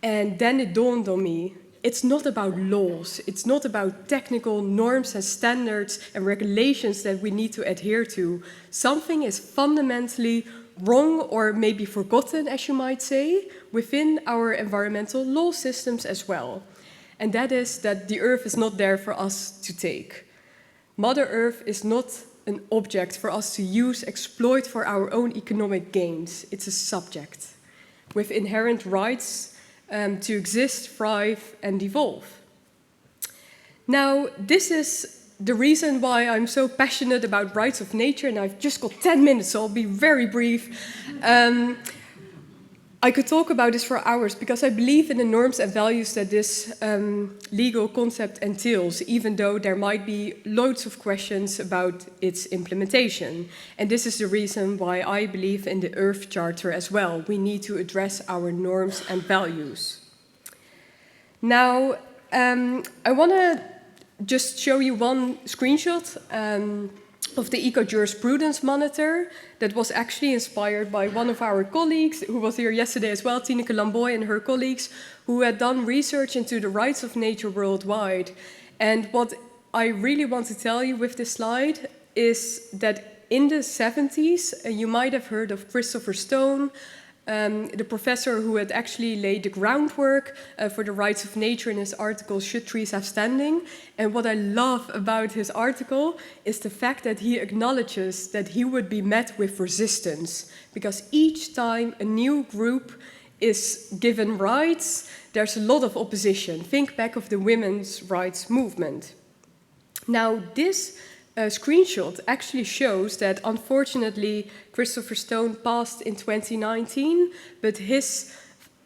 And then it dawned on me, it's not about laws, it's not about technical norms and standards and regulations that we need to adhere to. Something is fundamentally wrong or maybe forgotten, as you might say, within our environmental law systems as well. And that is that the earth is not there for us to take. Mother Earth is not an object for us to use, exploit for our own economic gains. It's a subject with inherent rights to exist, thrive, and evolve. Now, this is the reason why I'm so passionate about rights of nature, and I've just got 10 minutes, so I'll be very brief. I could talk about this for hours because I believe in the norms and values that this legal concept entails, even though there might be loads of questions about its implementation. And this is the reason why I believe in the Earth Charter as well. We need to address our norms and values. Now, I want to just show you one screenshot of the Eco-Jurisprudence Monitor that was actually inspired by one of our colleagues who was here yesterday as well, Tineke Lamboy and her colleagues, who had done research into the rights of nature worldwide. And what I really want to tell you with this slide is that in the 70s, you might have heard of Christopher Stone, the professor who had actually laid the groundwork for the rights of nature in his article, Should Trees Have Standing? And what I love about his article is the fact that he acknowledges that he would be met with resistance, because each time a new group is given rights, there's a lot of opposition. Think back of the women's rights movement. Now, this screenshot actually shows that, unfortunately, Christopher Stone passed in 2019, but his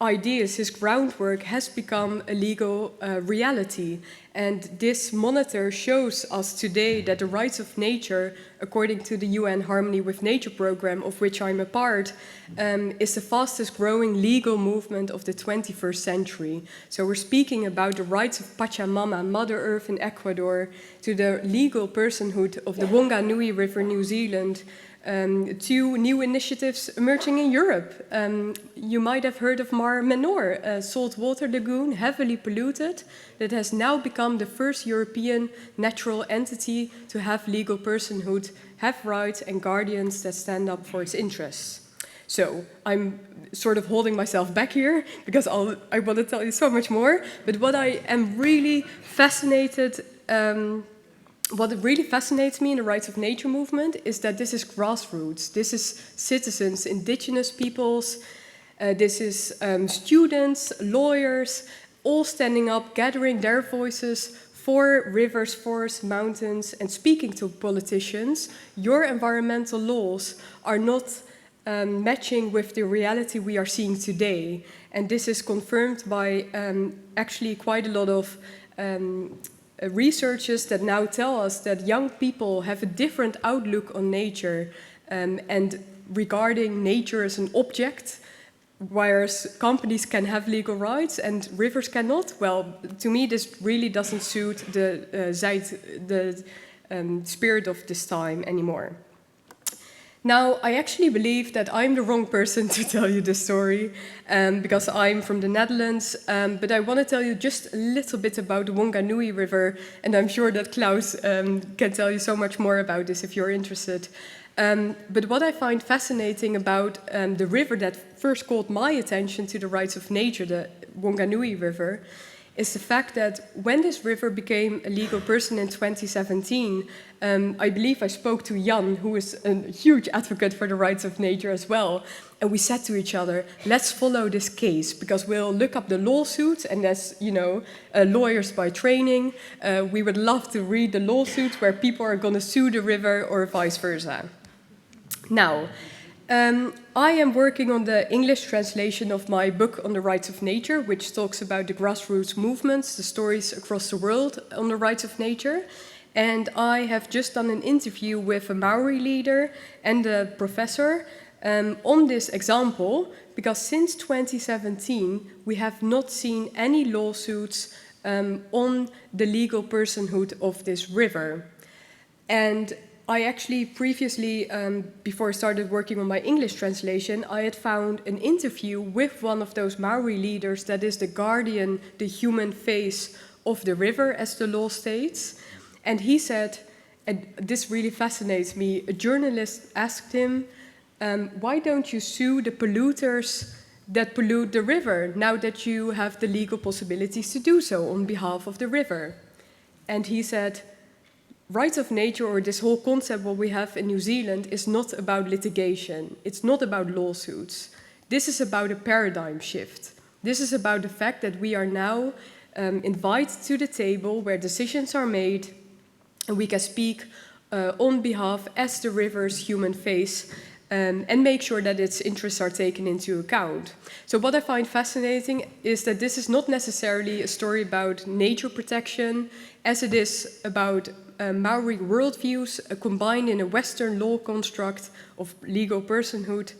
ideas, his groundwork has become a legal reality. And this monitor shows us today that the rights of nature, according to the UN Harmony with Nature program, of which I'm a part, is the fastest growing legal movement of the 21st century. So we're speaking about the rights of Pachamama, Mother Earth in Ecuador, to the legal personhood of the Wanganui River, New Zealand, to new initiatives emerging in Europe. You might have heard of Mar Menor, a saltwater lagoon, heavily polluted, that has now become the first European natural entity to have legal personhood, have rights and guardians that stand up for its interests. So I'm sort of holding myself back here because I want to tell you so much more. But what I am really fascinated what really fascinates me in the rights of nature movement is that this is grassroots. This is citizens, indigenous peoples, this is students, lawyers, all standing up, gathering their voices for rivers, forests, mountains, and speaking to politicians. Your environmental laws are not matching with the reality we are seeing today. And this is confirmed by actually quite a lot of researchers that now tell us that young people have a different outlook on nature and regarding nature as an object, whereas companies can have legal rights and rivers cannot. Well, to me, this really doesn't suit the spirit of this time anymore. Now, I actually believe that I'm the wrong person to tell you this story because I'm from the Netherlands, but I want to tell you just a little bit about the Wanganui River, and I'm sure that Klaus can tell you so much more about this if you're interested. But what I find fascinating about the river that first called my attention to the rights of nature, the Wanganui River, is the fact that when this river became a legal person in 2017, I believe I spoke to Jan, who is a huge advocate for the rights of nature as well, and we said to each other, let's follow this case, because we'll look up the lawsuits, and as you know, lawyers by training, we would love to read the lawsuits where people are going to sue the river or vice versa. Now, I am working on the English translation of my book on the rights of nature, which talks about the grassroots movements, the stories across the world on the rights of nature. And I have just done an interview with a Maori leader and a professor on this example, because since 2017, we have not seen any lawsuits on the legal personhood of this river. And I actually previously, before I started working on my English translation, I had found an interview with one of those Maori leaders that is the guardian, the human face of the river, as the law states. And he said, and this really fascinates me, a journalist asked him, why don't you sue the polluters that pollute the river, now that you have the legal possibilities to do so on behalf of the river? And he said, rights of nature, or this whole concept what we have in New Zealand, is not about litigation. It's not about lawsuits. This is about a paradigm shift. This is about the fact that we are now invited to the table where decisions are made, and we can speak on behalf as the river's human face, and make sure that its interests are taken into account. So what I find fascinating is that this is not necessarily a story about nature protection, as it is about Maori worldviews combined in a Western law construct of legal personhood.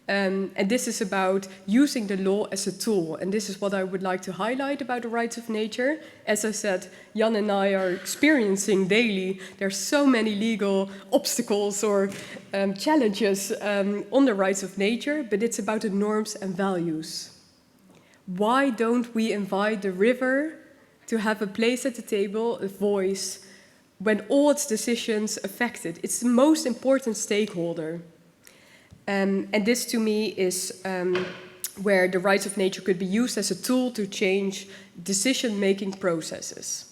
And this is about using the law as a tool. And this is what I would like to highlight about the rights of nature. As I said, Jan and I are experiencing daily. There's so many legal obstacles or challenges on the rights of nature, but it's about the norms and values. Why don't we invite the river to have a place at the table, a voice, when all its decisions affect it? It's the most important stakeholder. And this, to me, is where the rights of nature could be used as a tool to change decision-making processes.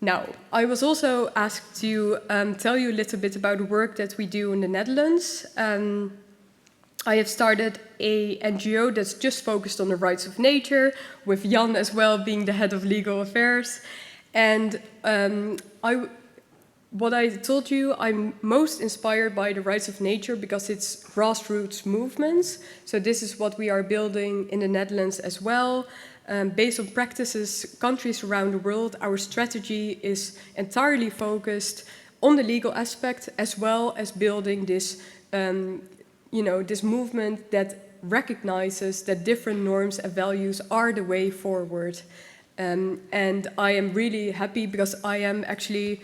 Now, I was also asked to tell you a little bit about the work that we do in the Netherlands. I have started a NGO that's just focused on the rights of nature, with Jan as well being the head of legal affairs. And what I told you, I'm most inspired by the rights of nature because it's grassroots movements. So this is what we are building in the Netherlands as well. Based on practices, countries around the world, our strategy is entirely focused on the legal aspect, as well as building this, this movement that recognizes that different norms and values are the way forward. And I am really happy because I am actually,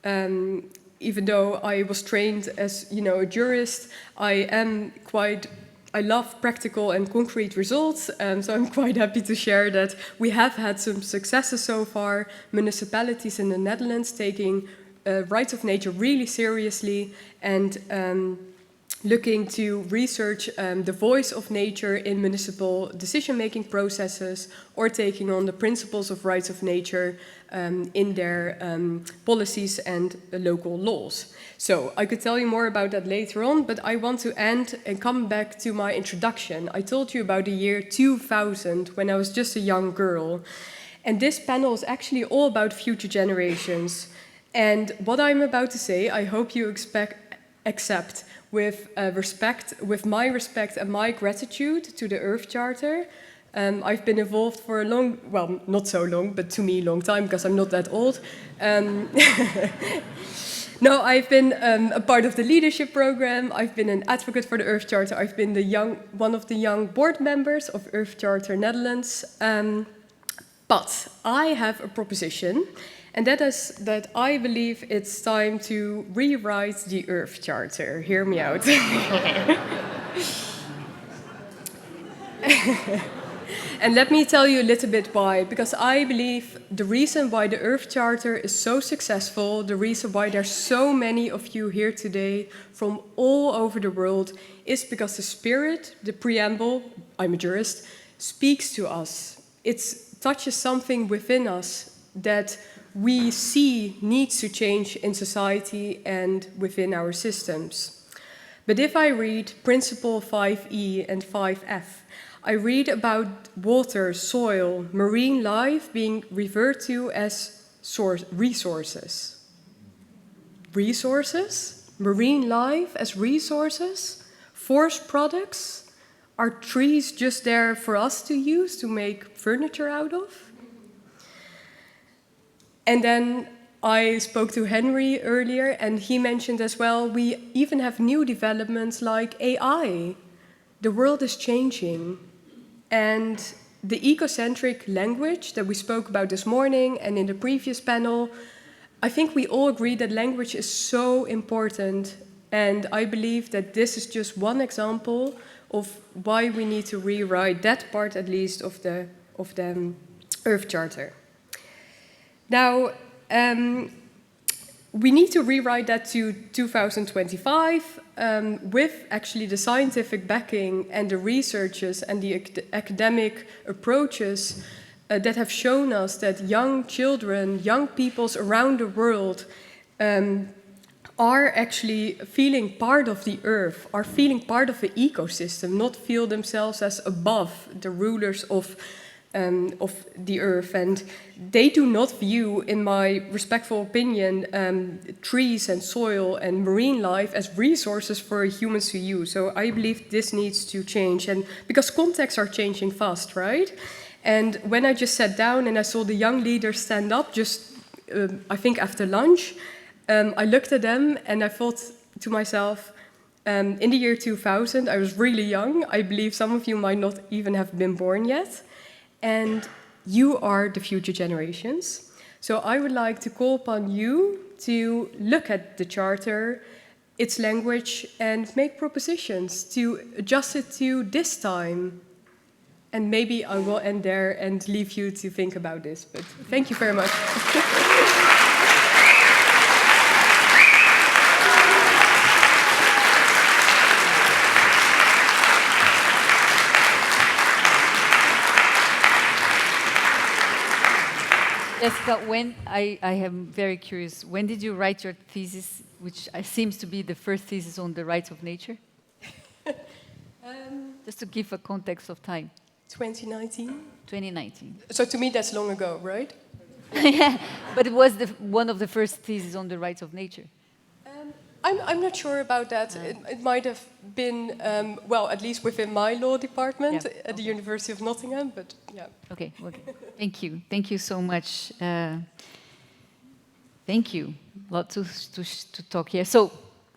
even though I was trained as a jurist, I love practical and concrete results, so I'm quite happy to share that we have had some successes so far. Municipalities in the Netherlands taking rights of nature really seriously and looking to research the voice of nature in municipal decision-making processes, or taking on the principles of rights of nature in their policies and local laws. So I could tell you more about that later on, but I want to end and come back to my introduction. I told you about the year 2000, when I was just a young girl. And this panel is actually all about future generations. And what I'm about to say, I hope you accept with my respect and my gratitude to the Earth Charter. I've been involved for a long, well, not so long, but to me, long time, because I'm not that old. No, I've been a part of the leadership program. I've been an advocate for the Earth Charter. I've been one of the young board members of Earth Charter Netherlands. But I have a proposition, and that is that I believe it's time to rewrite the Earth Charter. Hear me out. And let me tell you a little bit why. Because I believe the reason why the Earth Charter is so successful, the reason why there's so many of you here today from all over the world, is because the spirit, the preamble, I'm a jurist, speaks to us. It touches something within us that we see needs to change in society and within our systems. But if I read Principle 5E and 5F, I read about water, soil, marine life being referred to as resources. Resources? Marine life as resources? Forest products? Are trees just there for us to use to make furniture out of? And then I spoke to Henry earlier, and he mentioned as well, we even have new developments like AI. The world is changing. And the ecocentric language that we spoke about this morning and in the previous panel, I think we all agree that language is so important. And I believe that this is just one example of why we need to rewrite that part, at least, of the Earth Charter. Now, we need to rewrite that to 2025 with actually the scientific backing and the researches and the academic approaches that have shown us that young children, young peoples around the world are actually feeling part of the earth, are feeling part of the ecosystem, not feel themselves as above the rulers of the earth. And they do not view, in my respectful opinion, trees and soil and marine life as resources for humans to use. So I believe this needs to change, and because contexts are changing fast, right? And when I just sat down and I saw the young leaders stand up, just I think after lunch, I looked at them and I thought to myself, in the year 2000, I was really young. I believe some of you might not even have been born yet. And you are the future generations. So I would like to call upon you to look at the Charter, its language, and make propositions to adjust it to this time. And maybe I will end there and leave you to think about this. But thank you very much. Jessica, when I am very curious, when did you write your thesis, which seems to be the first thesis on the rights of nature? Just to give a context of time. 2019. 2019. So to me, that's long ago, right? Yeah, but it was one of the first theses on the rights of nature. I'm not sure about that. It might have been, well, at least within my law department at the University of Nottingham, but yeah. Okay. Thank you. Thank you so much. Thank you. A lot to talk here. So,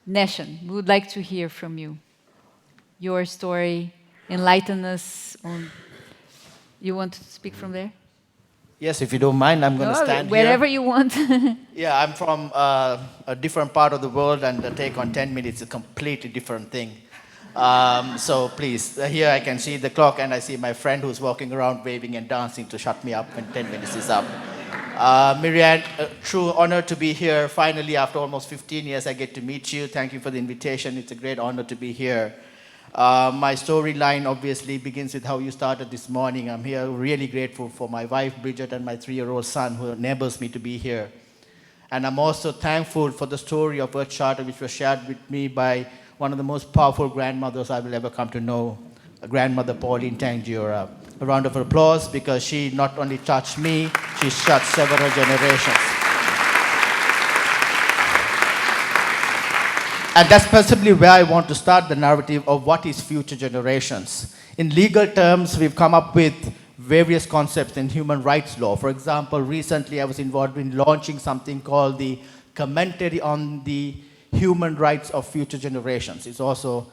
Neshan, we would like to hear from you. Your story, enlighten us on... You want to speak from there? Yes, if you don't mind, I'm going to stand wherever here. you want. Yeah, I'm from a different part of the world, and the take on 10 minutes is a completely different thing. So please, here I can see the clock, and I see my friend who's walking around waving and dancing to shut me up when 10 minutes is up. Mirian, a true honor to be here. Finally, after almost 15 years, I get to meet you. Thank you for the invitation. It's a great honor to be here. My storyline obviously begins with how you started this morning. I'm here really grateful for my wife, Bridget, and my 3-year-old son who enables me to be here. And I'm also thankful for the story of Earth Charter, which was shared with me by one of the most powerful grandmothers I will ever come to know, Grandmother Pauline Tangiora. A round of applause, because she not only touched me, she touched several generations. And that's possibly where I want to start the narrative of what is future generations. In legal terms, we've come up with various concepts in human rights law. For example, recently I was involved in launching something called the Commentary on the Human Rights of Future Generations. It's also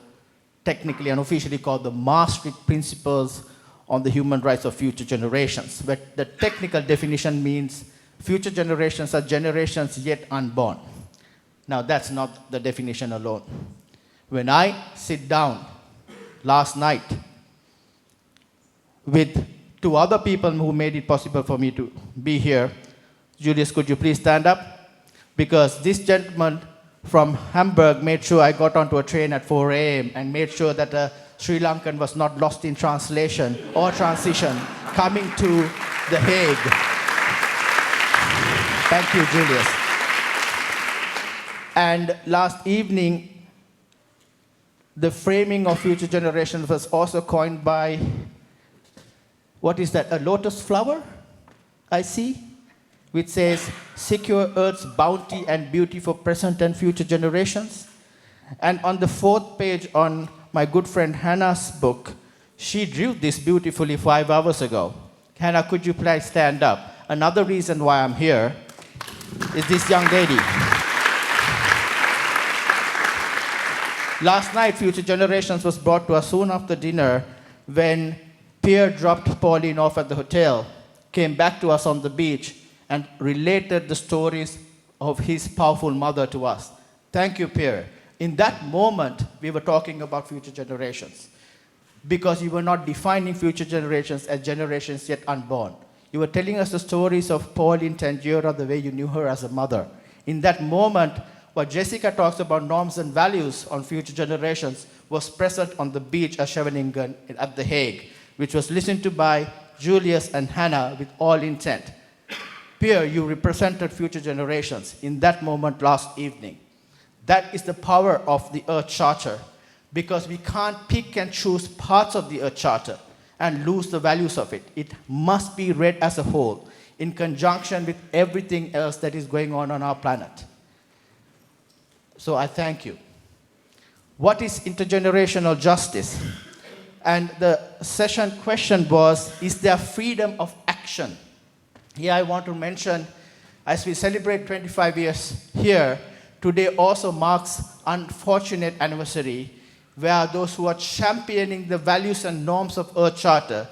technically and officially called the Maastricht Principles on the Human Rights of Future Generations. But the technical definition means future generations are generations yet unborn. Now, that's not the definition alone. When I sit down last night with 2 other people who made it possible for me to be here, Julius, could you please stand up? Because this gentleman from Hamburg made sure I got onto a train at 4 a.m. and made sure that a Sri Lankan was not lost in translation or transition coming to The Hague. Thank you, Julius. And last evening, the framing of future generations was also coined by, what is that, a lotus flower, I see, which says, secure Earth's bounty and beauty for present and future generations. And on the 4th page on my good friend Hannah's book, she drew this beautifully 5 hours ago. Hannah, could you please stand up? Another reason why I'm here is this young lady. Last night, Future Generations was brought to us soon after dinner when Pierre dropped Pauline off at the hotel, came back to us on the beach, and related the stories of his powerful mother to us. Thank you, Pierre. In that moment, we were talking about future generations, because you were not defining future generations as generations yet unborn. You were telling us the stories of Pauline Tangiora the way you knew her as a mother. In that moment, what Jessica talks about norms and values on future generations was present on the beach at Scheveningen at The Hague, which was listened to by Julius and Hannah with all intent. Pierre, you represented future generations in that moment last evening. That is the power of the Earth Charter, because we can't pick and choose parts of the Earth Charter and lose the values of it. It must be read as a whole, in conjunction with everything else that is going on our planet. So I thank you. What is intergenerational justice? And the session question was, is there freedom of action? Here I want to mention, as we celebrate 25 years here, today also marks unfortunate anniversary where those who are championing the values and norms of Earth Charter,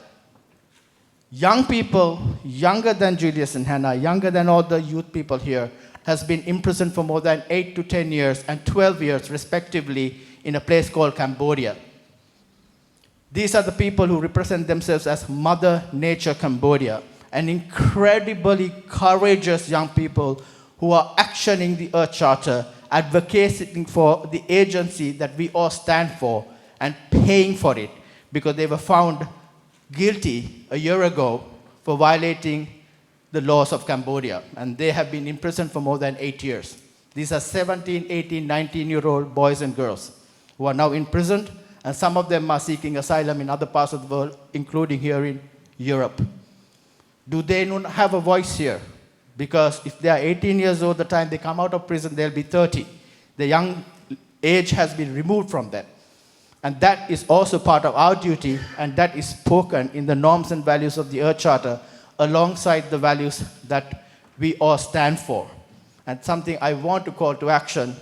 young people, younger than Julius and Hannah, younger than all the youth people here, has been imprisoned for more than 8 to 10 years and 12 years respectively in a place called Cambodia. These are the people who represent themselves as Mother Nature Cambodia, and incredibly courageous young people who are actioning the Earth Charter, advocating for the agency that we all stand for, and paying for it, because they were found guilty a year ago for violating the laws of Cambodia, and they have been imprisoned for more than 8 years. These are 17, 18, 19-year-old boys and girls who are now imprisoned, and some of them are seeking asylum in other parts of the world, including here in Europe. Do they not have a voice here? Because if they are 18 years old, the time they come out of prison, they'll be 30. The young age has been removed from them. And that is also part of our duty, and that is spoken in the norms and values of the Earth Charter, alongside the values that we all stand for. And something I want to call to action,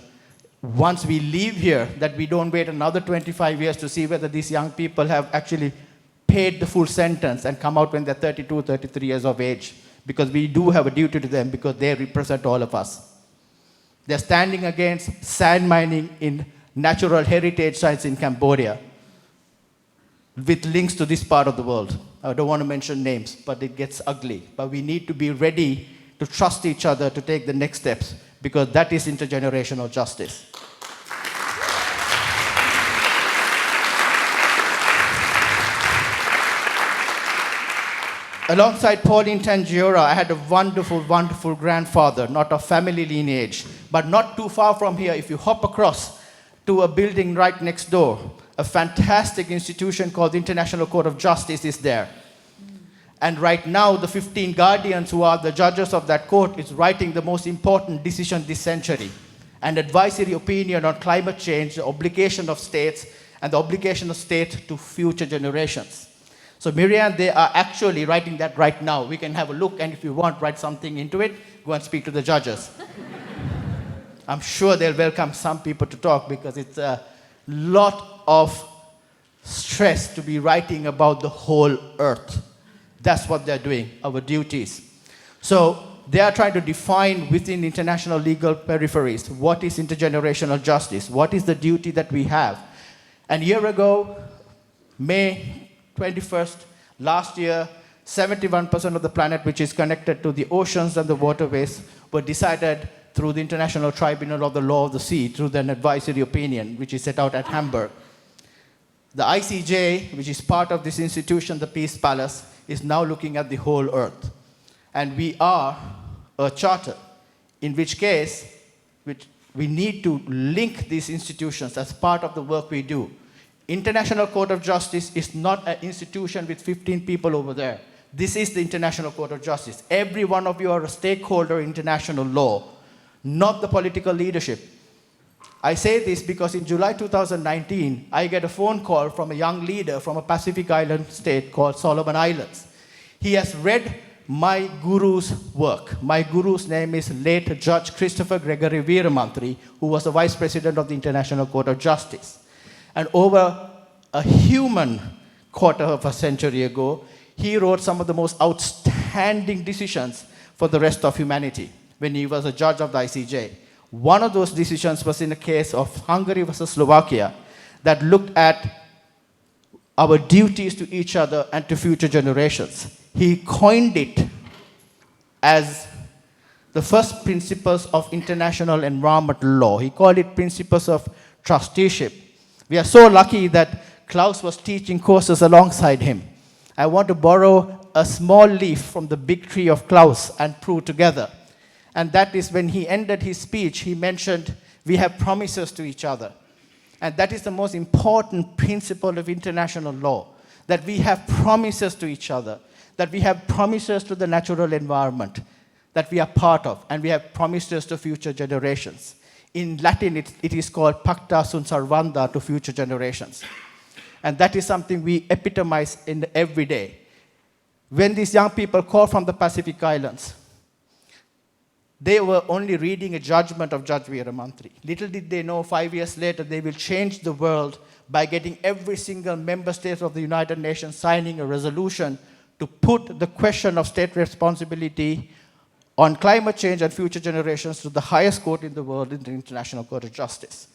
once we leave here, that we don't wait another 25 years to see whether these young people have actually paid the full sentence and come out when they're 32, 33 years of age. Because we do have a duty to them, because they represent all of us. They're standing against sand mining in natural heritage sites in Cambodia with links to this part of the world. I don't want to mention names, but it gets ugly. But we need to be ready to trust each other to take the next steps, because that is intergenerational justice. Alongside Pauline Tangiora, I had a wonderful, wonderful grandfather, not of family lineage, but not too far from here. If you hop across to a building right next door, a fantastic institution called the International Court of Justice is there. And right now, the 15 guardians who are the judges of that court is writing the most important decision this century, an advisory opinion on climate change, the obligation of states, and the obligation of states to future generations. So Mirian, they are actually writing that right now. We can have a look, and if you want, write something into it, go and speak to the judges. I'm sure they'll welcome some people to talk, because it's a lot of stress to be writing about the whole earth. That's what they're doing, our duties. So they are trying to define within international legal peripheries what is intergenerational justice, what is the duty that we have. And a year ago, May 21st, last year, 71% of the planet which is connected to the oceans and the waterways were decided through the International Tribunal of the Law of the Sea, through an advisory opinion which is set out at Hamburg. The ICJ, which is part of this institution, the Peace Palace, is now looking at the whole earth. And we are a charter, in which case we need to link these institutions as part of the work we do. International Court of Justice is not an institution with 15 people over there. This is the International Court of Justice. Every one of you are a stakeholder in international law, not the political leadership. I say this because in July 2019, I get a phone call from a young leader from a Pacific island state called Solomon Islands. He has read my guru's work. My guru's name is late Judge Christopher Gregory Veeramantri, who was the Vice President of the International Court of Justice. And over a human quarter of a century ago, he wrote some of the most outstanding decisions for the rest of humanity when he was a judge of the ICJ. One of those decisions was in the case of Hungary versus Slovakia that looked at our duties to each other and to future generations. He coined it as the first principles of international environmental law. He called it principles of trusteeship. We are so lucky that Klaus was teaching courses alongside him. I want to borrow a small leaf from the big tree of Klaus and Prue together. And that is when he ended his speech, he mentioned, we have promises to each other. And that is the most important principle of international law, that we have promises to each other, that we have promises to the natural environment that we are part of, and we have promises to future generations. In Latin, it is called pacta sunt servanda, to future generations. And that is something we epitomize in every day. When these young people call from the Pacific Islands, they were only reading a judgment of Judge Veeramantri. Little did they know 5 years later they will change the world by getting every single member state of the United Nations signing a resolution to put the question of state responsibility on climate change and future generations to the highest court in the world, in the International Court of Justice.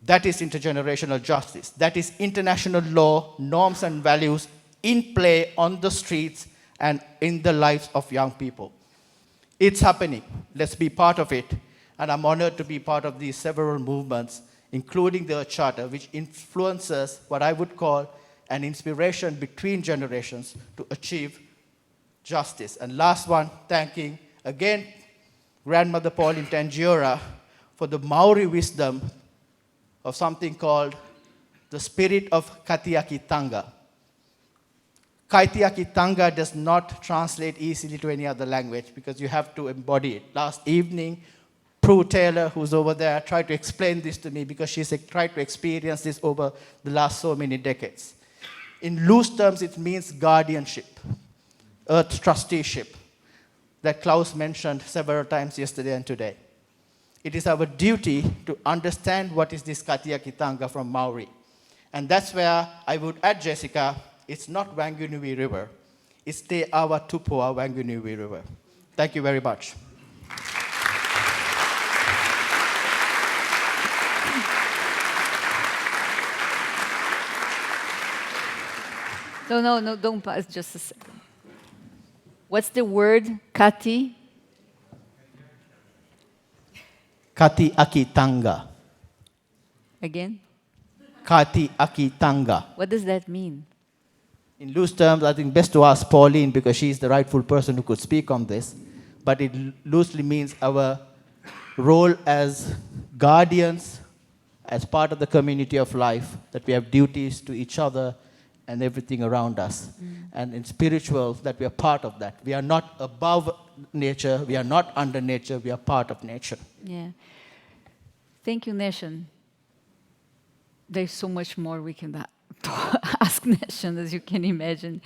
That is intergenerational justice. That is international law, norms and values in play on the streets and in the lives of young people. It's happening. Let's be part of it. And I'm honored to be part of these several movements, including the Charter, which influences what I would call an inspiration between generations to achieve justice. And last one, thanking again Grandmother Pauline Tangiora for the Maori wisdom of something called the spirit of Katiakitanga. Katiakitanga does not translate easily to any other language because you have to embody it. Last evening, Prue Taylor, who's over there, tried to explain this to me because she's tried to experience this over the last so many decades. In loose terms, it means guardianship, earth trusteeship, that Klaus mentioned several times yesterday and today. It is our duty to understand what is this Katiakitanga from Maori. And that's where I would add, Jessica, it's not Wanganui River, it's Te Awa Tupua Wanganui River. Thank you very much. No, don't pause, just a second. What's the word, Kati? Katiakitanga. Again? Katiakitanga. What does that mean? In loose terms, I think best to ask Pauline because she's the rightful person who could speak on this. But it loosely means our role as guardians, as part of the community of life, that we have duties to each other and everything around us. And in spiritual, that we are part of that. We are not above nature, we are not under nature, we are part of nature. Yeah. Thank you, Nation. There's so much more we can ask Nation, as you can imagine.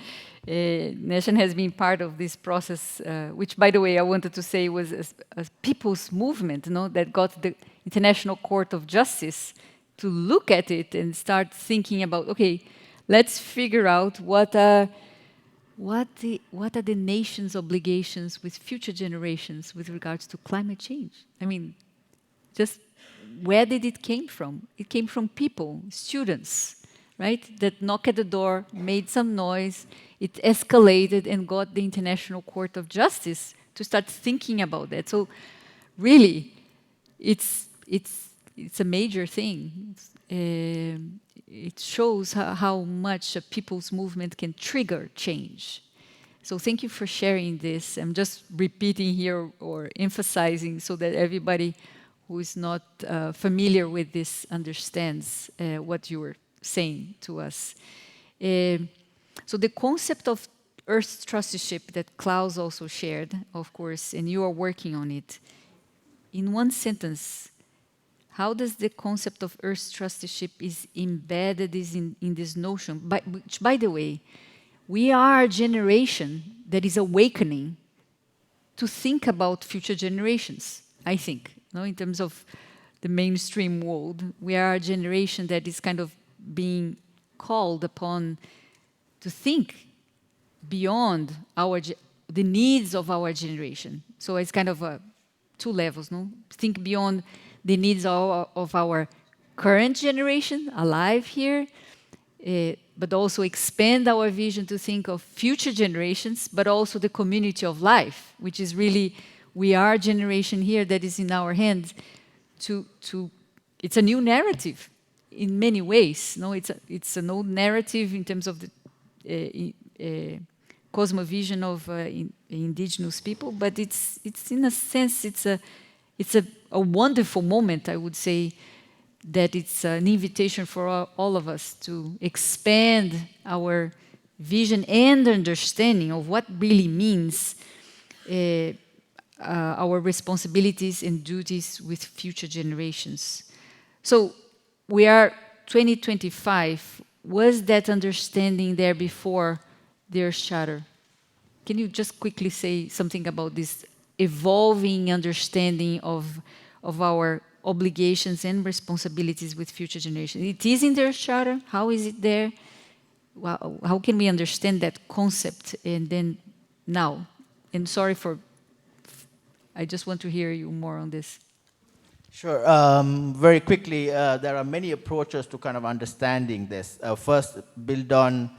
Nation has been part of this process, which, by the way, I wanted to say was a people's movement, that got the International Court of Justice to look at it and start thinking about, okay, let's figure out what are the nation's obligations with future generations with regards to climate change. I mean, just where did it came from? It came from people, students, right? That knocked at the door, made some noise, it escalated and got the International Court of Justice to start thinking about that. So really, it's a major thing. It shows how much a people's movement can trigger change. So thank you for sharing this. I'm just repeating here or emphasizing so that everybody who is not familiar with this understands what you were saying to us. So the concept of Earth trusteeship that Klaus also shared, of course, and you are working on it, in one sentence, how does the concept of Earth trusteeship is embedded in this notion? Which, by the way, we are a generation that is awakening to think about future generations, I think. In terms of the mainstream world, we are a generation that is kind of being called upon to think beyond the needs of our generation. So it's kind of two levels, Think beyond the needs of our current generation, alive here, but also expand our vision to think of future generations, but also the community of life, which is really, we are a generation here that is in our hands it's a new narrative in many ways. It's an old narrative in terms of the cosmovision of indigenous people, but it's in a sense it's a wonderful moment, I would say, that it's an invitation for all of us to expand our vision and understanding of what really means our responsibilities and duties with future generations. So we are 2025. Was that understanding there before the Earth Charter? Can you just quickly say something about this evolving understanding of our obligations and responsibilities with future generations? It is in the Earth Charter. How is it there? Well, how can we understand that concept? And then now, and sorry for, I just want to hear you more on this. Sure. Very quickly, there are many approaches to kind of understanding this. First, build on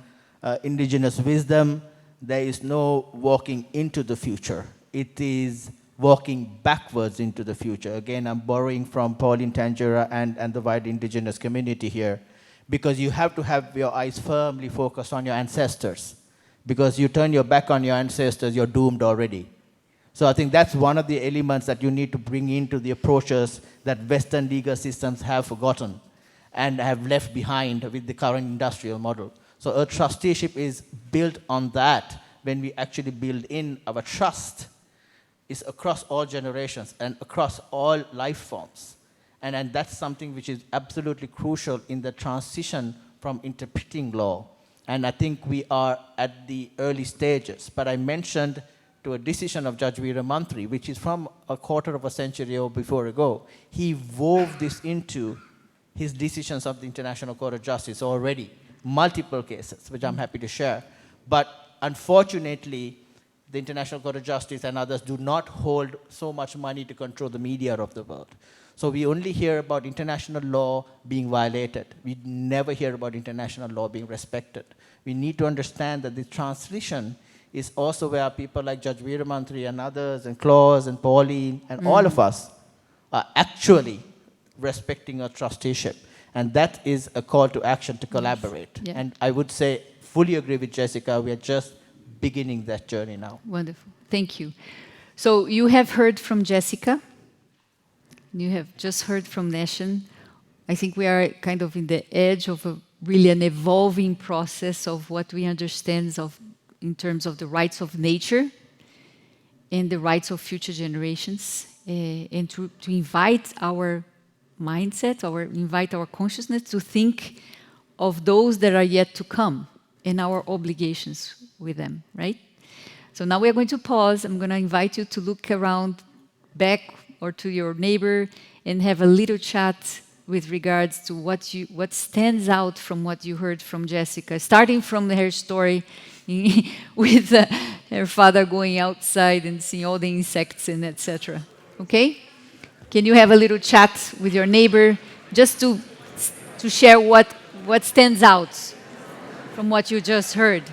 indigenous wisdom. There is no walking into the future. It is walking backwards into the future. Again, I'm borrowing from Pauline Tangera and the wide indigenous community here, because you have to have your eyes firmly focused on your ancestors. Because you turn your back on your ancestors, you're doomed already. So I think that's one of the elements that you need to bring into the approaches that Western legal systems have forgotten and have left behind with the current industrial model. So a trusteeship is built on that. When we actually build in our trust, is across all generations and across all life forms. And that's something which is absolutely crucial in the transition from interpreting law. And I think we are at the early stages. But I mentioned to a decision of Judge Veeramantri, which is from a quarter of a century or before ago. He wove this into his decisions of the International Court of Justice already, multiple cases, which I'm happy to share. But unfortunately, the International Court of Justice and others do not hold so much money to control the media of the world. So we only hear about international law being violated. We never hear about international law being respected. We need to understand that the transition is also where people like Judge Veeramantri and others, and Claus and Pauline, and all of us are actually respecting our trusteeship. And that is a call to action to collaborate. Yeah. And I would say, fully agree with Jessica, we are just beginning that journey now. Wonderful. Thank you. So you have heard from Jessica. You have just heard from Nation. I think we are kind of in the edge of really an evolving process of what we understand in terms of the rights of nature and the rights of future generations, and to invite our mindset, invite our consciousness to think of those that are yet to come and our obligations with them, right? So now we are going to pause. I'm going to invite you to look around back or to your neighbor and have a little chat with regards to what stands out from what you heard from Jessica, starting from her story with her father going outside and seeing all the insects and etc. Okay? Can you have a little chat with your neighbor just to share what stands out from what you just heard?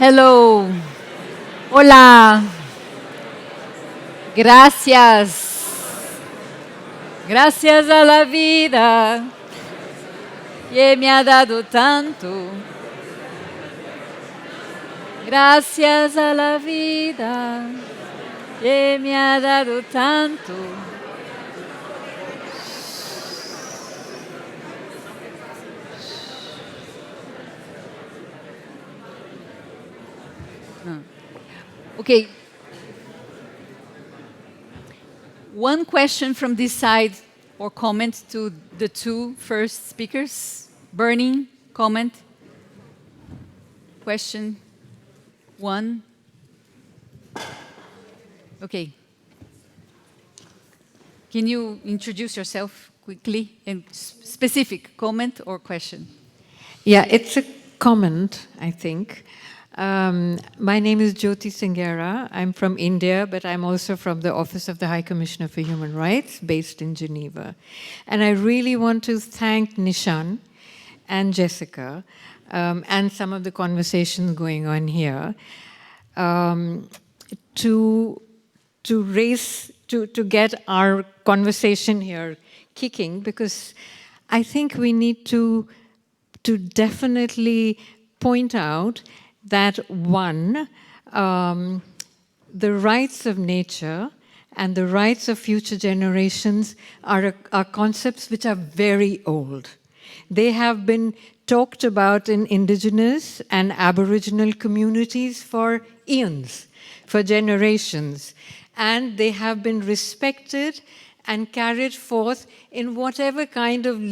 Hello. Hola. Gracias. Gracias a la vida que me ha dado tanto. Gracias a la vida que me ha dado tanto. Okay. One question from this side or comment to the two first speakers. Burning comment. Question one. Okay. Can you introduce yourself quickly and specific comment or question? Yeah, it's a comment, I think. My name is Jyoti Singera. I'm from India, but I'm also from the Office of the High Commissioner for Human Rights, based in Geneva. And I really want to thank Nishan and Jessica and some of the conversations going on here to get our conversation here kicking, because I think we need to definitely point out that one, the rights of nature and the rights of future generations are concepts which are very old. They have been talked about in indigenous and aboriginal communities for eons, for generations, and they have been respected and carried forth in whatever kind of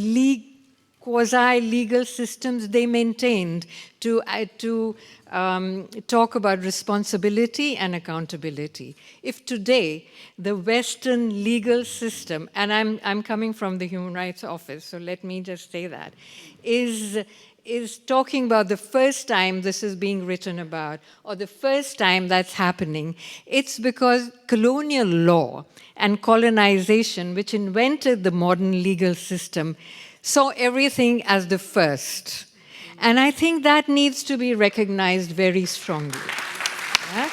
quasi-legal systems they maintained to talk about responsibility and accountability. If today the Western legal system, and I'm coming from the Human Rights Office, so let me just say that, is talking about the first time this is being written about, or the first time that's happening, it's because colonial law and colonization, which invented the modern legal system, saw everything as the first. And I think that needs to be recognized very strongly. Yeah?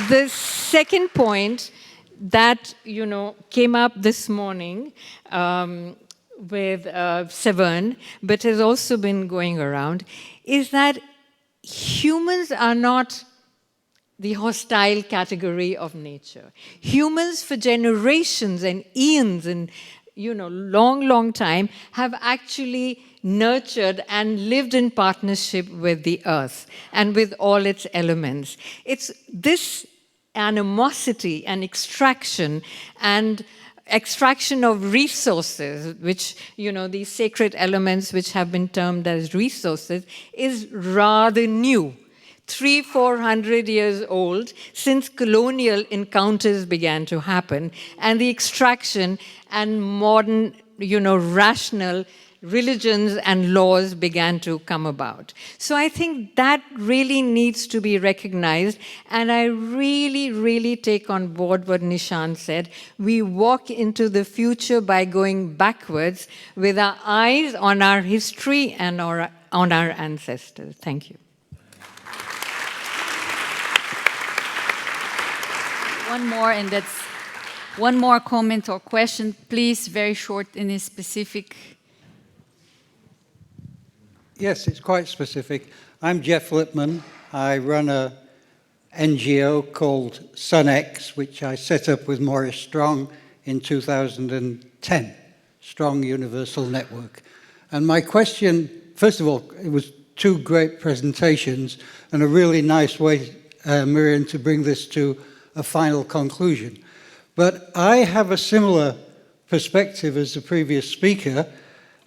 The second point that came up this morning with Severn, but has also been going around, is that humans are not the hostile category of nature. Humans for generations and eons and long time have actually nurtured and lived in partnership with the earth and with all its elements. It's this animosity and extraction of resources, which, these sacred elements which have been termed as resources, is rather new. 300-400 years old, since colonial encounters began to happen, and the extraction and modern, rational religions and laws began to come about. So I think that really needs to be recognized, and I really, really take on board what Nishan said. We walk into the future by going backwards with our eyes on our history and on our ancestors. Thank you. One more, and that's one more comment or question, please, very short and specific. Yes, it's quite specific. I'm Jeff Lipman. I run a NGO called SunX, which I set up with Maurice Strong in 2010, Strong Universal Network. And my question, first of all, it was two great presentations and a really nice way, Mirian, to bring this to a final conclusion. But I have a similar perspective as the previous speaker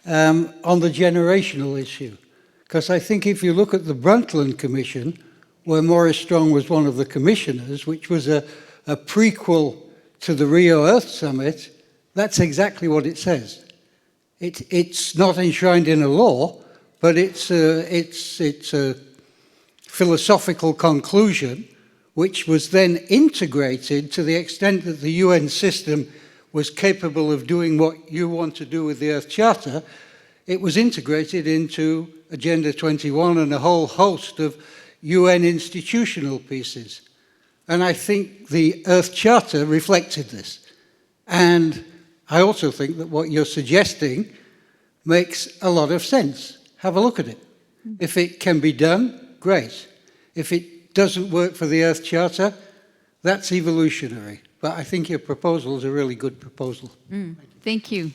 on the generational issue. Because I think if you look at the Brundtland Commission, where Maurice Strong was one of the commissioners, which was a prequel to the Rio Earth Summit, that's exactly what it says. It's not enshrined in a law, but it's a philosophical conclusion which was then integrated to the extent that the UN system was capable of doing what you want to do with the Earth Charter. it was integrated into Agenda 21 and a whole host of UN institutional pieces. And I think the Earth Charter reflected this. And I also think that what you're suggesting makes a lot of sense. Have a look at it. If it can be done, great. If it doesn't work for the Earth Charter, that's evolutionary. But I think your proposal is a really good proposal. Thank you.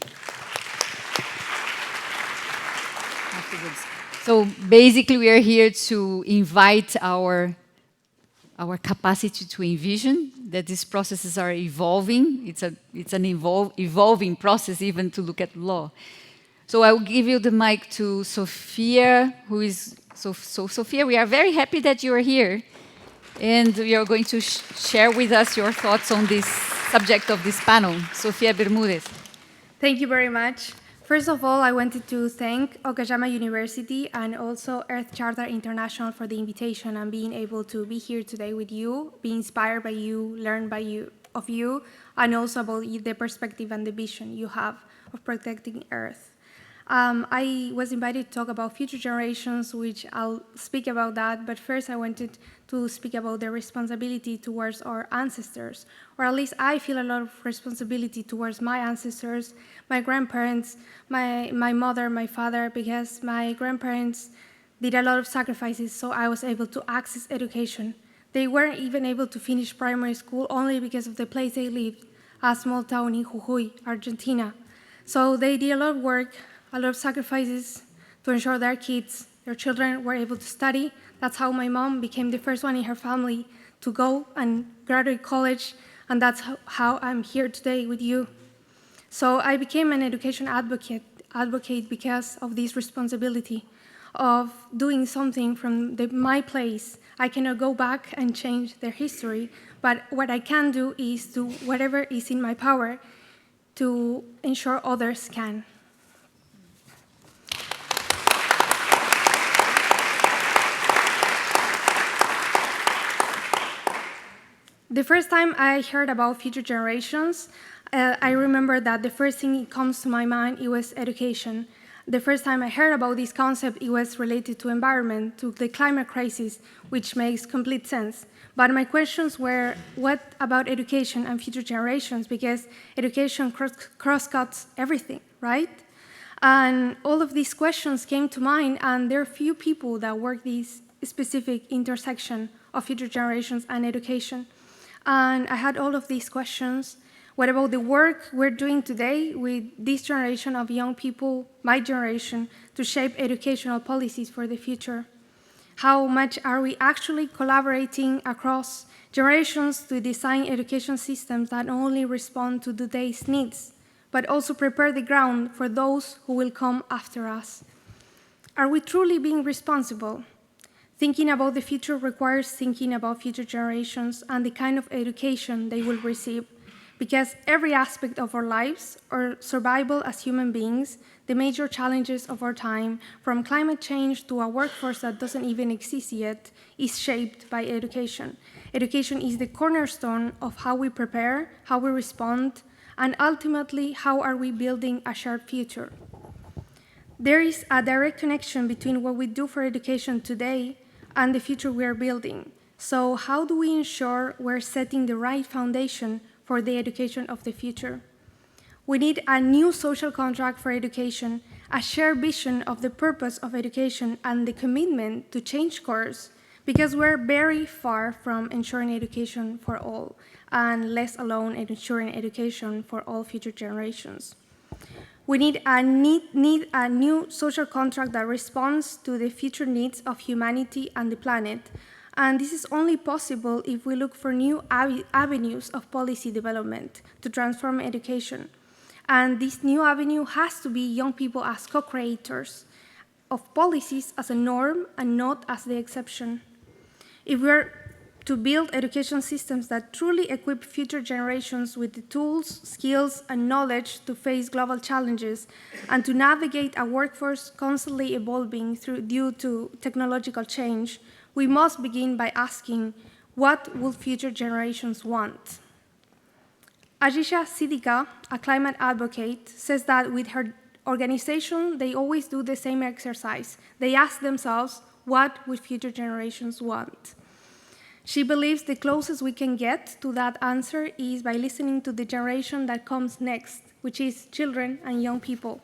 So basically, we are here to invite our capacity to envision that these processes are evolving. It's an evolving process, even to look at law. So I will give you the mic to Sophia, who is so Sophia. We are very happy that you are here, and you are going to share with us your thoughts on this subject of this panel. Sofia Bermudez. Thank you very much. First of all, I wanted to thank Okayama University and also Earth Charter International for the invitation and being able to be here today with you, be inspired by you, learn of you, and also about the perspective and the vision you have of protecting Earth. I was invited to talk about future generations, which I'll speak about that, but first I wanted to speak about the responsibility towards our ancestors, or at least I feel a lot of responsibility towards my ancestors, my grandparents, my mother, my father, because my grandparents did a lot of sacrifices so I was able to access education. They weren't even able to finish primary school only because of the place they lived, a small town in Jujuy, Argentina. So they did a lot of work, a lot of sacrifices to ensure their kids, their children were able to study. That's how my mom became the first one in her family to go and graduate college, and that's how I'm here today with you. So I became an education advocate because of this responsibility of doing something from my place. I cannot go back and change their history, but what I can do is do whatever is in my power to ensure others can. The first time I heard about future generations, I remember that the first thing that comes to my mind, it was education. The first time I heard about this concept, it was related to environment, to the climate crisis, which makes complete sense. But my questions were, what about education and future generations? Because education cross-cuts everything, right? And all of these questions came to mind, and there are few people that work this specific intersection of future generations and education. And I had all of these questions. What about the work we're doing today with this generation of young people, my generation, to shape educational policies for the future? How much are we actually collaborating across generations to design education systems that not only respond to today's needs, but also prepare the ground for those who will come after us? Are we truly being responsible? Thinking about the future requires thinking about future generations and the kind of education they will receive, because every aspect of our lives, our survival as human beings, the major challenges of our time, from climate change to a workforce that doesn't even exist yet, is shaped by education. Education is the cornerstone of how we prepare, how we respond, and ultimately, how are we building a shared future. There is a direct connection between what we do for education today and the future we are building. So how do we ensure we're setting the right foundation for the education of the future? We need a new social contract for education, a shared vision of the purpose of education and the commitment to change course, because we're very far from ensuring education for all, and less alone ensuring education for all future generations. We need a new social contract that responds to the future needs of humanity and the planet. And this is only possible if we look for new avenues of policy development to transform education. And this new avenue has to be young people as co-creators of policies as a norm and not as the exception. If we're to build education systems that truly equip future generations with the tools, skills, and knowledge to face global challenges and to navigate a workforce constantly evolving due to technological change, we must begin by asking, what will future generations want? Ajisha Siddiqa, a climate advocate, says that with her organization, they always do the same exercise. They ask themselves, what would future generations want? She believes the closest we can get to that answer is by listening to the generation that comes next, which is children and young people.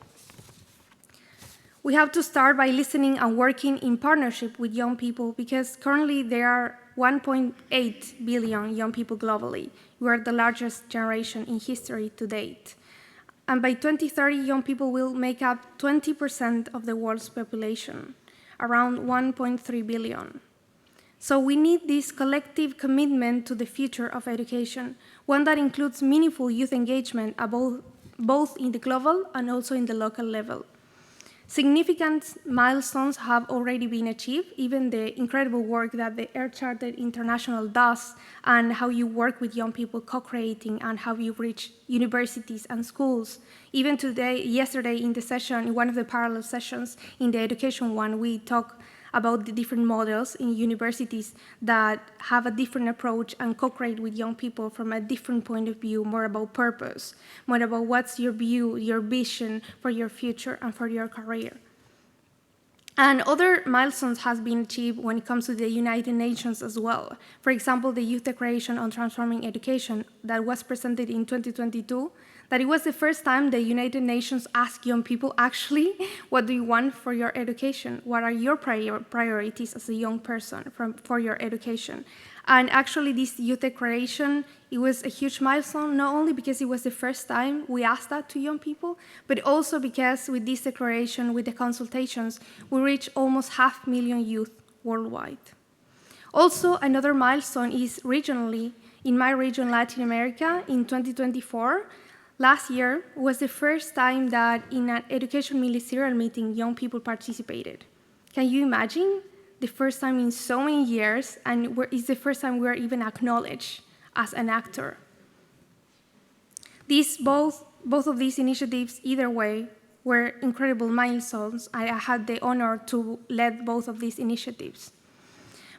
We have to start by listening and working in partnership with young people, because currently there are 1.8 billion young people globally. We are the largest generation in history to date. And by 2030, young people will make up 20% of the world's population, around 1.3 billion. So we need this collective commitment to the future of education, one that includes meaningful youth engagement both in the global and also in the local level. Significant milestones have already been achieved, even the incredible work that the Charter International does, and how you work with young people co-creating, and how you reach universities and schools. Even yesterday in the session, in one of the parallel sessions in the education one, we talked about the different models in universities that have a different approach and co-create with young people from a different point of view, more about purpose, more about what's your view, your vision for your future and for your career. And other milestones have been achieved when it comes to the United Nations as well. For example, the Youth Declaration on Transforming Education that was presented in 2022, that it was the first time the United Nations asked young people, actually, what do you want for your education? What are your priorities as a young person for your education? And actually, this Youth Declaration, it was a huge milestone, not only because it was the first time we asked that to young people, but also because with this declaration, with the consultations, we reached almost 500,000 youth worldwide. Also, another milestone is regionally, in my region, Latin America, in 2024, last year was the first time that in an education ministerial meeting, young people participated. Can you imagine? The first time in so many years, and it's the first time we're even acknowledged as an actor. Both of these initiatives, either way, were incredible milestones. I had the honor to lead both of these initiatives.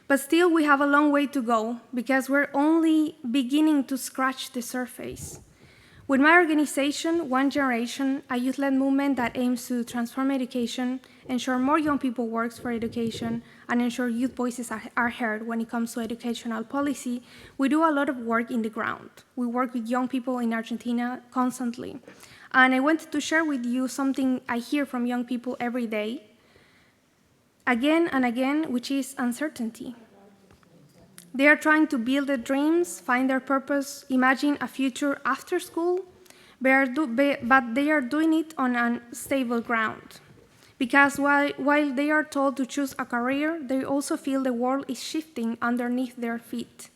But still, we have a long way to go, because we're only beginning to scratch the surface. With my organization, One Generation, a youth-led movement that aims to transform education, ensure more young people work for education, and ensure youth voices are heard when it comes to educational policy, we do a lot of work in the ground. We work with young people in Argentina constantly. And I wanted to share with you something I hear from young people every day, again and again, which is uncertainty. They are trying to build their dreams, find their purpose, imagine a future after school, but they are doing it on unstable ground. Because while they are told to choose a career, they also feel the world is shifting underneath their feet.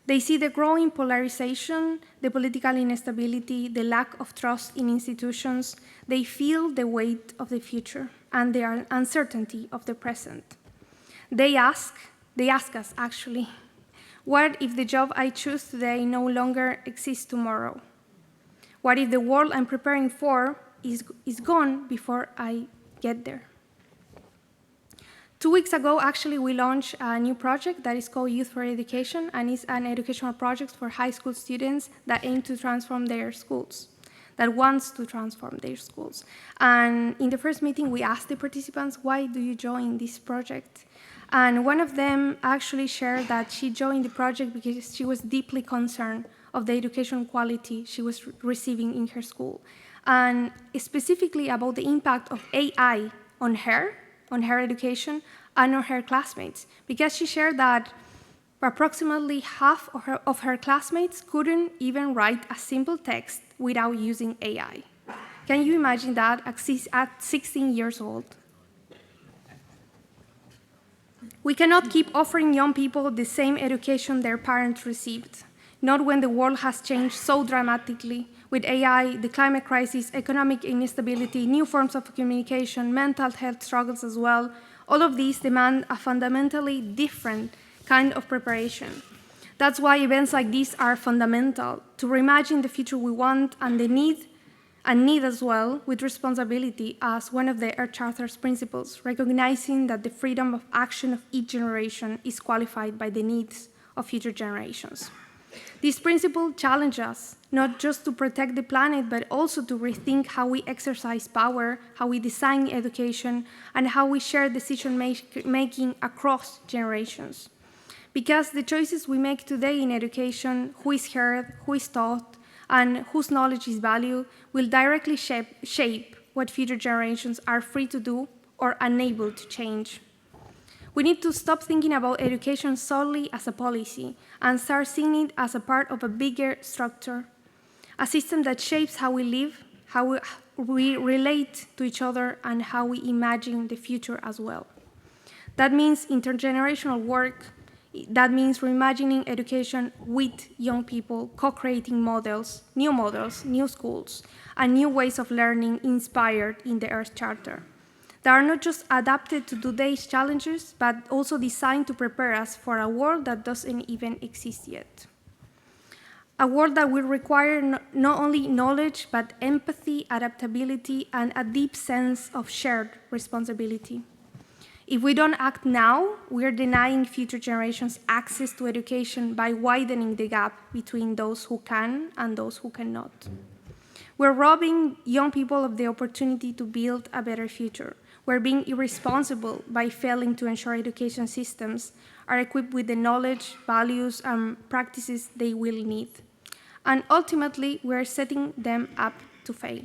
They see the growing polarization, the political instability, the lack of trust in institutions. They feel the weight of the future and the uncertainty of the present. They ask us, actually, what if the job I choose today no longer exists tomorrow? What if the world I'm preparing for is gone before I get there? 2 weeks ago, actually, we launched a new project that is called Youth for Education, and it's an educational project for high school students that aim to transform their schools, that wants to transform their schools. And in the first meeting, we asked the participants, why do you join this project? And one of them actually shared that she joined the project because she was deeply concerned of the education quality she was receiving in her school, and specifically about the impact of AI on her education, and on her classmates, because she shared that approximately half of her classmates couldn't even write a simple text without using AI. Can you imagine that at 16 years old? We cannot keep offering young people the same education their parents received, not when the world has changed so dramatically with AI, the climate crisis, economic instability, new forms of communication, mental health struggles as well. All of these demand a fundamentally different kind of preparation. That's why events like these are fundamental, to reimagine the future we want and the need as well, with responsibility as one of the Earth Charter's principles, recognizing that the freedom of action of each generation is qualified by the needs of future generations. This principle challenges us, not just to protect the planet, but also to rethink how we exercise power, how we design education, and how we share decision-making across generations. Because the choices we make today in education, who is heard, who is taught, and whose knowledge is valued, will directly shape what future generations are free to do or unable to change. We need to stop thinking about education solely as a policy and start seeing it as a part of a bigger structure, a system that shapes how we live, how we relate to each other, and how we imagine the future as well. That means intergenerational work. That means reimagining education with young people, co-creating models, new schools, and new ways of learning inspired in the Earth Charter. That are not just adapted to today's challenges, but also designed to prepare us for a world that doesn't even exist yet. A world that will require not only knowledge, but empathy, adaptability, and a deep sense of shared responsibility. If we don't act now, we are denying future generations access to education by widening the gap between those who can and those who cannot. We're robbing young people of the opportunity to build a better future. We're being irresponsible by failing to ensure education systems are equipped with the knowledge, values, and practices they will need. And ultimately, we're setting them up to fail.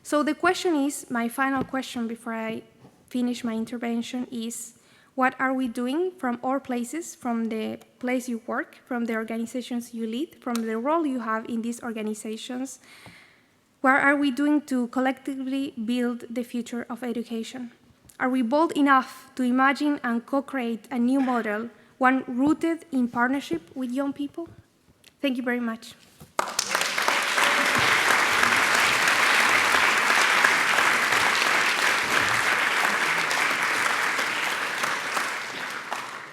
So the question is, my final question before I finish my intervention is, what are we doing from our places, from the place you work, from the organizations you lead, from the role you have in these organizations? What are we doing to collectively build the future of education? Are we bold enough to imagine and co-create a new model, one rooted in partnership with young people? Thank you very much.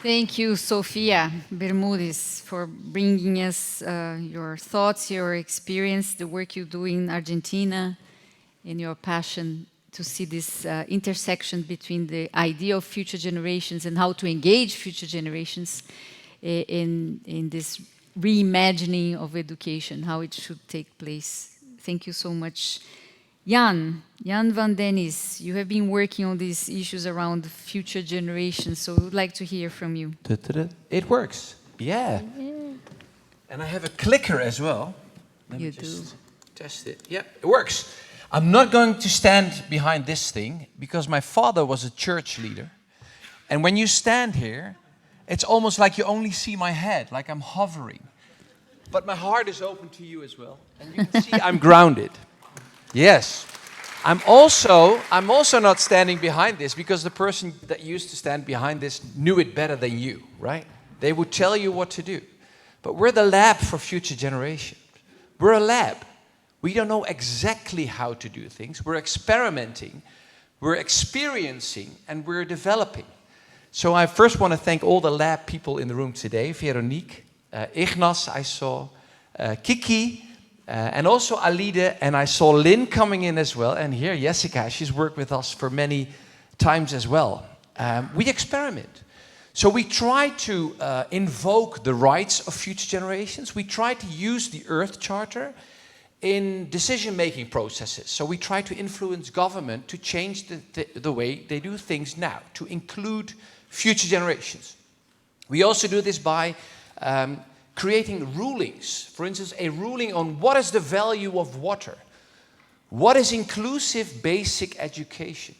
Thank you, Sofia Bermudez, for bringing us your thoughts, your experience, the work you do in Argentina, and your passion to see this intersection between the idea of future generations and how to engage future generations in this reimagining of education, how it should take place. Thank you so much. Jan van Dennis, you have been working on these issues around future generations, so we'd like to hear from you. It works, yeah. And I have a clicker as well. Let me just test it. Yeah, it works. I'm not going to stand behind this thing because my father was a church leader. And when you stand here, it's almost like you only see my head, like I'm hovering. But my heart is open to you as well. And you can see I'm grounded. Yes. I'm also not standing behind this because the person that used to stand behind this knew it better than you, right? They would tell you what to do. But we're the lab for future generations. We're a lab. We don't know exactly how to do things. We're experimenting, we're experiencing, and we're developing. So I first want to thank all the lab people in the room today. Veronique, Ignas, I saw, Kiki, and also Alide, and I saw Lynn coming in as well. And here, Jessica, she's worked with us for many times as well. We experiment. So we try to invoke the rights of future generations. We try to use the Earth Charter in decision-making processes. So we try to influence government to change the way they do things now, to include future generations. We also do this by creating rulings. For instance, a ruling on what is the value of water? What is inclusive basic education?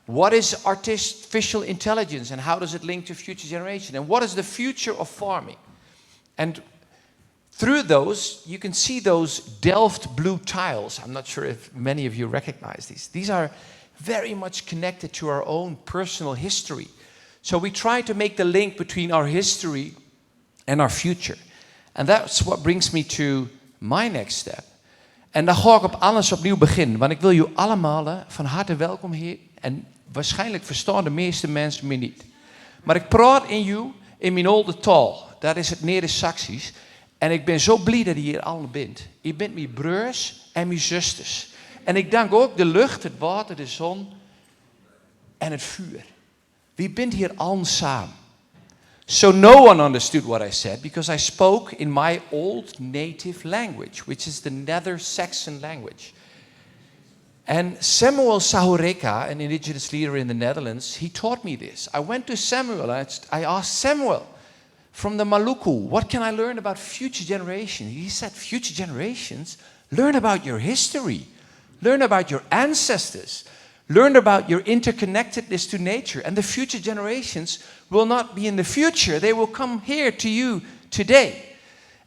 What is artificial intelligence and how does it link to future generation? And what is the future of farming? And through those, you can see those Delft blue tiles. I'm not sure if many of you recognize these. These are very much connected to our own personal history. So we try to make the link between our history and our future. And that's what brings me to my next step. En dan ga ik op alles opnieuw beginnen. Want ik wil jullie allemaal van harte welkom hier. En waarschijnlijk verstaan de meeste mensen me niet. Maar ik praat in mijn oude taal. Dat is het Neder-Saxisch. En ik ben zo blij dat je hier allemaal bent. Je bent mijn broers en mijn zusters. En ik dank ook de lucht, het water, de zon en het vuur. Wie bent hier allen samen? So no one understood what I said because I spoke in my old native language, which is the Nether Saxon language. And Samuel Sahureka, an indigenous leader in the Netherlands, he taught me this. I went to Samuel, I asked Samuel from the Maluku, what can I learn about future generations? He said, future generations? Learn about your history. Learn about your ancestors. Learn about your interconnectedness to nature. And the future generations will not be in the future. They will come here to you today.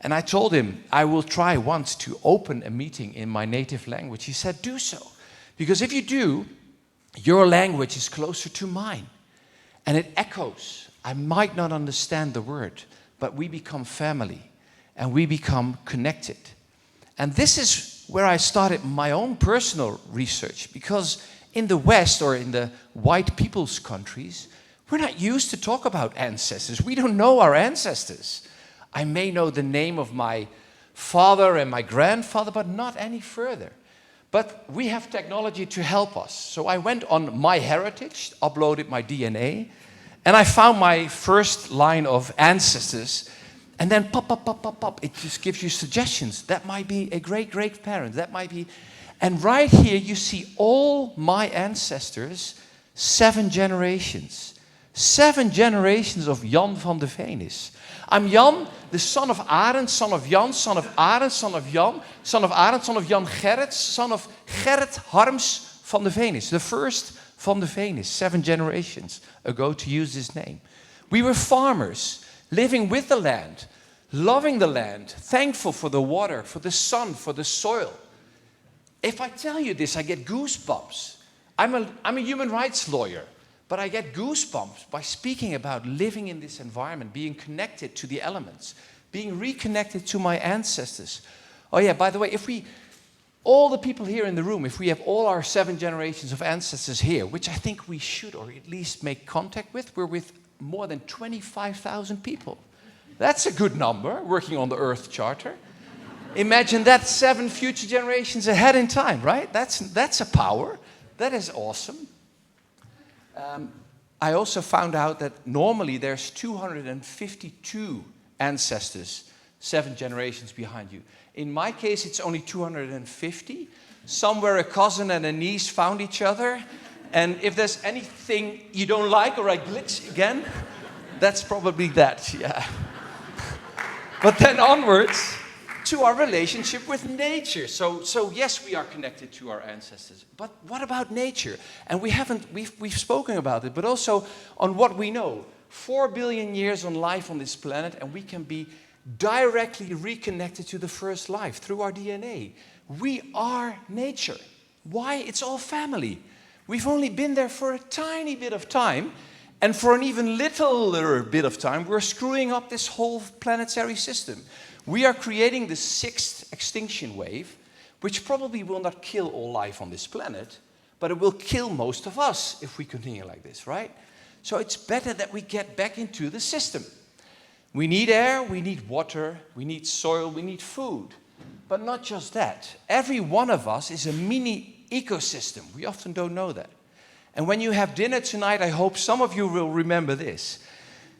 And I told him, I will try once to open a meeting in my native language. He said, do so. Because if you do, your language is closer to mine. And it echoes. I might not understand the word, but we become family. And we become connected. And this is where I started my own personal research. Because in the West, or in the white people's countries, we're not used to talk about ancestors. We don't know our ancestors. I may know the name of my father and my grandfather, but not any further. But we have technology to help us. So I went on MyHeritage, uploaded my DNA, and I found my first line of ancestors. And then pop. It just gives you suggestions. That might be a great-great-parent. That might be... And right here you see all my ancestors, 7 generations. 7 generations of Jan van de Venis. I'm Jan, the son of Arend, son of Jan, son of Arend, son of Jan, son of Arend, son of Jan Gerrit, son of Gerrit Harms van de Venis. The first van de Venis, 7 generations ago to use this name. We were farmers, living with the land, loving the land, thankful for the water, for the sun, for the soil. If I tell you this, I get goosebumps. I'm a human rights lawyer, but I get goosebumps by speaking about living in this environment, being connected to the elements, being reconnected to my ancestors. Oh yeah, by the way, all the people here in the room, if we have all our 7 generations of ancestors here, which I think we should, or at least make contact with, we're with more than 25,000 people. That's a good number, working on the Earth Charter. Imagine that 7 future generations ahead in time, right? That's a power. That is awesome. I also found out that normally there's 252 ancestors, 7 generations behind you. In my case, it's only 250. Somewhere a cousin and a niece found each other. And if there's anything you don't like or I glitch again, that's probably that, yeah. But then onwards to our relationship with nature. So yes, we are connected to our ancestors. But what about nature? And we've spoken about it, but also on what we know. 4 billion years on life on this planet, and we can be directly reconnected to the first life through our DNA. We are nature. Why? It's all family. We've only been there for a tiny bit of time, and for an even littler bit of time, we're screwing up this whole planetary system. We are creating the 6th extinction wave, which probably will not kill all life on this planet, but it will kill most of us if we continue like this, right? So it's better that we get back into the system. We need air, we need water, we need soil, we need food. But not just that. Every one of us is a mini ecosystem. We often don't know that. And when you have dinner tonight, I hope some of you will remember this.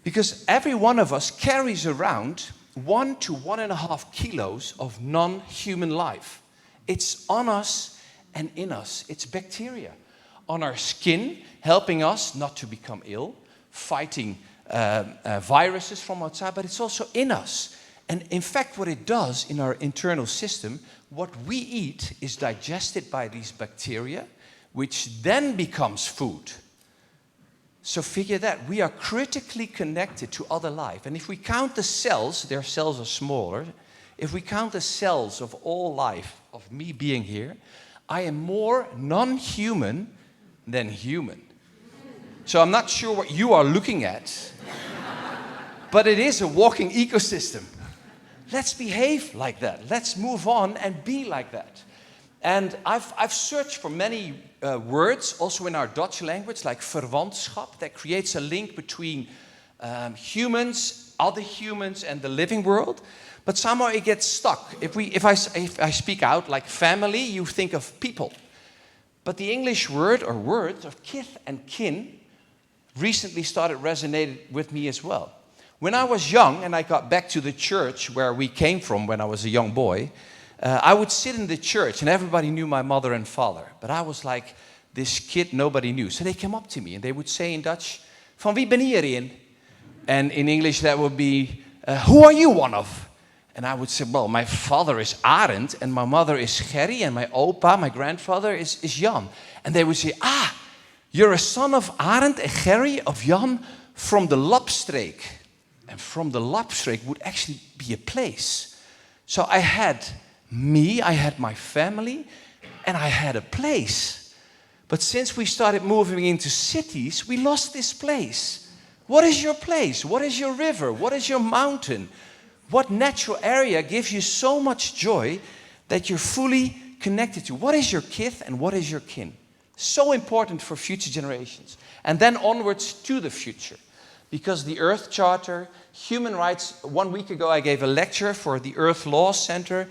Because every one of us carries around 1 to 1.5 kilos of non-human life. It's on us and in us. It's bacteria. On our skin, helping us not to become ill, fighting viruses from outside, but it's also in us. And in fact, what it does in our internal system, what we eat is digested by these bacteria, which then becomes food. So figure that. We are critically connected to other life. And if we count the cells, their cells are smaller. If we count the cells of all life, of me being here, I am more non-human than human. So I'm not sure what you are looking at, but it is a walking ecosystem. Let's behave like that. Let's move on and be like that. And I've searched for many words, also in our Dutch language, like verwantschap, that creates a link between humans, other humans, and the living world. But somehow it gets stuck. If I speak out like family, you think of people. But the English word, or words, of kith and kin, recently started resonating with me as well. When I was young and I got back to the church where we came from when I was a young boy, I would sit in the church and everybody knew my mother and father. But I was like this kid nobody knew. So they came up to me and they would say in Dutch, "Van wie ben je erin?" And in English that would be, "Who are you one of?" And I would say, "Well, my father is Arend and my mother is Gerry and my opa, my grandfather is Jan." And they would say, "Ah, you're a son of Arend and Gerry of Jan from the Lapstreek." And from the Lapstreek would actually be a place. So I had me, I had my family, and I had a place. But since we started moving into cities, we lost this place. What is your place? What is your river? What is your mountain? What natural area gives you so much joy that you're fully connected to? What is your kith and what is your kin? So important for future generations. And then onwards to the future. Because the Earth Charter, human rights, 1 week ago I gave a lecture for the Earth Law Center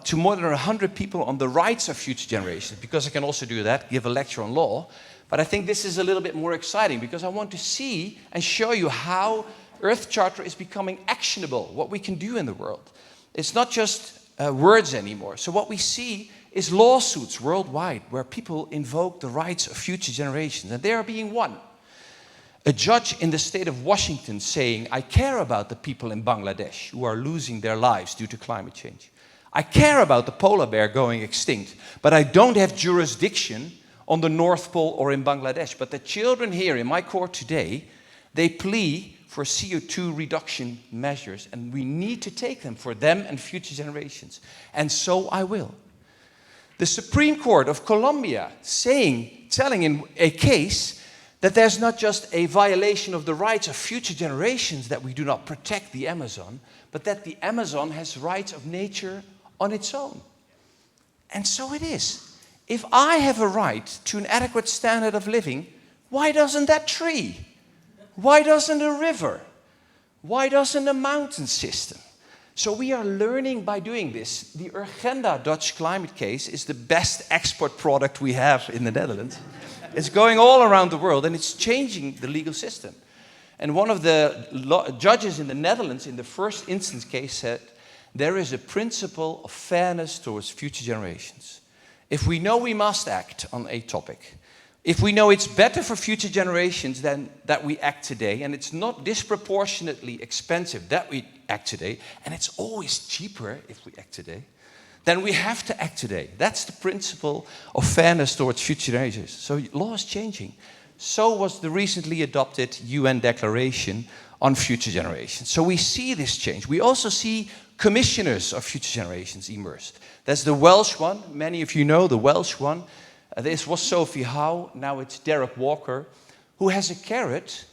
to more than 100 people on the rights of future generations. Because I can also do that, give a lecture on law. But I think this is a little bit more exciting because I want to see and show you how Earth Charter is becoming actionable, what we can do in the world. It's not just words anymore. So what we see is lawsuits worldwide where people invoke the rights of future generations, and they are being won. A judge in the state of Washington saying, "I care about the people in Bangladesh who are losing their lives due to climate change. I care about the polar bear going extinct, but I don't have jurisdiction on the North Pole or in Bangladesh. But the children here in my court today, they plea for CO2 reduction measures, and we need to take them for them and future generations. And so I will." The Supreme Court of Colombia telling in a case that there's not just a violation of the rights of future generations that we do not protect the Amazon, but that the Amazon has rights of nature on its own. And so it is. If I have a right to an adequate standard of living, why doesn't that tree? Why doesn't a river? Why doesn't a mountain system? So we are learning by doing this. The Urgenda Dutch climate case is the best export product we have in the Netherlands. It's going all around the world and it's changing the legal system. And one of the judges in the Netherlands in the first instance case said, there is a principle of fairness towards future generations. If we know we must act on a topic, if we know it's better for future generations than that we act today, and it's not disproportionately expensive that we act today, and it's always cheaper if we act today, then we have to act today. That's the principle of fairness towards future generations. So law is changing. So was the recently adopted UN Declaration on Future Generations. So we see this change. We also see commissioners of future generations emerged. There's the Welsh one. Many of you know the Welsh one. This was Sophie Howe. Now it's Derek Walker, who has a carrot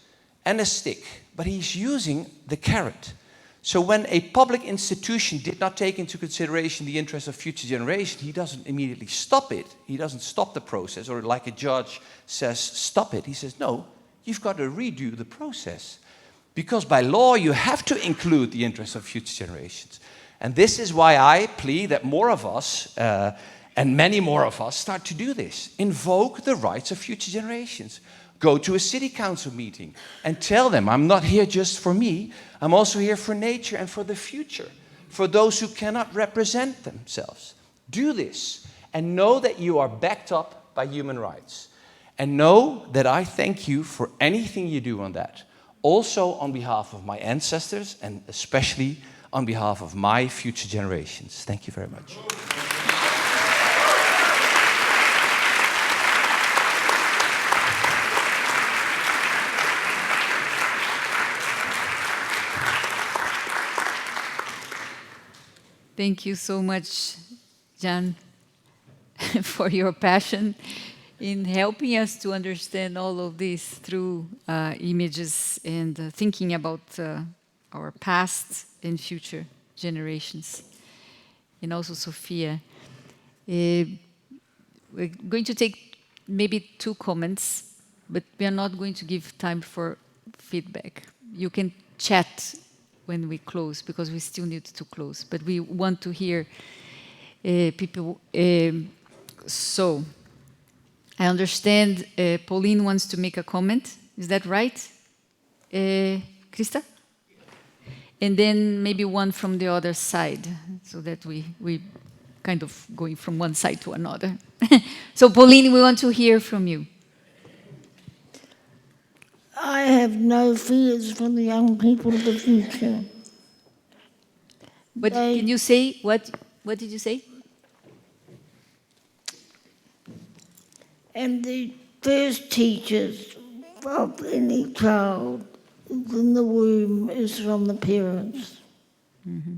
and a stick. But he's using the carrot. So when a public institution did not take into consideration the interests of future generations, he doesn't immediately stop it. He doesn't stop the process, or like a judge says, stop it. He says, no, you've got to redo the process. Because by law, you have to include the interests of future generations. And this is why I plea that more of us, and many more of us, start to do this. Invoke the rights of future generations. Go to a city council meeting and tell them, I'm not here just for me, I'm also here for nature and for the future, for those who cannot represent themselves. Do this and know that you are backed up by human rights. And know that I thank you for anything you do on that. Also on behalf of my ancestors and especially on behalf of my future generations. Thank you very much. Thank you so much, Jan, for your passion in helping us to understand all of this through images and thinking about our past and future generations. And also Sophia. We're going to take maybe 2 comments, but we are not going to give time for feedback. You can chat when we close, because we still need to close. But we want to hear people. So, I understand Pauline wants to make a comment. Is that right? Christa? and then maybe one from the other side, so that we kind of going from one side to another. So Pauline, we want to hear from you. I have no fears for the young people of the future. But can you say, what did you say? And the first teachers of any child in the womb is from the parents. Mm-hmm.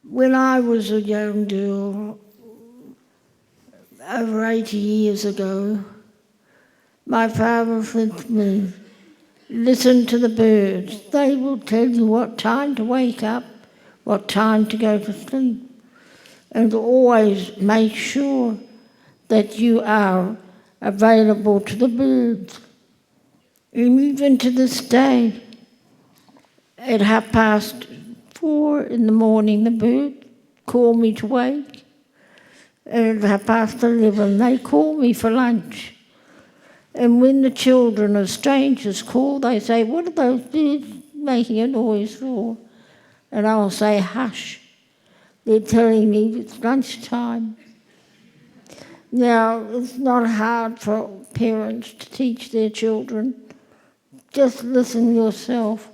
When I was a young girl, over 80 years ago, my father said to me, listen to the birds. They will tell you what time to wake up, what time to go to sleep. And always make sure that you are available to the birds. And even to this day, at 4:30 in the morning, the birds call me to wake. And at 11:30, they call me for lunch. And when the children or strangers call, they say, what are those birds making a noise for? And I'll say, hush. They're telling me it's lunchtime. Now, it's not hard for parents to teach their children. Just listen yourself,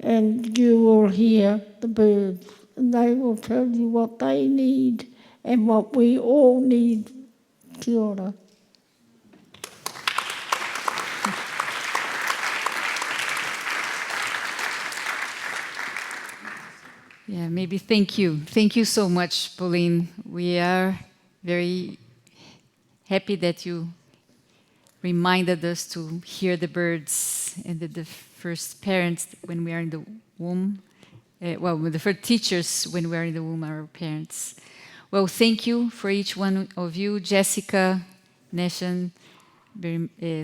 and you will hear the birds, and they will tell you what they need and what we all need. Kia ora. Yeah, maybe thank you. Thank you so much, Pauline. We are very happy that you reminded us to hear the birds, and that the first parents when we are in the womb, the first teachers when we are in the womb are our parents. Well, thank you for each one of you, Jessica, Neshan,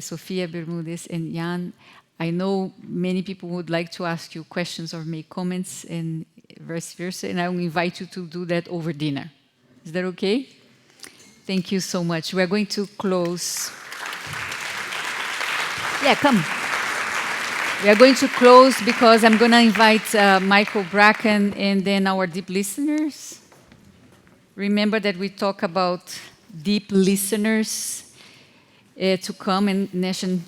Sofia Bermudez, and Jan. I know many people would like to ask you questions or make comments, and vice versa, and I will invite you to do that over dinner. Is that okay? Thank you so much. We are going to close. Yeah, come. We are going to close because I'm going to invite Michael Bracken and then our deep listeners. Remember that we talk about deep listeners to come, and Neshan,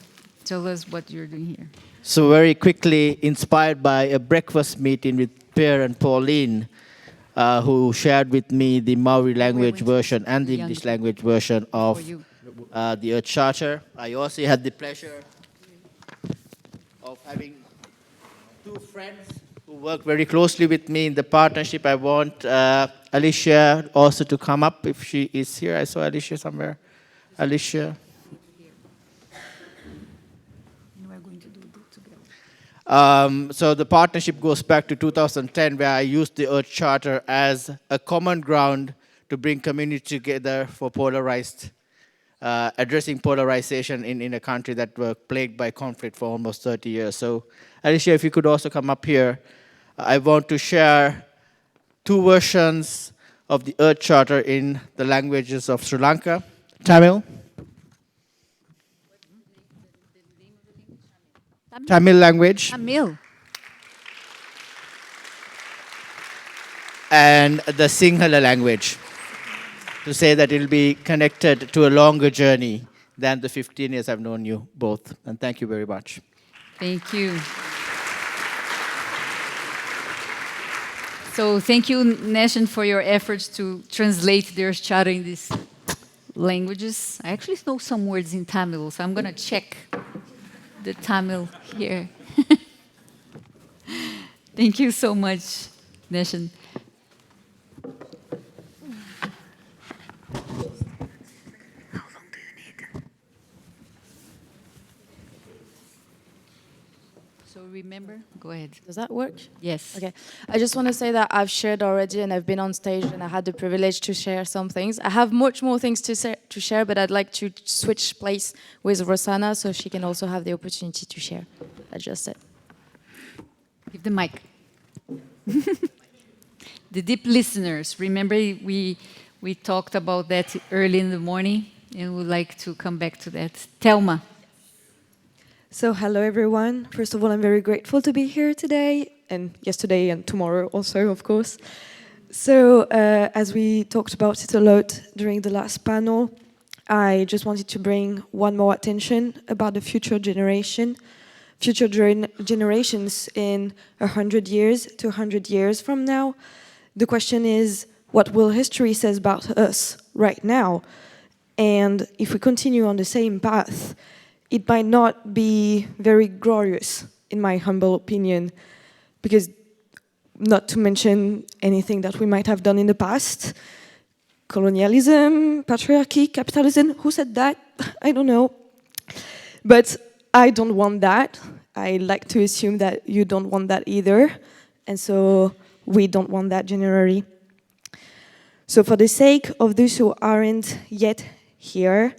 tell us what you're doing here. So very quickly, inspired by a breakfast meeting with Pierre and Pauline, who shared with me the Maori language version and the English language version of the Earth Charter. I also had the pleasure of having two friends who work very closely with me in the partnership. I want Alicia also to come up if she is here. I saw Alicia somewhere. Alicia. So the partnership goes back to 2010, where I used the Earth Charter as a common ground to bring community together for addressing polarization in a country that were plagued by conflict for almost 30 years. So Alicia, if you could also come up here. I want to share two versions of the Earth Charter in the languages of Sri Lanka. Tamil. Tamil language. Tamil. And the Sinhala language, to say that it will be connected to a longer journey than the 15 years I've known you both. And thank you very much. Thank you. So thank you, Neshan, for your efforts to translate the Earth Charter in these languages. I actually know some words in Tamil, so I'm going to check the Tamil here. Thank you so much, Neshan. So remember, go ahead. Does that work? Yes. Okay. I just want to say that I've shared already, and I've been on stage, and I had the privilege to share some things. I have much more things to share, but I'd like to switch place with Rosanna so she can also have the opportunity to share. That's just it. Give the mic. The deep listeners. Remember, we talked about that early in the morning, and we'd like to come back to that. Thelma. So hello everyone. First of all, I'm very grateful to be here today, and yesterday and tomorrow also, of course. So as we talked about it a lot during the last panel, I just wanted to bring one more attention about the future generation. Future generations in 100 years to 100 years from now. The question is, what will history say about us right now? And if we continue on the same path, it might not be very glorious, in my humble opinion, because not to mention anything that we might have done in the past, colonialism, patriarchy, capitalism, who said that? I don't know. But I don't want that. I like to assume that you don't want that either. And so we don't want that generally. So for the sake of those who aren't yet here,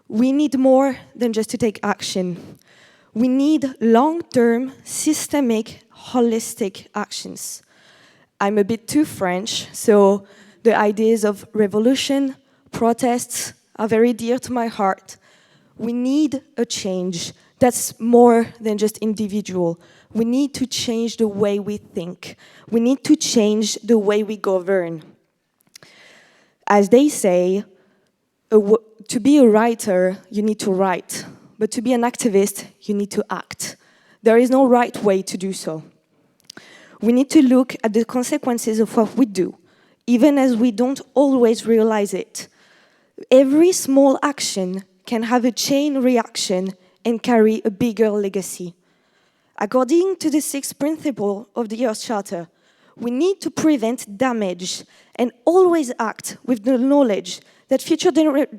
we need more than just to take action. We need long-term, systemic, holistic actions. I'm a bit too French, so the ideas of revolution, protests are very dear to my heart. We need a change that's more than just individual. We need to change the way we think. We need to change the way we govern. As they say, to be a writer, you need to write. But to be an activist, you need to act. There is no right way to do so. We need to look at the consequences of what we do, even as we don't always realize it. Every small action can have a chain reaction and carry a bigger legacy. According to the sixth principle of the Earth Charter, we need to prevent damage and always act with the knowledge that future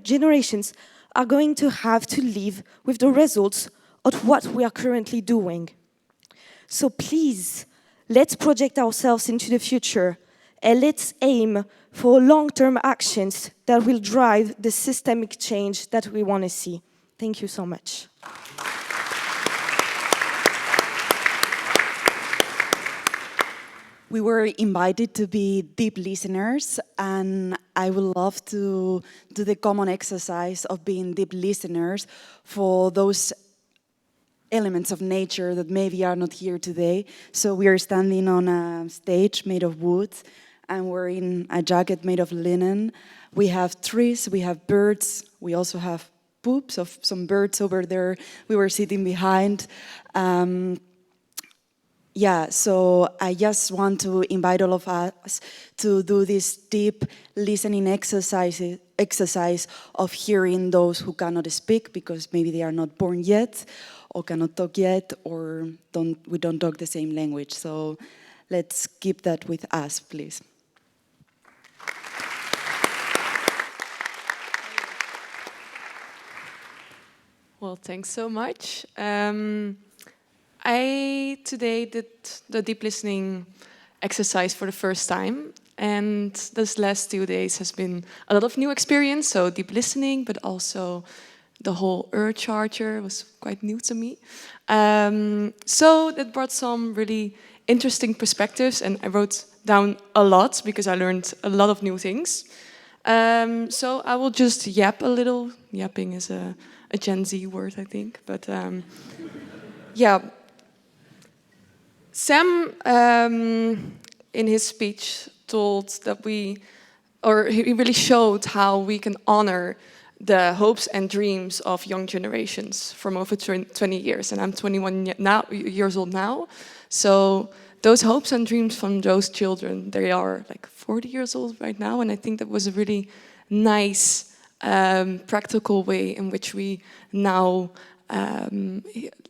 generations are going to have to live with the results of what we are currently doing. So please, let's project ourselves into the future and let's aim for long-term actions that will drive the systemic change that we want to see. Thank you so much. We were invited to be deep listeners, and I would love to do the common exercise of being deep listeners for those elements of nature that maybe are not here today. So we are standing on a stage made of wood, and we're in a jacket made of linen. We have trees, we have birds, we also have poops of some birds over there. We were sitting behind. Yeah, so I just want to invite all of us to do this deep listening exercise of hearing those who cannot speak because maybe they are not born yet, or cannot talk yet, or we don't talk the same language. So let's keep that with us, please. Well, thanks so much. I today did the deep listening exercise for the first time, and this last 2 days has been a lot of new experience, so deep listening, but also the whole Earth Charter was quite new to me. So that brought some really interesting perspectives, and I wrote down a lot because I learned a lot of new things. So I will just yap a little. Yapping is a Gen Z word, I think, but yeah. Sam, in his speech, told that he really showed how we can honor the hopes and dreams of young generations from over 20 years. And I'm 21 years old now. So those hopes and dreams from those children, they are like 40 years old right now. And I think that was a really nice, practical way in which we now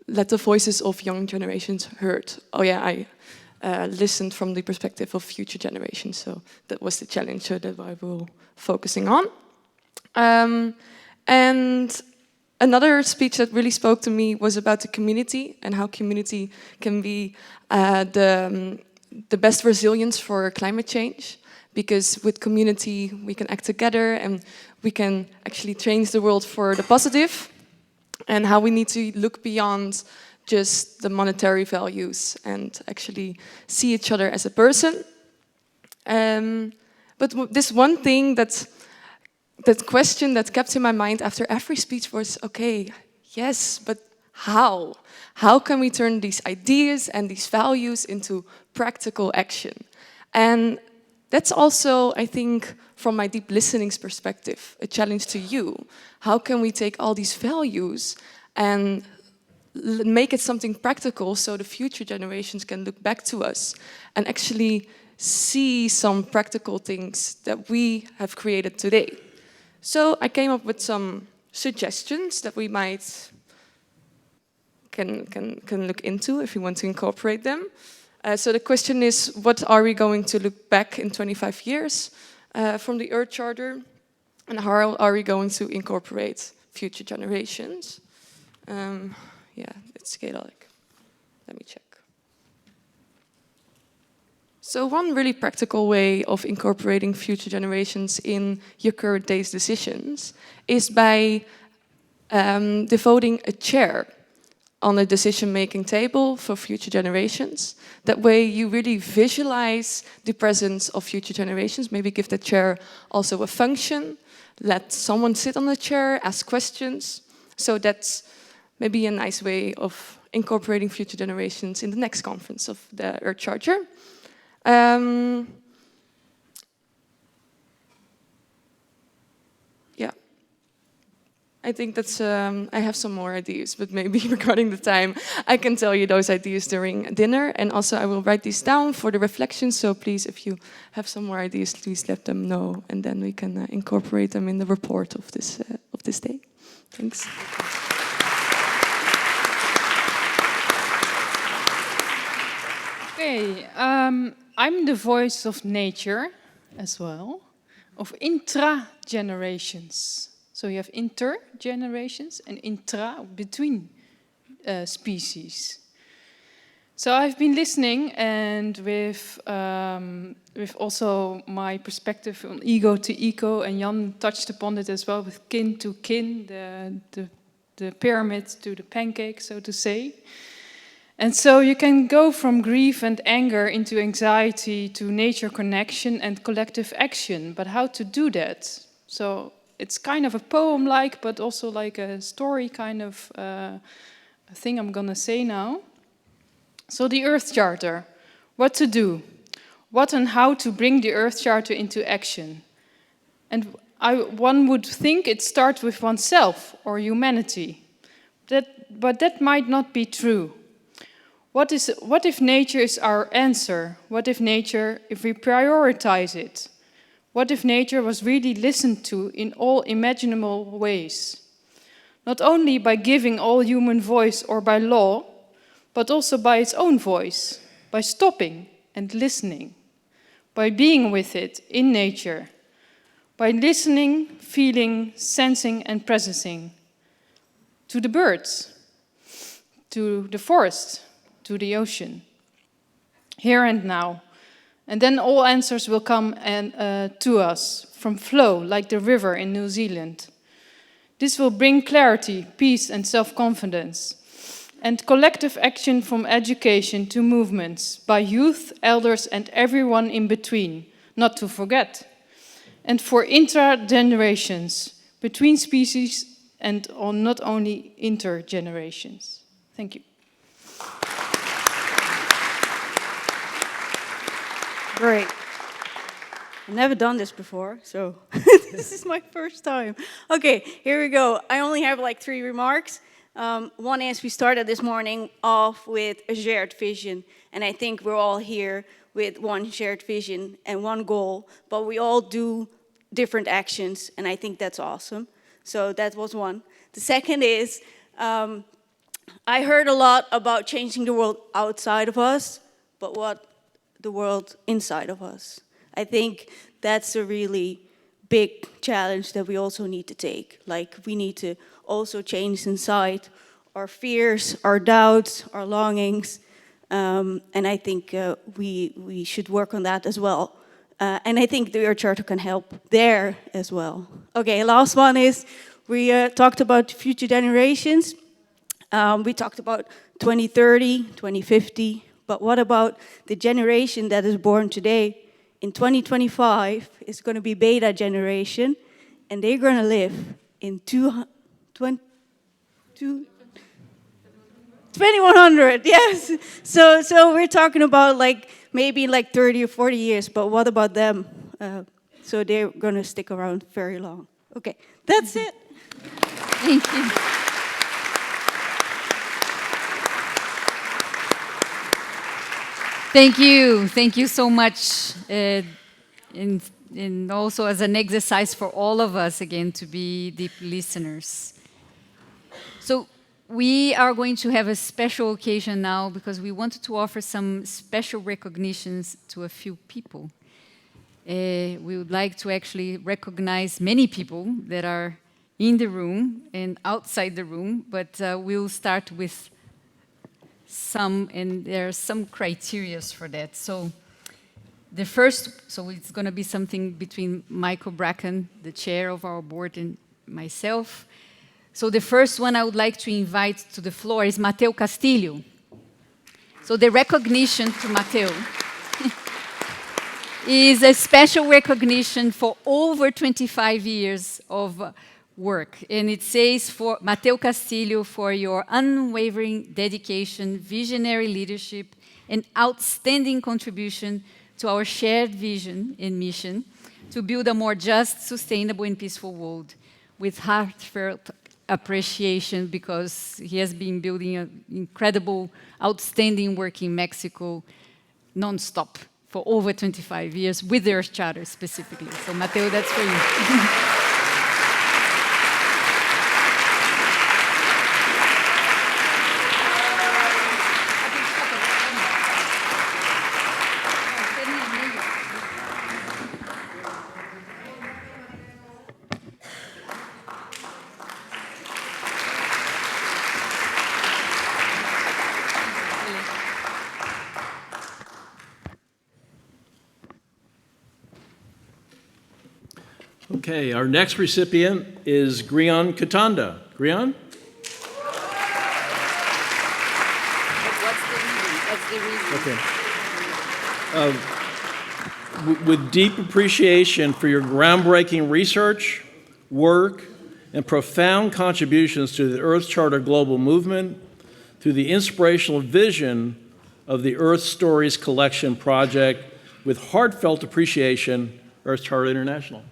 let the voices of young generations heard. Oh yeah, I listened from the perspective of future generations, so that was the challenge that I will focusing on. And another speech that really spoke to me was about the community and how community can be the best resilience for climate change, because with community we can act together and we can actually change the world for the positive. And how we need to look beyond just the monetary values and actually see each other as a person. But this one thing that question that kept in my mind after every speech was, okay, yes, but how? How can we turn these ideas and these values into practical action? And that's also, I think, from my deep listening's perspective, a challenge to you. How can we take all these values and make it something practical so the future generations can look back to us and actually see some practical things that we have created today? So I came up with some suggestions that we might can look into if we want to incorporate them. So the question is, what are we going to look back in 25 years from the Earth Charter, and how are we going to incorporate future generations? Yeah, it's Gaelic. Let me check. So one really practical way of incorporating future generations in your current day's decisions is by devoting a chair on a decision-making table for future generations. That way you really visualize the presence of future generations. Maybe give the chair also a function. Let someone sit on the chair, ask questions. So that's maybe a nice way of incorporating future generations in the next conference of the Earth Charter. Yeah, I think that's, I have some more ideas, but maybe regarding the time, I can tell you those ideas during dinner, and also I will write these down for the reflection, so please, if you have some more ideas, please let them know, and then we can incorporate them in the report of this day. Thanks. Okay, I'm the voice of nature as well, of intra-generations. So you have intergenerations and intra, between species. So I've been listening, and with also my perspective on ego to eco, and Jan touched upon it as well, with kin to kin, the pyramid to the pancake, so to say. And so you can go from grief and anger into anxiety to nature connection and collective action. But how to do that? So it's kind of a poem-like, but also like a story kind of thing I'm going to say now. So the Earth Charter, what to do? What and how to bring the Earth Charter into action? And one would think it starts with oneself or humanity. But that might not be true. What if nature is our answer? What if nature, if we prioritize it? What if nature was really listened to in all imaginable ways? Not only by giving all human voice or by law, but also by its own voice, by stopping and listening, by being with it in nature, by listening, feeling, sensing and presencing to the birds, to the forest, to the ocean, here and now. And then all answers will come to us from flow, like the river in New Zealand. This will bring clarity, peace and self-confidence, and collective action from education to movements by youth, elders and everyone in between, not to forget. And for intra-generations, between species and on not only intergenerations. Thank you. Great. I've never done this before, so this is my first time. Okay, here we go. I only have like 3 remarks. One is we started this morning off with a shared vision, and I think we're all here with one shared vision and one goal, but we all do different actions, and I think that's awesome. So that was one. The second is, I heard a lot about changing the world outside of us, but what the world inside of us? I think that's a really big challenge that we also need to take. Like, we need to also change inside our fears, our doubts, our longings, and I think we should work on that as well. And I think the Earth Charter can help there as well. Okay, last one is, we talked about future generations. We talked about 2030, 2050, but what about the generation that is born today? In 2025, it's going to be beta generation, and they're going to live in 2100, yes. So we're talking about like maybe like 30 or 40 years, but what about them? So they're going to stick around very long. Okay, that's it. Thank you. Thank you. Thank you so much. And also as an exercise for all of us, again, to be deep listeners. So we are going to have a special occasion now because we wanted to offer some special recognitions to a few people. We would like to actually recognize many people that are in the room and outside the room, but we'll start with some, and there are some criteria for that. So the first, so it's going to be something between Michael Bracken, the chair of our board, and myself. So the first one I would like to invite to the floor is Mateo Castillo. So the recognition to Mateo is a special recognition for over 25 years of work. And it says for Mateo Castillo for your unwavering dedication, visionary leadership, and outstanding contribution to our shared vision and mission to build a more just, sustainable, and peaceful world with heartfelt appreciation because he has been building an incredible, outstanding work in Mexico non-stop for over 25 years with the Earth Charter specifically. So Mateo, that's for you. Okay, our next recipient is Grian Katanda. Grian? What's the reason? Okay. With deep appreciation for your groundbreaking research, work, and profound contributions to the Earth Charter global movement, through the inspirational vision of the Earth Stories Collection Project, with heartfelt appreciation, Earth Charter International.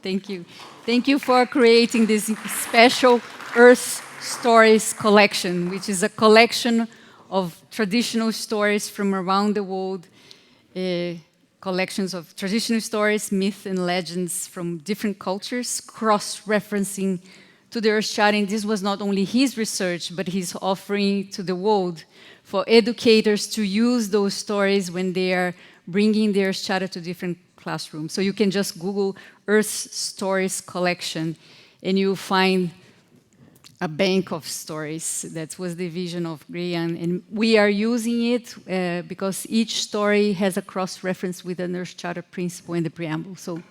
Thank you. Thank you for creating this special Earth Stories collection, which is a collection of traditional stories from around the world, collections of traditional stories, myths, and legends from different cultures, cross-referencing to the Earth Charter. And this was not only his research, but his offering to the world for educators to use those stories when they are bringing the Earth Charter to different classrooms. So you can just Google Earth Stories Collection and you'll find a bank of stories. That was the vision of Grian. And we are using it because each story has a cross-reference with an Earth Charter principle in the preamble. So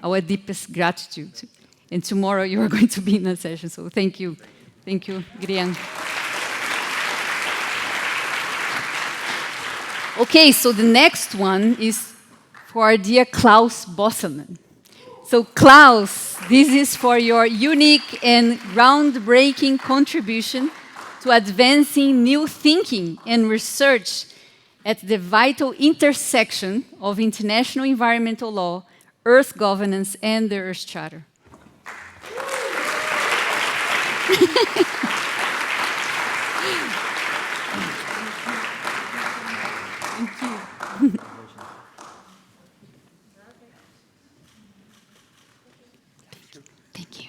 our deepest gratitude. And tomorrow you are going to be in a session. So thank you. Thank you, Grian. Okay, so the next one is for our dear Klaus Bosselman. So Klaus, this is for your unique and groundbreaking contribution to advancing new thinking and research at the vital intersection of international environmental law, Earth governance, and the Earth Charter. Thank you. Thank you.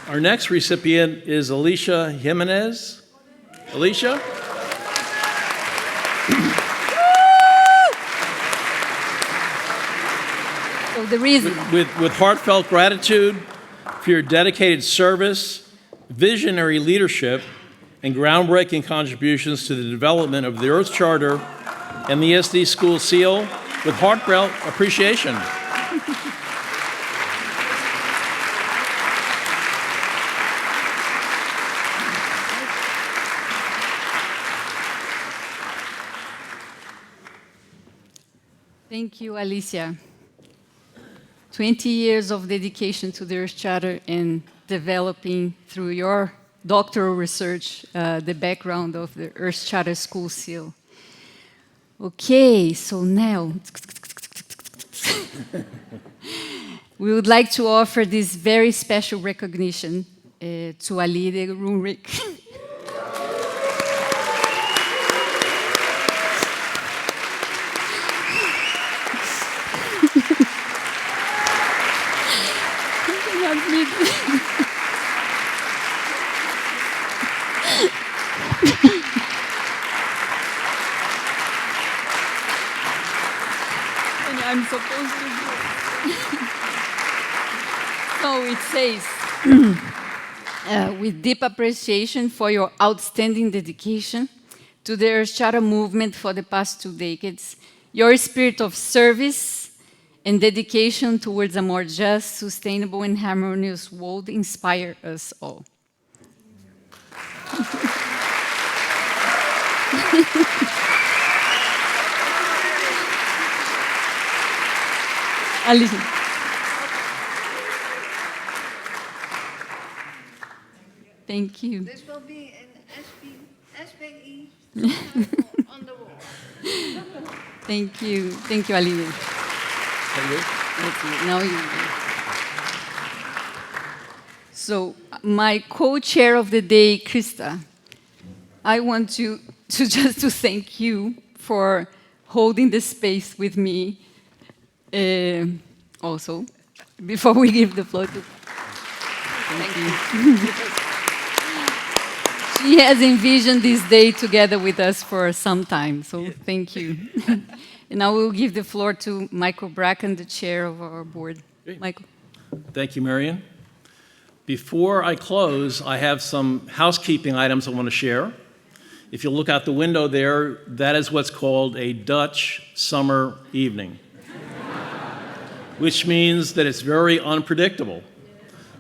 Our next recipient is Alicia Jimenez. Alicia? So the reason. With heartfelt gratitude for your dedicated service, visionary leadership, and groundbreaking contributions to the development of the Earth Charter and the SD School Seal, with heartfelt appreciation. Thank you, Alicia. 20 years of dedication to the Earth Charter and developing through your doctoral research the background of the Earth Charter School Seal. Okay, so now we would like to offer this very special recognition to Alide Runrik. I'm supposed to do it. So it says, with deep appreciation for your outstanding dedication to the Earth Charter movement for the past 2 decades, your spirit of service and dedication towards a more just, sustainable, and harmonious world inspire us all. Alicia. Thank you. This will be an SPE on the wall. Thank you. Thank you, Aline. Now you. So, my co-chair of the day, Christa, I want to just thank you for holding the space with me. Also, before we give the floor to... Thank you. She has envisioned this day together with us for some time, so thank you. And now we'll give the floor to Michael Bracken, the chair of our board. Michael. Thank you, Mirian. Before I close, I have some housekeeping items I want to share. If you look out the window there, that is what's called a Dutch summer evening, which means that it's very unpredictable.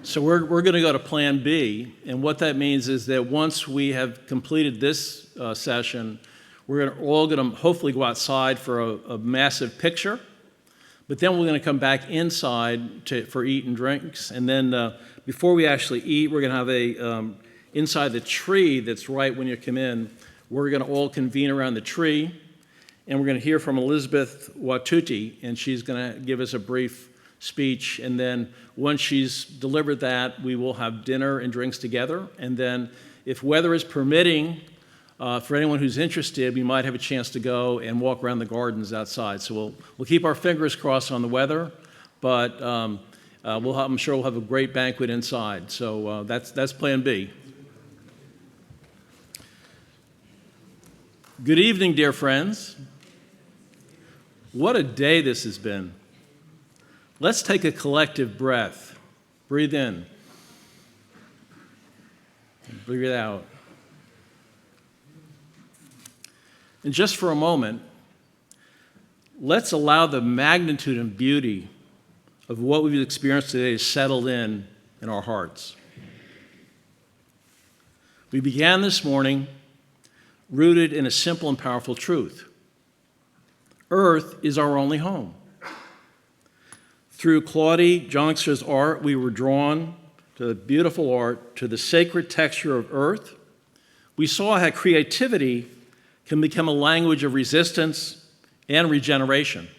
So we're going to go to Plan B, and what that means is that once we have completed this session, we're all going to hopefully go outside for a massive picture, but then we're going to come back inside for eat and drinks, and then before we actually eat, we're going to have inside the tree that's right when you come in, we're going to all convene around the tree, and we're going to hear from Elizabeth Wathuti, and she's going to give us a brief speech, and then once she's delivered that, we will have dinner and drinks together, and then if weather is permitting, for anyone who's interested, we might have a chance to go and walk around the gardens outside. So we'll keep our fingers crossed on the weather, but I'm sure we'll have a great banquet inside. So that's Plan B. Good evening, dear friends. What a day this has been. Let's take a collective breath. Breathe in. Breathe out. And just for a moment, let's allow the magnitude and beauty of what we've experienced today to settle in our hearts. We began this morning rooted in a simple and powerful truth. Earth is our only home. Through Claudy, Jongstra's art, we were drawn to the beautiful art, to the sacred texture of Earth. We saw how creativity can become a language of resistance and regeneration.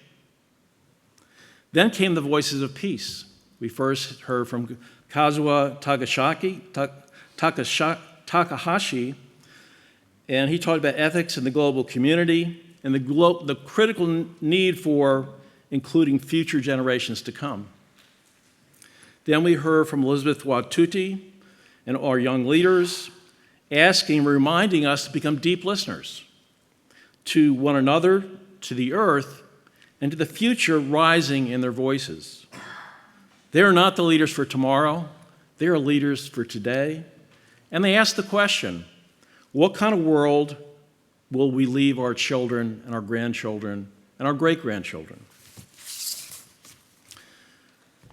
Then came the voices of peace. We first heard from Kazuo Takahashi, and he talked about ethics in the global community and the critical need for including future generations to come. Then we heard from Elizabeth Wathuti and our young leaders reminding us to become deep listeners to one another, to the earth, and to the future rising in their voices. They are not the leaders for tomorrow, they are leaders for today. And they ask the question, what kind of world will we leave our children and our grandchildren and our great-grandchildren.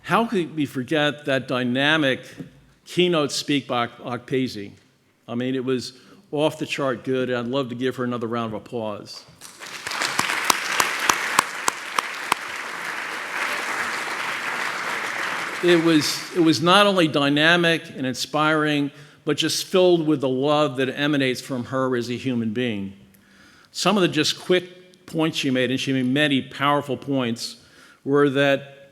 How could we forget that dynamic keynote speak by Akpezi? I mean, it was off the chart good, and I'd love to give her another round of applause. It was not only dynamic and inspiring, but just filled with the love that emanates from her as a human being. Some of the just quick points she made, and she made many powerful points, were that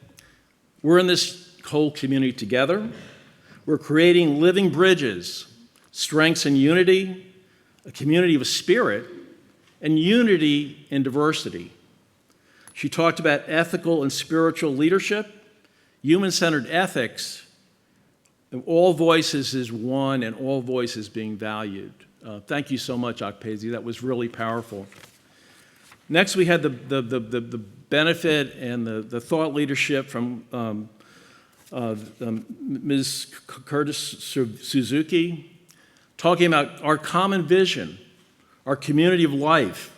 we're in this whole community together. We're creating living bridges, strengths in unity, a community of spirit, and unity in diversity. She talked about ethical and spiritual leadership, human-centered ethics, and all voices is one and all voices being valued. Thank you so much, Akpezi. That was really powerful. Next, we had the benefit and the thought leadership from Ms. Cullis-Suzuki, talking about our common vision, our community of life,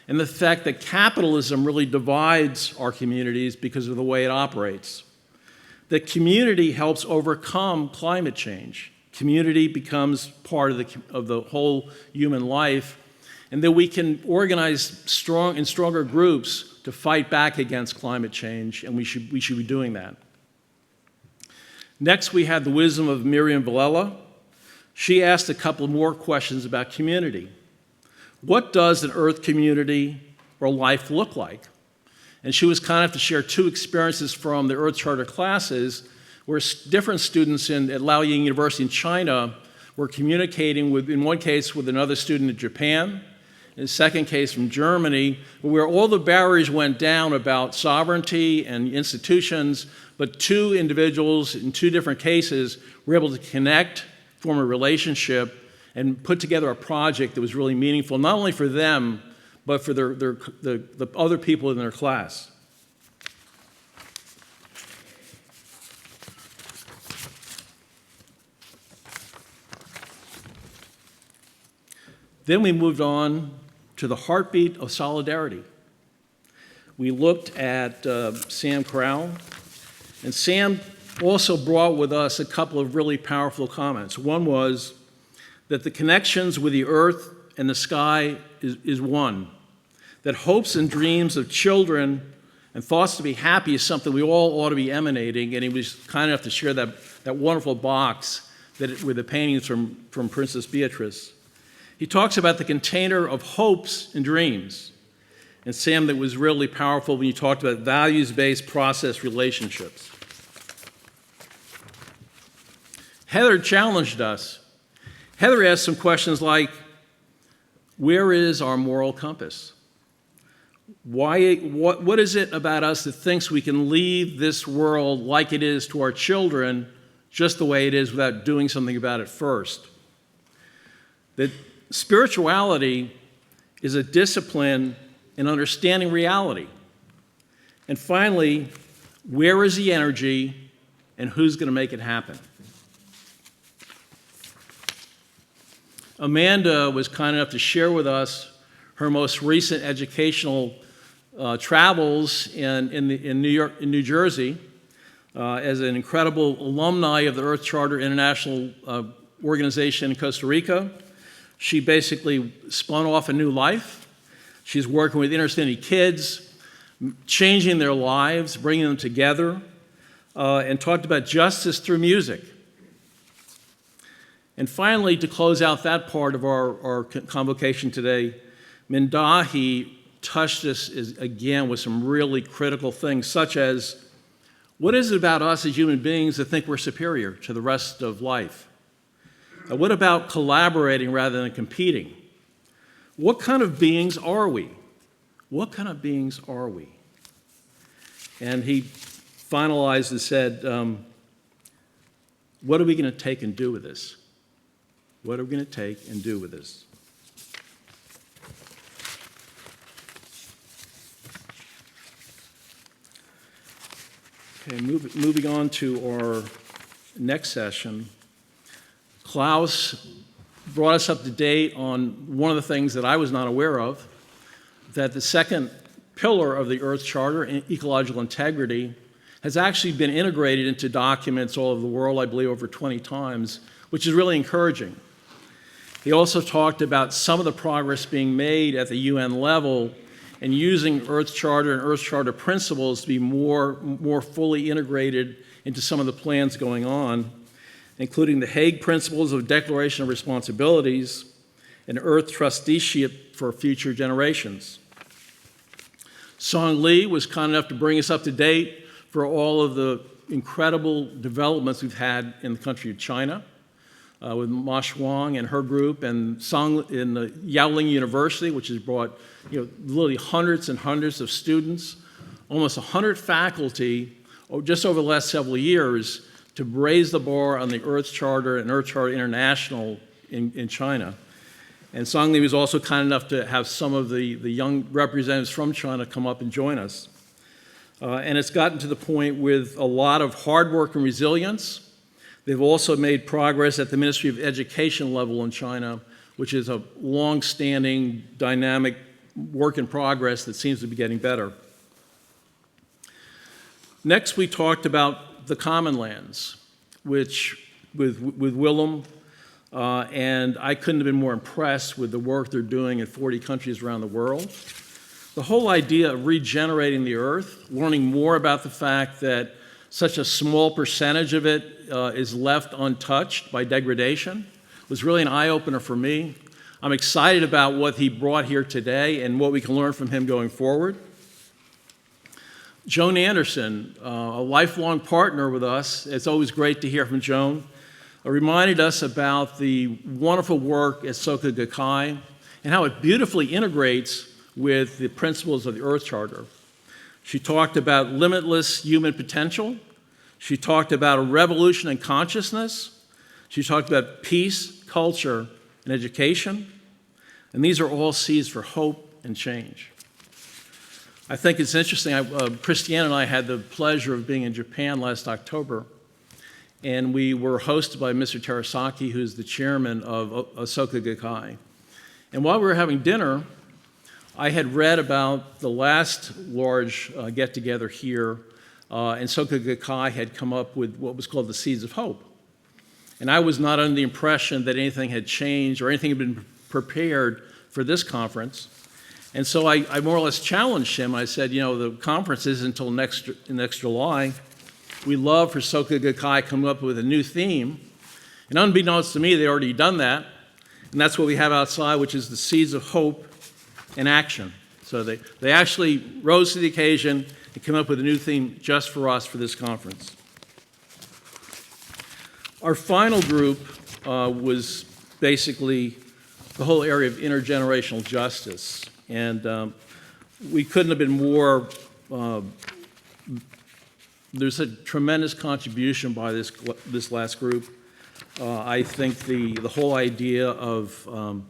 and the fact that capitalism really divides our communities because of the way it operates. That community helps overcome climate change. Community becomes part of the whole human life, and that we can organize stronger groups to fight back against climate change, and we should be doing that. Next, we had the wisdom of Mirian Vilela. She asked a couple more questions about community. What does an Earth community or life look like? And she was kind enough to share two experiences from the Earth Charter classes where different students at Liaoning University in China were communicating with, in one case, with another student in Japan, in the second case from Germany, where all the barriers went down about sovereignty and institutions, but two individuals in two different cases were able to connect, form a relationship, and put together a project that was really meaningful, not only for them, but for the other people in their class. Then we moved on to the heartbeat of solidarity. We looked at Sam Crowell, and Sam also brought with us a couple of really powerful comments. One was that the connections with the earth and the sky is one. That hopes and dreams of children and thoughts to be happy is something we all ought to be emanating, and he was kind enough to share that wonderful box with the paintings from Princess Beatrice. He talks about the container of hopes and dreams. And Sam, that was really powerful when you talked about values-based process relationships. Heather challenged us. Heather asked some questions where is our moral compass? What is it about us that thinks we can leave this world like it is to our children just the way it is without doing something about it first? That spirituality is a discipline in understanding reality. And finally, where is the energy and who's going to make it happen? Amanda was kind enough to share with us her most recent educational travels in New Jersey as an incredible alumni of the Earth Charter International organization in Costa Rica. She basically spun off a new life. She's working with inner city kids, changing their lives, bringing them together, and talked about justice through music. And finally, to close out that part of our convocation today, Mindahi touched us again with some really critical things, such as, what is it about us as human beings that think we're superior to the rest of life? What about collaborating rather than competing? What kind of beings are we? What kind of beings are we? And he finalized and said, what are we going to take and do with this? What are we going to take and do with this? Okay, moving on to our next session. Klaus brought us up to date on one of the things that I was not aware of, that the second pillar of the Earth Charter, ecological integrity, has actually been integrated into documents all over the world, I believe over 20 times, which is really encouraging. He also talked about some of the progress being made at the UN level and using Earth Charter and Earth Charter principles to be more fully integrated into some of the plans going on, including the Hague Principles of Declaration of Responsibilities and Earth Trusteeship for future generations. Song Lee was kind enough to bring us up to date for all of the incredible developments we've had in the country of China with Ma Shuang and her group, and Song in the Yaoling University, which has brought literally hundreds and hundreds of students, almost 100 faculty, just over the last several years, to raise the bar on the Earth Charter and Earth Charter International in China. And Song Lee was also kind enough to have some of the young representatives from China come up and join us. And it's gotten to the point with a lot of hard work and resilience. They've also made progress at the Ministry of Education level in China, which is a long-standing, dynamic work in progress that seems to be getting better. Next, we talked about the common lands, which with Willem, and I couldn't have been more impressed with the work they're doing in 40 countries around the world. The whole idea of regenerating the earth, learning more about the fact that such a small percentage of it is left untouched by degradation, was really an eye-opener for me. I'm excited about what he brought here today and what we can learn from him going forward. Joan Anderson, a lifelong partner with us, it's always great to hear from Joan, reminded us about the wonderful work at Soka Gakkai and how it beautifully integrates with the principles of the Earth Charter. She talked about limitless human potential. She talked about a revolution in consciousness. She talked about peace, culture, and education. And these are all seeds for hope and change. I think it's interesting. Christiane and I had the pleasure of being in Japan last October, and we were hosted by Mr. Terasaki, who's the chairman of Soka Gakkai. And while we were having dinner, I had read about the last large get-together here, and Soka Gakkai had come up with what was called the Seeds of Hope. And I was not under the impression that anything had changed or anything had been prepared for this conference. And so I more or less challenged him. I said, the conference isn't until next July. We love for Soka Gakkai come up with a new theme. And unbeknownst to me, they'd already done that. And that's what we have outside, which is the Seeds of Hope in action. So they actually rose to the occasion and came up with a new theme just for us for this conference. Our final group was basically the whole area of intergenerational justice. And we couldn't have been more, there's a tremendous contribution by this last group. I think the whole idea of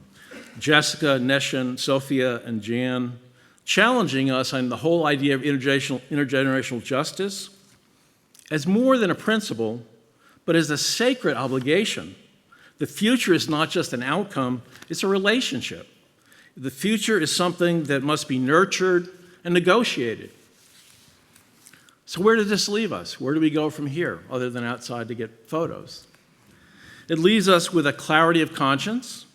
Jessica, Neshin, Sophia, and Jan challenging us on the whole idea of intergenerational justice as more than a principle, but as a sacred obligation. The future is not just an outcome, it's a relationship. The future is something that must be nurtured and negotiated. So where does this leave us? Where do we go from here, other than outside to get photos? It leaves us with a clarity of conscience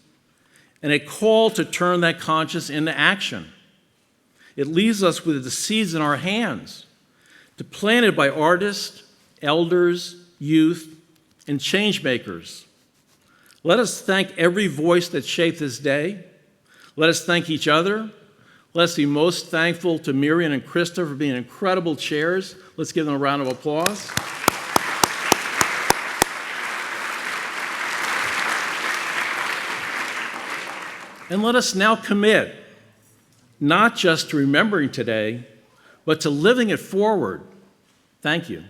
and a call to turn that conscience into action. It leaves us with the seeds in our hands, to planted by artists, elders, youth, and change makers. Let us thank every voice that shaped this day. Let us thank each other. Let us be most thankful to Mirian and Christa for being incredible chairs. Let's give them a round of applause. And let us now commit, not just to remembering today, but to living it forward. Thank you.